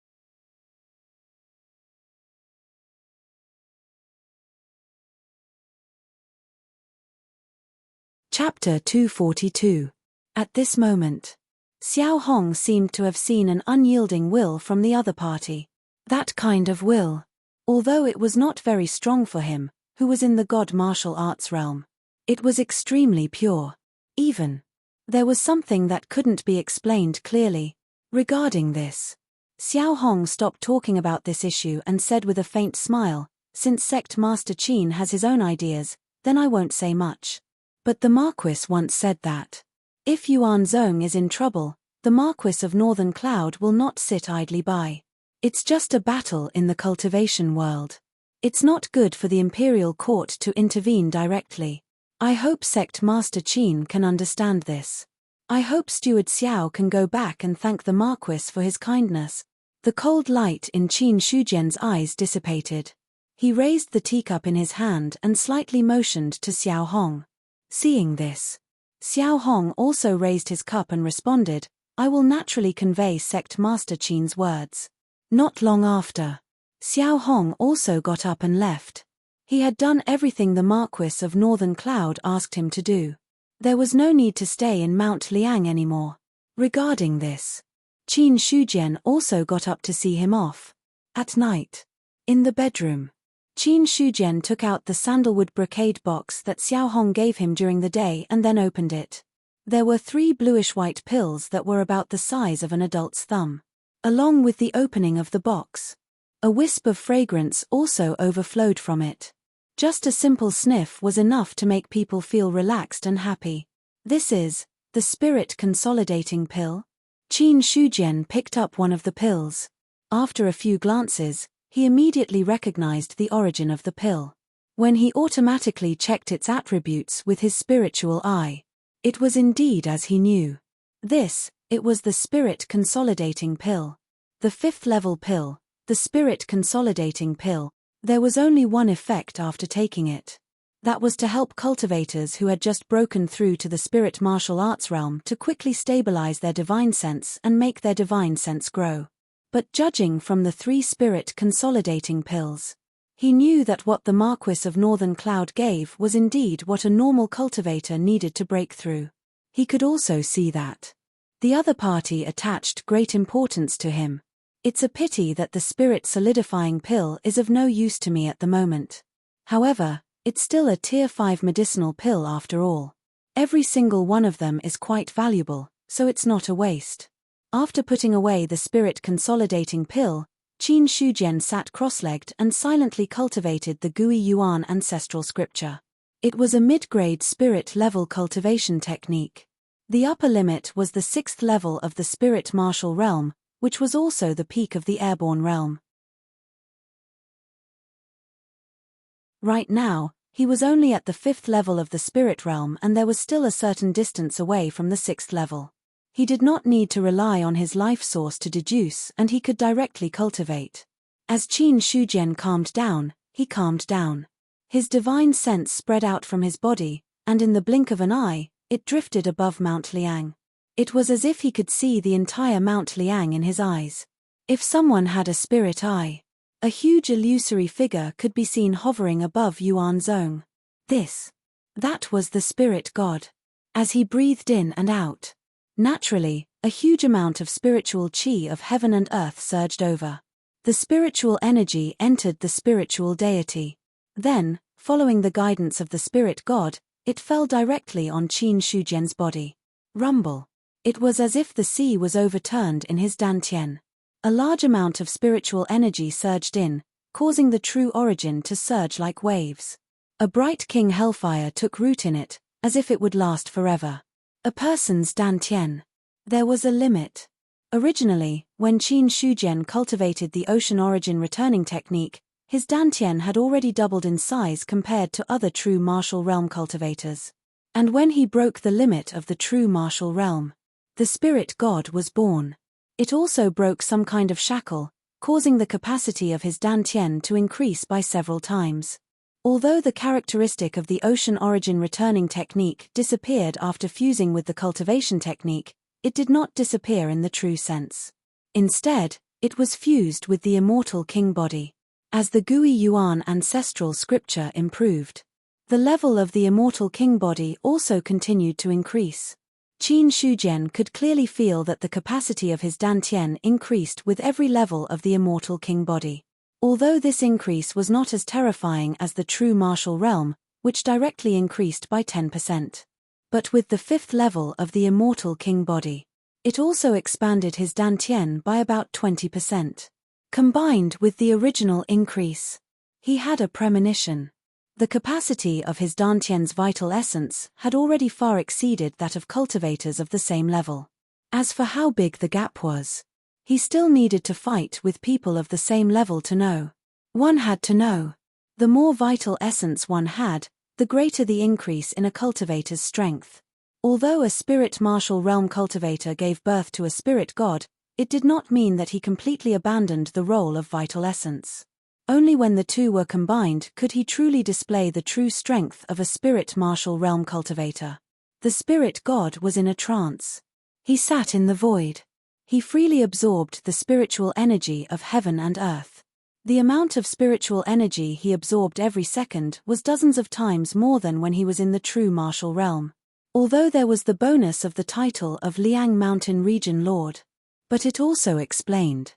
Chapter 242. At this moment, Xiao Hong seemed to have seen an unyielding will from the other party. That kind of will, although it was not very strong for him, who was in the god martial arts realm, it was extremely pure. Even, there was something that couldn't be explained clearly. Regarding this, Xiao Hong stopped talking about this issue and said with a faint smile, since Sect Master Qin has his own ideas, then I won't say much. But the Marquis once said that if Yuan Zhong is in trouble, the Marquis of Northern Cloud will not sit idly by. It's just a battle in the cultivation world. It's not good for the imperial court to intervene directly. I hope Sect Master Qin can understand this. I hope Steward Xiao can go back and thank the Marquis for his kindness. The cold light in Qin Shujian's eyes dissipated. He raised the teacup in his hand and slightly motioned to Xiao Hong. Seeing this, Xiao Hong also raised his cup and responded, I will naturally convey Sect Master Qin's words. Not long after, Xiao Hong also got up and left. He had done everything the Marquis of Northern Cloud asked him to do. There was no need to stay in Mount Liang anymore. Regarding this, Qin Shujian also got up to see him off. At night, in the bedroom, Qin Shujian took out the sandalwood brocade box that Xiao Hong gave him during the day and then opened it. There were 3 bluish-white pills that were about the size of an adult's thumb. Along with the opening of the box, a wisp of fragrance also overflowed from it. Just a simple sniff was enough to make people feel relaxed and happy. This is the Spirit Consolidating Pill. Qin Shujian picked up one of the pills. After a few glances, he immediately recognized the origin of the pill. When he automatically checked its attributes with his spiritual eye, it was indeed as he knew. It was the Spirit Consolidating Pill. The 5th level pill, the Spirit Consolidating Pill. There was only one effect after taking it. That was to help cultivators who had just broken through to the spirit martial arts realm to quickly stabilize their divine sense and make their divine sense grow. But judging from the 3 spirit consolidating pills, he knew that what the Marquis of Northern Cloud gave was indeed what a normal cultivator needed to break through. He could also see that the other party attached great importance to him. It's a pity that the spirit solidifying pill is of no use to me at the moment. However, it's still a tier 5 medicinal pill after all. Every single one of them is quite valuable, so it's not a waste. After putting away the spirit consolidating pill, Qin Shujian sat cross-legged and silently cultivated the Gui Yuan ancestral scripture. It was a mid-grade spirit-level cultivation technique. The upper limit was the 6th level of the spirit martial realm, which was also the peak of the airborne realm. Right now, he was only at the 5th level of the spirit realm and there was still a certain distance away from the 6th level. He did not need to rely on his life source to deduce and he could directly cultivate. As Qin Shujian calmed down, he calmed down. His divine sense spread out from his body, and in the blink of an eye, It drifted above Mount Liang. It was as if he could see the entire Mount Liang in his eyes. If someone had a spirit eye, a huge illusory figure could be seen hovering above Yuan Zhong. That was the spirit god. As he breathed in and out, naturally, a huge amount of spiritual chi of heaven and earth surged over. The spiritual energy entered the spiritual deity. Then, following the guidance of the spirit god, it fell directly on Qin Shujian's body. Rumble. It was as if the sea was overturned in his dantian. A large amount of spiritual energy surged in, causing the true origin to surge like waves. A bright king hellfire took root in it, as if it would last forever. A person's dantian. There was a limit. Originally, when Qin Shujian cultivated the ocean origin returning technique, his dantian had already doubled in size compared to other true martial realm cultivators. And when he broke the limit of the true martial realm, the spirit god was born. It also broke some kind of shackle, causing the capacity of his dantian to increase by several times. Although the characteristic of the ocean origin returning technique disappeared after fusing with the cultivation technique, it did not disappear in the true sense. Instead, it was fused with the immortal king body. As the Gui Yuan ancestral scripture improved, the level of the immortal king body also continued to increase. Qin Shujian could clearly feel that the capacity of his dantian increased with every level of the immortal king body. Although this increase was not as terrifying as the true martial realm, which directly increased by 10%. But with the 5th level of the immortal king body, it also expanded his dantian by about 20%. Combined with the original increase, he had a premonition. The capacity of his dantian's vital essence had already far exceeded that of cultivators of the same level. As for how big the gap was, he still needed to fight with people of the same level to know. One had to know. The more vital essence one had, the greater the increase in a cultivator's strength. Although a spirit martial realm cultivator gave birth to a spirit god, it did not mean that he completely abandoned the role of vital essence. Only when the two were combined could he truly display the true strength of a spirit martial realm cultivator. The spirit god was in a trance. He sat in the void. He freely absorbed the spiritual energy of heaven and earth. The amount of spiritual energy he absorbed every second was dozens of times more than when he was in the true martial realm. Although there was the bonus of the title of Liang Mountain Region Lord. But it also explained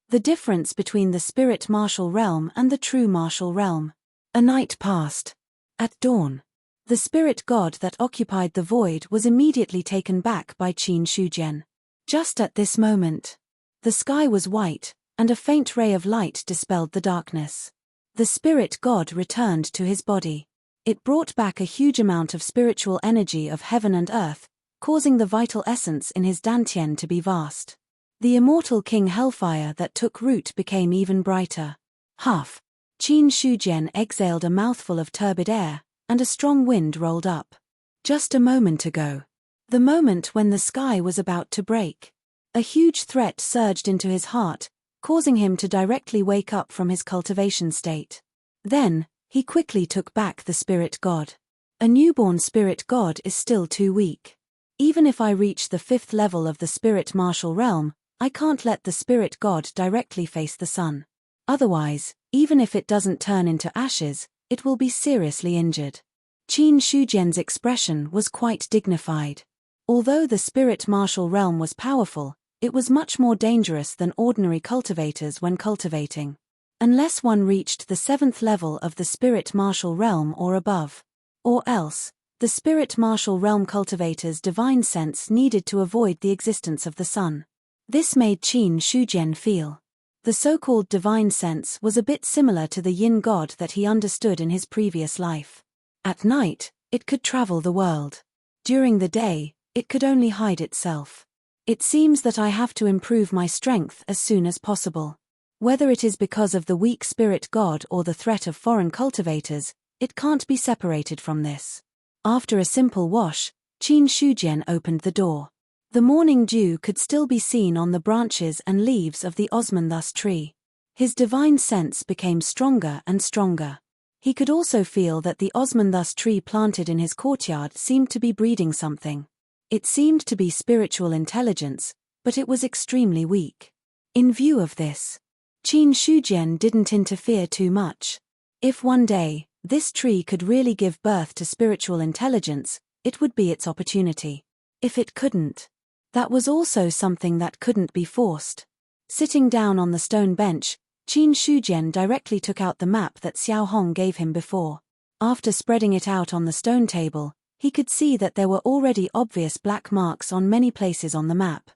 the difference between the spirit martial realm and the true martial realm. A night passed. At dawn, the spirit god that occupied the void was immediately taken back by Qin Shujian. Just at this moment, the sky was white, and a faint ray of light dispelled the darkness. The spirit god returned to his body. It brought back a huge amount of spiritual energy of heaven and earth, causing the vital essence in his dantian to be vast. The immortal king hellfire that took root became even brighter. Huff! Qin Shujian exhaled a mouthful of turbid air, and a strong wind rolled up. Just a moment ago. The moment when the sky was about to break. A huge threat surged into his heart, causing him to directly wake up from his cultivation state. Then, he quickly took back the spirit god. A newborn spirit god is still too weak. Even if I reach the 5th level of the spirit martial realm, I can't let the spirit god directly face the sun. Otherwise, even if it doesn't turn into ashes, it will be seriously injured. Qin Shujian's expression was quite dignified. Although the spirit martial realm was powerful, it was much more dangerous than ordinary cultivators when cultivating. Unless one reached the 7th level of the spirit martial realm or above. Or else, the spirit martial realm cultivator's divine sense needed to avoid the existence of the sun. This made Qin Shujian feel. The so-called divine sense was a bit similar to the yin god that he understood in his previous life. At night, it could travel the world. During the day, it could only hide itself. It seems that I have to improve my strength as soon as possible. Whether it is because of the weak spirit god or the threat of foreign cultivators, it can't be separated from this. After a simple wash, Qin Shujian opened the door. The morning dew could still be seen on the branches and leaves of the osmanthus tree. His divine sense became stronger and stronger. He could also feel that the Osmanthus tree planted in his courtyard seemed to be breeding something. It seemed to be spiritual intelligence, but it was extremely weak. In view of this, Qin Shujian didn't interfere too much. If one day, this tree could really give birth to spiritual intelligence, it would be its opportunity. If it couldn't, that was also something that couldn't be forced. Sitting down on the stone bench, Qin Shujian directly took out the map that Xiao Hong gave him before. After spreading it out on the stone table, he could see that there were already obvious black marks on many places on the map.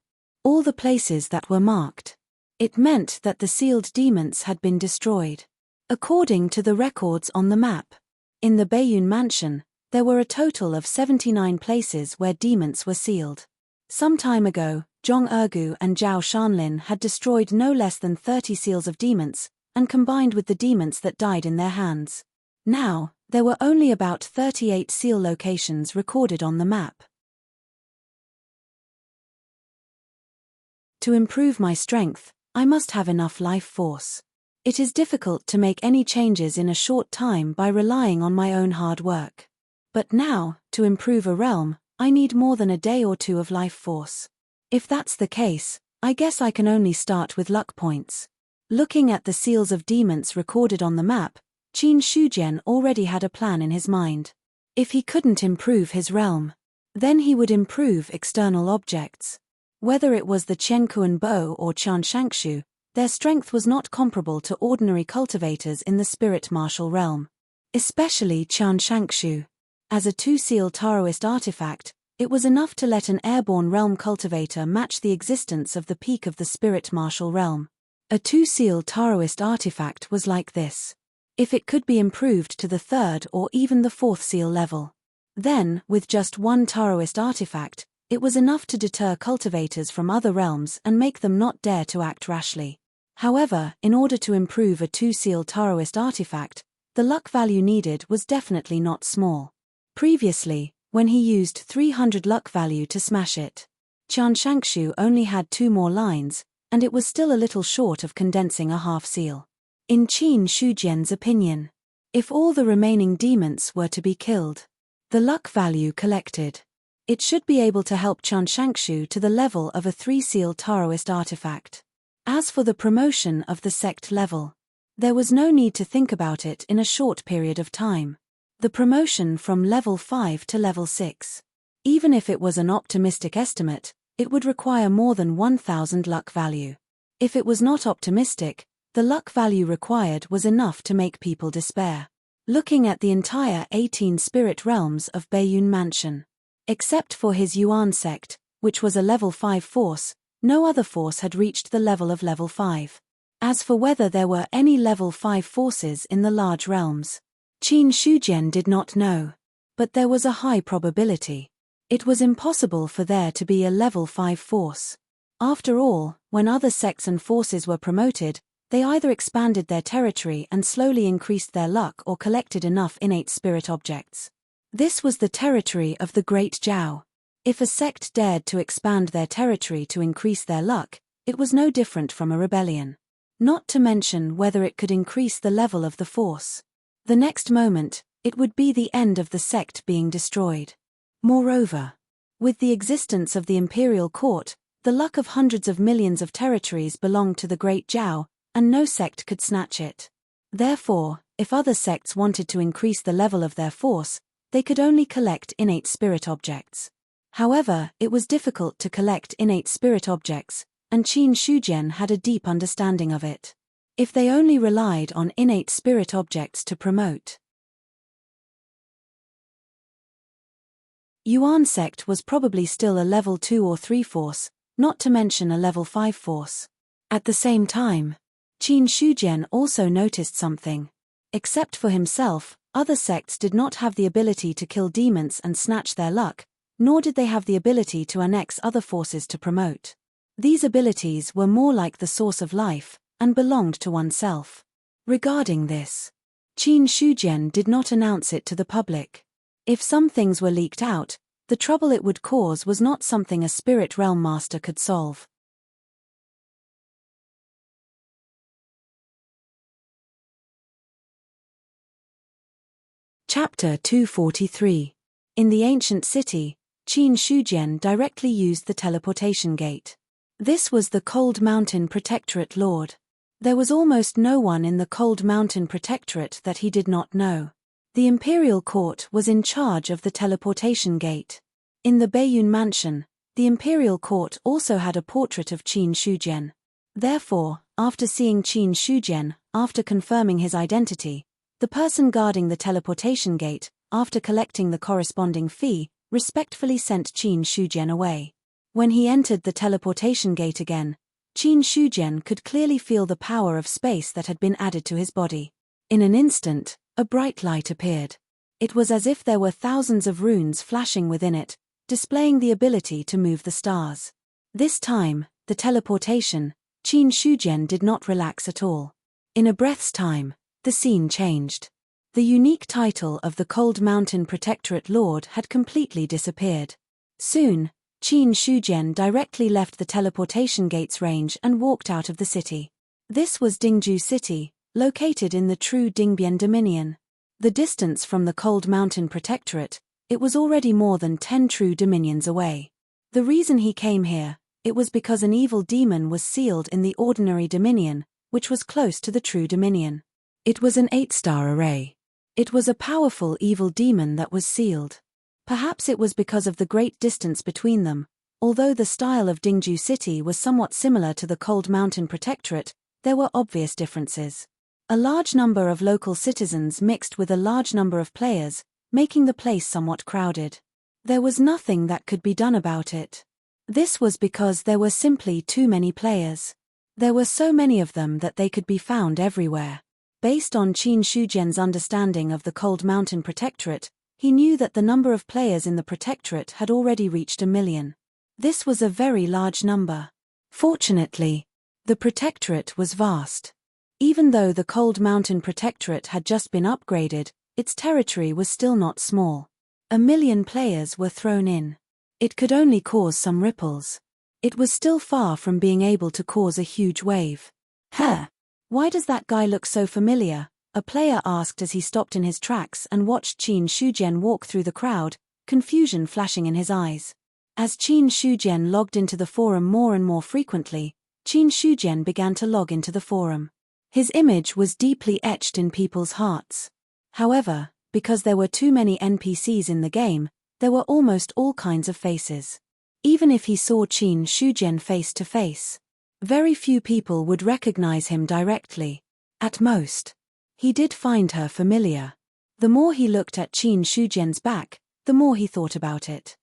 All the places that were marked. It meant that the sealed demons had been destroyed. According to the records on the map, in the Baiyun mansion, there were a total of 79 places where demons were sealed. Some time ago, Zhong Ergu and Zhao Shanlin had destroyed no less than 30 seals of demons, and combined with the demons that died in their hands. Now, there were only about 38 seal locations recorded on the map. To improve my strength, I must have enough life force. It is difficult to make any changes in a short time by relying on my own hard work. But now, to improve a realm, I need more than a day or two of life force. If that's the case, I guess I can only start with luck points. Looking at the seals of demons recorded on the map, Qin Shujian already had a plan in his mind. If he couldn't improve his realm, then he would improve external objects. Whether it was the Qiankuan bow or Qian Shangshu, their strength was not comparable to ordinary cultivators in the spirit martial realm. Especially Qian Shangshu. As a two-seal Taoist artifact, it was enough to let an airborne realm cultivator match the existence of the peak of the spirit martial realm. A two-seal Taoist artifact was like this. If it could be improved to the third or even the fourth seal level, then, with just one Taoist artifact, it was enough to deter cultivators from other realms and make them not dare to act rashly. However, in order to improve a two-seal Taoist artifact, the luck value needed was definitely not small. Previously, when he used 300 luck value to smash it, Qian Shangshu only had 2 more lines, and it was still a little short of condensing a half seal. In Qin Shujian's opinion, if all the remaining demons were to be killed, the luck value collected, it should be able to help Qian Shangshu to the level of a 3-seal Taoist artifact. As for the promotion of the sect level, there was no need to think about it in a short period of time. The promotion from level 5 to level 6. Even if it was an optimistic estimate, it would require more than 1,000 luck value. If it was not optimistic, the luck value required was enough to make people despair. Looking at the entire 18 spirit realms of Baiyun Mansion, except for his Yuan sect, which was a level 5 force, no other force had reached the level of level 5. As for whether there were any level 5 forces in the large realms, Qin Shujian did not know. But there was a high probability. It was impossible for there to be a level 5 force. After all, when other sects and forces were promoted, they either expanded their territory and slowly increased their luck or collected enough innate spirit objects. This was the territory of the Great Zhao. If a sect dared to expand their territory to increase their luck, it was no different from a rebellion. Not to mention whether it could increase the level of the force. The next moment, it would be the end of the sect being destroyed. Moreover, with the existence of the imperial court, the luck of hundreds of millions of territories belonged to the Great Zhao, and no sect could snatch it. Therefore, if other sects wanted to increase the level of their force, they could only collect innate spirit objects. However, it was difficult to collect innate spirit objects, and Qin Shujian had a deep understanding of it. If they only relied on innate spirit objects to promote. Yuan sect was probably still a level 2 or 3 force, not to mention a level 5 force. At the same time, Qin Shujian also noticed something. Except for himself, other sects did not have the ability to kill demons and snatch their luck, nor did they have the ability to annex other forces to promote. These abilities were more like the source of life, and belonged to oneself. Regarding this, Qin Shujian did not announce it to the public. If some things were leaked out, the trouble it would cause was not something a spirit realm master could solve. Chapter 243. In the ancient city, Qin Shujian directly used the teleportation gate. This was the Cold Mountain Protectorate Lord. There was almost no one in the Cold Mountain Protectorate that he did not know. The Imperial Court was in charge of the teleportation gate. In the Baiyun Mansion, the Imperial Court also had a portrait of Qin Shujian. Therefore, after seeing Qin Shujian, after confirming his identity, the person guarding the teleportation gate, after collecting the corresponding fee, respectfully sent Qin Shujian away. When he entered the teleportation gate again, Qin Shujian could clearly feel the power of space that had been added to his body. In an instant, a bright light appeared. It was as if there were thousands of runes flashing within it, displaying the ability to move the stars. This time, the teleportation, Qin Shujian did not relax at all. In a breath's time, the scene changed. The unique title of the Cold Mountain Protectorate Lord had completely disappeared. Soon, Qin Shujian directly left the teleportation gate's range and walked out of the city. This was Dingju City, located in the true Dingbian Dominion. The distance from the Cold Mountain Protectorate, it was already more than 10 true dominions away. The reason he came here, it was because an evil demon was sealed in the ordinary dominion, which was close to the true dominion. It was an 8-star array. It was a powerful evil demon that was sealed. Perhaps it was because of the great distance between them. Although the style of Dingju City was somewhat similar to the Cold Mountain Protectorate, there were obvious differences. A large number of local citizens mixed with a large number of players, making the place somewhat crowded. There was nothing that could be done about it. This was because there were simply too many players. There were so many of them that they could be found everywhere. Based on Qin Shujian's understanding of the Cold Mountain Protectorate, he knew that the number of players in the Protectorate had already reached 1 million. This was a very large number. Fortunately, the Protectorate was vast. Even though the Cold Mountain Protectorate had just been upgraded, its territory was still not small. 1 million players were thrown in. It could only cause some ripples. It was still far from being able to cause a huge wave. Why does that guy look so familiar? A player asked as he stopped in his tracks and watched Qin Shujian walk through the crowd, confusion flashing in his eyes. As Qin Shujian logged into the forum more and more frequently, Qin Shujian began to log into the forum. His image was deeply etched in people's hearts. However, because there were too many NPCs in the game, there were almost all kinds of faces. Even if he saw Qin Shujian face to face, very few people would recognize him directly. At most, he did find her familiar. The more he looked at Qin Shujian's back, the more he thought about it.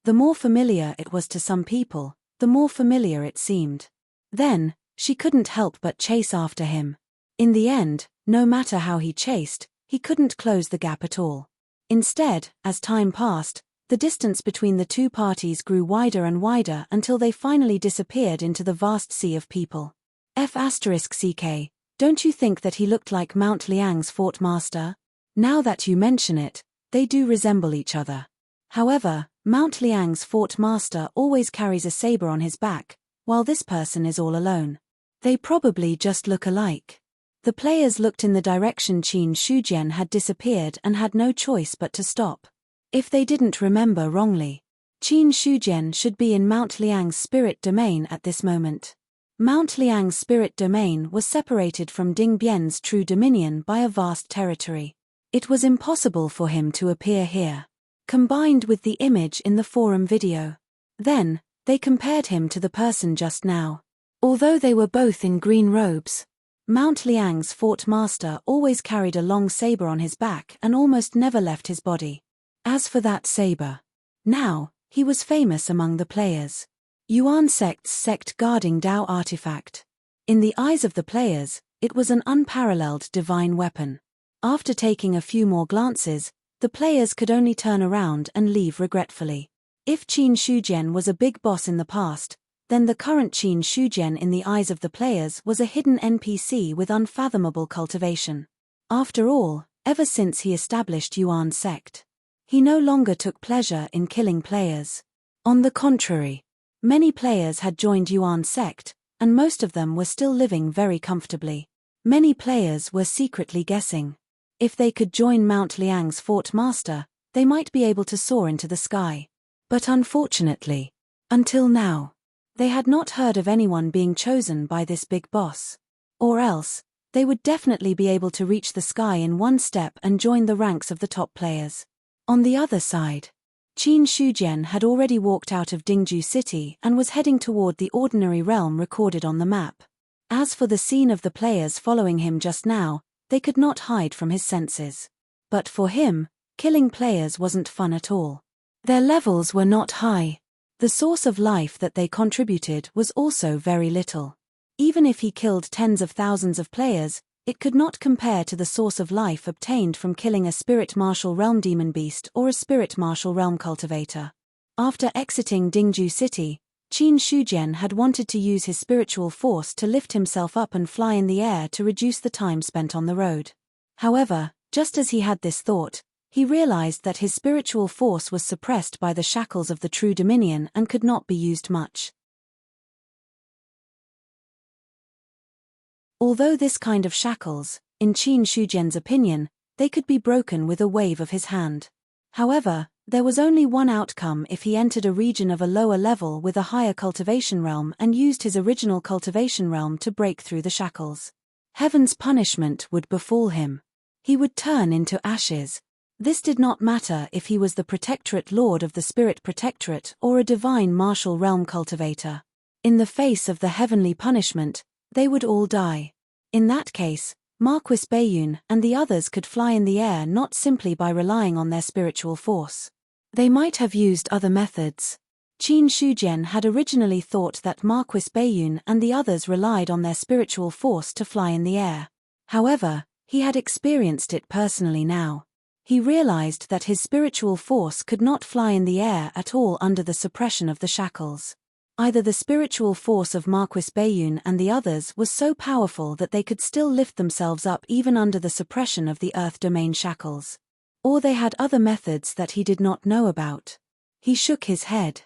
The more familiar it was to some people, the more familiar it seemed. Then, she couldn't help but chase after him. In the end, no matter how he chased, he couldn't close the gap at all. Instead, as time passed, the distance between the two parties grew wider and wider until they finally disappeared into the vast sea of people. F***CK, don't you think that he looked like Mount Liang's fort master? Now that you mention it, they do resemble each other. However, Mount Liang's fort master always carries a saber on his back, while this person is all alone. They probably just look alike. The players looked in the direction Qin Shujian had disappeared and had no choice but to stop. If they didn't remember wrongly, Qin Shujian should be in Mount Liang's spirit domain at this moment. Mount Liang's spirit domain was separated from Dingbian's true dominion by a vast territory. It was impossible for him to appear here. Combined with the image in the forum video. Then, they compared him to the person just now. Although they were both in green robes, Mount Liang's fort master always carried a long saber on his back and almost never left his body. As for that saber, now, he was famous among the players. Yuan sect's sect guarding Dao artifact. In the eyes of the players, it was an unparalleled divine weapon. After taking a few more glances, the players could only turn around and leave regretfully. If Qin Shujian was a big boss in the past, then the current Qin Shujian in the eyes of the players was a hidden NPC with unfathomable cultivation. After all, ever since he established Yuan sect, he no longer took pleasure in killing players. On the contrary, many players had joined Yuan sect, and most of them were still living very comfortably. Many players were secretly guessing. If they could join Mount Liang's fort master, they might be able to soar into the sky. But unfortunately, until now, they had not heard of anyone being chosen by this big boss. Or else, they would definitely be able to reach the sky in one step and join the ranks of the top players. On the other side, Qin Shujian had already walked out of Dingju City and was heading toward the ordinary realm recorded on the map. As for the scene of the players following him just now, they could not hide from his senses. But for him, killing players wasn't fun at all. Their levels were not high. The source of life that they contributed was also very little. Even if he killed tens of thousands of players, it could not compare to the source of life obtained from killing a Spirit Martial Realm Demon Beast or a Spirit Martial Realm Cultivator. After exiting Dingju City, Qin Shujian had wanted to use his spiritual force to lift himself up and fly in the air to reduce the time spent on the road. However, just as he had this thought, he realized that his spiritual force was suppressed by the shackles of the True Dominion and could not be used much. Although this kind of shackles, in Qin Shujian's opinion, they could be broken with a wave of his hand. However, there was only one outcome if he entered a region of a lower level with a higher cultivation realm and used his original cultivation realm to break through the shackles. Heaven's punishment would befall him. He would turn into ashes. This did not matter if he was the Protectorate Lord of the Spirit Protectorate or a divine martial realm cultivator. In the face of the heavenly punishment, they would all die. In that case, Marquis Baiyun and the others could fly in the air not simply by relying on their spiritual force. They might have used other methods. Qin Shujian had originally thought that Marquis Baiyun and the others relied on their spiritual force to fly in the air. However, he had experienced it personally now. He realized that his spiritual force could not fly in the air at all under the suppression of the shackles. Either the spiritual force of Marquis Baiyun and the others was so powerful that they could still lift themselves up even under the suppression of the Earth Domain shackles. Or they had other methods that he did not know about. He shook his head.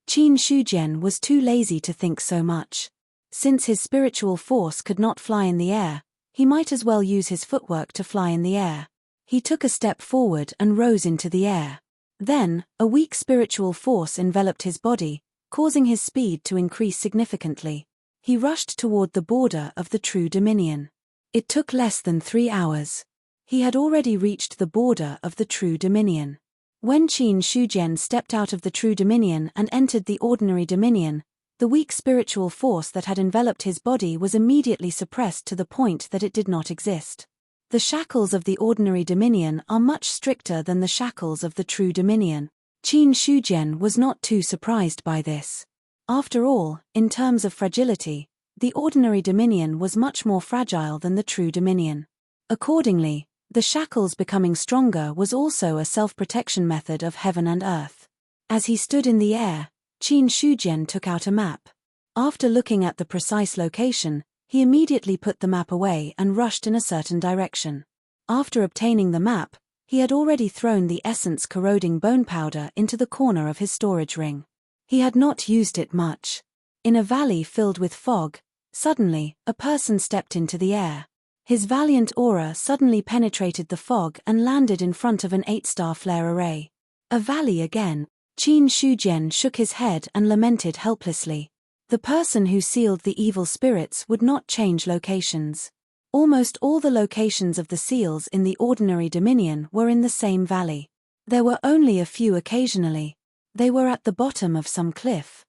Qin Shujian was too lazy to think so much. Since his spiritual force could not fly in the air, he might as well use his footwork to fly in the air. He took a step forward and rose into the air. Then, a weak spiritual force enveloped his body, causing his speed to increase significantly. He rushed toward the border of the True Dominion. It took less than 3 hours. He had already reached the border of the True Dominion. When Qin Shujian stepped out of the True Dominion and entered the Ordinary Dominion, the weak spiritual force that had enveloped his body was immediately suppressed to the point that it did not exist. The shackles of the Ordinary Dominion are much stricter than the shackles of the True Dominion. Qin Shujian was not too surprised by this. After all, in terms of fragility, the Ordinary Dominion was much more fragile than the True Dominion. Accordingly, the shackles becoming stronger was also a self-protection method of heaven and earth. As he stood in the air, Qin Shujian took out a map. After looking at the precise location, he immediately put the map away and rushed in a certain direction. After obtaining the map, he had already thrown the essence-corroding bone powder into the corner of his storage ring. He had not used it much. In a valley filled with fog, suddenly, a person stepped into the air. His valiant aura suddenly penetrated the fog and landed in front of an 8-star flare array. A valley again. Qin Shujian shook his head and lamented helplessly. The person who sealed the evil spirits would not change locations. Almost all the locations of the seals in the Ordinary Dominion were in the same valley. There were only a few occasionally. They were at the bottom of some cliff.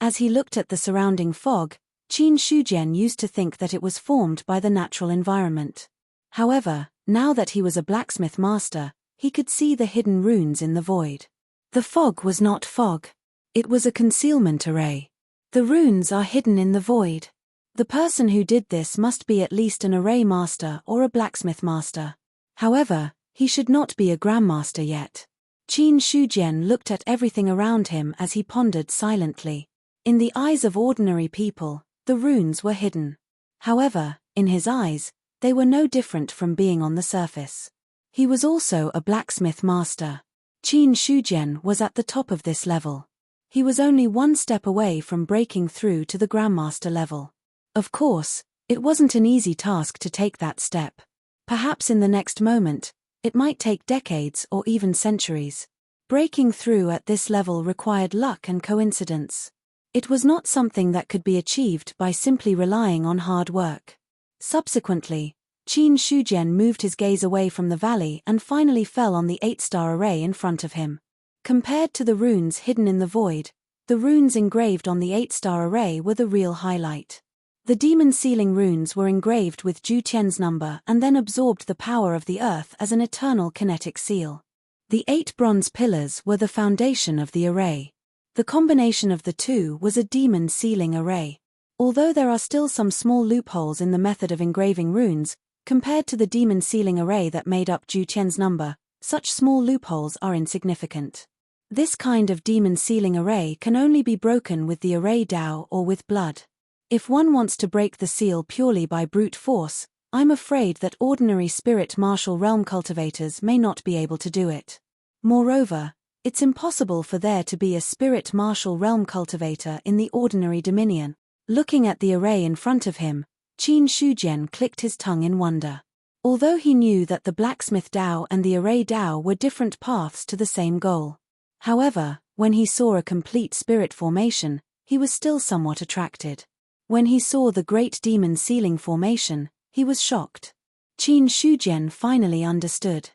As he looked at the surrounding fog, Qin Shujian used to think that it was formed by the natural environment. However, now that he was a blacksmith master, he could see the hidden runes in the void. The fog was not fog. It was a concealment array. The runes are hidden in the void. The person who did this must be at least an array master or a blacksmith master. However, he should not be a grandmaster yet. Qin Shujian looked at everything around him as he pondered silently. In the eyes of ordinary people, the runes were hidden. However, in his eyes, they were no different from being on the surface. He was also a blacksmith master. Qin Shujian was at the top of this level. He was only one step away from breaking through to the Grandmaster level. Of course, it wasn't an easy task to take that step. Perhaps in the next moment, it might take decades or even centuries. Breaking through at this level required luck and coincidence. It was not something that could be achieved by simply relying on hard work. Subsequently, Qin Shujian moved his gaze away from the valley and finally fell on the 8-star array in front of him. Compared to the runes hidden in the void, the runes engraved on the 8-star array were the real highlight. The demon sealing runes were engraved with Ju Tian's number and then absorbed the power of the earth as an eternal kinetic seal. The 8 bronze pillars were the foundation of the array. The combination of the two was a demon sealing array. Although there are still some small loopholes in the method of engraving runes, compared to the demon sealing array that made up Ju Tian's number, such small loopholes are insignificant. This kind of demon sealing array can only be broken with the array Dao or with blood. If one wants to break the seal purely by brute force, I'm afraid that ordinary spirit martial realm cultivators may not be able to do it. Moreover, it's impossible for there to be a spirit martial realm cultivator in the ordinary dominion. Looking at the array in front of him, Qin Shujian clicked his tongue in wonder. Although he knew that the blacksmith Dao and the array Dao were different paths to the same goal. However, when he saw a complete spirit formation, he was still somewhat attracted. When he saw the great demon sealing formation, he was shocked. Qin Shujian finally understood.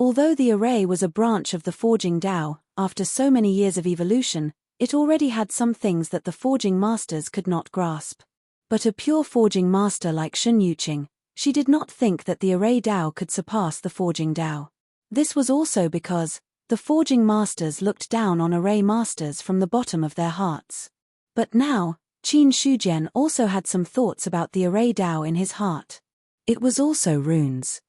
Although the array was a branch of the forging Dao, after so many years of evolution, it already had some things that the forging masters could not grasp. But a pure forging master like Shen Yuqing, she did not think that the array Dao could surpass the forging Dao. This was also because the forging masters looked down on array masters from the bottom of their hearts. But now, Qin Shujian also had some thoughts about the array Dao in his heart. It was also runes.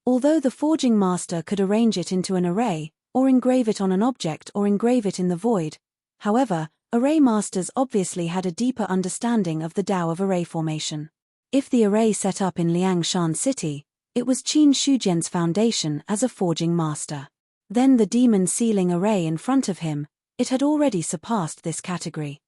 Although the forging master could arrange it into an array, or engrave it on an object or engrave it in the void, however, array masters obviously had a deeper understanding of the Dao of array formation. If the array set up in Liangshan City, it was Qin Shujian's foundation as a forging master. Then the demon sealing array in front of him, it had already surpassed this category.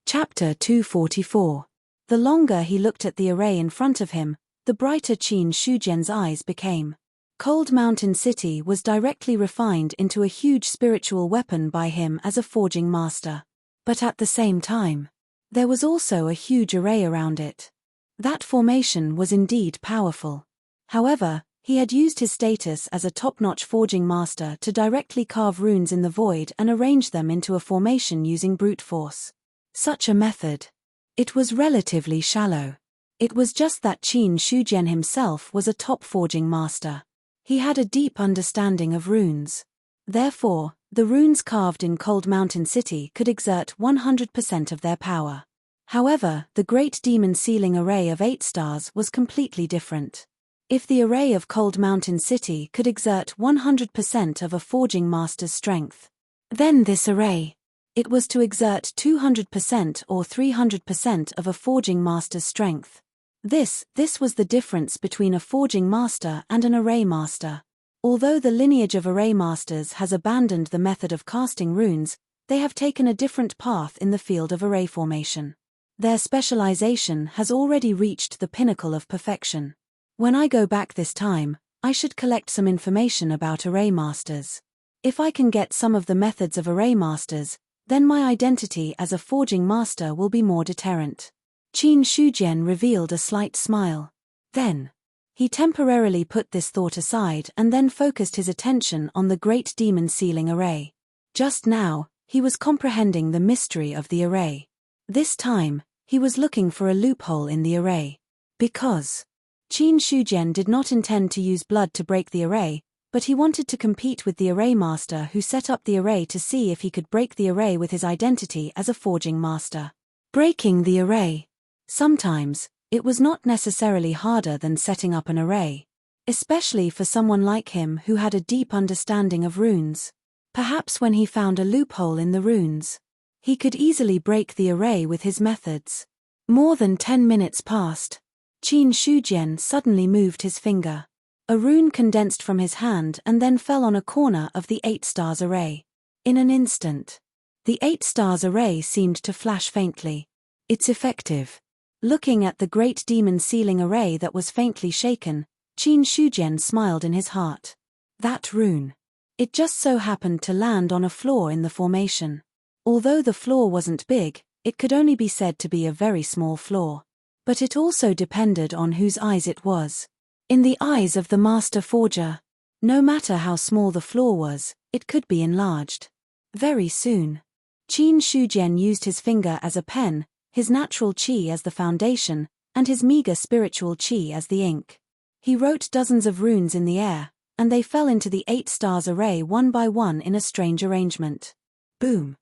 Chapter 244. The longer he looked at the array in front of him, the brighter Qin Shujian's eyes became. Cold Mountain City was directly refined into a huge spiritual weapon by him as a forging master. But at the same time, there was also a huge array around it. That formation was indeed powerful. However, he had used his status as a top-notch forging master to directly carve runes in the void and arrange them into a formation using brute force. Such a method. It was relatively shallow. It was just that Qin Shujian himself was a top forging master. He had a deep understanding of runes. Therefore, the runes carved in Cold Mountain City could exert 100% of their power. However, the great demon sealing array of 8 stars was completely different. If the array of Cold Mountain City could exert 100% of a forging master's strength, then this array, it was to exert 200% or 300% of a forging master's strength. This was the difference between a forging master and an array master. Although the lineage of array masters has abandoned the method of casting runes, they have taken a different path in the field of array formation. Their specialization has already reached the pinnacle of perfection. When I go back this time, I should collect some information about array masters. If I can get some of the methods of array masters, then my identity as a forging master will be more deterrent. Qin Shujian revealed a slight smile. Then, he temporarily put this thought aside and then focused his attention on the great demon sealing array. Just now, he was comprehending the mystery of the array. This time, he was looking for a loophole in the array. Because Qin Shujian did not intend to use blood to break the array, but he wanted to compete with the array master who set up the array to see if he could break the array with his identity as a forging master. Breaking the array. Sometimes, it was not necessarily harder than setting up an array. Especially for someone like him who had a deep understanding of runes. Perhaps when he found a loophole in the runes, he could easily break the array with his methods. More than 10 minutes passed. Qin Shujian suddenly moved his finger. A rune condensed from his hand and then fell on a corner of the 8 stars array. In an instant, the 8 stars array seemed to flash faintly. It's effective. Looking at the great demon ceiling array that was faintly shaken, Qin Shujian smiled in his heart. That rune. It just so happened to land on a flaw in the formation. Although the flaw wasn't big, it could only be said to be a very small flaw. But it also depended on whose eyes it was. In the eyes of the master forger. No matter how small the flaw was, it could be enlarged. Very soon. Qin Shujian used his finger as a pen, his natural qi as the foundation, and his meager spiritual qi as the ink. He wrote dozens of runes in the air, and they fell into the 8 stars array one by one in a strange arrangement. Boom.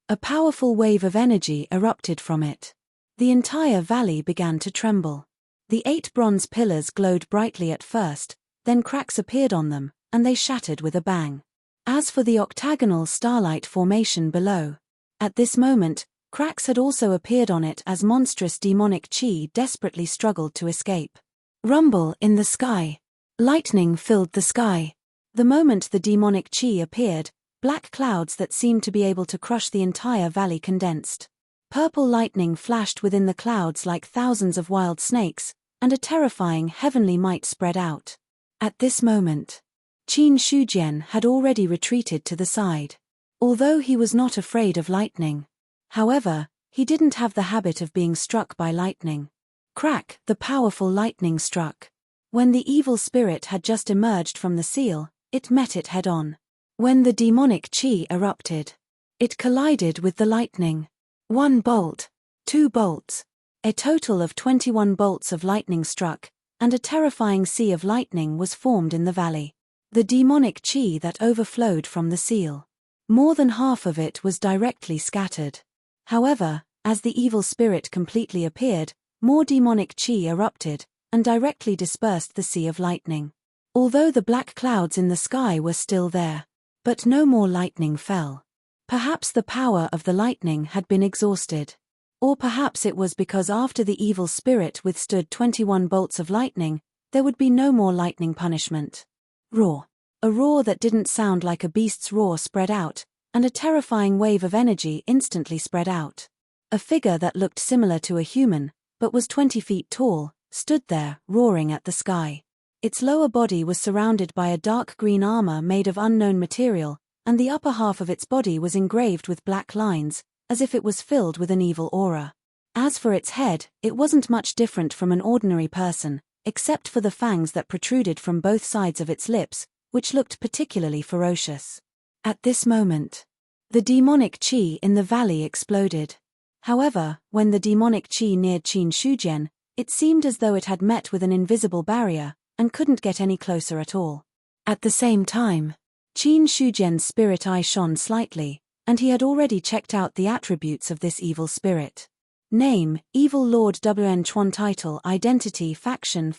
A powerful wave of energy erupted from it. The entire valley began to tremble. The 8 bronze pillars glowed brightly at first, then cracks appeared on them, and they shattered with a bang. As for the octagonal starlight formation below, at this moment, cracks had also appeared on it as monstrous demonic chi desperately struggled to escape. Rumble in the sky. Lightning filled the sky. The moment the demonic chi appeared, black clouds that seemed to be able to crush the entire valley condensed. Purple lightning flashed within the clouds like thousands of wild snakes, and a terrifying heavenly might spread out. At this moment, Qin Shujian had already retreated to the side. Although he was not afraid of lightning. However, he didn't have the habit of being struck by lightning. Crack, the powerful lightning struck. When the evil spirit had just emerged from the seal, it met it head-on. When the demonic chi erupted, it collided with the lightning. 1 bolt, 2 bolts. A total of 21 bolts of lightning struck, and a terrifying sea of lightning was formed in the valley. The demonic chi that overflowed from the seal. More than half of it was directly scattered. However, as the evil spirit completely appeared, more demonic chi erupted, and directly dispersed the sea of lightning. Although the black clouds in the sky were still there. But no more lightning fell. Perhaps the power of the lightning had been exhausted. Or perhaps it was because after the evil spirit withstood 21 bolts of lightning, there would be no more lightning punishment. Roar. A roar that didn't sound like a beast's roar spread out, and a terrifying wave of energy instantly spread out. A figure that looked similar to a human, but was 20 feet tall, stood there, roaring at the sky. Its lower body was surrounded by a dark green armor made of unknown material, and the upper half of its body was engraved with black lines, as if it was filled with an evil aura. As for its head, it wasn't much different from an ordinary person, except for the fangs that protruded from both sides of its lips, which looked particularly ferocious. At this moment, the demonic chi in the valley exploded. However, when the demonic chi neared Qin Shujian, it seemed as though it had met with an invisible barrier, and couldn't get any closer at all. At the same time, Qin Shujian's spirit eye shone slightly, and he had already checked out the attributes of this evil spirit. Name, Evil Lord WN Chuan. Title, Identity, Faction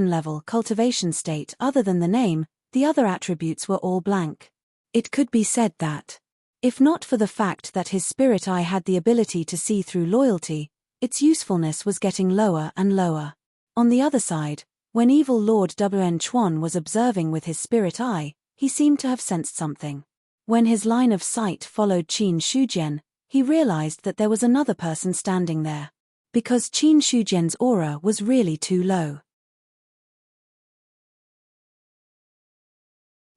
level, Cultivation state. Other than the name, the other attributes were all blank. It could be said that, if not for the fact that his spirit eye had the ability to see through loyalty, its usefulness was getting lower and lower. On the other side, when Evil Lord WN Chuan was observing with his spirit eye, he seemed to have sensed something. When his line of sight followed Qin Shujian, he realized that there was another person standing there. Because Qin Shujian's aura was really too low.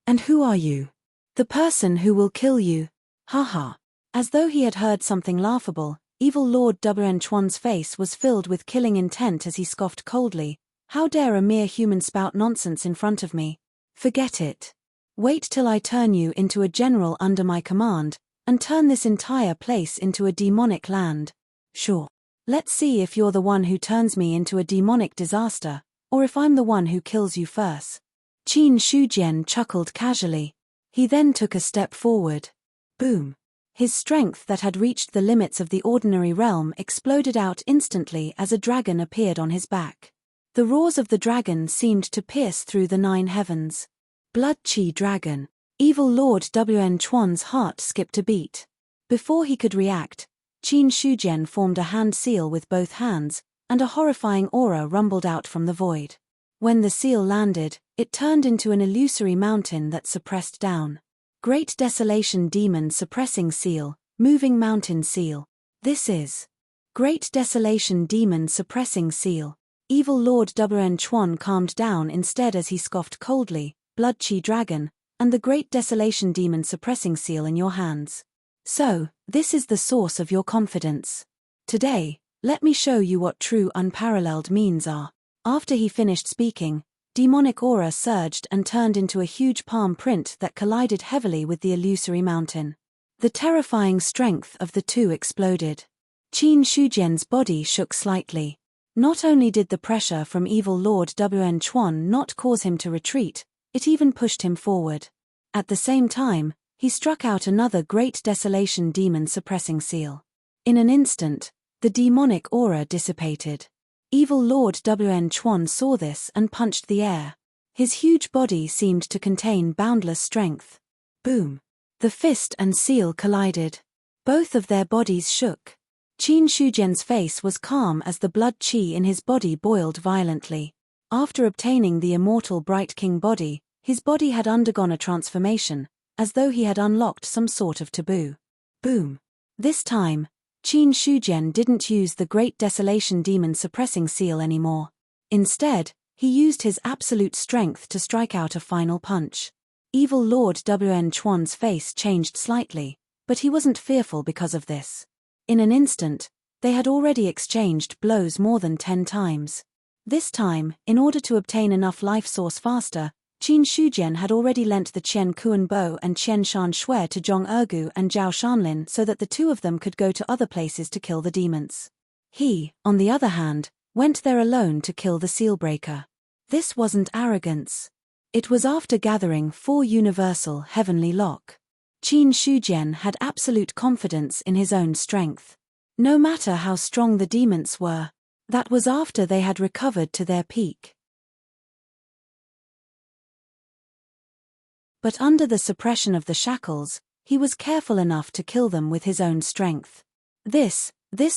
And who are you? The person who will kill you. Haha. As though he had heard something laughable, Evil Lord WN Chuan's face was filled with killing intent as he scoffed coldly. How dare a mere human spout nonsense in front of me? Forget it. Wait till I turn you into a general under my command, and turn this entire place into a demonic land. Sure. Let's see if you're the one who turns me into a demonic disaster, or if I'm the one who kills you first. Qin Shujian chuckled casually. He then took a step forward. Boom. His strength that had reached the limits of the ordinary realm exploded out instantly as a dragon appeared on his back. The roars of the dragon seemed to pierce through the 9 heavens. Blood Chi Dragon. Evil Lord WN Chuan's heart skipped a beat. Before he could react, Qin Shujian formed a hand seal with both hands, and a horrifying aura rumbled out from the void. When the seal landed, it turned into an illusory mountain that suppressed down. Great Desolation Demon Suppressing Seal, Moving Mountain Seal. This is Great Desolation Demon Suppressing Seal. Evil Lord Wen Chuan calmed down instead as he scoffed coldly, Blood Chi Dragon, and the Great Desolation Demon Suppressing Seal in your hands. So, this is the source of your confidence. Today, let me show you what true unparalleled means are. After he finished speaking, demonic aura surged and turned into a huge palm print that collided heavily with the illusory mountain. The terrifying strength of the two exploded. Qin Shujian's body shook slightly. Not only did the pressure from Evil Lord Wen Chuan not cause him to retreat, it even pushed him forward. At the same time, he struck out another Great Desolation Demon Suppressing Seal. In an instant, the demonic aura dissipated. Evil Lord Wen Chuan saw this and punched the air. His huge body seemed to contain boundless strength. Boom! The fist and seal collided. Both of their bodies shook. Qin Shujian's face was calm as the blood qi in his body boiled violently. After obtaining the immortal Bright King body, his body had undergone a transformation, as though he had unlocked some sort of taboo. Boom! This time, Qin Shujian didn't use the Great Desolation Demon Suppressing Seal anymore. Instead, he used his absolute strength to strike out a final punch. Evil Lord Wen Chuan's face changed slightly, but he wasn't fearful because of this. In an instant, they had already exchanged blows more than 10 times. This time, in order to obtain enough life source faster, Qin Shujian had already lent the Qian Kuan Bo and Qian Shan Shui to Zhong Ergu and Zhao Shanlin so that the two of them could go to other places to kill the demons. He, on the other hand, went there alone to kill the Sealbreaker. This wasn't arrogance. It was after gathering 4 universal heavenly lock. Qin Shujian had absolute confidence in his own strength. No matter how strong the demons were, that was after they had recovered to their peak. But under the suppression of the shackles, he was careful enough to kill them with his own strength. This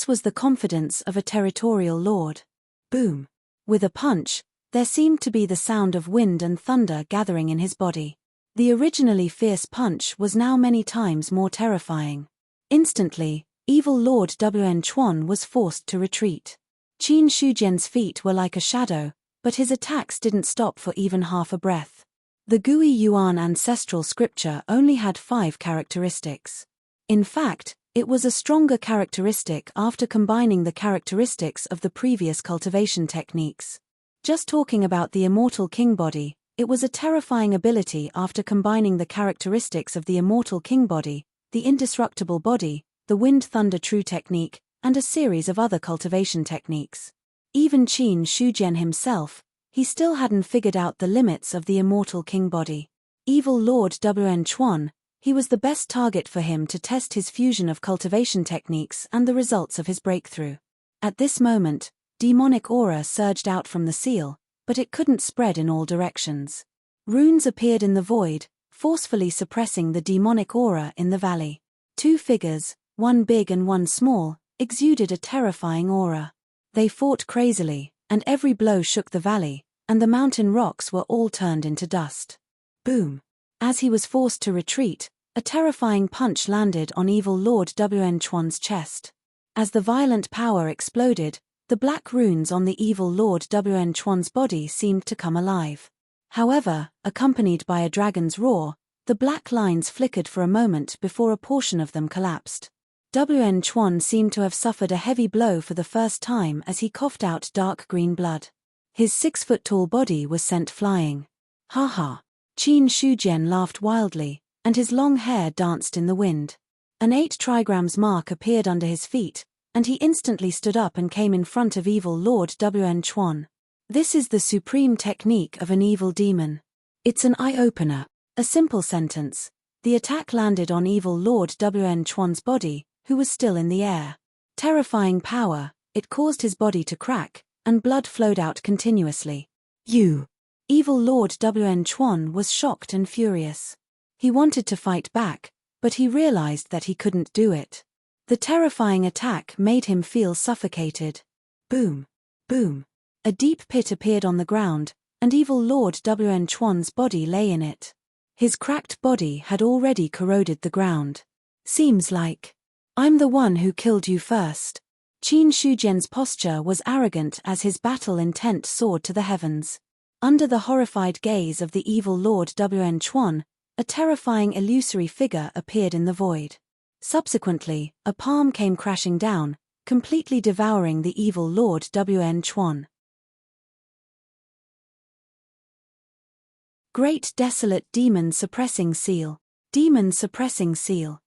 was the confidence of a territorial lord. Boom! With a punch, there seemed to be the sound of wind and thunder gathering in his body. The originally fierce punch was now many times more terrifying. Instantly, Evil Lord Wen Chuan was forced to retreat. Qin Shujian's feet were like a shadow, but his attacks didn't stop for even half a breath. The Gui Yuan ancestral scripture only had 5 characteristics. In fact, it was a stronger characteristic after combining the characteristics of the previous cultivation techniques. Just talking about the Immortal King body, it was a terrifying ability after combining the characteristics of the Immortal King body, the Indestructible body, the Wind Thunder True technique, and a series of other cultivation techniques. Even Qin Shujian himself, he still hadn't figured out the limits of the Immortal King body. Evil Lord Wen Chuan, he was the best target for him to test his fusion of cultivation techniques and the results of his breakthrough. At this moment, demonic aura surged out from the seal, but it couldn't spread in all directions. Runes appeared in the void, forcefully suppressing the demonic aura in the valley. 2 figures, one big and one small, exuded a terrifying aura. They fought crazily, and every blow shook the valley, and the mountain rocks were all turned into dust. Boom! As he was forced to retreat, a terrifying punch landed on Evil Lord Wen Chuan's chest. As the violent power exploded, the black runes on the Evil Lord Wen Chuan's body seemed to come alive. However, accompanied by a dragon's roar, the black lines flickered for a moment before a portion of them collapsed. Wen Chuan seemed to have suffered a heavy blow for the first time as he coughed out dark green blood. His 6-foot-tall body was sent flying. Ha ha! Qin Shujian laughed wildly, and his long hair danced in the wind. An 8 trigrams mark appeared under his feet, and he instantly stood up and came in front of Evil Lord Wen Chuan. This is the supreme technique of an evil demon. It's an eye-opener, a simple sentence. The attack landed on Evil Lord Wen Chuan's body, who was still in the air. Terrifying power, it caused his body to crack, and blood flowed out continuously. You! Evil Lord Wen Chuan was shocked and furious. He wanted to fight back, But he realized that he couldn't do it. The terrifying attack made him feel suffocated. Boom. Boom. A deep pit appeared on the ground, and evil Lord Wn Chuan's body lay in it. His cracked body had already corroded the ground. Seems like I'm the one who killed you first. Qin Shujian's posture was arrogant as his battle intent soared to the heavens. Under the horrified gaze of the evil Lord Wn Chuan, a terrifying illusory figure appeared in the void. Subsequently, a palm came crashing down, completely devouring the evil Lord Wn Chuan. Great Desolate Demon Suppressing Seal. Demon Suppressing Seal.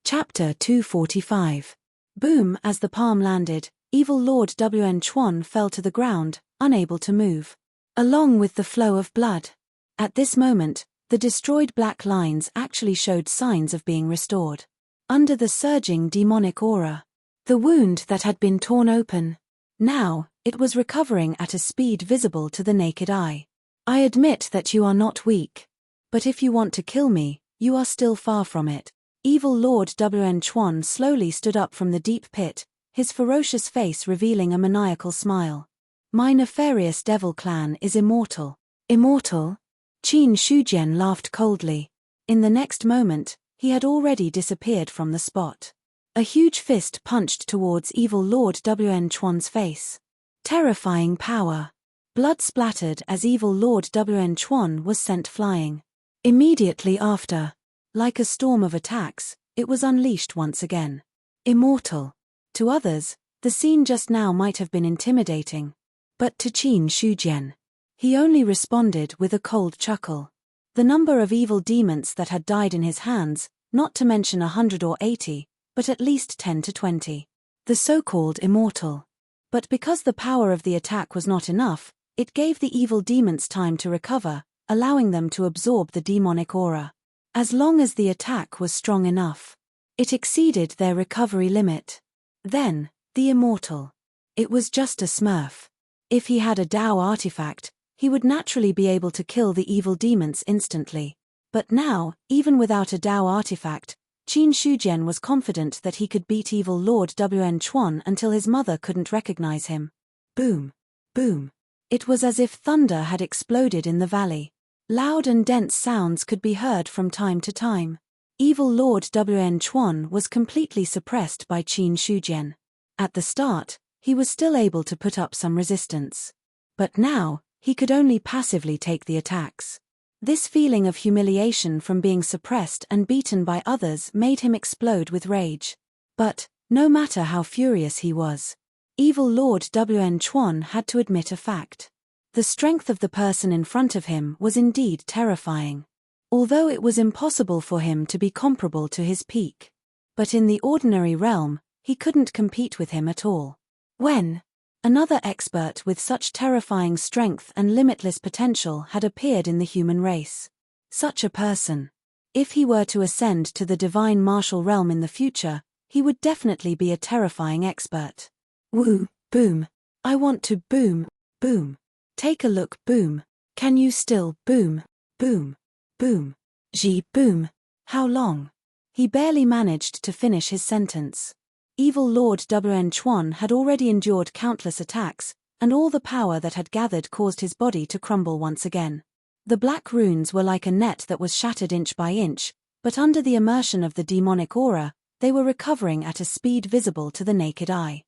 Chapter 245. Boom. As the palm landed, evil Lord Wn Chuan fell to the ground, unable to move. Along with the flow of blood. At this moment, the destroyed black lines actually showed signs of being restored. Under the surging demonic aura. The wound that had been torn open. Now, it was recovering at a speed visible to the naked eye. I admit that you are not weak. But if you want to kill me, you are still far from it. Evil Lord Wn Chuan slowly stood up from the deep pit, his ferocious face revealing a maniacal smile. My nefarious devil clan is immortal. Immortal? Qin Shujian laughed coldly. In the next moment, he had already disappeared from the spot. A huge fist punched towards evil Lord Wn Chuan's face. Terrifying power. Blood splattered as evil Lord Wn Chuan was sent flying. Immediately after, like a storm of attacks, it was unleashed once again. Immortal. To others, the scene just now might have been intimidating. But to Qin Shujian, he only responded with a cold chuckle. The number of evil demons that had died in his hands, not to mention 100 or 80, but at least 10 to 20. The so-called immortal. But because the power of the attack was not enough, it gave the evil demons time to recover, allowing them to absorb the demonic aura. As long as the attack was strong enough, it exceeded their recovery limit. Then, the immortal. It was just a smurf. If he had a Dao artifact, he would naturally be able to kill the evil demons instantly. But now, even without a Dao artifact, Qin Shujian was confident that he could beat evil Lord Wn Chuan until his mother couldn't recognize him. Boom. Boom. It was as if thunder had exploded in the valley. Loud and dense sounds could be heard from time to time. Evil Lord Wn Chuan was completely suppressed by Qin Shujian. At the start, he was still able to put up some resistance. But now, he could only passively take the attacks. This feeling of humiliation from being suppressed and beaten by others made him explode with rage. But, no matter how furious he was, evil Lord Wn Chuan had to admit a fact. The strength of the person in front of him was indeed terrifying. Although it was impossible for him to be comparable to his peak. But in the ordinary realm, he couldn't compete with him at all. When another expert with such terrifying strength and limitless potential had appeared in the human race. Such a person. If he were to ascend to the divine martial realm in the future, he would definitely be a terrifying expert. Woo, boom. I want to boom, boom. Take a look, boom. Can you still boom, boom, boom. Ji, boom. How long? He barely managed to finish his sentence. Evil Lord Wn Chuan had already endured countless attacks, and all the power that had gathered caused his body to crumble once again. The black runes were like a net that was shattered inch by inch, but under the immersion of the demonic aura, they were recovering at a speed visible to the naked eye.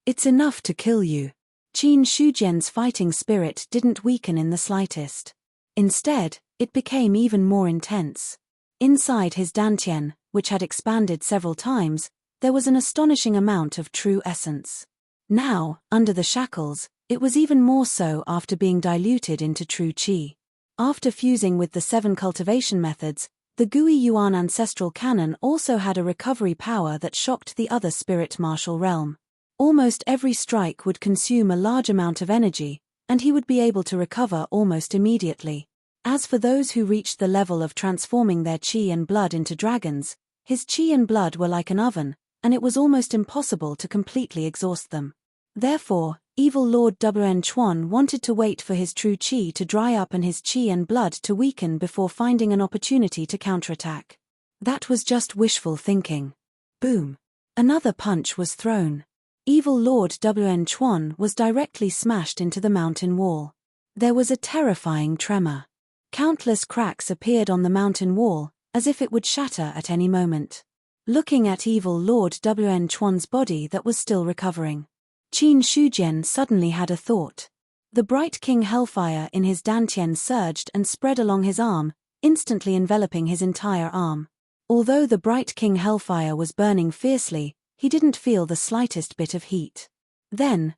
It's enough to kill you. Qin Shujian's fighting spirit didn't weaken in the slightest. Instead, it became even more intense. Inside his dantian, which had expanded several times, there was an astonishing amount of true essence. Now, under the shackles, it was even more so after being diluted into true qi. After fusing with the 7 cultivation methods, the Gui Yuan ancestral canon also had a recovery power that shocked the other spirit martial realm. Almost every strike would consume a large amount of energy, and he would be able to recover almost immediately. As for those who reached the level of transforming their qi and blood into dragons, his qi and blood were like an oven, and it was almost impossible to completely exhaust them. Therefore, evil Lord Wn Chuan wanted to wait for his true qi to dry up and his qi and blood to weaken before finding an opportunity to counterattack. That was just wishful thinking. Boom! Another punch was thrown. Evil Lord Wn Chuan was directly smashed into the mountain wall. There was a terrifying tremor. Countless cracks appeared on the mountain wall, as if it would shatter at any moment. Looking at evil Lord Wn Chuan's body that was still recovering, Qin Shujian suddenly had a thought. The bright king hellfire in his dantian surged and spread along his arm, instantly enveloping his entire arm. Although the bright king hellfire was burning fiercely, he didn't feel the slightest bit of heat. Then,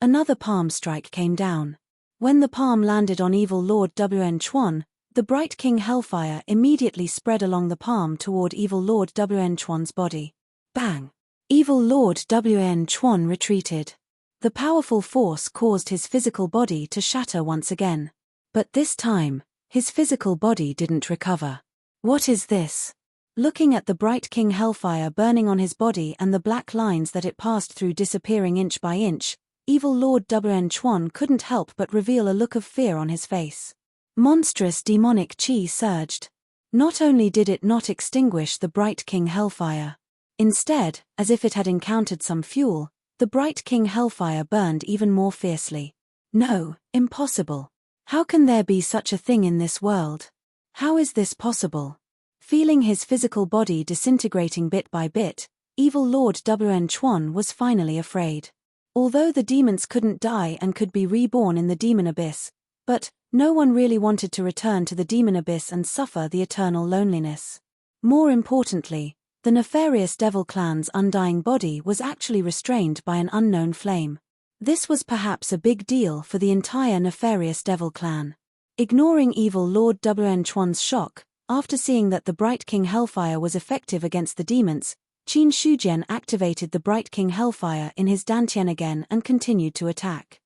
another palm strike came down. When the palm landed on evil Lord Wn Chuan, the bright king hellfire immediately spread along the palm toward evil Lord Wn Chuan's body. Bang! Evil Lord Wn Chuan retreated. The powerful force caused his physical body to shatter once again. But this time, his physical body didn't recover. What is this? Looking at the bright king hellfire burning on his body and the black lines that it passed through disappearing inch by inch, evil Lord Wn Chuan couldn't help but reveal a look of fear on his face. Monstrous demonic qi surged. Not only did it not extinguish the bright king hellfire, instead, as if it had encountered some fuel, the bright king hellfire burned even more fiercely. No, impossible. How can there be such a thing in this world? How is this possible? Feeling his physical body disintegrating bit by bit, evil Lord Wn Chuan was finally afraid. Although the demons couldn't die and could be reborn in the demon abyss, but no one really wanted to return to the demon abyss and suffer the eternal loneliness. More importantly, the nefarious devil clan's undying body was actually restrained by an unknown flame. This was perhaps a big deal for the entire nefarious devil clan. Ignoring evil Lord Wn Chuan's shock, after seeing that the bright king hellfire was effective against the demons, Qin Shujian activated the bright king hellfire in his dantian again and continued to attack.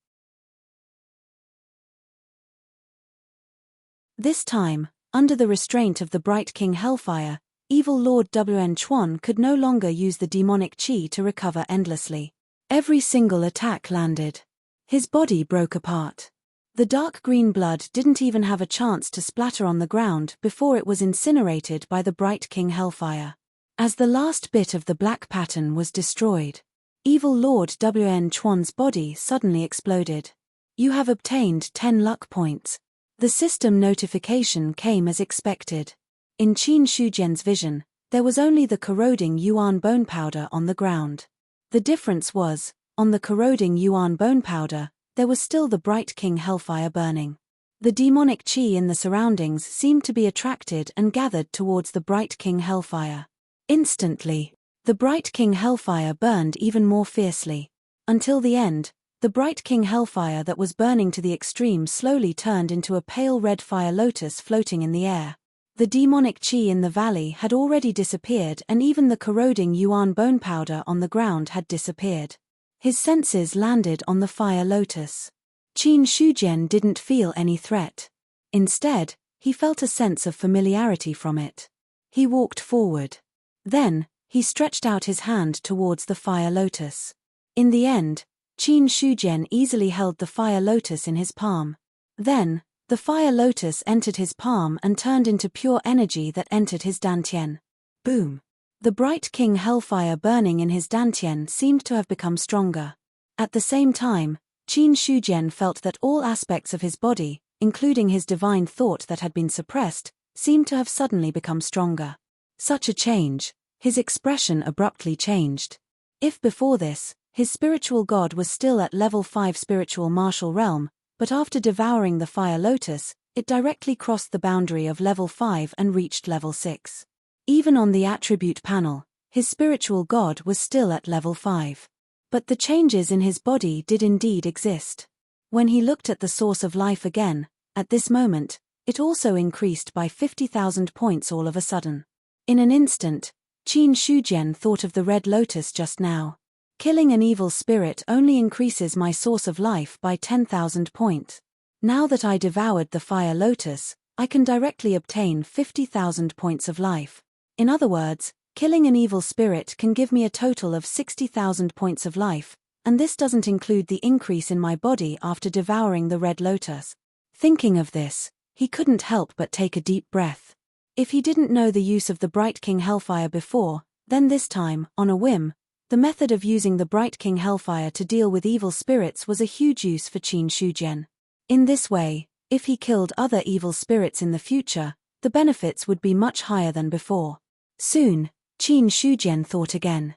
This time, under the restraint of the bright king hellfire, evil Lord Wn Chuan could no longer use the demonic qi to recover endlessly. Every single attack landed. His body broke apart. The dark green blood didn't even have a chance to splatter on the ground before it was incinerated by the bright king hellfire. As the last bit of the black pattern was destroyed, evil Lord Wn Chuan's body suddenly exploded. You have obtained 10 luck points. The system notification came as expected. In Qin Shujian's vision, there was only the corroding yuan bone powder on the ground. The difference was, on the corroding yuan bone powder, there was still the bright king hellfire burning. The demonic qi in the surroundings seemed to be attracted and gathered towards the bright king hellfire. Instantly, the bright king hellfire burned even more fiercely. Until the end, the bright king hellfire that was burning to the extreme slowly turned into a pale red fire lotus floating in the air. The demonic qi in the valley had already disappeared and even the corroding yuan bone powder on the ground had disappeared. His senses landed on the fire lotus. Qin Shujian didn't feel any threat. Instead, he felt a sense of familiarity from it. He walked forward. Then, he stretched out his hand towards the fire lotus. In the end, Qin Shujian easily held the fire lotus in his palm. Then, the fire lotus entered his palm and turned into pure energy that entered his dantian. Boom! The bright king hellfire burning in his dantian seemed to have become stronger. At the same time, Qin Shujian felt that all aspects of his body, including his divine thought that had been suppressed, seemed to have suddenly become stronger. Such a change, his expression abruptly changed. If before this, his spiritual god was still at level 5 spiritual martial realm, but after devouring the fire lotus, it directly crossed the boundary of level 5 and reached level 6. Even on the attribute panel, his spiritual god was still at level 5. But the changes in his body did indeed exist. When he looked at the source of life again, at this moment, it also increased by 50,000 points all of a sudden. In an instant, Qin Shujian thought of the red lotus just now. Killing an evil spirit only increases my source of life by 10,000 points. Now that I devoured the fire lotus, I can directly obtain 50,000 points of life. In other words, Killing an evil spirit can give me a total of 60,000 points of life, and this doesn't include the increase in my body after devouring the red lotus. Thinking of this, he couldn't help but take a deep breath. If he didn't know the use of the Bright King Hellfire before, then this time, on a whim, the method of using the Bright King Hellfire to deal with evil spirits was a huge use for Qin Shujian. In this way, if he killed other evil spirits in the future, the benefits would be much higher than before. Soon, Qin Shujian thought again.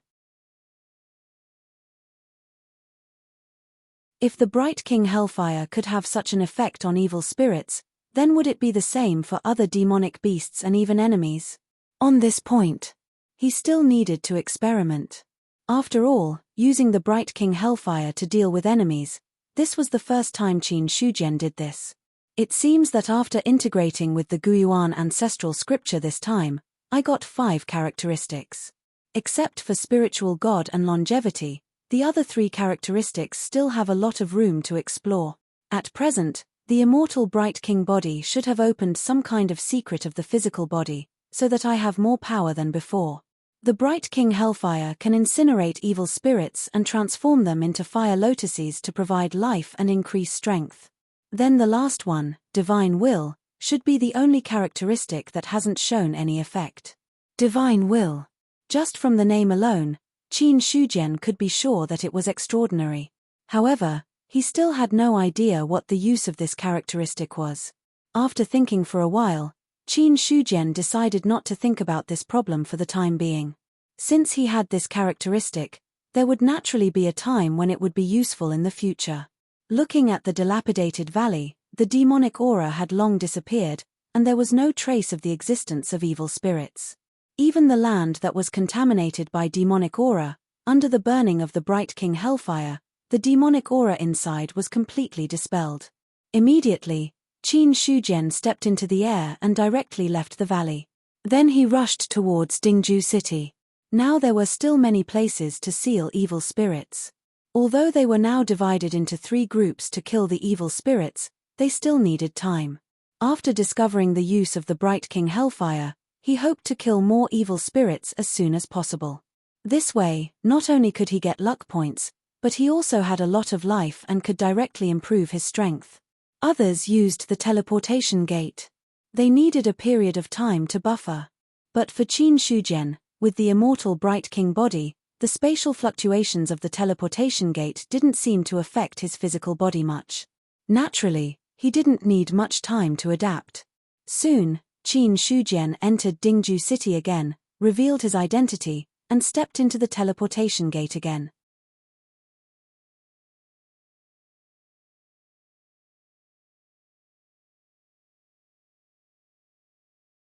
If the Bright King Hellfire could have such an effect on evil spirits, then would it be the same for other demonic beasts and even enemies? On this point, he still needed to experiment. After all, using the Bright King Hellfire to deal with enemies, this was the first time Qin Shujian did this. It seems that after integrating with the Guiyuan ancestral scripture this time, I got 5 characteristics. Except for spiritual god and longevity, the other 3 characteristics still have a lot of room to explore. At present, the immortal Bright King body should have opened some kind of secret of the physical body, so that I have more power than before. The Bright King Hellfire can incinerate evil spirits and transform them into fire lotuses to provide life and increase strength. Then the last one, Divine Will, should be the only characteristic that hasn't shown any effect. Divine Will. Just from the name alone, Qin Shujian could be sure that it was extraordinary. However, he still had no idea what the use of this characteristic was. After thinking for a while, Qin Shujian decided not to think about this problem for the time being. Since he had this characteristic, there would naturally be a time when it would be useful in the future. Looking at the dilapidated valley, the demonic aura had long disappeared, and there was no trace of the existence of evil spirits. Even the land that was contaminated by demonic aura, under the burning of the Bright King Hellfire, the demonic aura inside was completely dispelled. Immediately, Qin Shujian stepped into the air and directly left the valley. Then he rushed towards Dingju City. Now there were still many places to seal evil spirits. Although they were now divided into 3 groups to kill the evil spirits, they still needed time. After discovering the use of the Bright King Hellfire, he hoped to kill more evil spirits as soon as possible. This way, not only could he get luck points, but he also had a lot of life and could directly improve his strength. Others used the teleportation gate. They needed a period of time to buffer. But for Qin Shujian, with the immortal Bright King body, the spatial fluctuations of the teleportation gate didn't seem to affect his physical body much. Naturally, he didn't need much time to adapt. Soon, Qin Shujian entered Dingju City again, revealed his identity, and stepped into the teleportation gate again.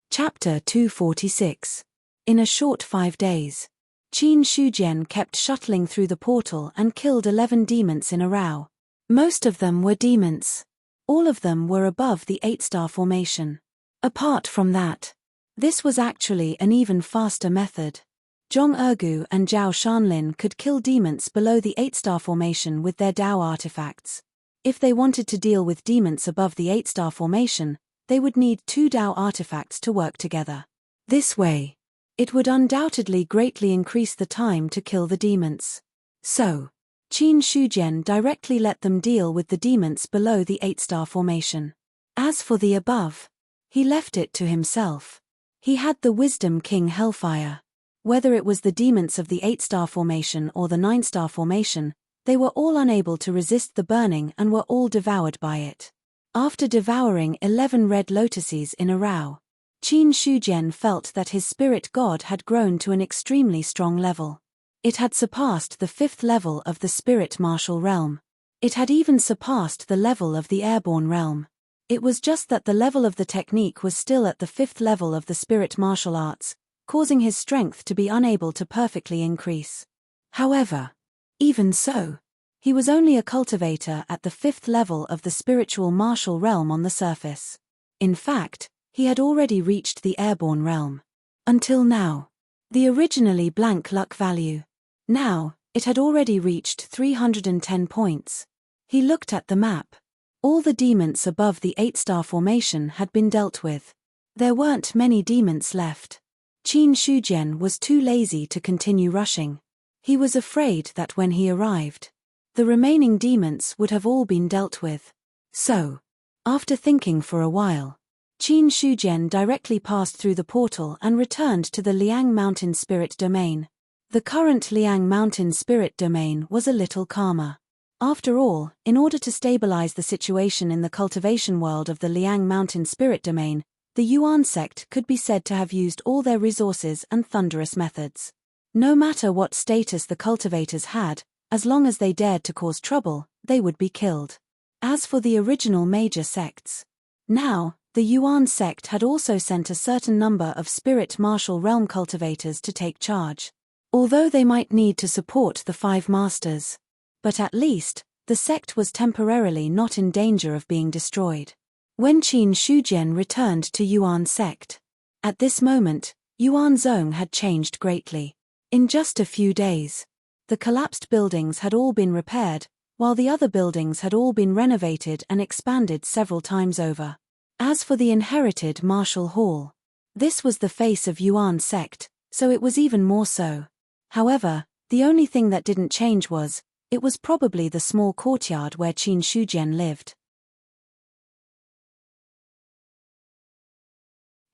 Chapter 246. In a short 5 days. Qin Shujian kept shuttling through the portal and killed 11 demons in a row. Most of them were demons. All of them were above the 8-star formation. Apart from that, this was actually an even faster method. Zhong Ergu and Zhao Shanlin could kill demons below the 8-star formation with their Dao artifacts. If they wanted to deal with demons above the 8-star formation, they would need 2 Dao artifacts to work together. This way, it would undoubtedly greatly increase the time to kill the demons. So, Qin Shujian directly let them deal with the demons below the 8-star formation. As for the above, he left it to himself. He had the Wisdom King Hellfire. Whether it was the demons of the 8-star formation or the 9-star formation, they were all unable to resist the burning and were all devoured by it. After devouring 11 red lotuses in a row, Qin Shujian felt that his spirit god had grown to an extremely strong level. It had surpassed the 5th level of the spirit martial realm. It had even surpassed the level of the airborne realm. It was just that the level of the technique was still at the 5th level of the spirit martial arts, causing his strength to be unable to perfectly increase. However, even so, he was only a cultivator at the 5th level of the spiritual martial realm on the surface. In fact, he had already reached the airborne realm. Until now, the originally blank luck value. Now, it had already reached 310 points. He looked at the map. All the demons above the 8-star formation had been dealt with. There weren't many demons left. Qin Shujian was too lazy to continue rushing. He was afraid that when he arrived, the remaining demons would have all been dealt with. So, after thinking for a while, Qin Shujian directly passed through the portal and returned to the Liang Mountain Spirit Domain. The current Liang Mountain Spirit Domain was a little calmer. After all, in order to stabilize the situation in the cultivation world of the Liang Mountain Spirit Domain, the Yuan sect could be said to have used all their resources and thunderous methods. No matter what status the cultivators had, as long as they dared to cause trouble, they would be killed. As for the original major sects, now, the Yuan sect had also sent a certain number of spirit martial realm cultivators to take charge. Although they might need to support the five masters, but at least, the sect was temporarily not in danger of being destroyed. When Qin Shujian returned to Yuan sect, at this moment, Yuan Zhong had changed greatly. In just a few days, the collapsed buildings had all been repaired, while the other buildings had all been renovated and expanded several times over. As for the inherited martial hall, this was the face of Yuan sect, so it was even more so. However, the only thing that didn't change was, it was probably the small courtyard where Qin Shujian lived.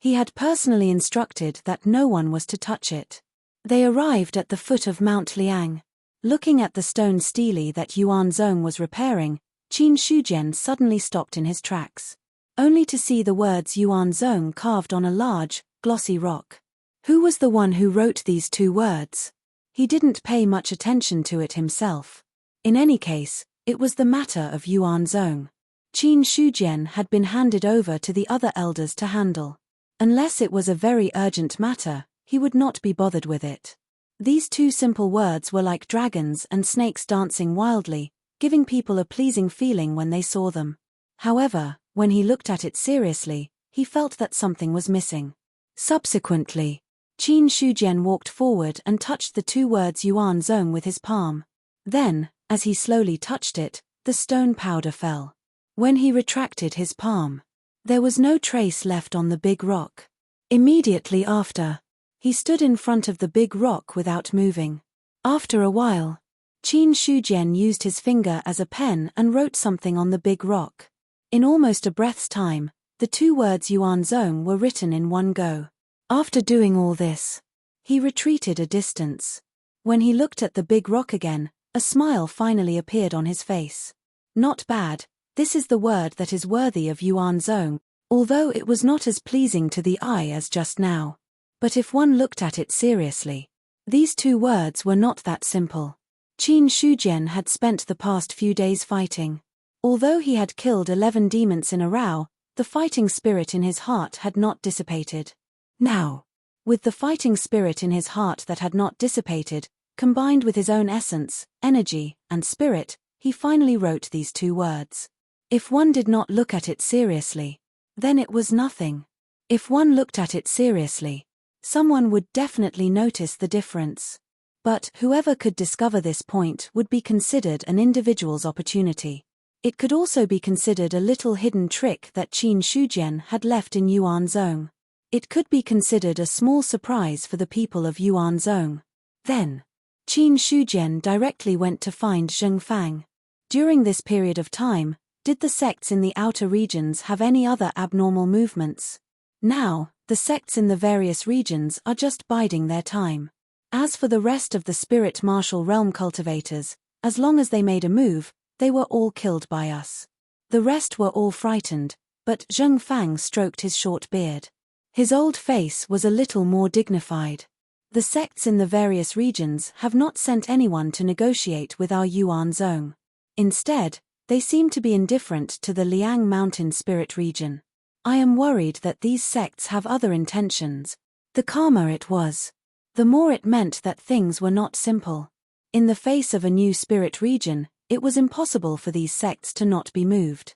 He had personally instructed that no one was to touch it. They arrived at the foot of Mount Liang. Looking at the stone stele that Yuan Zhong was repairing, Qin Shujian suddenly stopped in his tracks, only to see the words Yuan Zhong carved on a large, glossy rock. Who was the one who wrote these two words? He didn't pay much attention to it himself. In any case, it was the matter of Yuan Zhong. Qin Shujian had been handed over to the other elders to handle. Unless it was a very urgent matter, he would not be bothered with it. These two simple words were like dragons and snakes dancing wildly, giving people a pleasing feeling when they saw them. However, when he looked at it seriously, he felt that something was missing. Subsequently, Qin Shujian walked forward and touched the two words Yuan Zhong with his palm. Then, as he slowly touched it, the stone powder fell. When he retracted his palm, there was no trace left on the big rock. Immediately after, he stood in front of the big rock without moving. After a while, Qin Shujian used his finger as a pen and wrote something on the big rock. In almost a breath's time, the two words Yuan Zhong were written in one go. After doing all this, he retreated a distance. When he looked at the big rock again, a smile finally appeared on his face. Not bad, this is the word that is worthy of Yuan Zhong, although it was not as pleasing to the eye as just now. But if one looked at it seriously, these two words were not that simple. Qin Shujian had spent the past few days fighting. Although he had killed 11 demons in a row, the fighting spirit in his heart had not dissipated. Now, with the fighting spirit in his heart that had not dissipated, combined with his own essence, energy, and spirit, he finally wrote these two words. If one did not look at it seriously, then it was nothing. If one looked at it seriously, someone would definitely notice the difference. But whoever could discover this point would be considered an individual's opportunity. It could also be considered a little hidden trick that Qin Shujian had left in Yuan Zhong. It could be considered a small surprise for the people of Yuan Zhong. Then, Qin Shujian directly went to find Zheng Fang. During this period of time, did the sects in the outer regions have any other abnormal movements? Now, the sects in the various regions are just biding their time. As for the rest of the spirit martial realm cultivators, as long as they made a move, they were all killed by us. The rest were all frightened, but Zheng Fang stroked his short beard. His old face was a little more dignified. The sects in the various regions have not sent anyone to negotiate with our Yuan Zhong. Instead, they seem to be indifferent to the Liang Mountain Spirit region. I am worried that these sects have other intentions. The calmer it was, the more it meant that things were not simple. In the face of a new spirit region, it was impossible for these sects to not be moved.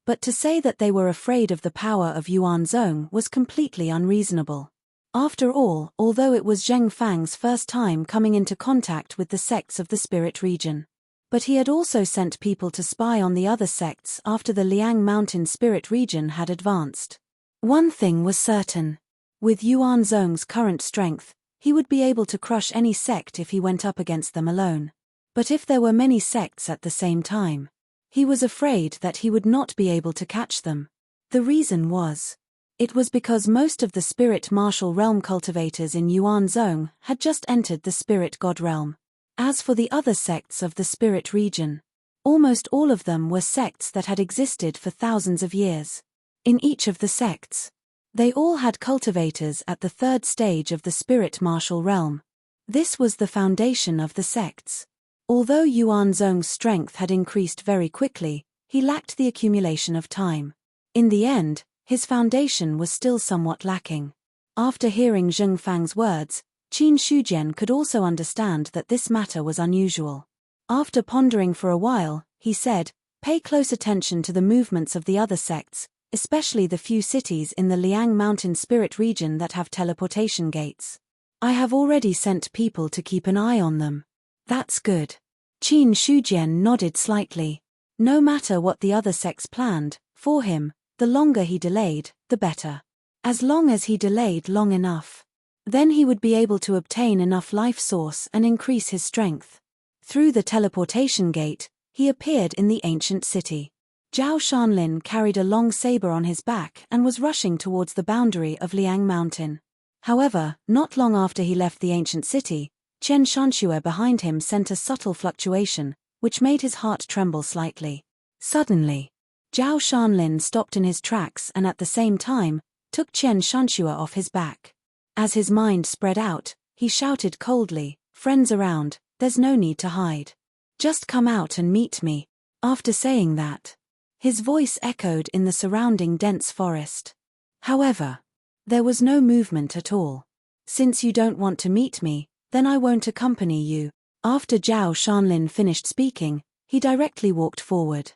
But to say that they were afraid of the power of Yuan Zhong was completely unreasonable. After all, although it was Zheng Fang's first time coming into contact with the sects of the spirit region. But he had also sent people to spy on the other sects after the Liang Mountain spirit region had advanced. One thing was certain. With Yuan Zhong's current strength, he would be able to crush any sect if he went up against them alone. But if there were many sects at the same time, he was afraid that he would not be able to catch them. The reason was, it was because most of the spirit martial realm cultivators in Yuan Zhong had just entered the spirit god realm. As for the other sects of the spirit region, almost all of them were sects that had existed for thousands of years. In each of the sects, they all had cultivators at the third stage of the spirit martial realm. This was the foundation of the sects. Although Yuan Zhong's strength had increased very quickly, he lacked the accumulation of time. In the end, his foundation was still somewhat lacking. After hearing Zheng Fang's words, Qin Shujian could also understand that this matter was unusual. After pondering for a while, he said, "Pay close attention to the movements of the other sects, especially the few cities in the Liang Mountain spirit region that have teleportation gates. I have already sent people to keep an eye on them." "That's good." Qin Shujian nodded slightly. No matter what the other sects planned, for him, the longer he delayed, the better. As long as he delayed long enough, then he would be able to obtain enough life source and increase his strength. Through the teleportation gate, he appeared in the ancient city. Zhao Shanlin carried a long saber on his back and was rushing towards the boundary of Liang Mountain. However, not long after he left the ancient city, Chen Shanxue behind him sent a subtle fluctuation, which made his heart tremble slightly. Suddenly, Zhao Shanlin stopped in his tracks and at the same time, took Chen Shanxue off his back. As his mind spread out, he shouted coldly, "Friends around, there's no need to hide. Just come out and meet me." After saying that, his voice echoed in the surrounding dense forest. However, there was no movement at all. "Since you don't want to meet me, then I won't accompany you." After Zhao Shanlin finished speaking, he directly walked forward.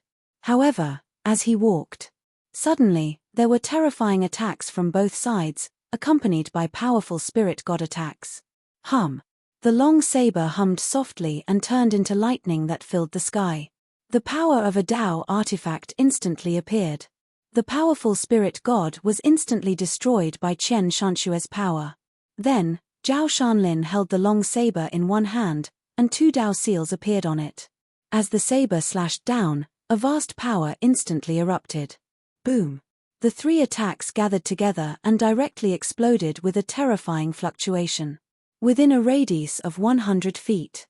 However, as he walked, suddenly, there were terrifying attacks from both sides, accompanied by powerful spirit god attacks. Hum. The long saber hummed softly and turned into lightning that filled the sky. The power of a Dao artifact instantly appeared. The powerful spirit god was instantly destroyed by Chen Shanxue's power. Then, Zhao Shanlin held the long saber in one hand, and two Dao seals appeared on it. As the saber slashed down, a vast power instantly erupted. Boom! The three attacks gathered together and directly exploded with a terrifying fluctuation. Within a radius of 100 feet.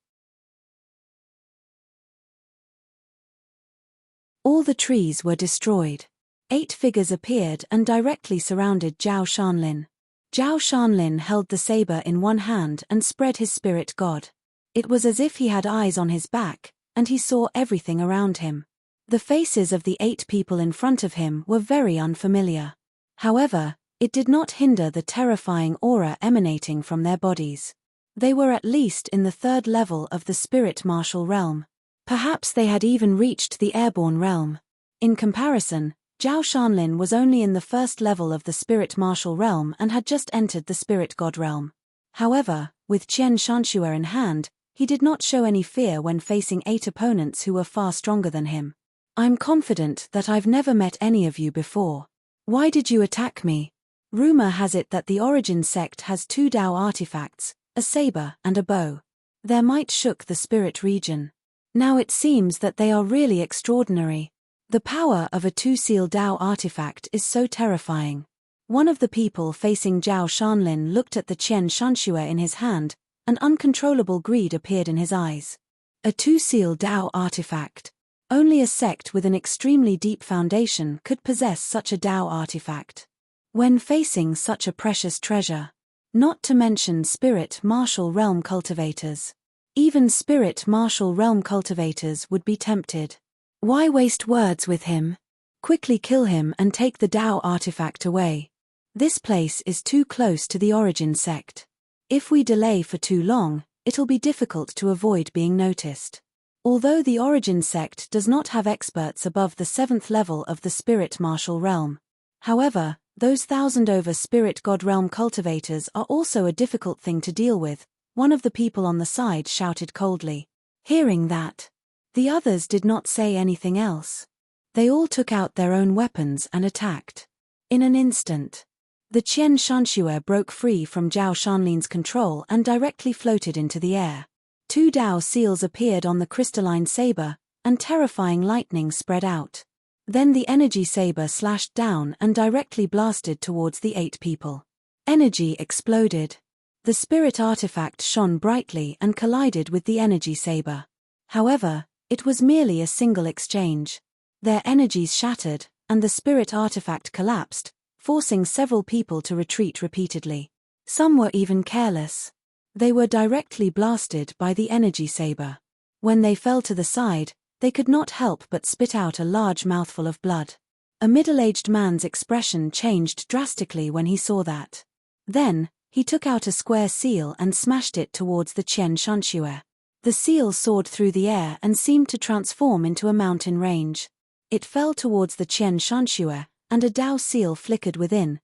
All the trees were destroyed. 8 figures appeared and directly surrounded Zhao Shanlin. Zhao Shanlin held the saber in one hand and spread his spirit god. It was as if he had eyes on his back, and he saw everything around him. The faces of the 8 people in front of him were very unfamiliar. However, it did not hinder the terrifying aura emanating from their bodies. They were at least in the 3rd level of the spirit martial realm. Perhaps they had even reached the airborne realm. In comparison, Zhao Shanlin was only in the 1st level of the spirit martial realm and had just entered the spirit god realm. However, with Chen Shanxue in hand, he did not show any fear when facing 8 opponents who were far stronger than him. "I'm confident that I've never met any of you before. Why did you attack me?" Rumor has it that the Origin sect has 2 Dao artifacts, a saber and a bow. Their might shook the spirit region. Now it seems that they are really extraordinary. The power of a 2-seal Dao artifact is so terrifying. One of the people facing Zhao Shanlin looked at the Chen Shanxue in his hand, and uncontrollable greed appeared in his eyes. A 2-seal Dao artifact. Only a sect with an extremely deep foundation could possess such a Dao artifact. When facing such a precious treasure, not to mention spirit martial realm cultivators. Even spirit martial realm cultivators would be tempted. Why waste words with him? Quickly kill him and take the Dao artifact away. This place is too close to the Origin sect. If we delay for too long, it'll be difficult to avoid being noticed. Although the Origin sect does not have experts above the 7th level of the spirit martial realm. However, those 1,000 over spirit god realm cultivators are also a difficult thing to deal with, one of the people on the side shouted coldly. Hearing that, The others did not say anything else. They all took out their own weapons and attacked. In an instant, the Qian Shanxue broke free from Zhao Shanlin's control and directly floated into the air. 2 Dao seals appeared on the crystalline saber, and terrifying lightning spread out. Then the energy saber slashed down and directly blasted towards the 8 people. Energy exploded. The spirit artifact shone brightly and collided with the energy saber. However, it was merely a single exchange. Their energies shattered, and the spirit artifact collapsed, forcing several people to retreat repeatedly. Some were even careless. They were directly blasted by the energy saber. When they fell to the side, they could not help but spit out a large mouthful of blood. A middle-aged man's expression changed drastically when he saw that. Then, he took out a square seal and smashed it towards the Qian Shanxue. The seal soared through the air and seemed to transform into a mountain range. It fell towards the Qian Shanxue, and a Dao seal flickered within.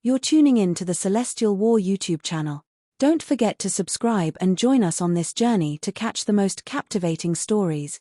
You're tuning in to the Celestial War YouTube channel. Don't forget to subscribe and join us on this journey to catch the most captivating stories.